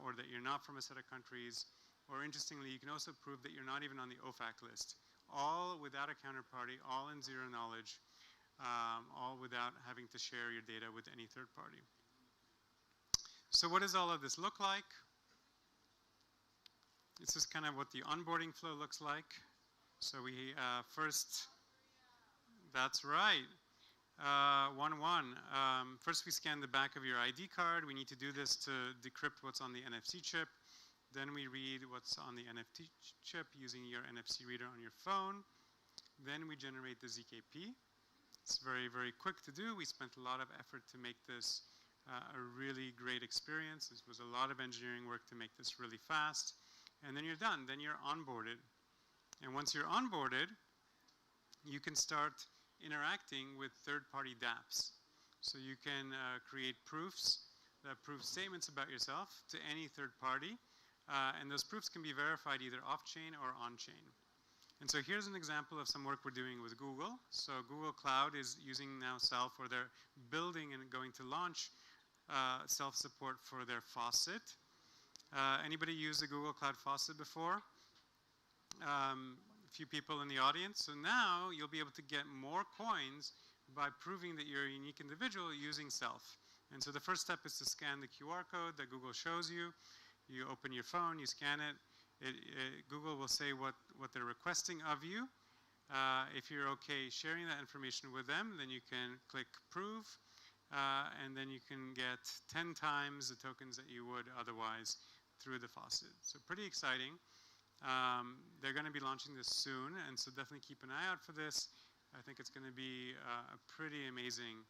or that you're not from a set of countries. Or interestingly, you can also prove that you're not even on the OFAC list, all without a counterparty, all in zero knowledge, all without having to share your data with any third party. So what does all of this look like? This is kind of what the onboarding flow looks like. So we first, that's right, 1-1. First we scan the back of your ID card. We need to do this to decrypt what's on the NFC chip. Then we read what's on the NFT chip using your NFC reader on your phone. Then we generate the ZKP. It's very, very quick to do. We spent a lot of effort to make this a really great experience. This was a lot of engineering work to make this really fast. And then you're done. Then you're onboarded. And once you're onboarded, you can start interacting with third-party dApps. So you can create proofs that prove statements about yourself to any third party. And those proofs can be verified either off-chain or on-chain. And so here's an example of some work we're doing with Google. So Google Cloud is using now Self, or they're building and going to launch self-support for their faucet. Anybody use the Google Cloud Faucet before? A few people in the audience. So now you'll be able to get more coins by proving that you're a unique individual using Self. And so the first step is to scan the QR code that Google shows you. You open your phone, you scan it. Google will say what they're requesting of you. If you're okay sharing that information with them, then you can click Prove. And then you can get 10 times the tokens that you would otherwise through the faucet. So pretty exciting. They're going to be launching this soon, and so definitely keep an eye out for this. I think it's going to be a pretty amazing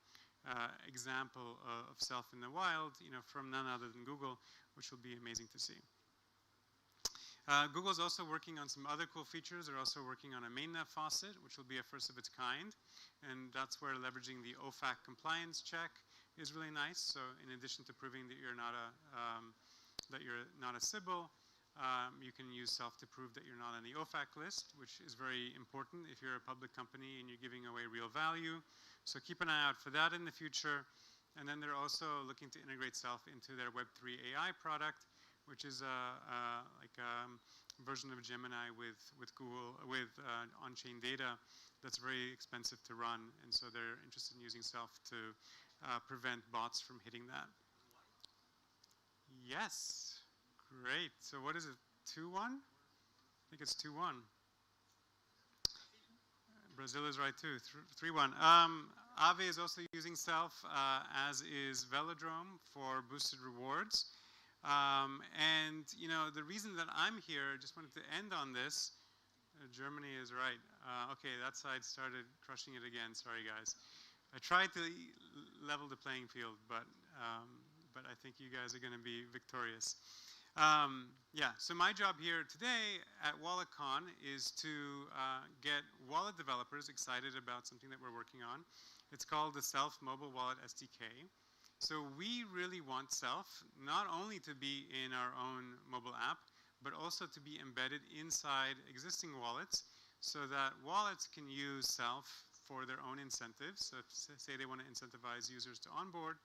example of Self in the wild, from none other than Google, which will be amazing to see. Google's also working on some other cool features. They're also working on a mainnet faucet, which will be a first of its kind. And that's where leveraging the OFAC compliance check is really nice. So in addition to proving that you're not a Sybil, you can use Self to prove that you're not on the OFAC list, which is very important if you're a public company and you're giving away real value. So keep an eye out for that in the future. And then they're also looking to integrate Self into their Web3 AI product, which is like a version of Gemini with Google, with on-chain data that's very expensive to run. And so they're interested in using Self to prevent bots from hitting that. Yes, great. So what is it, 2-1? I think it's 2-1. Brazil is right too, 3-1. Aave is also using Self, as is Velodrome for boosted rewards. And the reason that I'm here, just wanted to end on this. Germany is right. Okay, that side started crushing it again. Sorry, guys. I tried to level the playing field, but I think you guys are going to be victorious. Yeah, so my job here today at WalletCon is to get wallet developers excited about something that we're working on. It's called the Self Mobile Wallet SDK. So we really want Self not only to be in our own mobile app, but also to be embedded inside existing wallets so that wallets can use Self for their own incentives. So if, say they want to incentivize users to onboard,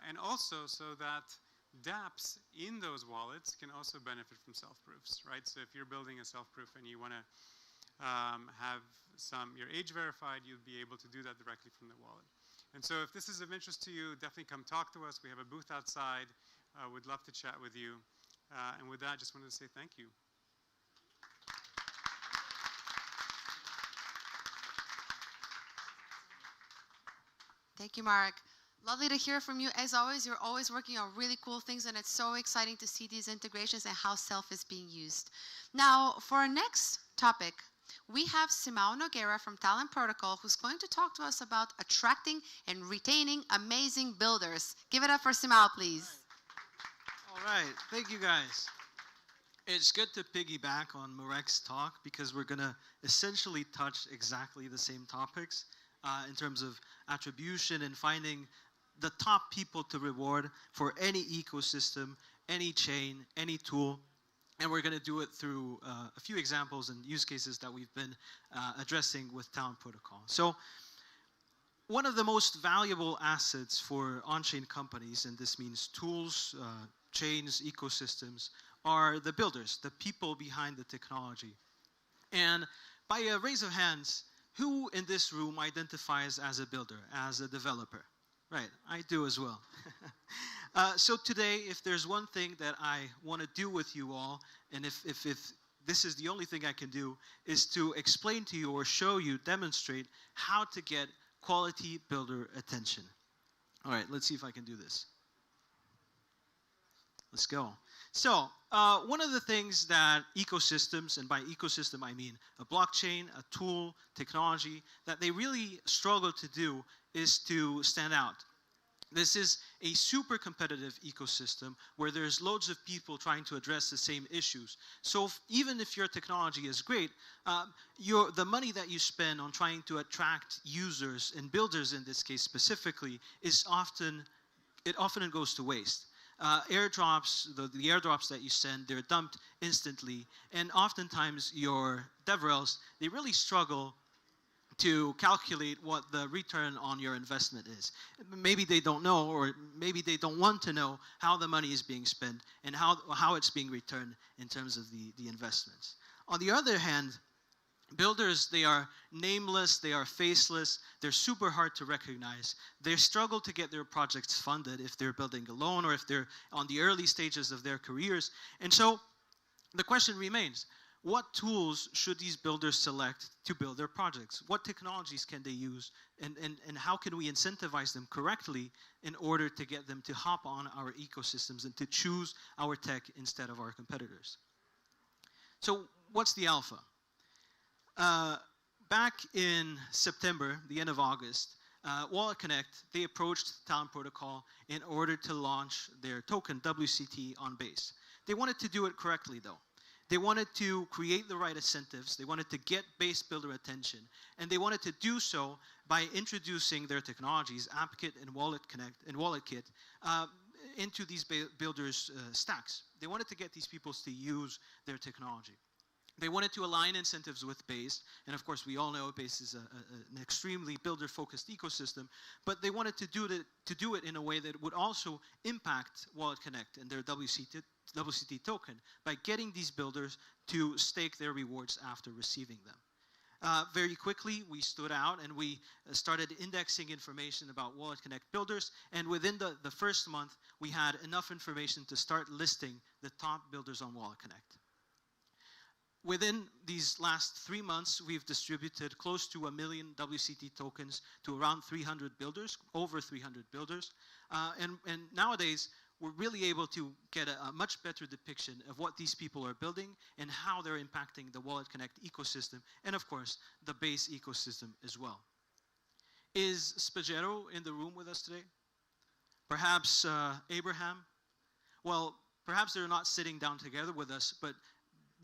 and also so that dApps in those wallets can also benefit from self-proofs, right? So if you're building a self-proof and you want to have your age verified, you'll be able to do that directly from the wallet. And so if this is of interest to you, definitely come talk to us. We have a booth outside. We'd love to chat with you. And with that, just wanted to say thank you. Thank you, Marek. Lovely to hear from you. As always, you're always working on really cool things, and it's so exciting to see these integrations and how Self is being used. Now, for our next topic, we have Simão Nogueira from Talent Protocol, who's going to talk to us about attracting and retaining amazing builders. Give it up for Simão, please. All right, thank you guys. It's good to piggyback on Marek's talk because we're going to essentially touch exactly the same topics in terms of attribution and finding the top people to reward for any ecosystem, any chain, any tool. And we're going to do it through a few examples and use cases that we've been addressing with Talent Protocol. So one of the most valuable assets for on-chain companies, and this means tools, chains, ecosystems, are the builders, the people behind the technology. And by a raise of hands, who in this room identifies as a builder, as a developer? Right, I do as well. So today, if there's one thing that I want to do with you all, and if this is the only thing I can do, is to explain to you or show you, demonstrate how to get quality builder attention. All right, let's see if I can do this. Let's go. So one of the things that ecosystems, and by ecosystem I mean a blockchain, a tool, technology, that they really struggle to do is to stand out. This is a super competitive ecosystem where there's loads of people trying to address the same issues. So even if your technology is great, the money that you spend on trying to attract users and builders in this case specifically is often goes to waste. Airdrops, the airdrops that you send, they're dumped instantly, and oftentimes your DevRels, they really struggle to calculate what the return on your investment is. Maybe they don't know, or maybe they don't want to know how the money is being spent and how it's being returned in terms of the investments. On the other hand, builders, they are nameless, they are faceless, they're super hard to recognize. They struggle to get their projects funded if they're building alone or if they're on the early stages of their careers. And so the question remains, what tools should these builders select to build their projects? What technologies can they use? And how can we incentivize them correctly in order to get them to hop on our ecosystems and to choose our tech instead of our competitors? So what's the alpha? Back in September, the end of August, WalletConnect, they approached Talent Protocol in order to launch their token, WCT, on Base. They wanted to do it correctly, though. They wanted to create the right incentives. They wanted to get base builder attention. And they wanted to do so by introducing their technologies, AppKit and WalletConnect and WalletKit, into these builders' stacks. They wanted to get these people to use their technology. They wanted to align incentives with Base, and of course we all know Base is an extremely builder-focused ecosystem, but they wanted to do it in a way that would also impact WalletConnect and their WCT token by getting these builders to stake their rewards after receiving them. Very quickly, we stood out and we started indexing information about WalletConnect builders, and within the first month, we had enough information to start listing the top builders on WalletConnect. Within these last 3 months, we've distributed close to 1 million WCT tokens to around 300 builders, over 300 builders. And nowadays, we're really able to get a much better depiction of what these people are building and how they're impacting the WalletConnect ecosystem, and of course, the Base ecosystem as well. Is Spaghetto in the room with us today? Perhaps Abraham? Well, perhaps they're not sitting down together with us, but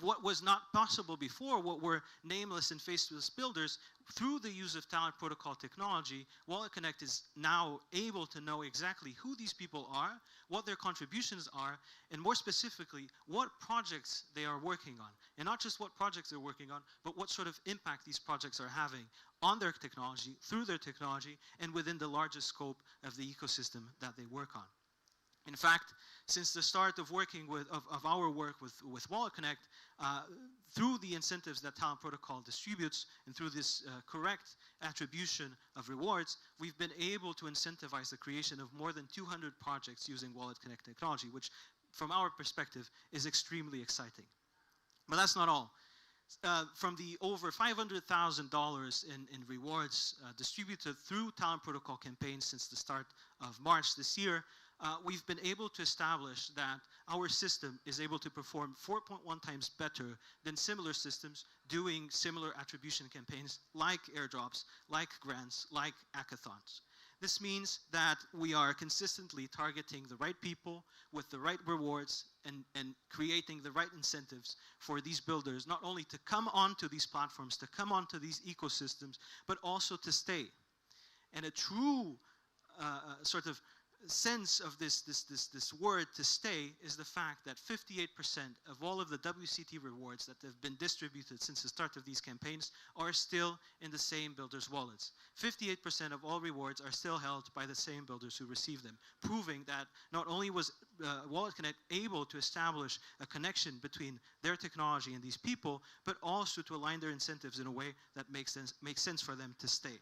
what was not possible before, what were nameless and faceless builders, through the use of Talent Protocol technology, WalletConnect is now able to know exactly who these people are, what their contributions are, and more specifically, what projects they are working on. And not just what projects they're working on, but what sort of impact these projects are having on their technology, through their technology, and within the largest scope of the ecosystem that they work on. In fact, since the start of working of our work with WalletConnect, through the incentives that Talent Protocol distributes and through this correct attribution of rewards, we've been able to incentivize the creation of more than 200 projects using WalletConnect technology, which from our perspective is extremely exciting. But that's not all. From the over $500,000 in rewards distributed through Talent Protocol campaigns since the start of March this year, we've been able to establish that our system is able to perform 4.1 times better than similar systems doing similar attribution campaigns like airdrops, like grants, like hackathons. This means that we are consistently targeting the right people with the right rewards and creating the right incentives for these builders, not only to come onto these platforms, to come onto these ecosystems, but also to stay. And a true sort of sense of this word to stay is the fact that 58% of all of the WCT rewards that have been distributed since the start of these campaigns are still in the same builders' wallets. 58% of all rewards are still held by the same builders who receive them, proving that not only was WalletConnect able to establish a connection between their technology and these people, but also to align their incentives in a way that makes sense for them to stay.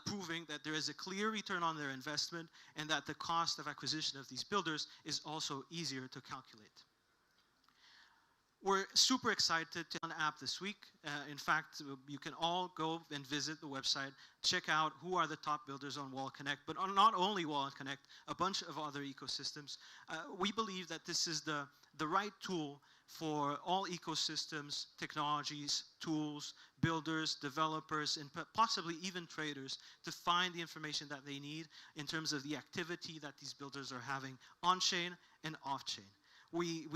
Proving that there is a clear return on their investment and that the cost of acquisition of these builders is also easier to calculate. We're super excited to launch an app this week. In fact, you can all go and visit the website, check out who are the top builders on WalletConnect, but on not only WalletConnect, a bunch of other ecosystems. We believe that this is the right tool for all ecosystems, technologies, tools, builders, developers, and possibly even traders to find the information that they need in terms of the activity that these builders are having on-chain and off-chain. We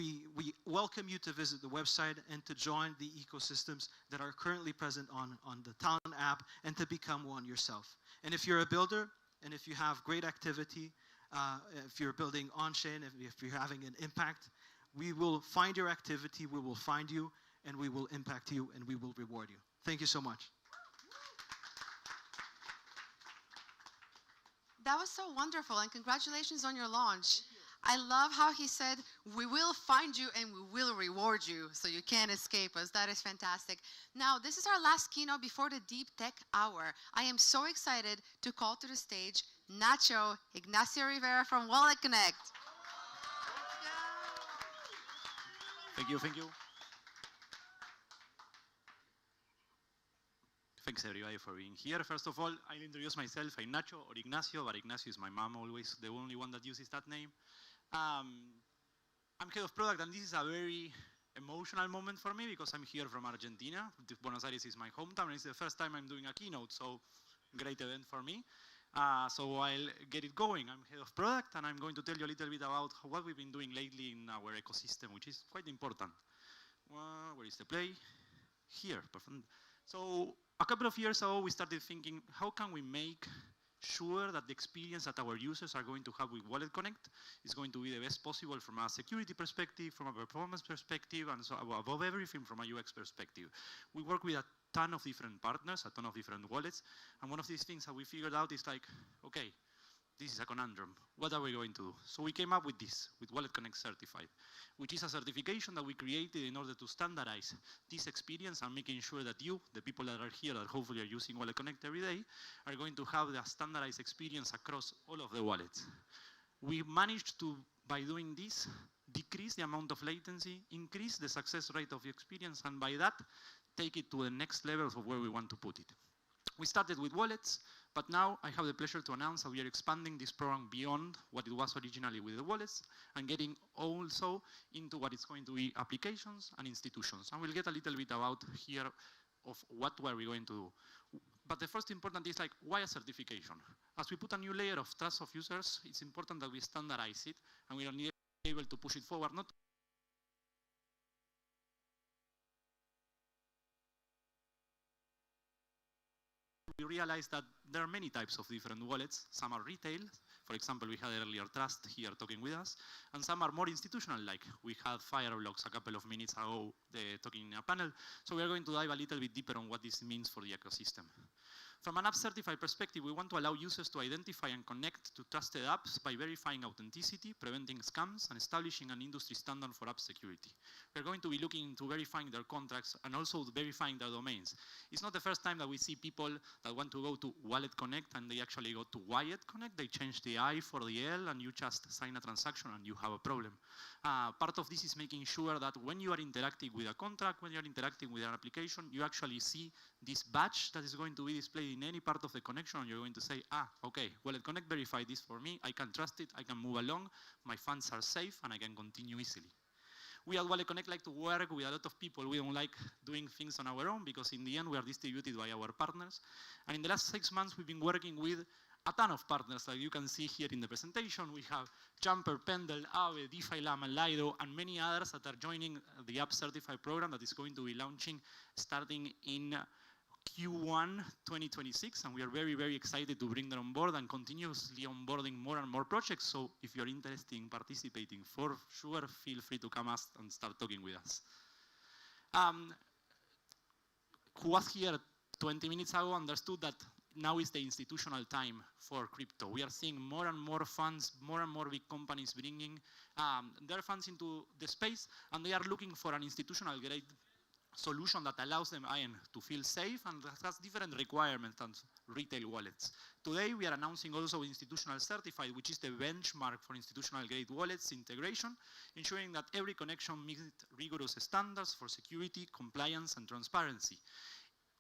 welcome you to visit the website and to join the ecosystems that are currently present on the Talon app and to become one yourself. And if you're a builder and if you have great activity, if you're building on-chain, if you're having an impact, we will find your activity, we will find you, and we will impact you, and we will reward you. Thank you so much. That was so wonderful, and congratulations on your launch. I love how he said, we will find you and we will reward you, so you can't escape us. That is fantastic. Now, this is our last keynote before the Deep Tech Hour. I am so excited to call to the stage Nacho Ignacio Rivera from WalletConnect. Thank you, thank you. Thanks everybody for being here. First of all, I'll introduce myself. I'm Nacho or Ignacio, but Ignacio is my mom, always the only one that uses that name. I'm head of product, and this is a very emotional moment for me because I'm here from Argentina. Buenos Aires is my hometown, and it's the first time I'm doing a keynote, so great event for me. So I'll get it going. I'm head of product, and I'm going to tell you a little bit about what we've been doing lately in our ecosystem, which is quite important. Where is the play? Here. Perfect. So a couple of years ago, we started thinking, how can we make sure that the experience that our users are going to have with WalletConnect is going to be the best possible from a security perspective, from a performance perspective, and so above everything from a UX perspective. We work with a ton of different partners, a ton of different wallets, and one of these things that we figured out is like, okay, this is a conundrum. What are we going to do? So we came up with this, with WalletConnect Certified, which is a certification that we created in order to standardize this experience and making sure that you, the people that are here that hopefully are using WalletConnect every day, are going to have the standardized experience across all of the wallets. We managed to, by doing this, decrease the amount of latency, increase the success rate of the experience, and by that, take it to the next level of where we want to put it. We started with wallets, but now I have the pleasure to announce that we are expanding this program beyond what it was originally with the wallets and getting also into what is going to be applications and institutions. And we'll get a little bit about here of what were we going to do. But the first important is like, why a certification? As we put a new layer of trust of users, it's important that we standardize it and we are able to push it forward, not we realized that there are many types of different wallets. Some are retail. For example, we had earlier Trust here talking with us. And some are more institutional, like we had Fireblocks a couple of minutes ago talking in a panel. So we are going to dive a little bit deeper on what this means for the ecosystem. From an app certified perspective, we want to allow users to identify and connect to trusted apps by verifying authenticity, preventing scams, and establishing an industry standard for app security. We're going to be looking into verifying their contracts and also verifying their domains. It's not the first time that we see people that want to go to WalletConnect and they actually go to WyattConnect. They change the I for the L and you just sign a transaction and you have a problem. Part of this is making sure that when you are interacting with a contract, when you are interacting with an application, you actually see this badge that is going to be displayed in any part of the connection, and you're going to say, okay, WalletConnect verified this for me, I can trust it, I can move along, my funds are safe, and I can continue easily. We at WalletConnect like to work with a lot of people. We don't like doing things on our own because in the end we are distributed by our partners. And in the last 6 months we've been working with a ton of partners that you can see here in the presentation. We have Jumper, Pendle, Aave, DeFi Lama, Lido, and many others that are joining the App Certified program that is going to be launching starting in Q1 2026, and we are very, very excited to bring them on board and continuously onboarding more and more projects. So if you're interested in participating, for sure, feel free to come us and start talking with us. Who was here 20 minutes ago understood that now is the institutional time for crypto. We are seeing more and more funds, more and more big companies bringing their funds into the space, and they are looking for an institutional grade solution that allows them to feel safe and that has different requirements than retail wallets. Today we are announcing also institutional certified, which is the benchmark for institutional grade wallets integration, ensuring that every connection meets rigorous standards for security, compliance, and transparency.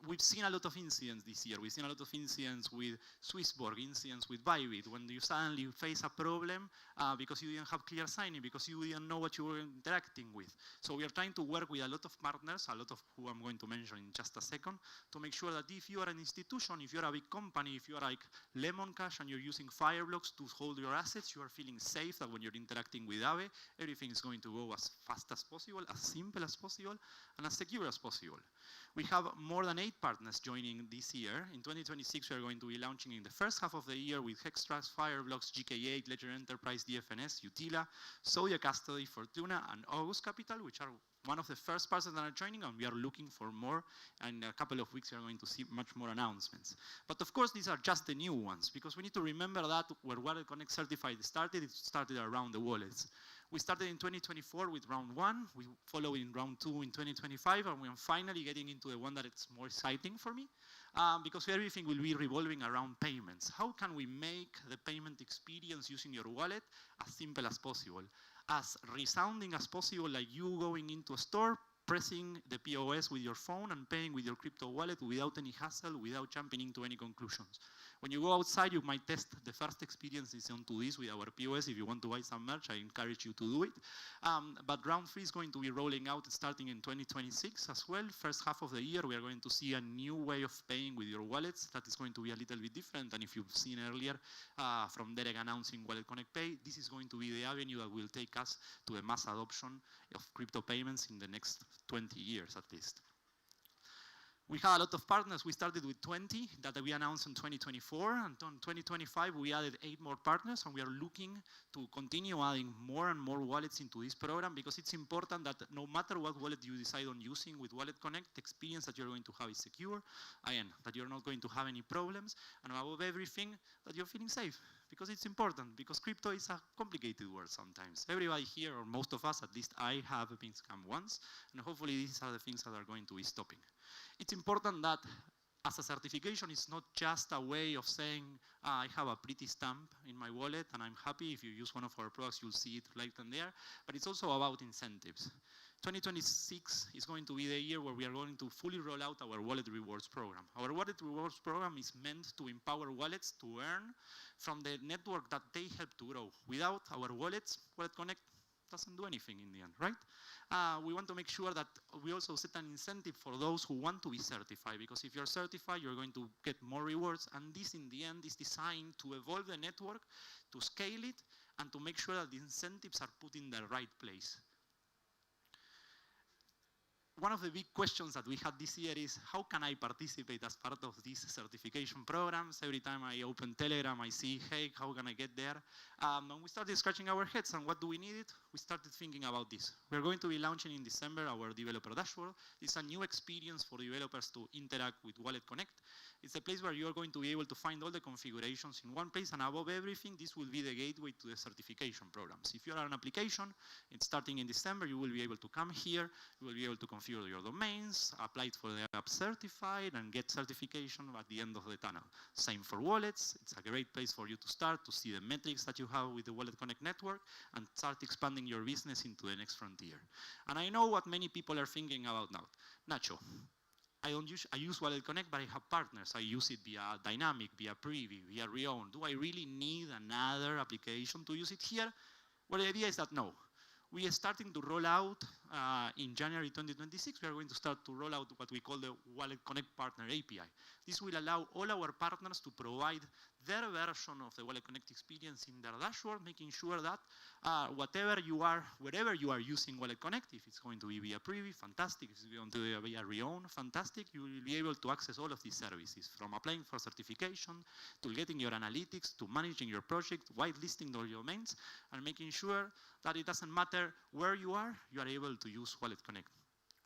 We've seen a lot of incidents this year. We've seen a lot of incidents with Swissborg, incidents with Bybit, when you suddenly face a problem because you didn't have clear signing, because you didn't know what you were interacting with. So we are trying to work with a lot of partners, a lot of who I'm going to mention in just a second, to make sure that if you are an institution, if you're a big company, if you're like Lemon Cash and you're using Fireblocks to hold your assets, you are feeling safe that when you're interacting with Aave, everything is going to go as fast as possible, as simple as possible, and as secure as possible. We have more than 8 partners joining this year. In 2026, we are going to be launching in the first half of the year with Hextrax, Fireblocks, GK8, Ledger Enterprise, DFNS, Utila, Zodiac Custody, Fortuna, and August Capital, which are one of the first partners that are joining, and we are looking for more. And in a couple of weeks, we are going to see much more announcements. But of course, these are just the new ones, because we need to remember that where WalletConnect Certified started, it started around the wallets. We started in 2024 with round 1, we followed in round 2 in 2025, and we are finally getting into the one that it's more exciting for me, because everything will be revolving around payments. How can we make the payment experience using your wallet as simple as possible, as resounding as possible, like you going into a store, pressing the POS with your phone and paying with your crypto wallet without any hassle, without jumping into any conclusions. When you go outside, you might test the first experiences onto this with our POS. If you want to buy some merch, I encourage you to do it. But round 3 is going to be rolling out starting in 2026 as well. First half of the year, we are going to see a new way of paying with your wallets that is going to be a little bit different than if you've seen earlier from Derek announcing WalletConnect Pay. This is going to be the avenue that will take us to the mass adoption of crypto payments in the next 20 years at least. We had a lot of partners. We started with 20 that we announced in 2024, and in 2025 we added 8 more partners, and we are looking to continue adding more and more wallets into this program, because it's important that no matter what wallet you decide on using with WalletConnect, the experience that you're going to have is secure, again, that you're not going to have any problems, and above everything, that you're feeling safe, because it's important, because crypto is a complicated word sometimes. Everybody here, or most of us, at least I have been scammed once, and hopefully these are the things that are going to be stopping. It's important that as a certification, it's not just a way of saying, I have a pretty stamp in my wallet and I'm happy. If you use one of our products, you'll see it right in there. But it's also about incentives. 2026 is going to be the year where we are going to fully roll out our Wallet Rewards program. Our Wallet Rewards program is meant to empower wallets to earn from the network that they help to grow. Without our wallets, WalletConnect doesn't do anything in the end, right? We want to make sure that we also set an incentive for those who want to be certified, because if you're certified, you're going to get more rewards, and this in the end is designed to evolve the network, to scale it, and to make sure that the incentives are put in the right place. One of the big questions that we had this year is, how can I participate as part of these certification programs? Every time I open Telegram, I see, hey, how can I get there? And we started scratching our heads, and what do we need it? We started thinking about this. We're going to be launching in December our developer dashboard. It's a new experience for developers to interact with WalletConnect. It's a place where you're going to be able to find all the configurations in one place, and above everything, this will be the gateway to the certification programs. If you're an application, it's starting in December, you will be able to come here, you will be able to configure your domains, apply for the app certified, and get certification at the end of the tunnel. Same for wallets. It's a great place for you to start to see the metrics that you have with the WalletConnect network and start expanding your business into the next frontier. And I know what many people are thinking about now. Nacho, I use WalletConnect, but I have partners. I use it via Dynamic, via Privy, via Reown. Do I really need another application to use it here? Well, the idea is that no. We are starting to roll out in January 2026, we are going to start to roll out what we call the WalletConnect Partner API. This will allow all our partners to provide their version of the WalletConnect experience in their dashboard, making sure that wherever you are using WalletConnect, if it's going to be via Privy, fantastic. If it's going to be via Reown, fantastic. You will be able to access all of these services, from applying for certification, to getting your analytics, to managing your project, whitelisting all your domains, and making sure that it doesn't matter where you are able to use WalletConnect.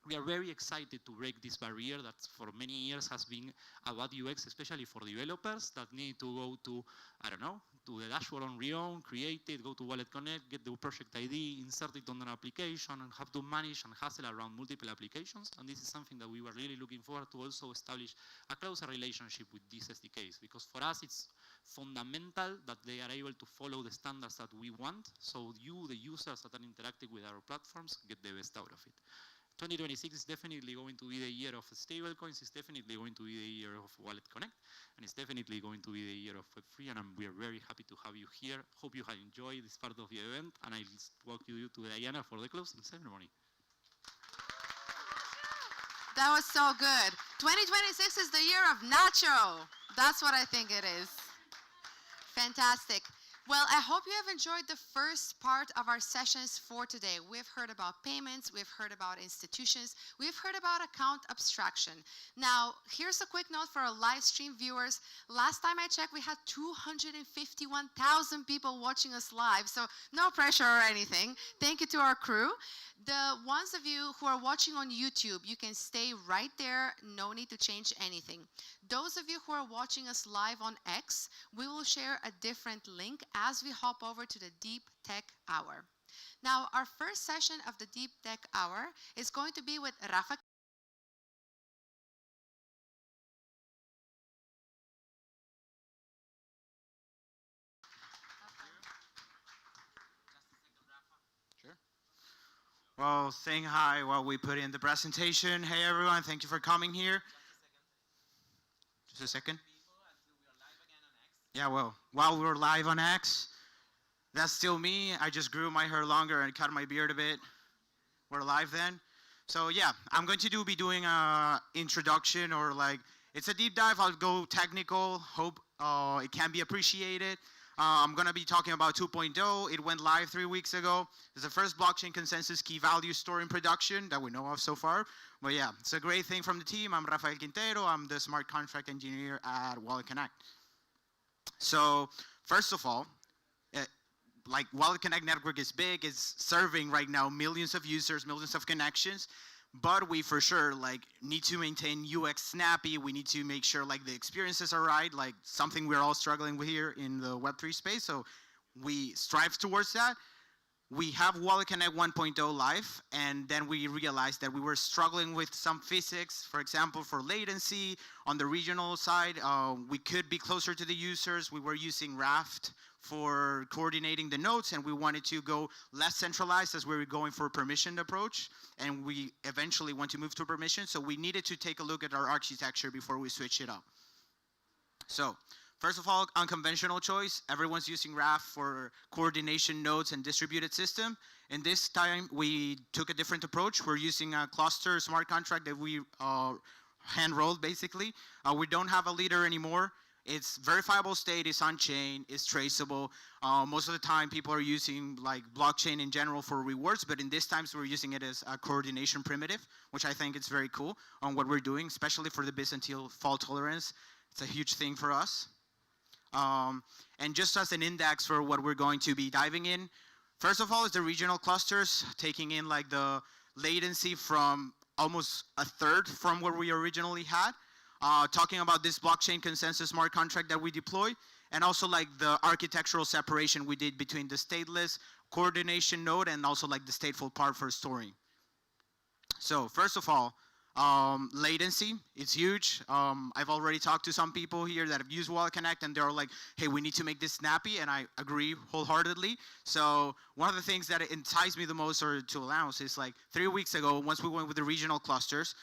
We are very excited to break this barrier that for many years has been a bad UX, especially for developers that need to go to, I don't know, to the dashboard on Reown, create it, go to WalletConnect, get the project ID, insert it on an application, and have to manage and hustle around multiple applications. And this is something that we were really looking forward to also establish a closer relationship with these SDKs, because for us it's fundamental that they are able to follow the standards that we want, so you, the users that are interacting with our platforms, get the best out of it. 2026 is definitely going to be the year of stablecoins. It's definitely going to be the year of WalletConnect, and it's definitely going to be the year of Web3. And we are very happy to have you here. Hope you have enjoyed this part of the event, and I'll walk you to Diana for the closing ceremony. That was so good. 2026 is the year of Nacho. That's what I think it is. Fantastic. Well, I hope you have enjoyed the first part of our sessions for today. We've heard about payments, we've heard about institutions, we've heard about account abstraction. Now, here's a quick note for our live stream viewers. Last time I checked, we had 251,000 people watching us live, so no pressure or anything. Thank you to our crew. The ones of you who are watching on YouTube, you can stay right there, no need to change anything. Those of you who are watching us live on X, we will share a different link as we hop over to the Deep Tech Hour. Now, our first session of the Deep Tech Hour is going to be with Rafa. Well, saying hi while we put in the presentation. Hey everyone, thank you for coming here. Just a second. Yeah, well, while we're live on X, that's still me. I just grew my hair longer and cut my beard a bit. We're live then. So yeah, I'm going to be doing an introduction, or like, it's a deep dive. I'll go technical, hope it can be appreciated. I'm going to be talking about 2.0. It went live 3 weeks ago. It's the first blockchain consensus key value store in production that we know of so far. But yeah, it's a great thing from the team. I'm Rafael Quintero. I'm the smart contract engineer at WalletConnect. So first of all, like WalletConnect network is big. It's serving right now millions of users, millions of connections. But we for sure like need to maintain UX snappy. We need to make sure like the experiences are right, like something we're all struggling with here in the Web3 space. So we strive towards that. We have WalletConnect 1.0 live, and then we realized that we were struggling with some physics, for example, for latency. On the regional side, we could be closer to the users. We were using Raft for coordinating the nodes, and we wanted to go less centralized as we were going for a permissioned approach, and we eventually want to move to permission, so we needed to take a look at our architecture before we switch it up. So first of all, unconventional choice. Everyone's using Raft for coordination nodes and distributed system. And this time we took a different approach. We're using a cluster smart contract that we hand rolled basically. We don't have a leader anymore. It's verifiable state, it's on-chain, it's traceable. Most of the time people are using like blockchain in general for rewards, but in this times we're using it as a coordination primitive, which I think is very cool on what we're doing, especially for the Byzantine fault tolerance. It's a huge thing for us. And just as an index for what we're going to be diving in, first of all is the regional clusters, taking in like the latency from almost a third from what we originally had. Talking about this blockchain consensus smart contract that we deployed, and also like the architectural separation we did between the stateless coordination node and also like the stateful part for storing. So first of all, latency It's huge. I've already talked to some people here that have used WalletConnect, and they're like, hey, we need to make this snappy, and I agree wholeheartedly. So one of the things that enticed me the most or to allows is like 3 weeks ago, once we went with the regional clusters,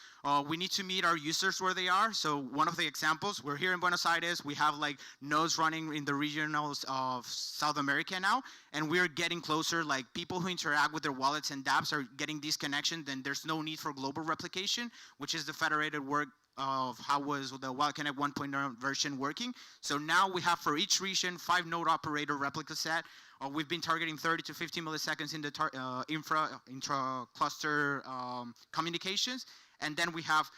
we need to meet our users where they are. So one of the examples, we're here in Buenos Aires. We have like nodes running in the regionals of South America now, and we're getting closer. Like people who interact with their wallets and dApps are getting these connections, then there's no need for global replication, which is the federated work of how was the WalletConnect 1.0 version working. So now we have for each region 5 node operator replica set. We've been targeting 30 to 50 milliseconds in the intra-cluster communications. And then we have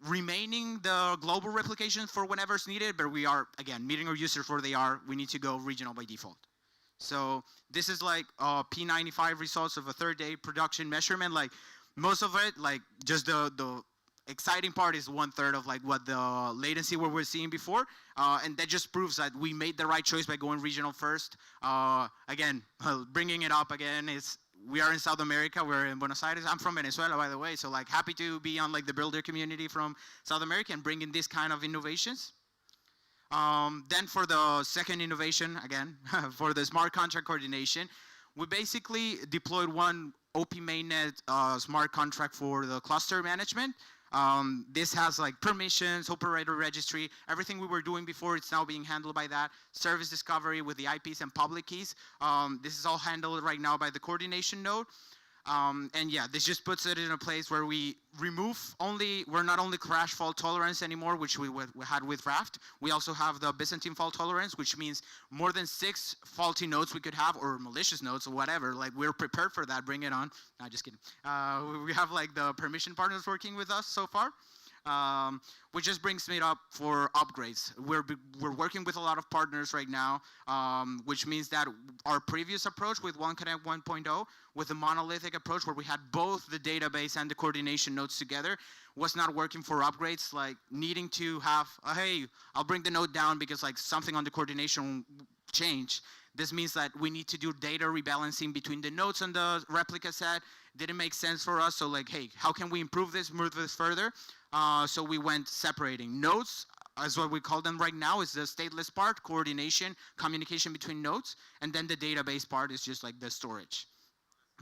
remaining the global replication for whenever's needed, but we are, again, meeting our users where they are. We need to go regional by default. So this is like P95 results of a 3rd-day production measurement. Like most of it, like just the exciting part is 1/3 of like what the latency what we're seeing before, and that just proves that we made the right choice by going regional first. Again, bringing it up again is we are in South America. We're in Buenos Aires. I'm from Venezuela, by the way, so like happy to be on like the builder community from South America and bringing this kind of innovations. Then for the second innovation, again, for the smart contract coordination, we basically deployed one OP mainnet smart contract for the cluster management. This has like permissions, operator registry, everything we were doing before, it's now being handled by that. Service discovery with the IPs and public keys. This is all handled right now by the coordination node. And yeah, this just puts it in a place where we remove we're not only crash fault tolerance anymore, which we had with Raft, we also have the Byzantine fault tolerance, which means more than 6 faulty nodes we could have, or malicious nodes or whatever. Like we're prepared for that, bring it on. No, just kidding. We have like the permission partners working with us so far. Which just brings me up for upgrades. We're working with a lot of partners right now, which means that our previous approach with WalletConnect 1.0, with the monolithic approach where we had both the database and the coordination nodes together, was not working for upgrades, like needing to have, hey, I'll bring the node down because like something on the coordination changed. This means that we need to do data rebalancing between the nodes and the replica set. Didn't make sense for us, so like, hey, how can we improve this, move this further? So we went separating nodes, as what we call them right now, is the stateless part, coordination, communication between nodes, and then the database part is just like the storage.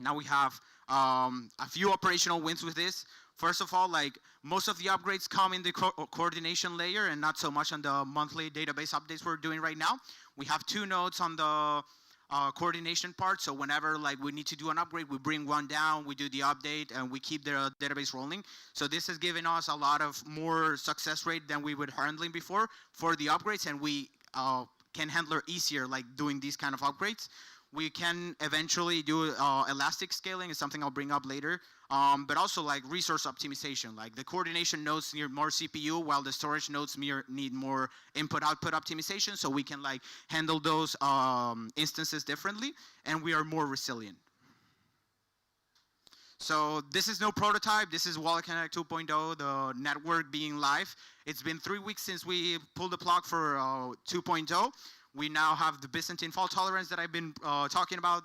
Now we have a few operational wins with this. First of all, like most of the upgrades come in the coordination layer and not so much on the monthly database updates we're doing right now. We have 2 nodes on the coordination part, so whenever like we need to do an upgrade, we bring one down, we do the update, and we keep the database rolling. So this has given us a lot of more success rate than we were handling before for the upgrades, and we can handle easier like doing these kind of upgrades. We can eventually do elastic scaling, is something I'll bring up later, but also like resource optimization. Like the coordination nodes need more CPU, while the storage nodes need more input-output optimization, so we can like handle those instances differently, and we are more resilient. So this is no prototype. This is WalletConnect 2.0, the network being live. It's been 3 weeks since we pulled the plug for 2.0. We now have the Byzantine fault tolerance that I've been talking about,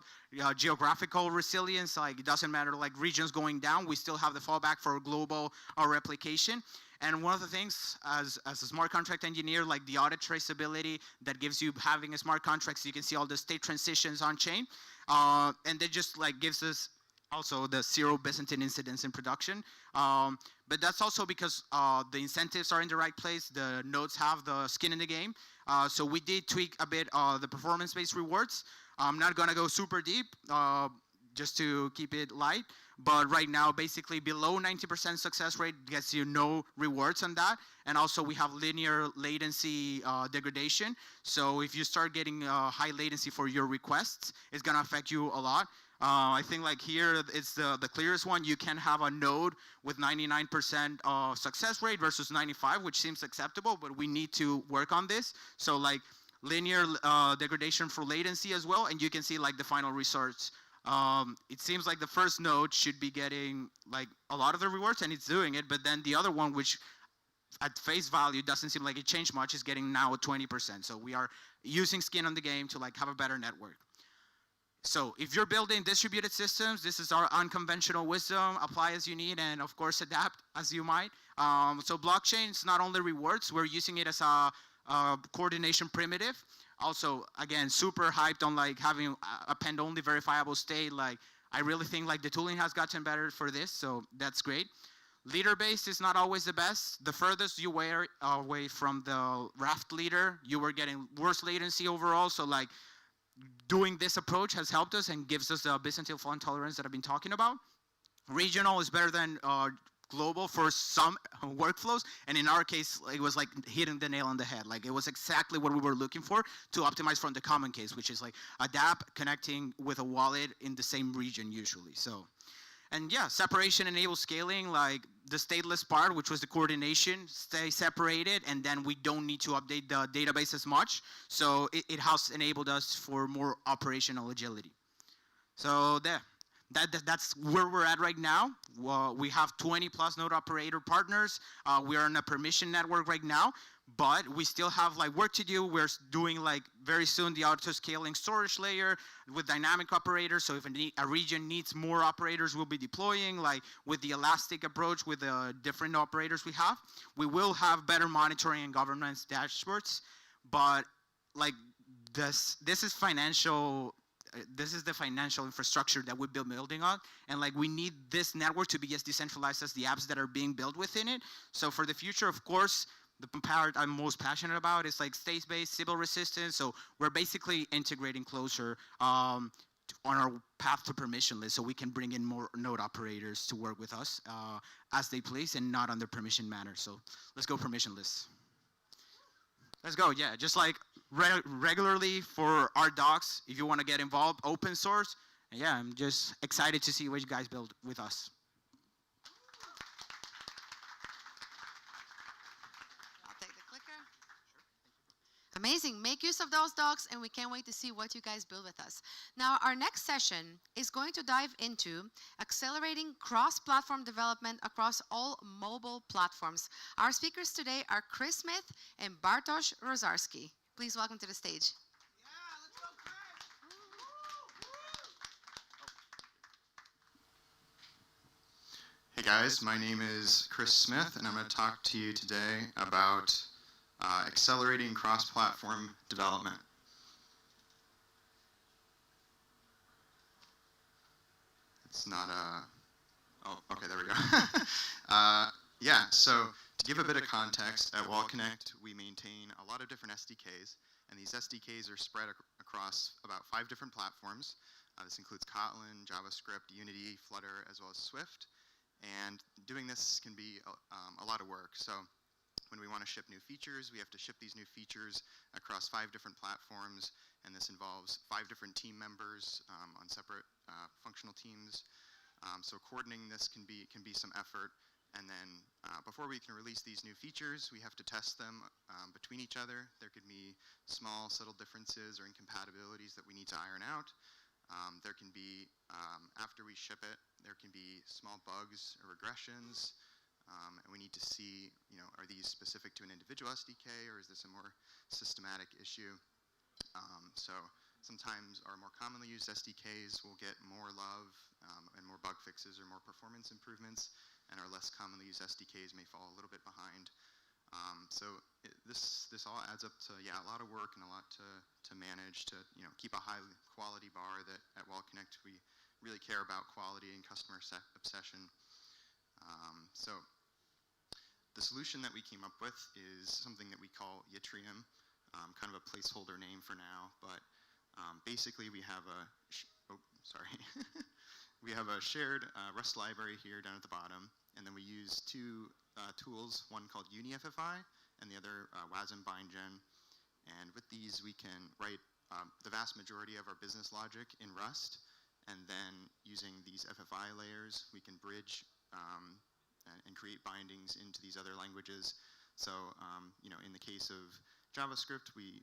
geographical resilience, like it doesn't matter like regions going down, we still have the fallback for global replication. And one of the things as a smart contract engineer, like the audit traceability that gives you having a smart contract, so you can see all the state transitions on chain. And that just like gives us also the 0 Byzantine incidents in production. But that's also because the incentives are in the right place, the nodes have the skin in the game. So we did tweak a bit the performance-based rewards. I'm not gonna go super deep, just to keep it light. But right now, basically below 90% success rate gets you no rewards on that. And also we have linear latency degradation. So if you start getting high latency for your requests, it's gonna affect you a lot. I think like here, it's the clearest one. You can have a node with 99% success rate versus 95, which seems acceptable, but we need to work on this. So like linear degradation for latency as well, and you can see like the final results. It seems like the first node should be getting like a lot of the rewards, and it's doing it, but then the other one, which at face value doesn't seem like it changed much, is getting now 20%. So we are using skin on the game to like have a better network. So if you're building distributed systems, this is our unconventional wisdom. Apply as you need, and of course adapt as you might. So blockchain is not only rewards, we're using it as a coordination primitive. Also, again, super hyped on like having append-only verifiable state. Like, I really think like the tooling has gotten better for this, so that's great. Leader-based is not always the best. The furthest you were away from the raft leader, you were getting worse latency overall. So like doing this approach has helped us and gives us the Byzantine fault tolerance that I've been talking about. Regional is better than global for some workflows, and in our case, it was like hitting the nail on the head. Like it was exactly what we were looking for to optimize from the common case, which is like a dApp connecting with a wallet in the same region usually. So, and yeah, separation enables scaling, like the stateless part, which was the coordination, stay separated, and then we don't need to update the database as much. So it has enabled us for more operational agility. So there. That's where we're at right now. We have 20 plus node operator partners. We are in a permission network right now, but we still have like work to do. We're doing like very soon the auto scaling storage layer with dynamic operators. So if a region needs more operators, we'll be deploying like with the elastic approach with the different operators we have. We will have better monitoring and governance dashboards, but like this is financial. This is the financial infrastructure that we've been building on, and like we need this network to be as decentralized as the apps that are being built within it. So for the future, of course, the part I'm most passionate about is like state-based Sybil resistance. So we're basically integrating closer on our path to permissionless, so we can bring in more node operators to work with us as they please and not under permission manner. So let's go permissionless. Let's go, yeah, just like regularly for our docs, if you want to get involved, open source. And yeah, I'm just excited to see what you guys build with us. I'll take the clicker. Amazing. Make use of those docs, and we can't wait to see what you guys build with us. Now, our next session is going to dive into accelerating cross-platform development across all mobile platforms. Our speakers today are Chris Smith and Bartosz Rozarski. Please welcome to the stage. Hey guys, my name is Chris Smith, and I'm going to talk to you today about accelerating cross-platform development. It's not a... Oh, okay, there we go. Yeah, so to give a bit of context, at WalletConnect, we maintain a lot of different SDKs, and these SDKs are spread across about 5 different platforms. This includes Kotlin, JavaScript, Unity, Flutter, as well as Swift. And doing this can be a lot of work. So when we want to ship new features, we have to ship these new features across 5 different platforms, and this involves 5 different team members on separate functional teams. So coordinating this can be some effort. And then before we can release these new features, we have to test them between each other. There could be small, subtle differences or incompatibilities that we need to iron out. There can be, after we ship it, there can be small bugs or regressions. And we need to see, are these specific to an individual SDK, or is this a more systematic issue? So sometimes our more commonly used SDKs will get more love and more bug fixes or more performance improvements, and our less commonly used SDKs may fall a little bit behind. So this all adds up to, yeah, a lot of work and a lot to manage to keep a high quality bar. That at WalletConnect we really care about quality and customer obsession. So the solution that we came up with is something that we call Yttrium, kind of a placeholder name for now, but basically we have a we have a shared Rust library here down at the bottom, and then we use 2 tools, one called UniFFI and the other WASM BindGen. And with these we can write the vast majority of our business logic in Rust, and then using these FFI layers we can bridge and create bindings into these other languages. So in the case of JavaScript, we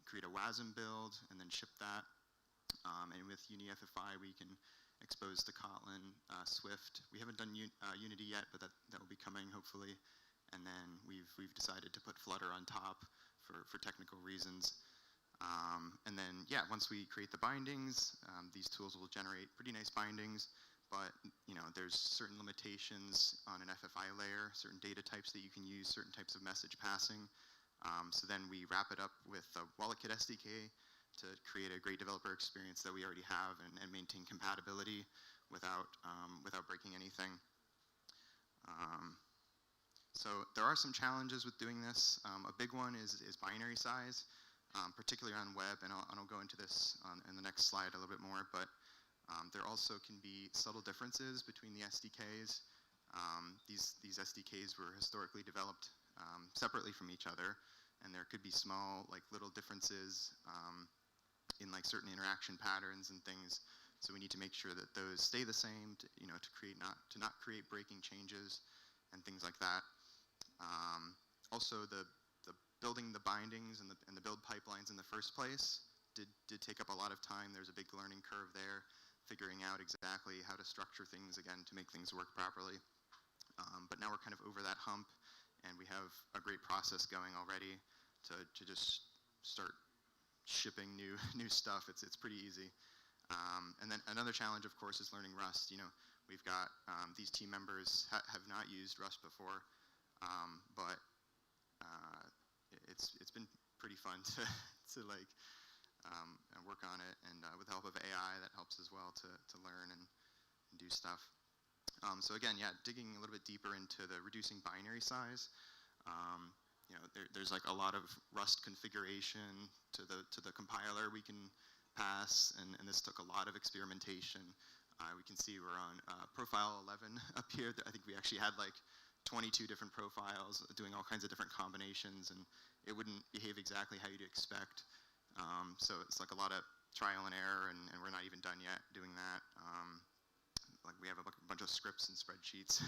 create a WASM build and then ship that. And with UniFFI we can expose to Kotlin, Swift. We haven't done Unity yet, but that will be coming hopefully. And then we've decided to put Flutter on top for technical reasons. And then, yeah, once we create the bindings, these tools will generate pretty nice bindings. but there's certain limitations on an FFI layer, certain data types that you can use, certain types of message passing. So then we wrap it up with a WalletKit SDK to create a great developer experience that we already have and maintain compatibility without breaking anything. So there are some challenges with doing this. A big one is binary size, particularly on web, and I'll go into this in the next slide a little bit more, but there also can be subtle differences between the SDKs. These SDKs were historically developed separately from each other, and there could be small, little differences in certain interaction patterns and things. So we need to make sure that those stay the same, to not create breaking changes and things like that. Also, the building the bindings and the build pipelines in the first place did take up a lot of time. There's a big learning curve there, figuring out exactly how to structure things again to make things work properly. But now we're kind of over that hump, and we have a great process going already to just start shipping new stuff. It's pretty easy. And then another challenge, of course, is learning Rust. We've got these team members have not used Rust before, but it's been pretty fun to work on it, and with the help of AI, that helps as well to learn and do stuff. So again, digging a little bit deeper into the reducing binary size. There's a lot of Rust configuration to the compiler we can pass, and this took a lot of experimentation. We can see we're on profile 11 up here. I think we actually had 22 different profiles doing all kinds of different combinations, and it wouldn't behave exactly how you'd expect. So it's a lot of trial and error, and we're not even done yet doing that. We have a bunch of scripts and spreadsheets.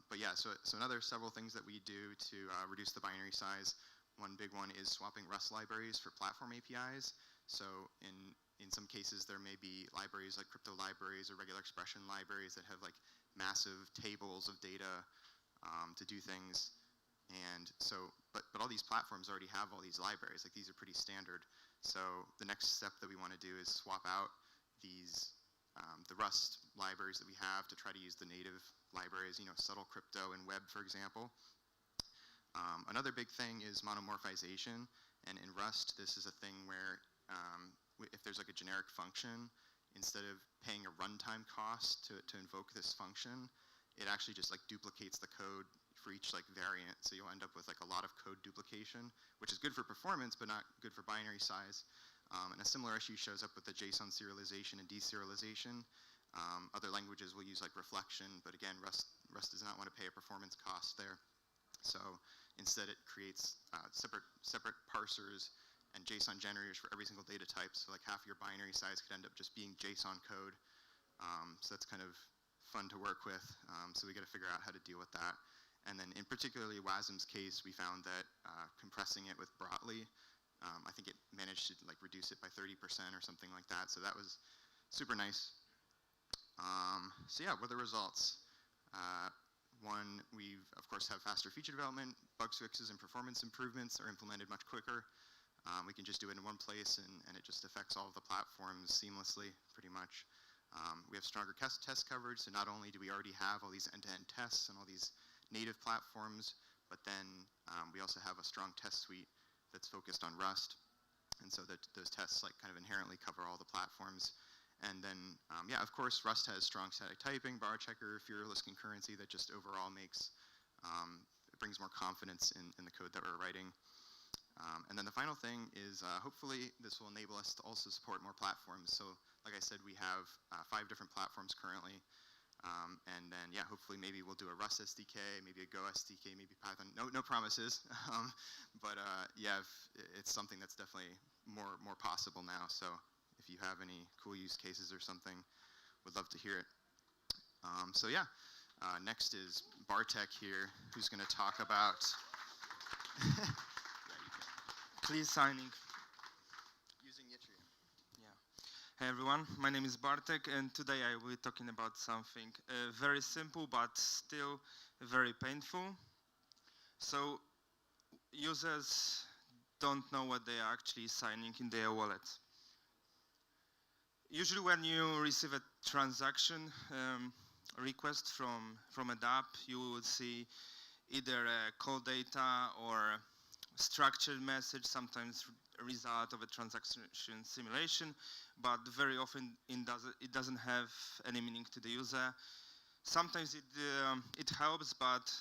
But yeah, so another several things that we do to reduce the binary size. One big one is swapping Rust libraries for platform APIs. So in some cases, there may be libraries like crypto libraries or regular expression libraries that have massive tables of data to do things. And so, but all these platforms already have all these libraries. These are pretty standard. So the next step that we want to do is swap out these the Rust libraries that we have to try to use the native libraries, subtle crypto and web, for example. Another big thing is monomorphization, and in Rust, this is a thing where if there's a generic function, instead of paying a runtime cost to invoke this function, it actually just duplicates the code for each variant. So you'll end up with a lot of code duplication, which is good for performance, but not good for binary size. And a similar issue shows up with the JSON serialization and deserialization. Other languages will use reflection, but again, Rust does not want to pay a performance cost there. So instead, it creates separate parsers and JSON generators for every single data type. So half your binary size could end up just being JSON code. So that's kind of fun to work with. So we got to figure out how to deal with that. And then in particularly WASM's case, we found that compressing it with Brotli, I think it managed to reduce it by 30% or something like that. So that was super nice. So yeah, what are the results? One, we of course have faster feature development, bug fixes and performance improvements are implemented much quicker. We can just do it in one place, and it just affects all of the platforms seamlessly, pretty much. We have stronger test coverage, so not only do we already have all these end-to-end tests and all these native platforms, but then we also have a strong test suite that's focused on Rust, and so those tests kind of inherently cover all the platforms. And then, yeah, of course, Rust has strong static typing, bar checker, fearless concurrency that just overall it brings more confidence in the code that we're writing. And then the final thing is hopefully this will enable us to also support more platforms. So like I said, we have 5 different platforms currently. And then, yeah, hopefully maybe we'll do a Rust SDK, maybe a Go SDK, maybe Python. No promises. But yeah, it's something that's definitely more possible now. So if you have any cool use cases or something, would love to hear it. So yeah, next is Bartek here, who's going to talk about please signing. Using Yttrium. Yeah. Hey everyone, my name is Bartek, and today I will be talking about something very simple but still very painful. So users don't know what they are actually signing in their wallet. Usually when you receive a transaction request from an app, you will see either call data or structured message, sometimes a result of a transaction simulation, but very often it doesn't have any meaning to the user. Sometimes it helps, but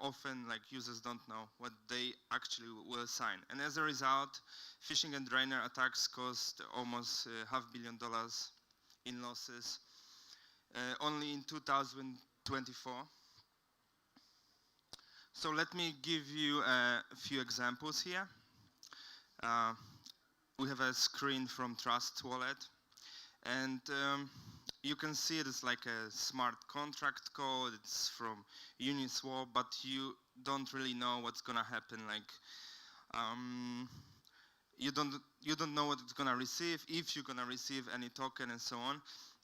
often users don't know what they actually will sign. And as a result, phishing and drainer attacks cost almost $500 million in losses only in 2024. So let me give you a few examples here. We have a screen from Trust Wallet, and you can see it is like a smart contract code. It's from Uniswap, but you don't really know what's gonna happen. You don't know what it's gonna receive, if you're gonna receive any token, and so on.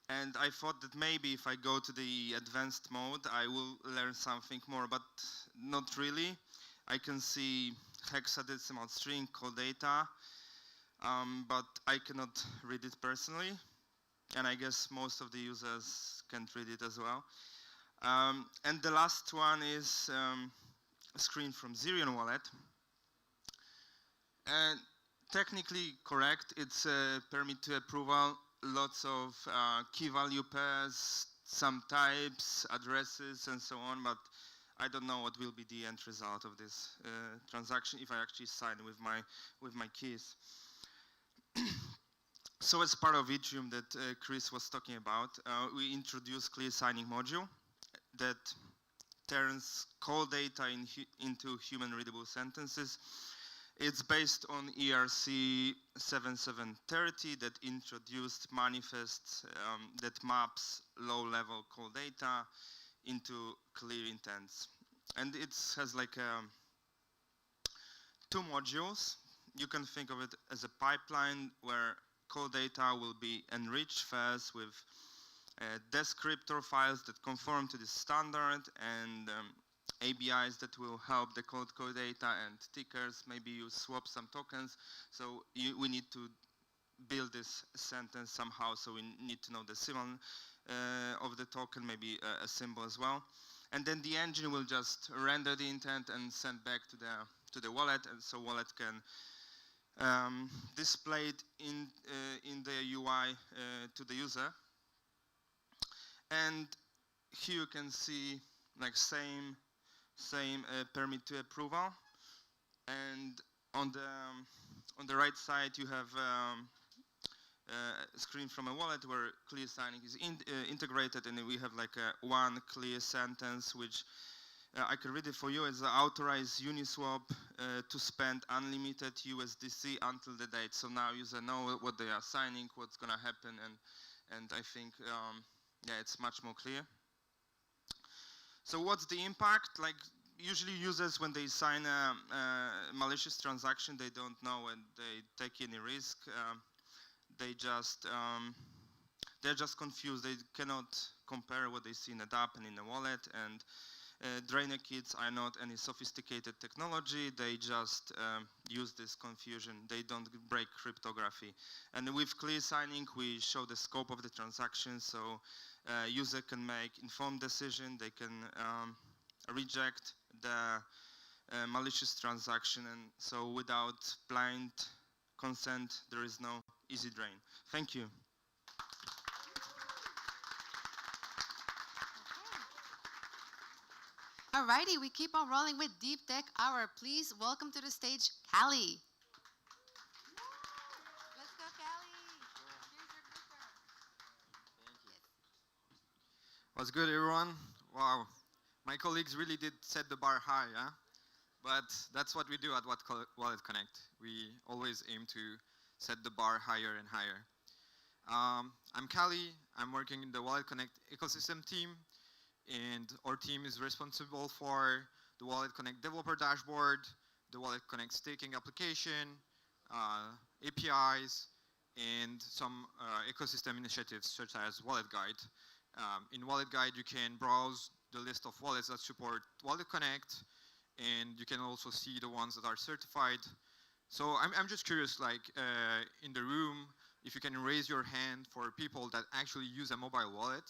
And I thought that maybe if I go to the advanced mode, I will learn something more, but not really. I can see hexadecimal string call data, but I cannot read it personally. And I guess most of the users can't read it as well. And the last one is a screen from Zerion Wallet. And technically correct, it's a permit to approval, lots of key value pairs, some types, addresses, and so on, but I don't know what will be the end result of this transaction if I actually sign with my keys. So as part of Yttrium that Chris was talking about, we introduced clear signing module that turns call data into human readable sentences. It's based on ERC 7730 that introduced manifests that maps low-level call data into clear intents. And it has like two modules. You can think of it as a pipeline where call data will be enriched first with descriptor files that conform to the standard and ABIs that will help the code data and tickers. Maybe you swap some tokens. So we need to build this sentence somehow. So we need to know the symbol of the token, maybe a symbol as well. And then the engine will just render the intent and send back to the wallet. And so wallet can display it in the UI to the user. And here you can see like same permit to approval. And on the right side you have a screen from a wallet where clear signing is integrated, and we have like one clear sentence which I can read it for you. Is authorize Uniswap to spend unlimited USDC until the date. So now users know what they are signing, what's gonna happen, and I think yeah, it's much more clear. So what's the impact? Like usually users, when they sign a malicious transaction, they don't know and they take any risk. They're just confused. They cannot compare what they see in a app and in a wallet. And Drainer kits are not any sophisticated technology. They just use this confusion. They don't break cryptography. And with clear signing, we show the scope of the transaction, so user can make informed decision. They can reject the malicious transaction, and so without blind consent, there is no easy drain. Thank you. Alrighty, we keep on rolling with Deep Tech Hour. Please welcome to the stage, Callie. Let's go, Callie. Here's your clicker. What's good, everyone? Wow, my colleagues really did set the bar high, huh? But that's what we do at WalletConnect. We always aim to set the bar higher and higher. I'm Callie. I'm working in the WalletConnect ecosystem team, and our team is responsible for the WalletConnect developer dashboard, the WalletConnect staking application, APIs, and some ecosystem initiatives such as Wallet Guide. In Wallet Guide, you can browse the list of wallets that support WalletConnect, and you can also see the ones that are certified. So I'm just curious, like in the room, if you can raise your hand for people that actually use a mobile wallet.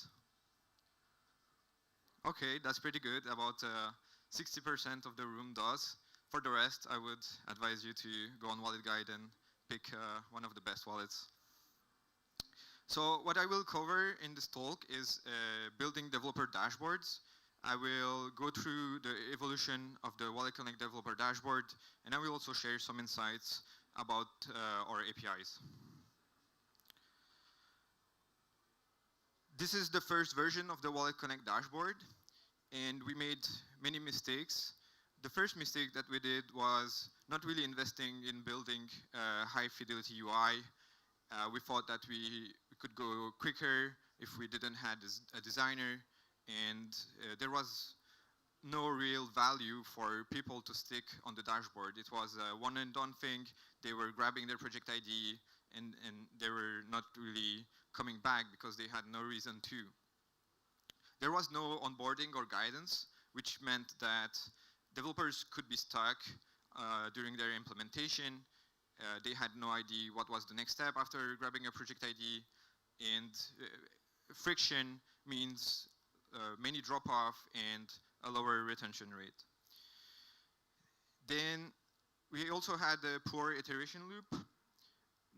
Okay, that's pretty good. About 60% of the room does. For the rest, I would advise you to go on Wallet Guide and pick one of the best wallets. So what I will cover in this talk is building developer dashboards. I will go through the evolution of the WalletConnect developer dashboard, and I will also share some insights about our APIs. This is the first version of the WalletConnect dashboard, and we made many mistakes. The first mistake that we did was not really investing in building a high-fidelity UI. We thought that we could go quicker if we didn't have a designer, and there was no real value for people to stick on the dashboard. It was a one-and-done thing. They were grabbing their project ID, and they were not really coming back because they had no reason to. There was no onboarding or guidance, which meant that developers could be stuck during their implementation. They had no idea what was the next step after grabbing a project ID, and friction means many drop-off and a lower retention rate. Then we also had a poor iteration loop.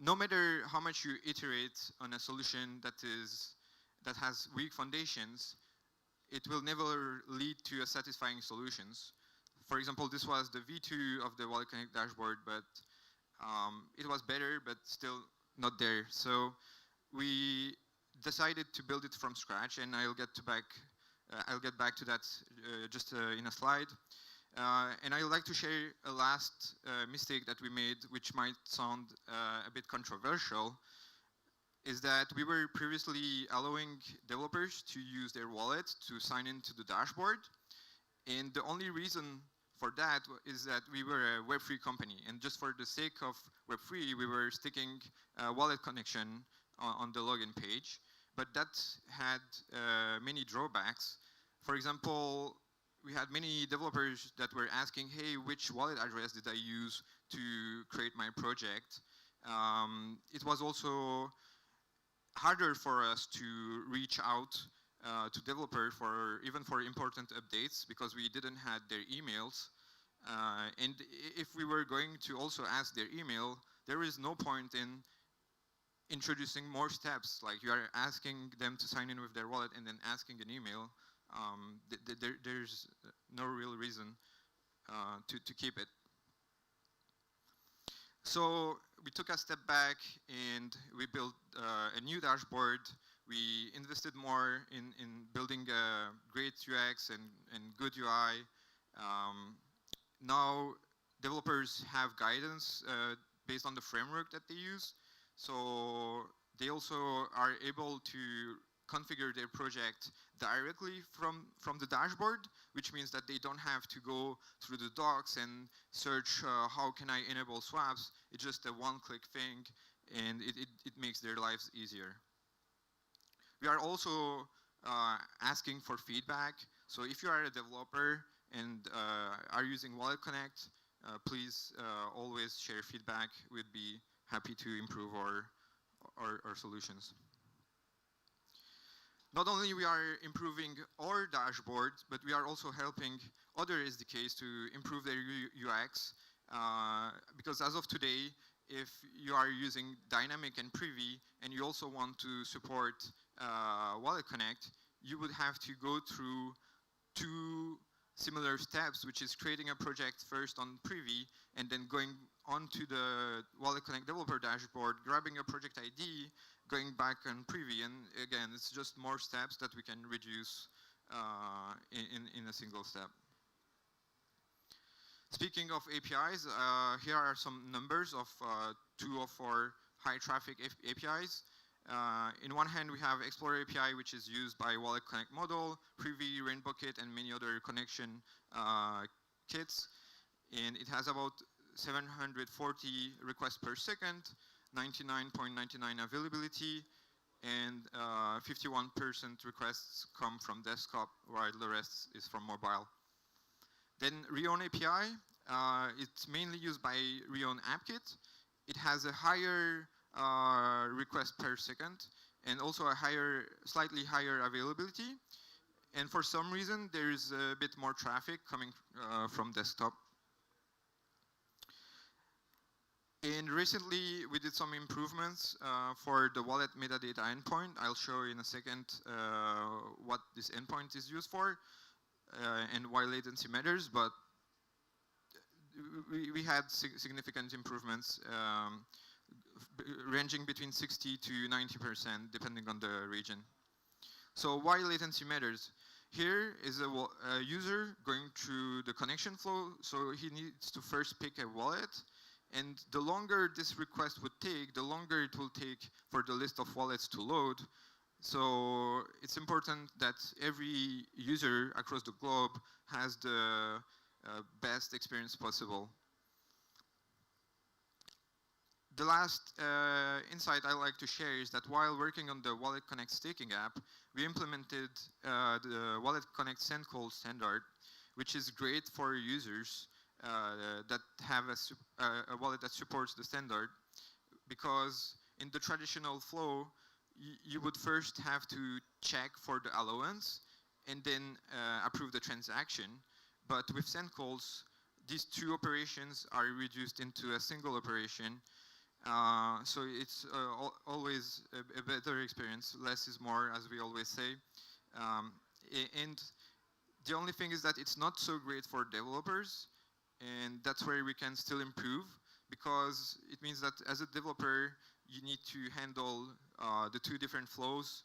No matter how much you iterate on a solution that has weak foundations, it will never lead to a satisfying solutions. For example, this was the V2 of the WalletConnect dashboard, but it was better, but still not there. So we decided to build it from scratch, and I'll get back to that just in a slide. And I would like to share a last mistake that we made, which might sound a bit controversial, is that we were previously allowing developers to use their wallet to sign into the dashboard. And the only reason for that is that we were a Web3 company. And just for the sake of Web3, we were sticking a wallet connection on the login page. But that had many drawbacks. For example, we had many developers that were asking, hey, which wallet address did I use to create my project? It was also harder for us to reach out to developers even for important updates because we didn't have their emails. And if we were going to also ask their email, there is no point in introducing more steps. Like you are asking them to sign in with their wallet and then asking an email. There's no real reason to keep it. So we took a step back and we built a new dashboard. We invested more in building a great UX and good UI. Now developers have guidance based on the framework that they use. So they also are able to configure their project directly from the dashboard, which means that they don't have to go through the docs and search how can I enable swaps. It's just a one-click thing, and it makes their lives easier. We are also asking for feedback. So if you are a developer and are using WalletConnect, please always share feedback. We'd be happy to improve our solutions. Not only we are improving our dashboard, but we are also helping other SDKs to improve their UX. Because as of today, if you are using Dynamic and Privy, and you also want to support WalletConnect, you would have to go through two similar steps, which is creating a project first on Privy, and then going onto the WalletConnect developer dashboard, grabbing a project ID, going back on Privy, and again, it's just more steps that we can reduce in a single step. Speaking of APIs, here are some numbers of two of our high traffic APIs. In one hand, we have Explorer API, which is used by WalletConnect model, Privy, Rainbow Kit, and many other connection kits. And it has about 740 requests per second, 99.99 availability, and 51% requests come from desktop, while the rest is from mobile. Then Rion API, it's mainly used by Rion AppKit. It has a higher requests per second, and also a slightly higher availability. And for some reason, there is a bit more traffic coming from desktop. And recently, we did some improvements for the wallet metadata endpoint. I'll show you in a second what this endpoint is used for and why latency matters. But we had significant improvements ranging between 60 to 90% depending on the region. So why latency matters? Here is a user going through the connection flow, so he needs to first pick a wallet, and the longer this request would take, the longer it will take for the list of wallets to load. So it's important that every user across the globe has the best experience possible. The last insight I like to share is that while working on the WalletConnect staking app, we implemented the WalletConnect send call standard, which is great for users that have a wallet that supports the standard, because in the traditional flow, you would first have to check for the allowance and then approve the transaction. But with send calls, these two operations are reduced into a single operation. So it's always a better experience. Less is more, as we always say. And the only thing is that it's not so great for developers, and that's where we can still improve, because it means that as a developer, you need to handle the two different flows,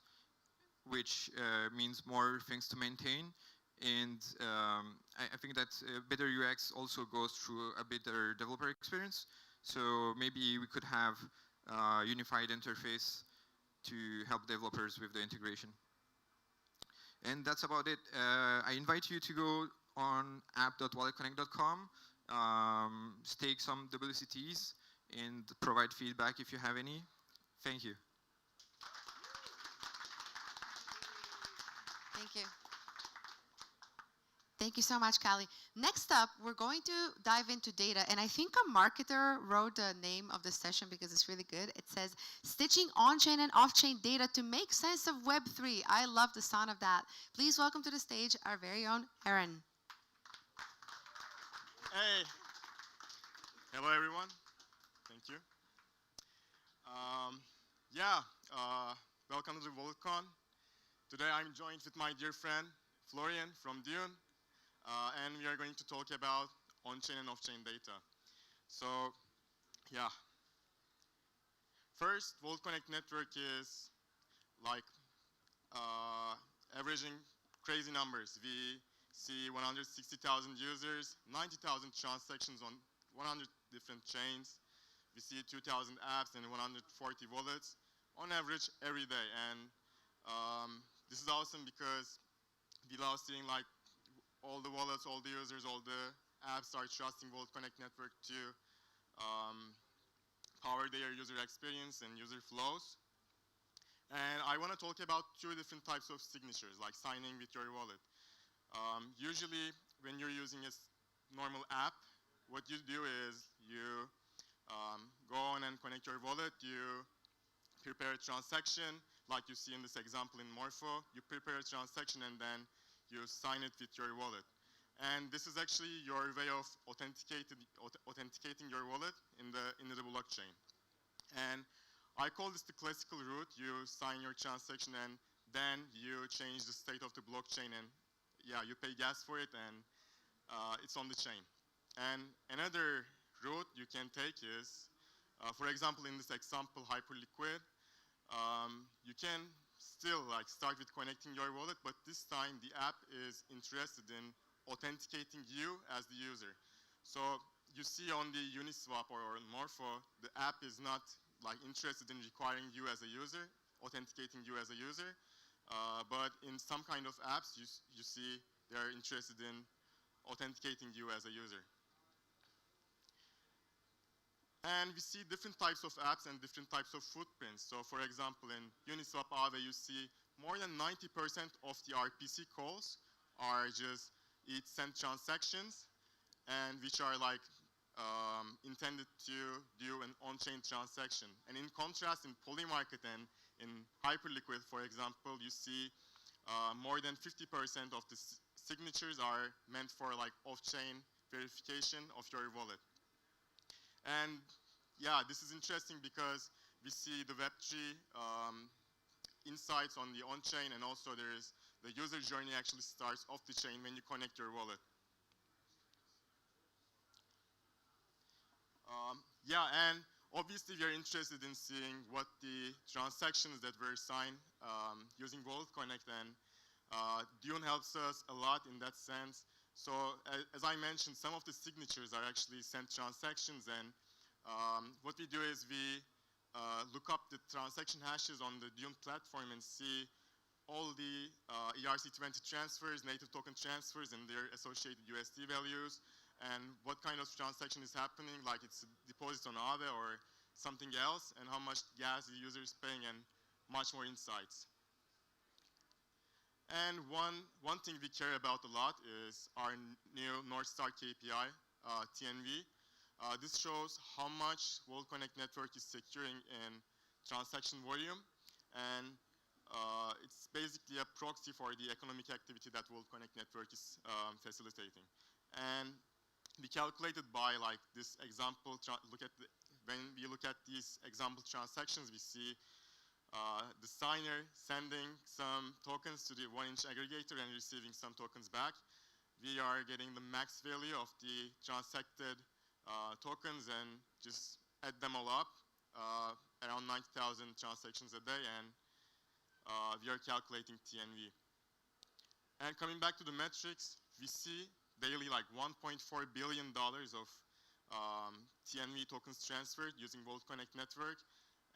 which means more things to maintain. And I think that better UX also goes through a better developer experience. So maybe we could have a unified interface to help developers with the integration. And that's about it. I invite you to go on app.walletconnect.com, stake some WCTs, and provide feedback if you have any. Thank you. Thank you. Thank you so much, Callie. Next up, we're going to dive into data. And I think a marketer wrote the name of the session because it's really good. It says, stitching on-chain and off-chain data to make sense of Web3. I love the sound of that. Please welcome to the stage our very own Aaron. Hey. Hello, everyone. Thank you. Welcome to the WalletCon. Today, I'm joined with my dear friend, Florian from Dune. And we are going to talk about on-chain and off-chain data. So, yeah. First, WalletConnect network is like averaging crazy numbers. We see 160,000 users, 90,000 transactions on 100 different chains. We see 2,000 apps and 140 wallets on average every day. And this is awesome because we love seeing like all the wallets, all the users, all the apps are trusting WalletConnect network to power their user experience and user flows. And I want to talk about two different types of signatures, like signing with your wallet. Usually, when you're using a normal app, what you do is you go on and connect your wallet, you prepare a transaction, like you see in this example in Morpho. You prepare a transaction and then you sign it with your wallet. And this is actually your way of authenticating your wallet in the blockchain. And I call this the classical route. You sign your transaction and then you change the state of the blockchain, and yeah, you pay gas for it, and it's on the chain. And another route you can take is, for example, in this example, Hyperliquid, you can still start with connecting your wallet, but this time the app is interested in authenticating you as the user. So you see on the Uniswap or Morpho, the app is not interested in requiring you as a user, authenticating you as a user, but in some kind of apps, you see they're interested in authenticating you as a user. And we see different types of apps and different types of footprints. So for example, in Uniswap Aave, you see more than 90% of the RPC calls are just each send transactions, and which are intended to do an on-chain transaction. And in contrast, in Polymarket and in Hyperliquid, for example, you see more than 50% of the signatures are meant for like off-chain verification of your wallet. And yeah, this is interesting because we see the Web3 insights on the on-chain, and also there is the user journey actually starts off the chain when you connect your wallet. Yeah, and obviously we are interested in seeing what the transactions that were signed using WalletConnect, and Dune helps us a lot in that sense. So as I mentioned, some of the signatures are actually sent transactions, and what we do is we look up the transaction hashes on the Dune platform and see all the ERC20 transfers, native token transfers, and their associated USD values, and what kind of transaction is happening, like it's a deposit on Aave or something else, and how much gas the user is paying, and much more insights. And one thing we care about a lot is our new North Star KPI, TNV. This shows how much WalletConnect network is securing in transaction volume, and it's basically a proxy for the economic activity that WalletConnect network is facilitating. And we calculated by like this example, when we look at these example transactions, we see the signer sending some tokens to the 1-inch aggregator and receiving some tokens back. We are getting the max value of the transacted tokens and just add them all up, around 90,000 transactions a day, and we are calculating TNV. And coming back to the metrics, we see daily like $1.4 billion of TNV tokens transferred using WalletConnect network.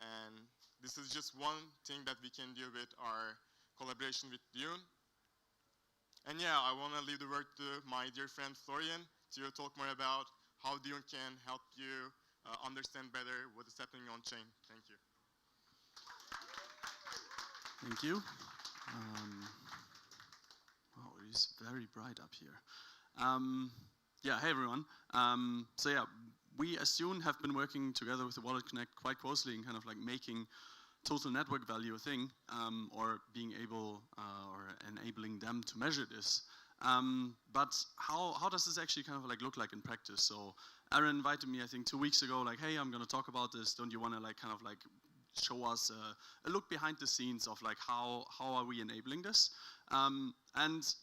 And this is just one thing that we can do with our collaboration with Dune. And yeah, I want to leave the word to my dear friend Florian to talk more about how Dune can help you understand better what is happening on chain. Thank you. Thank you. Oh, it is very bright up here. Yeah, hey everyone. So yeah, we as Dune have been working together with the WalletConnect quite closely in kind of like making total network value a thing, or being able or enabling them to measure this. But how does this actually kind of like look like in practice? So Aaron invited me, I think 2 weeks ago, like, hey, I'm going to talk about this. Don't you want to like kind of like show us a look behind the scenes of like how are we enabling this? And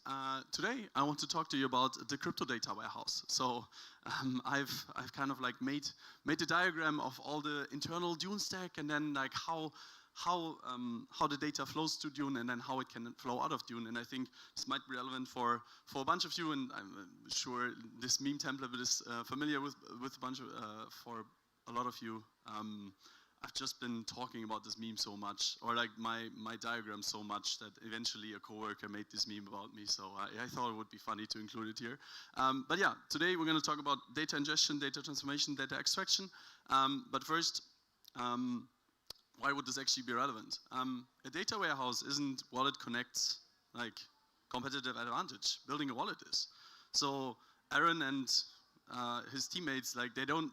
today I want to talk to you about the crypto data warehouse. So I've kind of like made a diagram of all the internal Dune stack, and then like how the data flows to Dune, and then how it can flow out of Dune. And I think this might be relevant for a bunch of you, and I'm sure this meme template is familiar with a bunch of for a lot of you. I've just been talking about this meme so much, or like my diagram so much, that eventually a coworker made this meme about me, so I thought it would be funny to include it here. But yeah, today we're going to talk about data ingestion, data transformation, data extraction. But first, why would this actually be relevant? A data warehouse isn't WalletConnect's like competitive advantage. Building a wallet is. So Aaron and his teammates, like they don't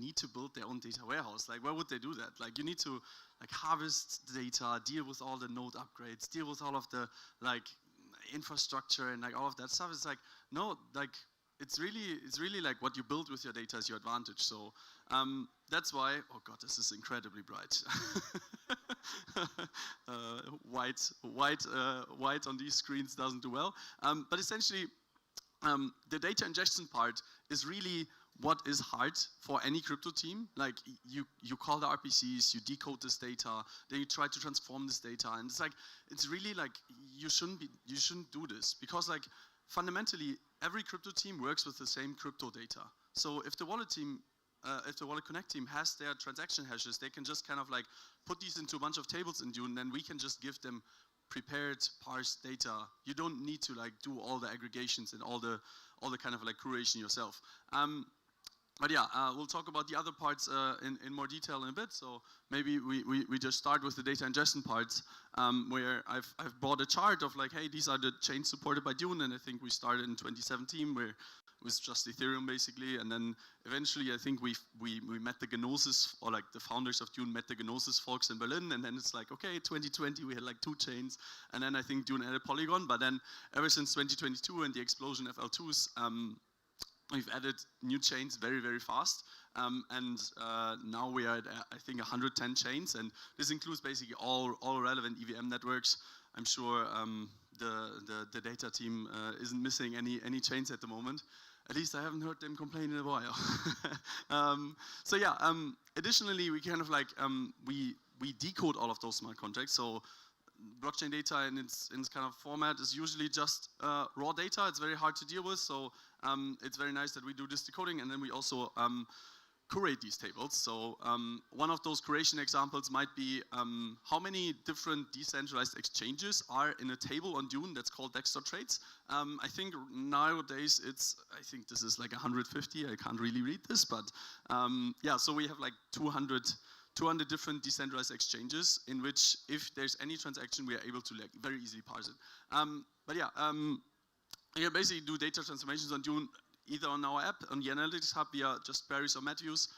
need to build their own data warehouse. Like, why would they do that? Like, you need to like harvest data, deal with all the node upgrades, deal with all of the like infrastructure and like all of that stuff. It's like, no, like it's really like what you build with your data is your advantage. So that's why, oh god, this is incredibly bright. White on these screens doesn't do well. But essentially, the data ingestion part is really what is hard for any crypto team. Like you call the RPCs, you decode this data, then you try to transform this data, and it's really like you shouldn't do this, because like fundamentally every crypto team works with the same crypto data. So if the wallet team, if the WalletConnect team has their transaction hashes, they can just kind of like put these into a bunch of tables in Dune, and then we can just give them prepared parsed data. You don't need to like do all the aggregations and all the kind of like curation yourself. But yeah, we'll talk about the other parts in more detail in a bit. So maybe we just start with the data ingestion parts, where I've brought a chart of like, hey, these are the chains supported by Dune, and I think we started in 2017, where with just Ethereum basically, and then eventually I think we met the Gnosis, or like the founders of Dune met the Gnosis folks in Berlin, and then it's like, okay, 2020 we had like 2 chains, and then I think Dune added Polygon, but then ever since 2022 and the explosion of L2s, we've added new chains very, very fast. And now we are at, I think, 110 chains, and this includes basically all relevant EVM networks. I'm sure the data team isn't missing any chains at the moment. At least I haven't heard them complain in a while. So yeah, additionally, we kind of like, we decode all of those smart contracts. So blockchain data in its kind of format is usually just raw data. It's very hard to deal with, so it's very nice that we do this decoding, and then we also curate these tables. So one of those curation examples might be how many different decentralized exchanges are in a table on Dune that's called DEX.trades. I think nowadays I think this is like 150. I can't really read this, but yeah, so we have like 200 different decentralized exchanges in which if there's any transaction, we are able to like very easily parse it. But yeah, you can basically do data transformations on Dune either on our app, on the Analytics Hub via just Paris or Matthews,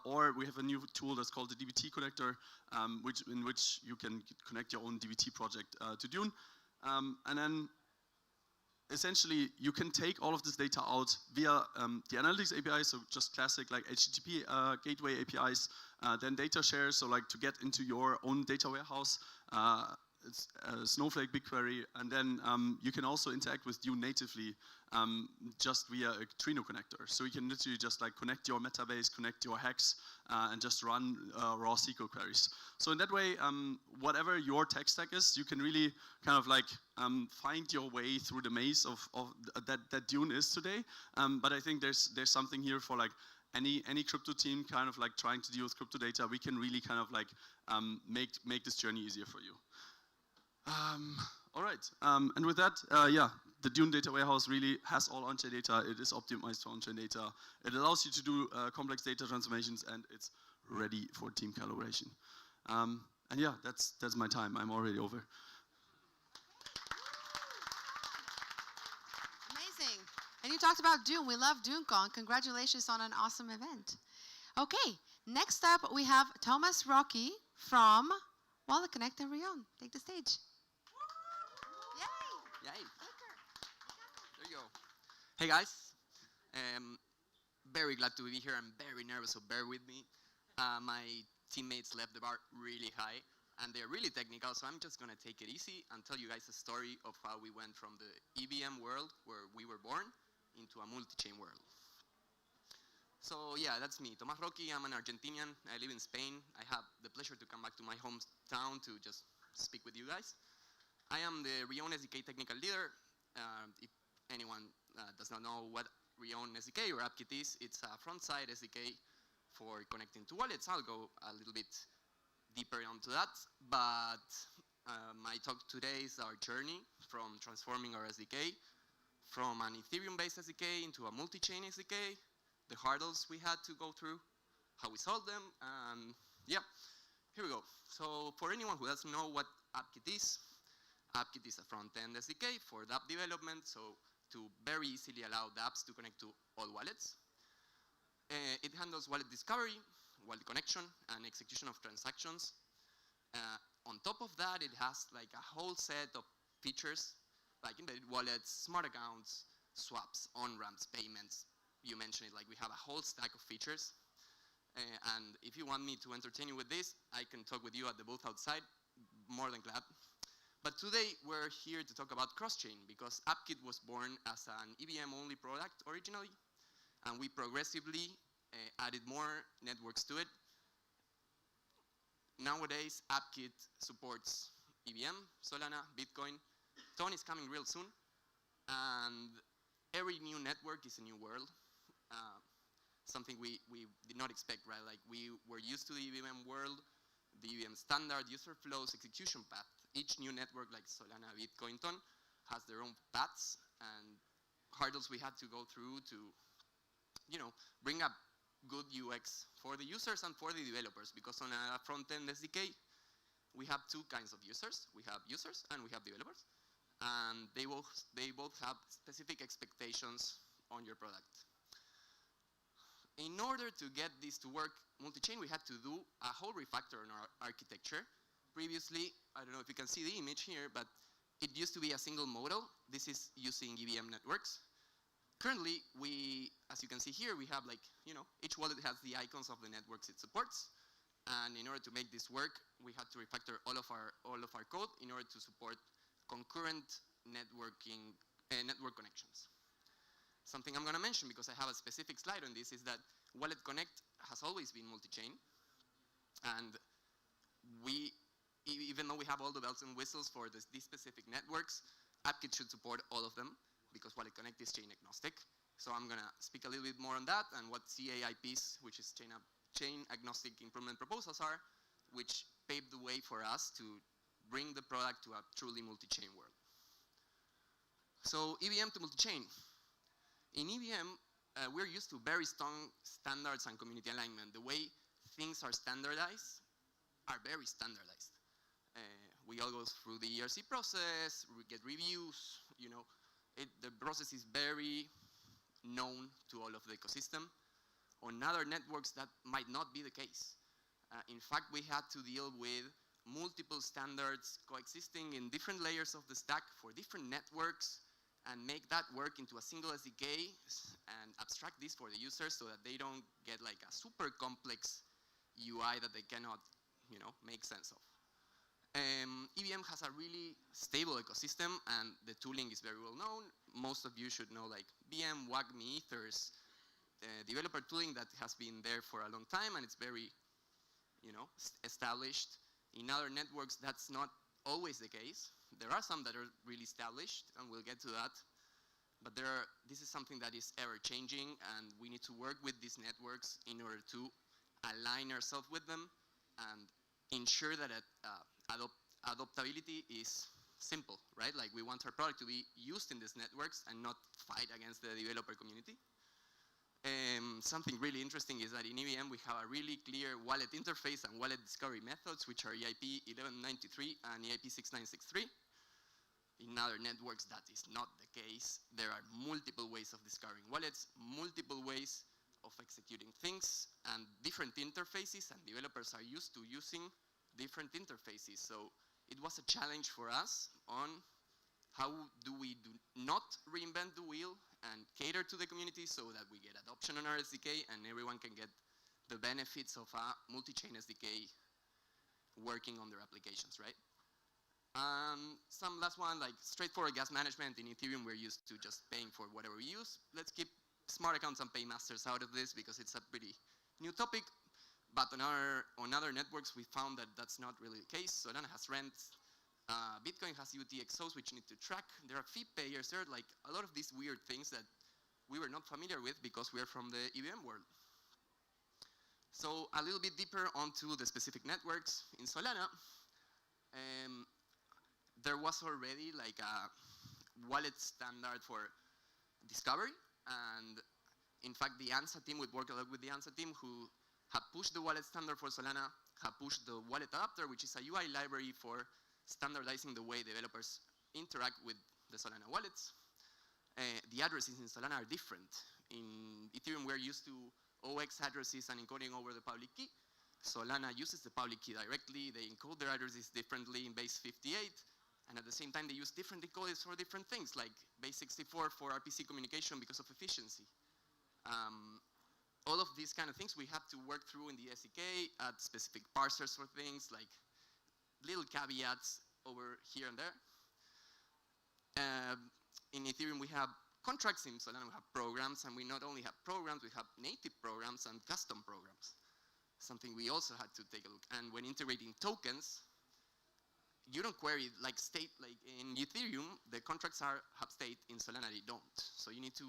or we have a new tool that's called the DBT connector, in which you can connect your own DBT project to Dune. And then essentially you can take all of this data out via the Analytics API, so just classic like HTTP gateway APIs, then data shares, so like to get into your own data warehouse, it's Snowflake, BigQuery, and then you can also interact with Dune natively just via a Trino connector. So you can literally just like connect your metabase, connect your hex, and just run raw SQL queries. So in that way, whatever your tech stack is, you can really kind of like find your way through the maze of that Dune is today. But I think there's something here for like any crypto team kind of like trying to deal with crypto data. We can really kind of like make this journey easier for you. All right, and with that, yeah, the Dune data warehouse really has all on-chain data. It is optimized for on-chain data. It allows you to do complex data transformations, and it's ready for team collaboration. And yeah, that's my time. I'm already over. Amazing. And you talked about Dune. We love DuneCon. Congratulations on an awesome event. Okay, next up we have Thomas Rocky from WalletConnect and Rion. Take the stage. Yay. There you go. Hey guys. Very glad to be here. I'm very nervous, so bear with me. My teammates left the bar really high, and they're really technical, so I'm just going to take it easy and tell you guys a story of how we went from the EVM world, where we were born, into a multi-chain world. So yeah, that's me, Tomás Rocky. I'm an Argentinian. I live in Spain. I have the pleasure to come back to my hometown to just speak with you guys. I am the Rion SDK technical leader. If anyone does not know what Rion SDK or AppKit is, it's a front-side SDK for connecting to wallets. I'll go a little bit deeper onto that, but my talk today is our journey from transforming our SDK from an Ethereum-based SDK into a multi-chain SDK, the hurdles we had to go through, how we solved them, and yeah, here we go. So for anyone who doesn't know what AppKit is a front-end SDK for the app development, so to very easily allow the apps to connect to all wallets. It handles wallet discovery, wallet connection, and execution of transactions. On top of that, it has like a whole set of features, like embedded wallets, smart accounts, swaps, on-ramps, payments. You mentioned it, like we have a whole stack of features. And if you want me to entertain you with this, I can talk with you at the booth outside, more than glad. But today we're here to talk about cross-chain, because AppKit was born as an EVM-only product originally, and we progressively added more networks to it. Nowadays, AppKit supports EVM, Solana, Bitcoin. Ton is coming real soon, and every new network is a new world. Something we did not expect, right? Like we were used to the EVM world, the EVM standard, user flows, execution path. Each new network like Solana, Bitcoin, Ton has their own paths and hurdles we had to go through to, bring up good UX for the users and for the developers. Because on a front-end SDK, we have two kinds of users. We have users and we have developers. And they both have specific expectations on your product. In order to get this to work multi-chain, we had to do a whole refactor in our architecture. Previously, I don't know if you can see the image here, but it used to be a single model. This is using EVM networks. Currently, as you can see here, we have each wallet has the icons of the networks it supports. And in order to make this work, we had to refactor all of our code in order to support concurrent network connections. Something I'm going to mention, because I have a specific slide on this, is that WalletConnect has always been multi-chain. And even though we have all the bells and whistles for these specific networks, AppKit should support all of them, because WalletConnect is chain agnostic. So I'm going to speak a little bit more on that and what CAIPs, which is chain agnostic improvement proposals, are, which paved the way for us to bring the product to a truly multi-chain world. So EVM to multi-chain. In EVM, we're used to very strong standards and community alignment. The way things are standardized are very standardized. We all go through the ERC process, we get reviews, the process is very known to all of the ecosystem. On other networks, that might not be the case. In fact, we had to deal with multiple standards coexisting in different layers of the stack for different networks, and make that work into a single SDK and abstract this for the users so that they don't get like a super complex UI that they cannot, make sense of. EVM has a really stable ecosystem, and the tooling is very well known. Most of you should know like VM, WAGMI, Ethers, developer tooling that has been there for a long time, and it's very, established. In other networks, that's not always the case. There are some that are really established, and we'll get to that. But this is something that is ever changing, and we need to work with these networks in order to align ourselves with them and ensure that adoptability is simple, right? Like we want our product to be used in these networks and not fight against the developer community. Something really interesting is that in EVM we have a really clear wallet interface and wallet discovery methods, which are EIP 1193 and EIP 6963. In other networks, that is not the case. There are multiple ways of discovering wallets, multiple ways of executing things, and different interfaces, and developers are used to using different interfaces. So it was a challenge for us on how do we not reinvent the wheel and cater to the community so that we get adoption on our SDK and everyone can get the benefits of a multi-chain SDK working on their applications, right? Some last one, like straightforward gas management. In Ethereum, we're used to just paying for whatever we use. Let's keep smart accounts and paymasters out of this because it's a pretty new topic. But on other networks, we found that that's not really the case. Solana has rents. Bitcoin has UTXOs, which you need to track. There are fee payers. There are like a lot of these weird things that we were not familiar with because we are from the EVM world. So a little bit deeper onto the specific networks. In Solana, there was already like a wallet standard for discovery. And in fact, the ANSA team would work a lot with the ANSA team who had pushed the wallet standard for Solana, had pushed the wallet adapter, which is a UI library for standardizing the way developers interact with the Solana wallets. The addresses in Solana are different. In Ethereum, we're used to OX addresses and encoding over the public key. Solana uses the public key directly. They encode their addresses differently in base 58. And at the same time, they use different encoders for different things, like base 64 for RPC communication because of efficiency. All of these kind of things we have to work through in the SDK, add specific parsers for things, like little caveats over here and there. In Ethereum, we have contracts. In Solana, we have programs, and we not only have programs, we have native programs and custom programs. Something we also had to take a look. And when integrating tokens, you don't query like state, like in Ethereum, the contracts have state. In Solana, they don't. So you need to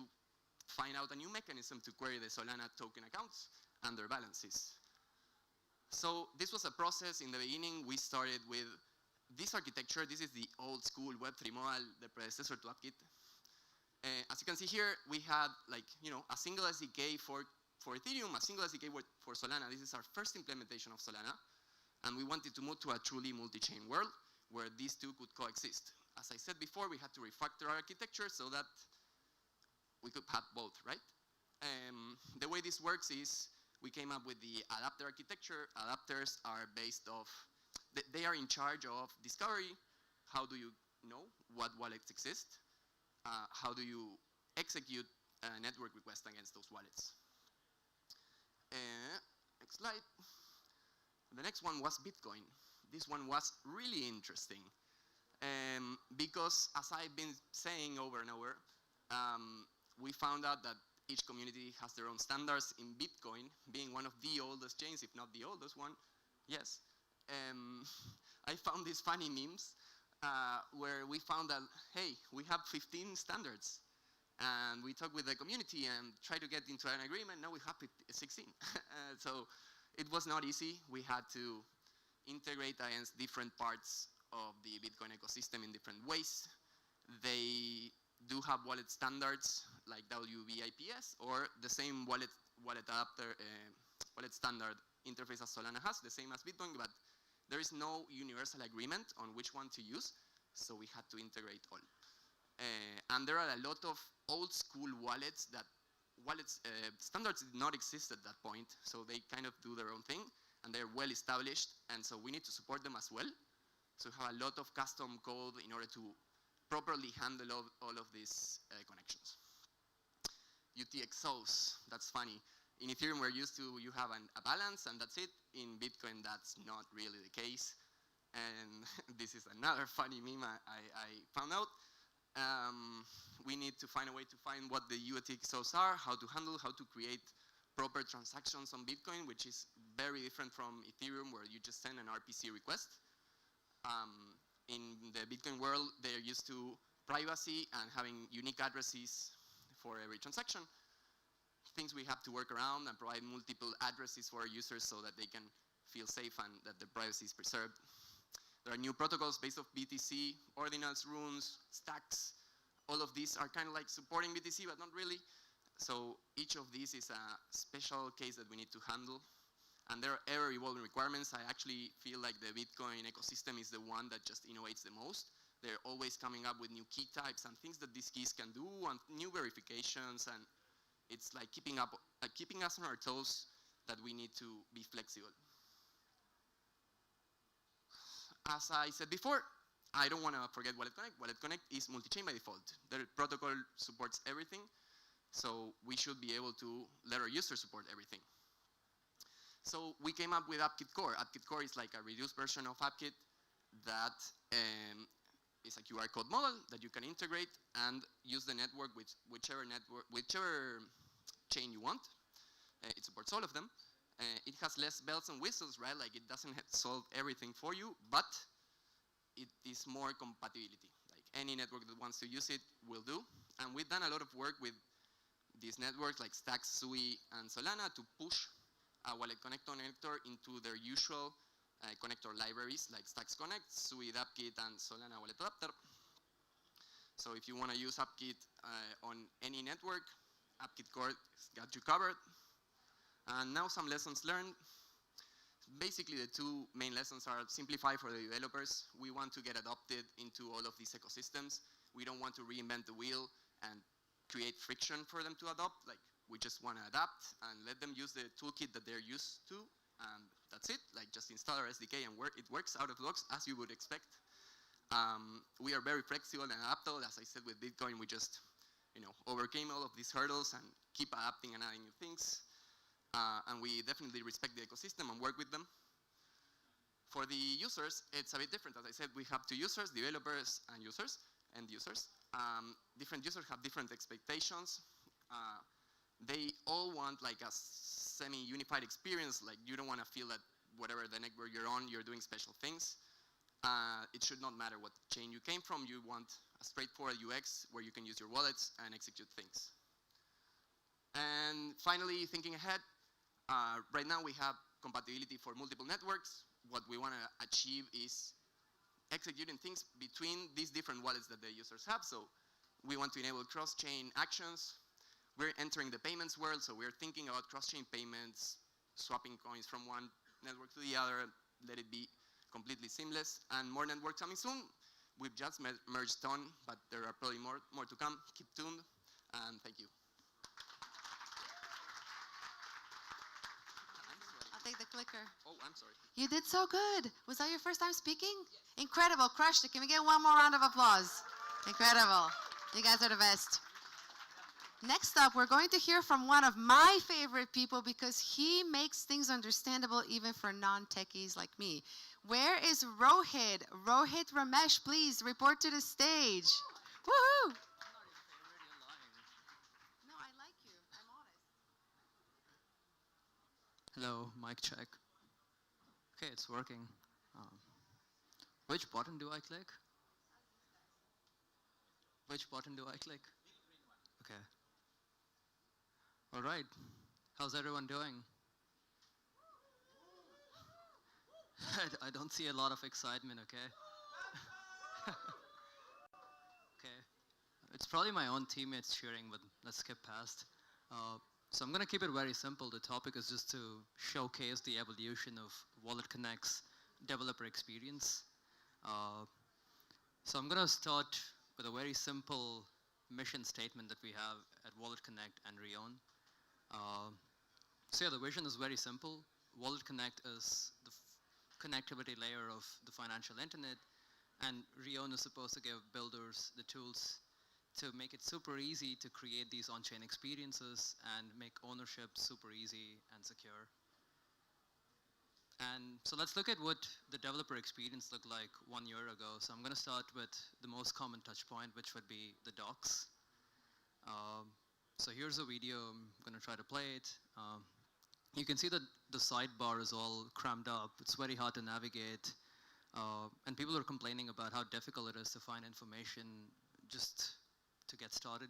find out a new mechanism to query the Solana token accounts and their balances. So this was a process. In the beginning, we started with this architecture. This is the old school Web3 model, the predecessor to AppKit. As you can see here, we had like, a single SDK for Ethereum, a single SDK for Solana. This is our first implementation of Solana. And we wanted to move to a truly multi-chain world where these two could coexist. As I said before, we had to refactor our architecture so that we could have both, right? The way this works is we came up with the adapter architecture. Adapters are based off, they are in charge of discovery. How do you know what wallets exist? How do you execute a network request against those wallets? Next slide. The next one was Bitcoin. This one was really interesting because, as I've been saying over and over, we found out that each community has their own standards. In Bitcoin, being one of the oldest chains, if not the oldest one, yes. I found these funny memes where we found that, hey, we have 15 standards. And we talked with the community and tried to get into an agreement. Now we have 16. So it was not easy. We had to integrate against different parts of the Bitcoin ecosystem in different ways. They do have wallet standards like WBIPS or the same wallet adapter, wallet standard interface as Solana has, the same as Bitcoin, but there is no universal agreement on which one to use, so we had to integrate all. And there are a lot of old school wallets that standards did not exist at that point, so they kind of do their own thing, and they're well established, and so we need to support them as well. So we have a lot of custom code in order to properly handle all of these connections. UTXOs, that's funny. In Ethereum, we're used to, you have a balance and that's it. In Bitcoin, that's not really the case. And this is another funny meme I found out. We need to find a way to find what the UTXOs are, how to handle, how to create proper transactions on Bitcoin, which is very different from Ethereum, where you just send an RPC request. In the Bitcoin world, they're used to privacy and having unique addresses for every transaction. Things we have to work around and provide multiple addresses for our users so that they can feel safe and that their privacy is preserved. There are new protocols based off BTC, ordinals, runes, stacks. All of these are kind of like supporting BTC, but not really. So each of these is a special case that we need to handle. And there are ever-evolving requirements. I actually feel like the Bitcoin ecosystem is the one that just innovates the most. They're always coming up with new key types and things that these keys can do and new verifications. And it's like keeping us on our toes that we need to be flexible. As I said before, I don't want to forget WalletConnect. WalletConnect is multi-chain by default. The protocol supports everything, so we should be able to let our users support everything. So we came up with AppKit Core. AppKit Core is like a reduced version of AppKit that is a QR code model that you can integrate and use the network with whichever chain you want. It supports all of them. It has less bells and whistles, right? Like it doesn't solve everything for you, but it is more compatibility. Like any network that wants to use it will do. And we've done a lot of work with these networks like Stacks, Sui, and Solana to push a WalletConnect connector into their usual connector libraries like Stacks Connect, Sui AppKit, and Solana Wallet Adapter. So if you want to use AppKit on any network, AppKit Core got you covered. And now some lessons learned. Basically, the two main lessons are simplify for the developers. We want to get adopted into all of these ecosystems. We don't want to reinvent the wheel and create friction for them to adopt. Like, we just want to adapt and let them use the toolkit that they're used to, and that's it. Like, just install our SDK and it works out of the box as you would expect. We are very flexible and adaptable. As I said with Bitcoin, we just, overcame all of these hurdles and keep adapting and adding new things. And we definitely respect the ecosystem and work with them. For the users, it's a bit different. As I said, we have two users, developers and users, end users. Different users have different expectations. They all want like a semi-unified experience. Like you don't want to feel that whatever the network you're on, you're doing special things. It should not matter what chain you came from. You want a straightforward UX where you can use your wallets and execute things. And finally, thinking ahead, right now we have compatibility for multiple networks. What we want to achieve is executing things between these different wallets that the users have. So we want to enable cross-chain actions. We're entering the payments world, so we're thinking about cross-chain payments, swapping coins from one network to the other, let it be completely seamless, and more networks coming soon. We've just merged Ton, but there are probably more to come. Keep tuned. And thank you. I'll take the clicker. Oh, I'm sorry. You did so good. Was that your first time speaking? Yes. Incredible. Crushed it. Can we get one more round of applause? Incredible. You guys are the best. Next up, we're going to hear from one of my favorite people because he makes things understandable even for non-techies like me. Where is Rohit? Rohit Ramesh, please report to the stage. Woohoo! No, I like you. I'm honest. Hello, mic check. Okay, it's working. Which button do I click? Which button do I click? Okay. All right. How's everyone doing? I don't see a lot of excitement, okay? Okay. It's probably my own teammates cheering, but let's skip past. So I'm going to keep it very simple. The topic is just to showcase the evolution of WalletConnect's developer experience. So I'm going to start with a very simple mission statement that we have at WalletConnect and Rion. So yeah, the vision is very simple. WalletConnect is the connectivity layer of the financial internet, and Rion is supposed to give builders the tools to make it super easy to create these on-chain experiences and make ownership super easy and secure. And so let's look at what the developer experience looked like 1 year ago. So I'm going to start with the most common touch point, which would be the docs. So here's a video. I'm going to try to play it. You can see that the sidebar is all crammed up. It's very hard to navigate. And people are complaining about how difficult it is to find information just to get started.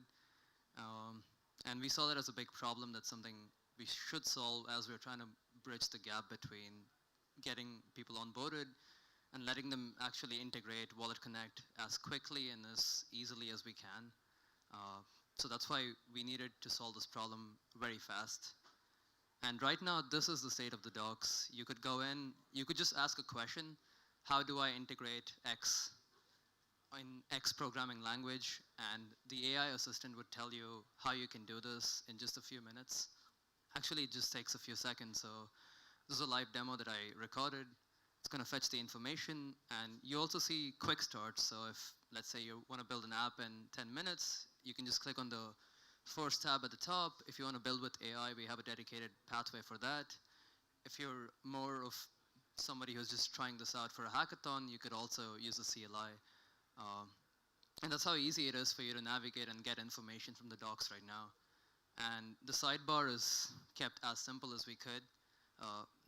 And we saw that as a big problem. That's something we should solve as we're trying to bridge the gap between getting people onboarded and letting them actually integrate WalletConnect as quickly and as easily as we can. So that's why we needed to solve this problem very fast. And right now, this is the state of the docs. You could go in, you could just ask a question, how do I integrate X in X programming language? And the AI assistant would tell you how you can do this in just a few minutes. Actually, it just takes a few seconds. So this is a live demo that I recorded. It's going to fetch the information, and you also see quick starts. So if, let's say, you want to build an app in 10 minutes, you can just click on the first tab at the top. If you want to build with AI, we have a dedicated pathway for that. If you're more of somebody who's just trying this out for a hackathon, you could also use the CLI. And that's how easy it is for you to navigate and get information from the docs right now. And the sidebar is kept as simple as we could.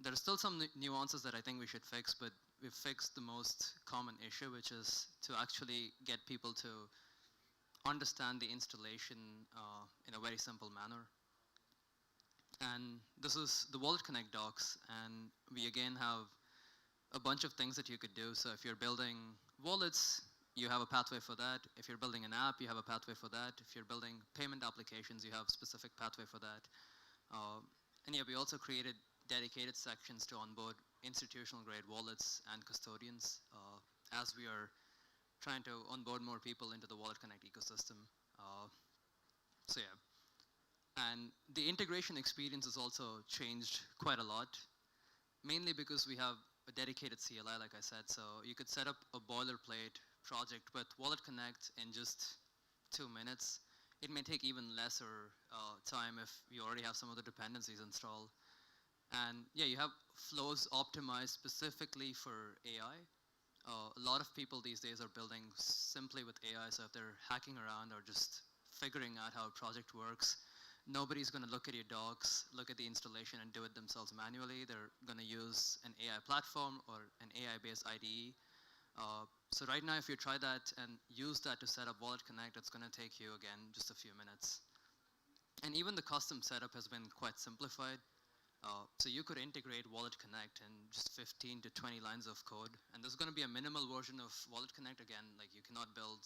There are still some nuances that I think we should fix, but we've fixed the most common issue, which is to actually get people to understand the installation in a very simple manner. And this is the WalletConnect docs, and we again have a bunch of things that you could do. So if you're building wallets, you have a pathway for that. If you're building an app, you have a pathway for that. If you're building payment applications, you have a specific pathway for that. And yeah, we also created dedicated sections to onboard institutional grade wallets and custodians as we are trying to onboard more people into the WalletConnect ecosystem. So yeah. And the integration experience has also changed quite a lot, mainly because we have a dedicated CLI, like I said. So you could set up a boilerplate project with WalletConnect in just 2 minutes. It may take even lesser time if you already have some of the dependencies installed. And yeah, you have flows optimized specifically for AI. A lot of people these days are building simply with AI, so if they're hacking around or just figuring out how a project works, nobody's going to look at your docs, look at the installation, and do it themselves manually. They're going to use an AI platform or an AI-based IDE. So right now, if you try that and use that to set up WalletConnect, it's going to take you, again, just a few minutes. And even the custom setup has been quite simplified. So you could integrate WalletConnect in just 15 to 20 lines of code. And there's going to be a minimal version of WalletConnect. Again, like you cannot build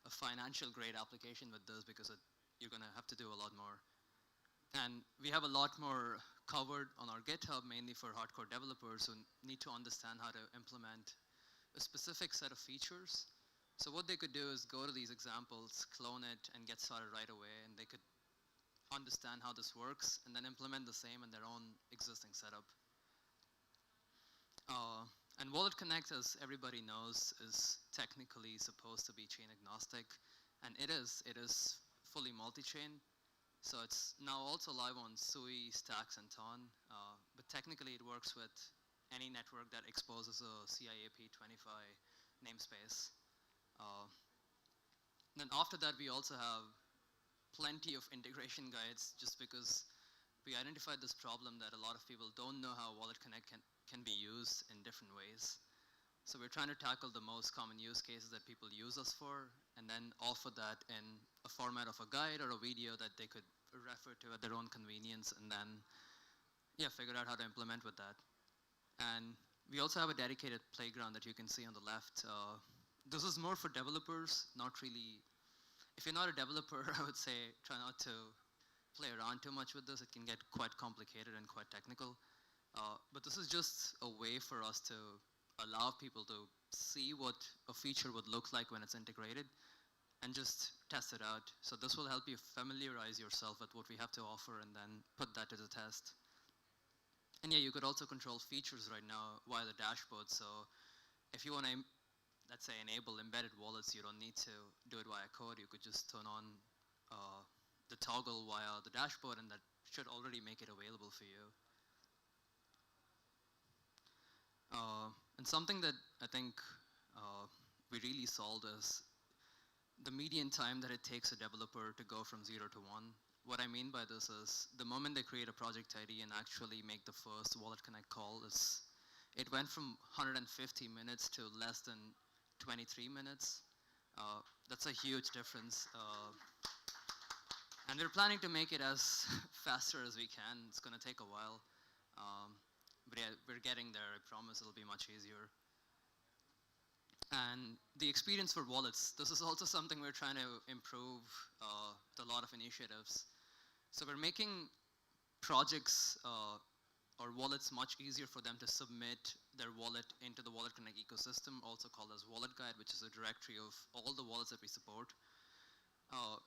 a financial grade application with this because you're going to have to do a lot more. And we have a lot more covered on our GitHub, mainly for hardcore developers who need to understand how to implement a specific set of features. So what they could do is go to these examples, clone it, and get started right away, and they could understand how this works and then implement the same in their own existing setup. And WalletConnect, as everybody knows, is technically supposed to be chain agnostic, and it is. It is fully multi-chain. So it's now also live on Sui, Stacks, and Ton, but technically it works with any network that exposes a CIAP25 namespace. Then after that, we also have plenty of integration guides, just because we identified this problem that a lot of people don't know how WalletConnect can be used in different ways. So we're trying to tackle the most common use cases that people use us for, and then offer that in a format of a guide or a video that they could refer to at their own convenience, and then figure out how to implement with that. And we also have a dedicated playground that you can see on the left. This is more for developers, not really. If you're not a developer, I would say try not to play around too much with this. It can get quite complicated and quite technical. But this is just a way for us to allow people to see what a feature would look like when it's integrated and just test it out. So this will help you familiarize yourself with what we have to offer and then put that to the test. And yeah, you could also control features right now via the dashboard. So if you want to, let's say, enable embedded wallets, you don't need to do it via code. You could just turn on the toggle via the dashboard, and that should already make it available for you. And something that I think we really solved is the median time that it takes a developer to go from 0 to 1. What I mean by this is the moment they create a project ID and actually make the first WalletConnect call, it went from 150 minutes to less than 23 minutes. That's a huge difference. And we're planning to make it as faster as we can. It's going to take a while. But yeah, we're getting there. I promise it'll be much easier. And the experience for wallets, this is also something we're trying to improve with a lot of initiatives. So we're making projects or wallets much easier for them to submit their wallet into the WalletConnect ecosystem, also called as Wallet Guide, which is a directory of all the wallets that we support.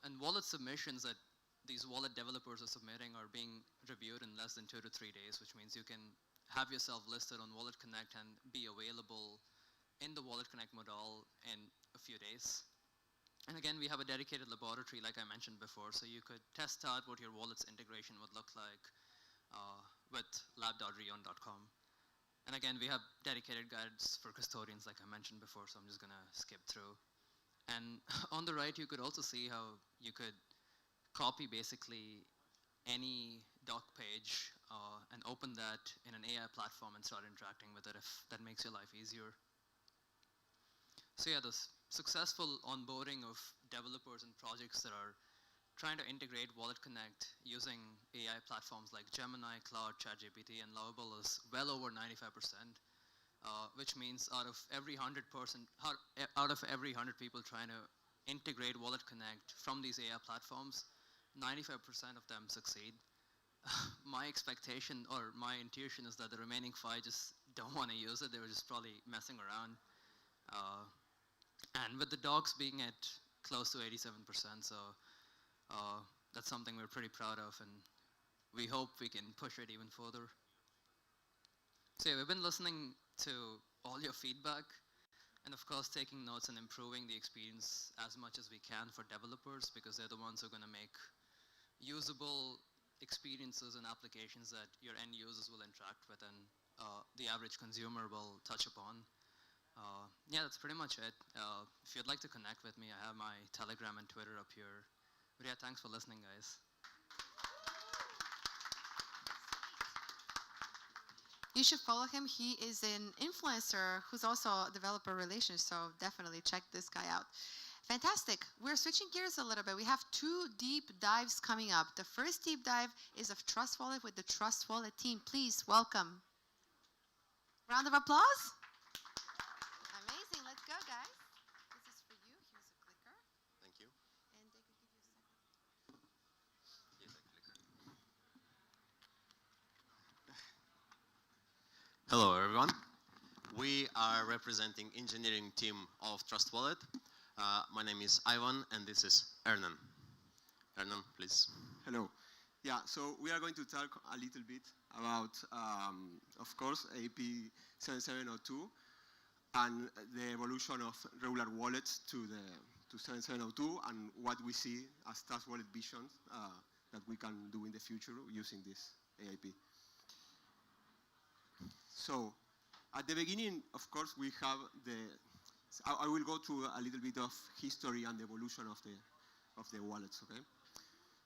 And wallet submissions that these wallet developers are submitting are being reviewed in less than 2 to 3 days, which means you can have yourself listed on WalletConnect and be available in the WalletConnect module in a few days. And again, we have a dedicated laboratory, like I mentioned before, so you could test out what your wallet's integration would look like with lab.reon.com. And again, we have dedicated guides for custodians, like I mentioned before, so I'm just going to skip through. And on the right, you could also see how you could copy basically any doc page and open that in an AI platform and start interacting with it if that makes your life easier. So yeah, the successful onboarding of developers and projects that are trying to integrate WalletConnect using AI platforms like Gemini, Cloud, ChatGPT, and Lovable is well over 95%, which means out of every 100 people trying to integrate WalletConnect from these AI platforms, 95% of them succeed. My expectation or my intuition is that the remaining 5 just don't want to use it. They were just probably messing around. And with the docs being at close to 87%, so that's something we're pretty proud of, and we hope we can push it even further. So yeah, we've been listening to all your feedback, and of course taking notes and improving the experience as much as we can for developers, because they're the ones who are going to make usable experiences and applications that your end users will interact with and the average consumer will touch upon. Yeah, that's pretty much it. If you'd like to connect with me, I have my Telegram and Twitter up here. But yeah, thanks for listening, guys. You should follow him. He is an influencer who's also a developer relations, so definitely check this guy out. Fantastic. We're switching gears a little bit. We have 2 deep dives coming up. The first deep dive is of Trust Wallet with the Trust Wallet team. Please welcome. Round of applause. Amazing. Let's go, guys. This is for you. Here's a clicker. Thank you. And they could give you a second. Yes, a clicker. Hello, everyone. We are representing engineering team of Trust Wallet. My name is Ivan, and this is Hernan. Hernan, please. Hello. Yeah, so we are going to talk a little bit about, of course, AP 7702 and the evolution of regular wallets to 7702 and what we see as Trust Wallet visions that we can do in the future using this AIP. So, at the beginning, of course, we have I will go through a little bit of history and the evolution of the wallets, okay?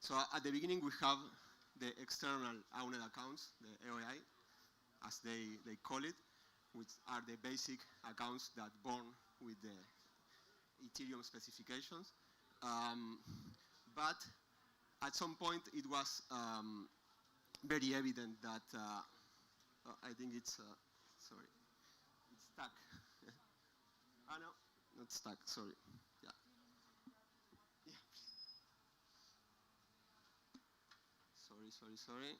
So at the beginning, we have the external owned accounts, the EOI, as they call it, which are the basic accounts that born with the Ethereum specifications. But at some point, it was very evident that, I think it's, sorry, it's stuck. Ah, no, not stuck, sorry. Yeah. Yeah. Sorry.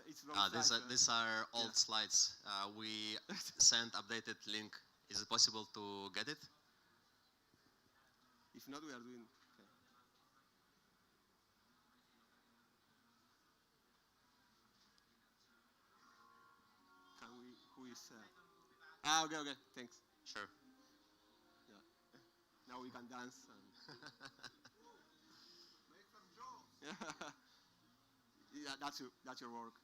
It's long slides, These are old slides. We sent updated link. Is it possible to get it? If not, we are doing. Okay. Can we? Who is? Okay. Thanks. Sure. Yeah. Now we can dance. Yeah, that's your work.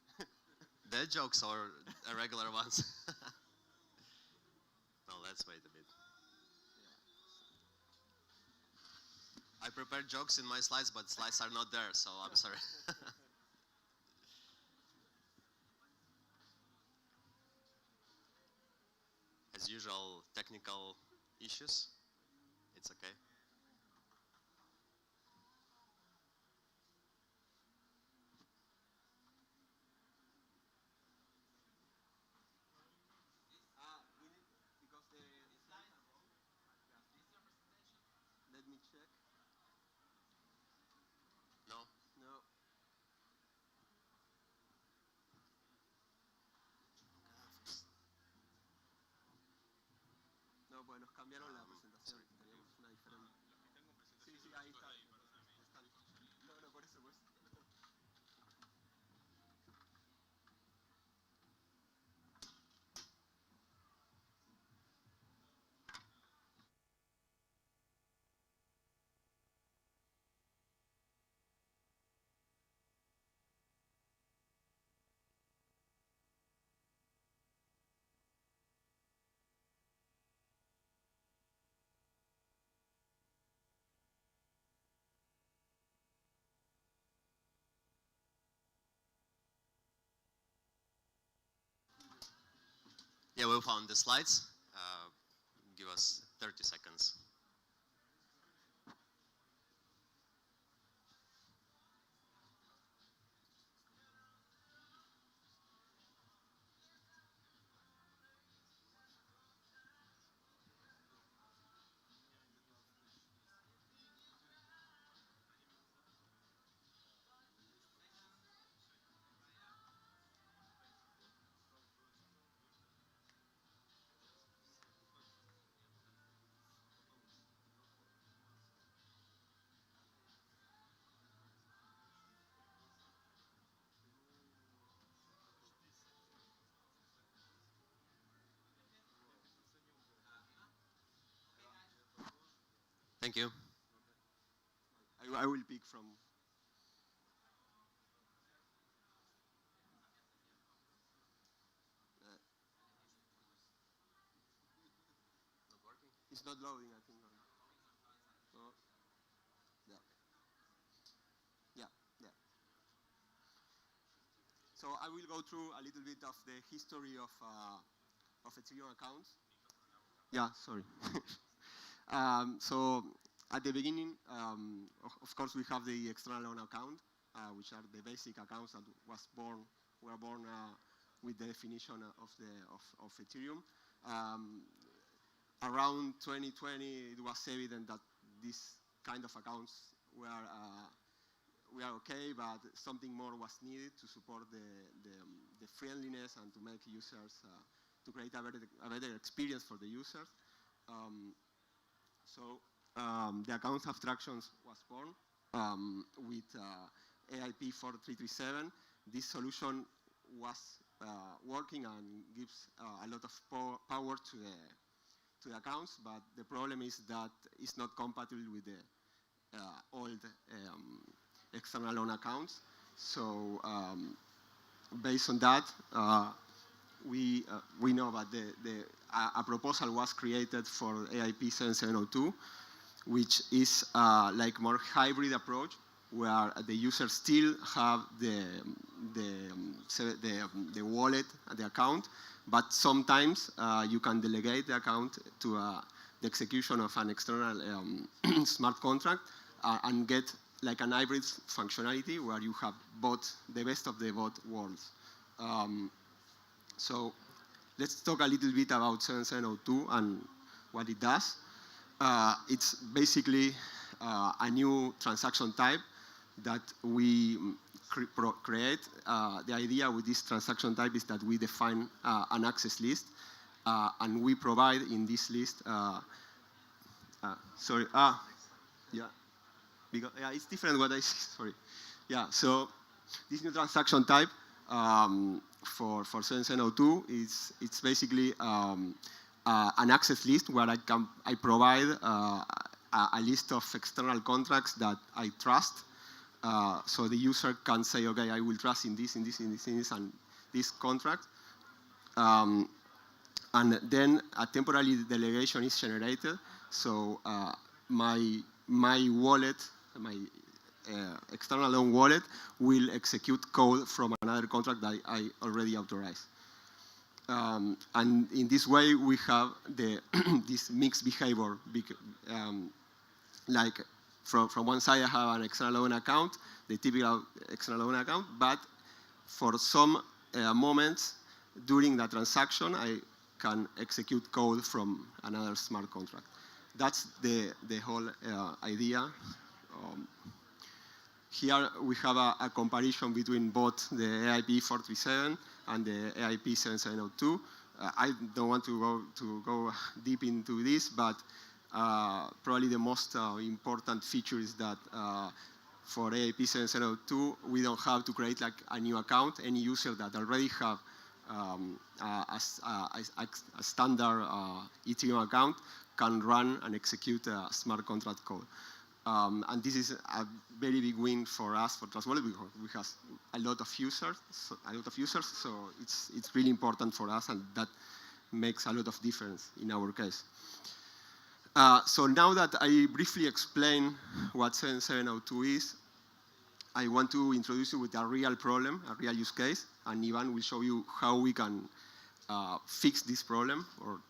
The jokes or irregular ones? No, let's wait a bit. I prepared jokes in my slides, but slides are not there, so I'm sorry. As usual, technical issues. It's okay. Let me check. No. No, pues nos cambiaron la presentación. Teníamos una diferente. Sí, ahí está. No, por eso. Yeah, we found the slides. Give us 30 seconds. Thank you. I will pick from. It's not loading, I think. No. Yeah. So I will go through a little bit of the history of Ethereum accounts. Yeah, sorry. So at the beginning, of course, we have the external loan account, which are the basic accounts that were born with the definition of Ethereum. Around 2020, it was evident that these kind of accounts were okay, but something more was needed to support the friendliness and to make users create a better experience for the users. The account abstractions was born with AIP 4337. This solution was working and gives a lot of power to the accounts, but the problem is that it's not compatible with the old external loan accounts. So based on that, we know that a proposal was created for AIP 7702, which is like more hybrid approach, where the users still have the wallet, the account, but sometimes you can delegate the account to the execution of an external smart contract and get like an hybrid functionality where you have both the best of the both worlds. So let's talk a little bit about 7702 and what it does. It's basically a new transaction type that we create. The idea with this transaction type is that we define an access list, and we provide in this list, because it's different what I say, sorry. Yeah, so this new transaction type for 7702 it's basically an access list where I provide a list of external contracts that I trust. So the user can say, okay, I will trust in this, and this contract. And then a temporary delegation is generated. So my wallet, my external loan wallet will execute code from another contract that I already authorized. And in this way, we have this mixed behavior. Like from one side, I have an external loan account, the typical external loan account, but for some moments during the transaction, I can execute code from another smart contract. That's the whole idea. Here we have a comparison between both the AIP 437 and the AIP 7702. I don't want to go deep into this, but probably the most important feature is that for AIP 7702, we don't have to create like a new account. Any user that already have a standard Ethereum account can run and execute a smart contract code. And this is a very big win for us, for Trust Wallet, because we have a lot of users, so it's really important for us, and that makes a lot of difference in our case. So now that I briefly explained what 7702 is, I want to introduce you with a real problem, a real use case, and Ivan will show you how we can fix this problem or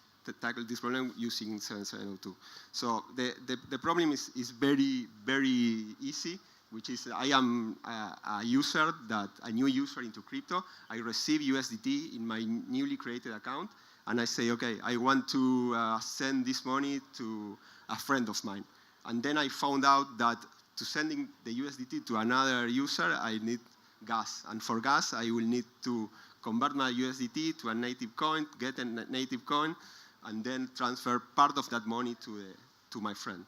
tackle this problem using 7702. So the problem is very, very easy, which is I am a new user into crypto. I receive USDT in my newly created account, and I say, okay, I want to send this money to a friend of mine. And then I found out that to sending the USDT to another user, I need gas. And for gas, I will need to convert my USDT to a native coin, get a native coin, and then transfer part of that money to my friend.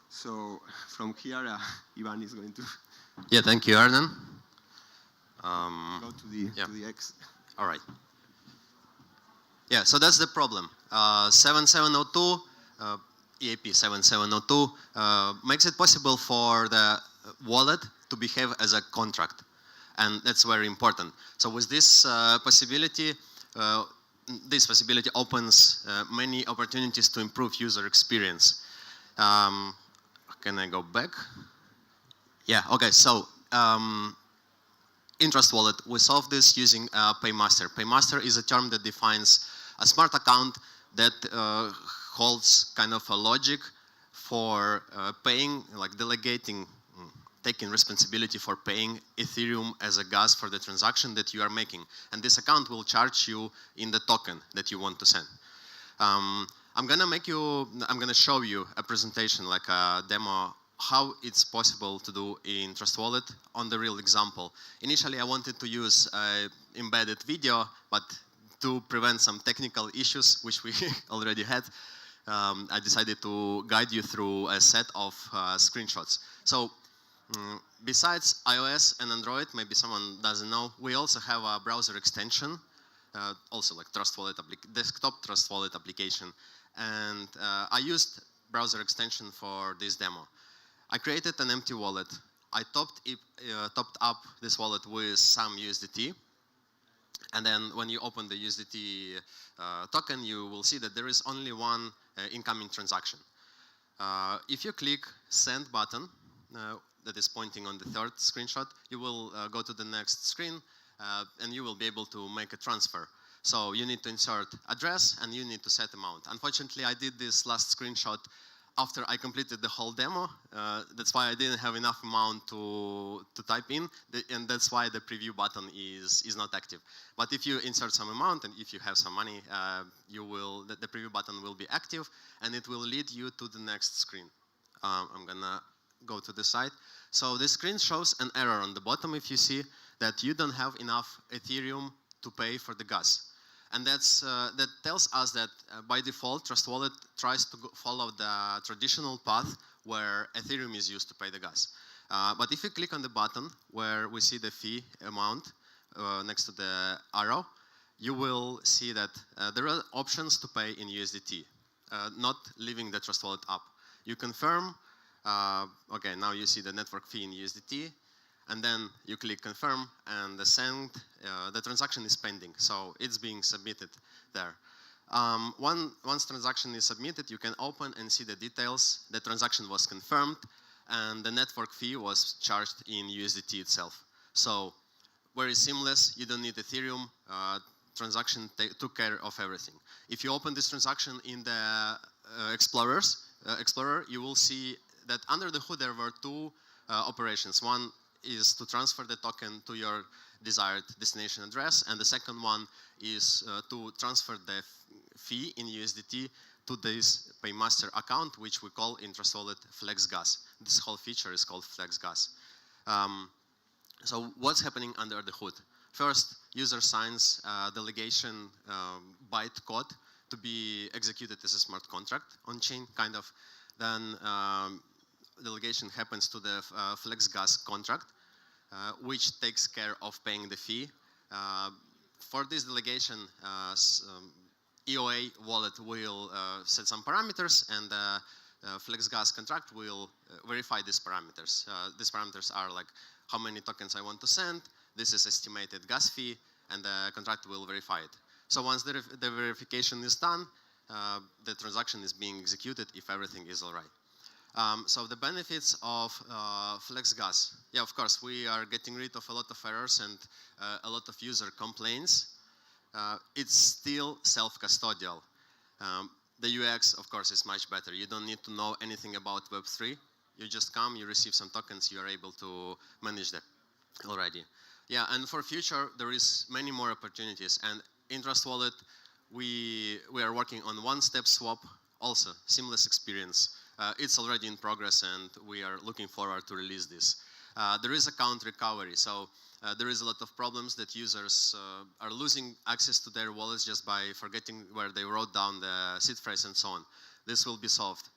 So from here, Ivan is going to... Yeah, thank you, Arden. Go to the X. All right. Yeah, so that's the problem. 7702, EAP 7702, makes it possible for the wallet to behave as a contract. And that's very important. So with this possibility opens many opportunities to improve user experience. Can I go back? Yeah, okay, so in Trust Wallet, we solve this using Paymaster. Paymaster is a term that defines a smart account that holds kind of a logic for paying, like delegating, taking responsibility for paying Ethereum as a gas for the transaction that you are making. And this account will charge you in the token that you want to send. I'm gonna show you a presentation, like a demo, how it's possible to do in Trust Wallet on the real example. Initially, I wanted to use an embedded video, but to prevent some technical issues, which we already had, I decided to guide you through a set of screenshots. So besides iOS and Android, maybe someone doesn't know, we also have a browser extension, also like Trust Wallet desktop Trust Wallet application. And I used browser extension for this demo. I created an empty wallet. I topped up this wallet with some USDT. And then when you open the USDT token, you will see that there is only one incoming transaction. If you click send button, that is pointing on the third screenshot, you will go to the next screen and you will be able to make a transfer. So you need to insert address and you need to set amount. Unfortunately, I did this last screenshot after I completed the whole demo. That's why I didn't have enough amount to type in, and that's why the preview button is not active. But if you insert some amount and if you have some money, the preview button will be active and it will lead you to the next screen. I'm gonna go to the site. So the screen shows an error on the bottom if you see that you don't have enough Ethereum to pay for the gas. And that tells us that by default, Trust Wallet tries to follow the traditional path where Ethereum is used to pay the gas. But if you click on the button where we see the fee amount next to the arrow, you will see that there are options to pay in USDT, not leaving the Trust Wallet up. You confirm, okay, now you see the network fee in USDT, and then you click confirm, and the transaction is pending, so it's being submitted there. Once transaction is submitted, you can open and see the details. The transaction was confirmed, and the network fee was charged in USDT itself. So very seamless. You don't need Ethereum. Transaction took care of everything. If you open this transaction in the Explorer, you will see that under the hood there were two operations. One is to transfer the token to your desired destination address, and the second one is to transfer the fee in USDT to this paymaster account, which we call in Trust Wallet FlexGas. This whole feature is called FlexGas. So what's happening under the hood? First, user signs delegation bytecode to be executed as a smart contract on chain, kind of. Then delegation happens to the FlexGas contract, which takes care of paying the fee. For this delegation, EOA wallet will set some parameters, and the FlexGas contract will verify these parameters. These parameters are like how many tokens I want to send, this is estimated gas fee, and the contract will verify it. So once the verification is done, the transaction is being executed if everything is all right. So the benefits of FlexGas. Yeah, of course, we are getting rid of a lot of errors and a lot of user complaints. It's still self-custodial. The UX, of course, is much better. You don't need to know anything about Web3. You just come, you receive some tokens, you are able to manage them already. Yeah, and for future, there is many more opportunities. And in Trust Wallet, we are working on one-step swap, also seamless experience. It's already in progress, and we are looking forward to release this. There is account recovery, so there is a lot of problems that users are losing access to their wallets just by forgetting where they wrote down the seed phrase and so on. This will be solved.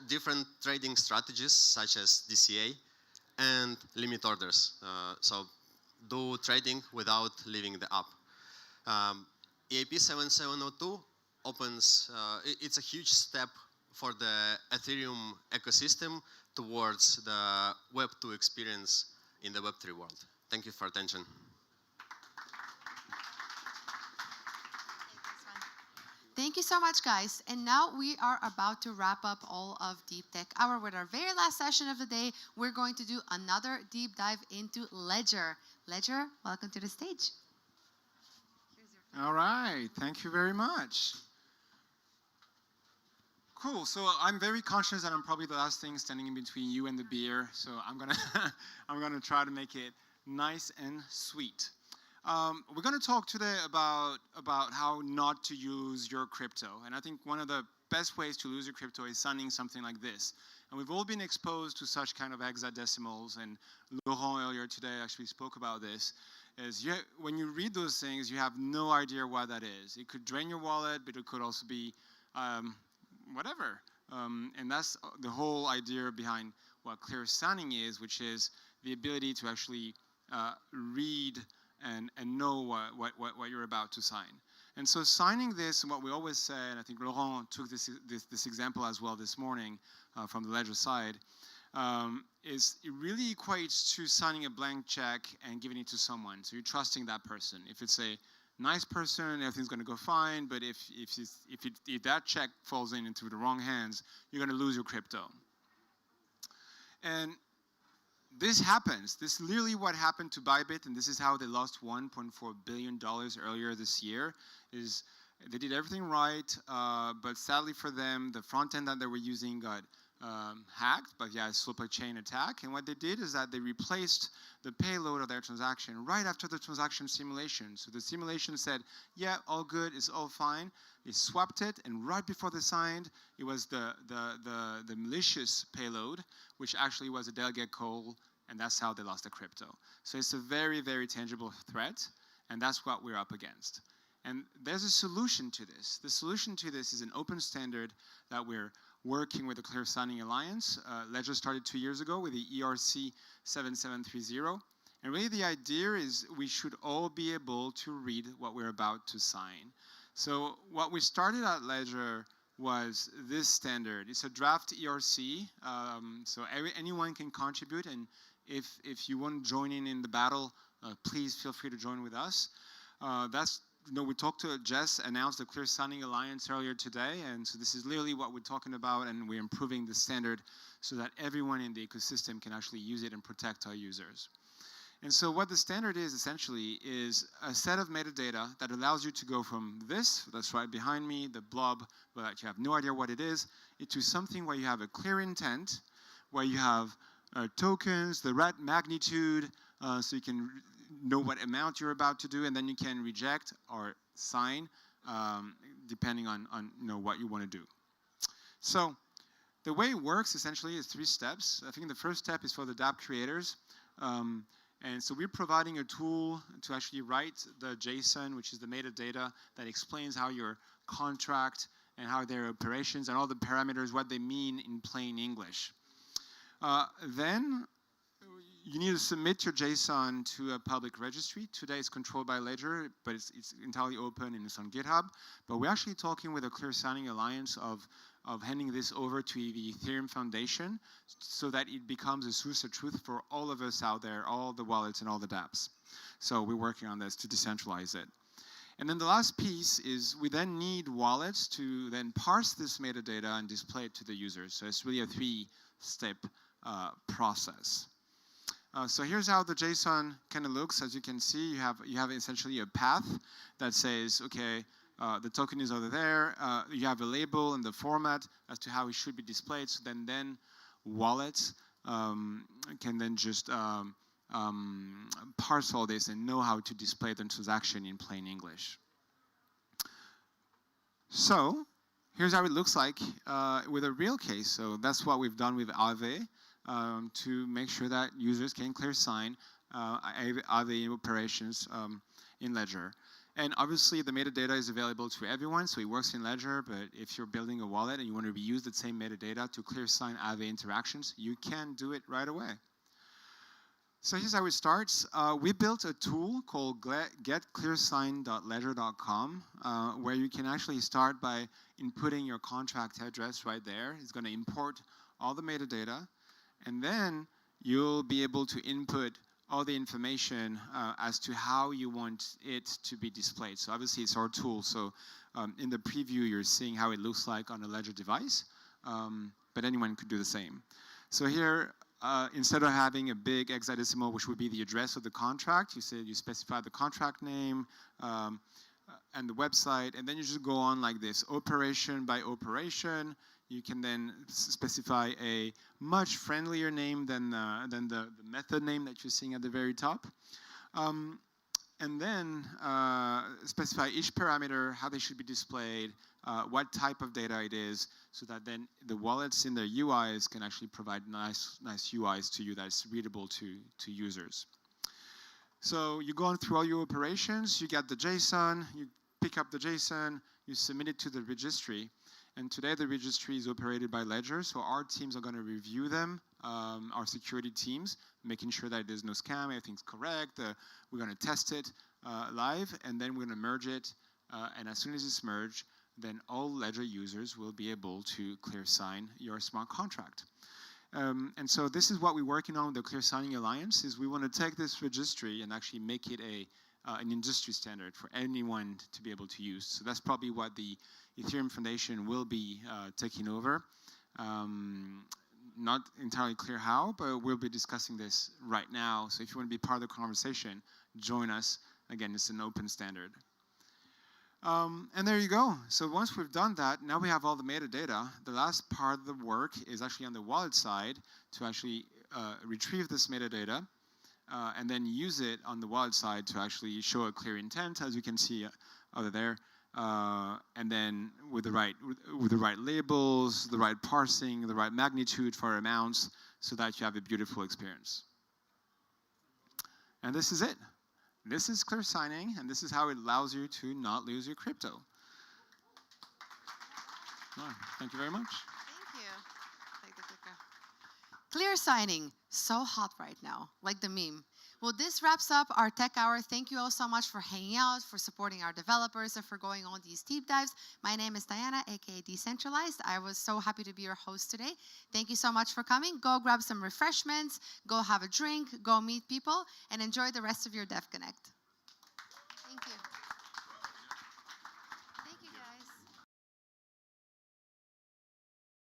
Different trading strategies such as DCA and limit orders. So do trading without leaving the app. EAP 7702 opens, it's a huge step for the Ethereum ecosystem towards the Web 2 experience in the Web 3 world. Thank you for attention. Thank you so much, guys. And now we are about to wrap up all of Deep Tech Hour with our very last session of the day. We're going to do another deep dive into Ledger. Ledger, welcome to the stage. All right, thank you very much. Cool, so I'm very conscious that I'm probably the last thing standing in between you and the beer, so I'm gonna try to make it nice and sweet. We're going to talk today about how not to use your crypto. And I think one of the best ways to lose your crypto is signing something like this. And we've all been exposed to such kind of hexadecimals, and Laurent earlier today actually spoke about this. is when you read those things, you have no idea what that is. It could drain your wallet, but it could also be whatever. And that's the whole idea behind what clear signing is, which is the ability to actually read and know what you're about to sign. And so signing this, and what we always say, and I think Laurent took this example as well this morning from the Ledger side, is it really equates to signing a blank check and giving it to someone. So you're trusting that person. If it's a nice person, everything's going to go fine. But if that check falls into the wrong hands, you're going to lose your crypto. And this happens. This is literally what happened to Bybit, and this is how they lost $1.4 billion earlier this year. Is they did everything right, but sadly for them, the front end that they were using got hacked, but yeah, it's a chain attack. And what they did is that they replaced the payload of their transaction right after the transaction simulation. So the simulation said, yeah, all good, it's all fine. They swapped it, and right before they signed, it was the malicious payload, which actually was a delegate call, and that's how they lost the crypto. So it's a very, very tangible threat, and that's what we're up against. And there's a solution to this. The solution to this is an open standard that we're working with the Clear Signing Alliance. Ledger started 2 years ago with the ERC 7730. And really the idea is we should all be able to read what we're about to sign. So what we started at Ledger was this standard. It's a draft ERC, so anyone can contribute, and if you want to join in the battle, please feel free to join with us. We talked to Jess, announced the Clear Signing Alliance earlier today, and so this is literally what we're talking about, and we're improving the standard so that everyone in the ecosystem can actually use it and protect our users. And so what the standard is essentially is a set of metadata that allows you to go from this, that's right behind me, the blob, but you have no idea what it is, into something where you have a clear intent, where you have tokens, the right magnitude, so you can know what amount you're about to do, and then you can reject or sign depending on what you want to do. So the way it works essentially is 3 steps. I think the first step is for the dApp creators. And so we're providing a tool to actually write the JSON, which is the metadata that explains how your contract and how their operations and all the parameters, what they mean in plain English. Then you need to submit your JSON to a public registry. Today it's controlled by Ledger, but it's entirely open and it's on GitHub. But we're actually talking with a Clear Signing Alliance of handing this over to the Ethereum Foundation so that it becomes a source of truth for all of us out there, all the wallets and all the dApps. So we're working on this to decentralize it. And then the last piece is we then need wallets to then parse this metadata and display it to the users. So it's really a 3-step process. So here's how the JSON kind of looks. As you can see, you have essentially a path that says, okay, the token is over there. You have a label and the format as to how it should be displayed. So then wallets can then just parse all this and know how to display the transaction in plain English. So here's how it looks like with a real case. So that's what we've done with Aave. To make sure that users can clear sign Aave operations in Ledger. And obviously the metadata is available to everyone, so it works in Ledger, but if you're building a wallet and you want to reuse the same metadata to clear sign Aave interactions, you can do it right away. So here's how it starts. We built a tool called getclearsign.ledger.com where you can actually start by inputting your contract address right there. It's going to import all the metadata. And then you'll be able to input all the information as to how you want it to be displayed. So obviously it's our tool. So in the preview, you're seeing how it looks like on a Ledger device, but anyone could do the same. So here, instead of having a big hexadecimal, which would be the address of the contract, you specify the contract name and the website, and then you just go on like this, operation by operation. You can then specify a much friendlier name than the method name that you're seeing at the very top. And then specify each parameter, how they should be displayed, what type of data it is, so that then the wallets in their UIs can actually provide nice UIs to you that's readable to users. So you go on through all your operations, you get the JSON, you pick up the JSON, you submit it to the registry. And today the registry is operated by Ledger, so our teams are going to review them, our security teams, making sure that there's no scam, everything's correct. We're going to test it live, and then we're going to merge it. And as soon as it's merged, then all Ledger users will be able to clear sign your smart contract. And so this is what we're working on with the Clear Signing Alliance, is we want to take this registry and actually make it an industry standard for anyone to be able to use. So that's probably what the Ethereum Foundation will be taking over. Not entirely clear how, but we'll be discussing this right now. So if you want to be part of the conversation, join us. Again, it's an open standard. And there you go. So once we've done that, now we have all the metadata. The last part of the work is actually on the wallet side to actually retrieve this metadata and then use it on the wallet side to actually show a clear intent, as you can see over there. And then with the right labels, the right parsing, the right magnitude for amounts, so that you have a beautiful experience. And this is it. This is clear signing, and this is how it allows you to not lose your crypto. Well, thank you very much. Thank you. Take the clicker. Clear signing, so hot right now, like the meme. Well, this wraps up our tech hour. Thank you all so much for hanging out, for supporting our developers, and for going on these deep dives. My name is Diana, aka Decentralized. I was so happy to be your host today. Thank you so much for coming. Go grab some refreshments, go have a drink, go meet people, and enjoy the rest of your DevConnect.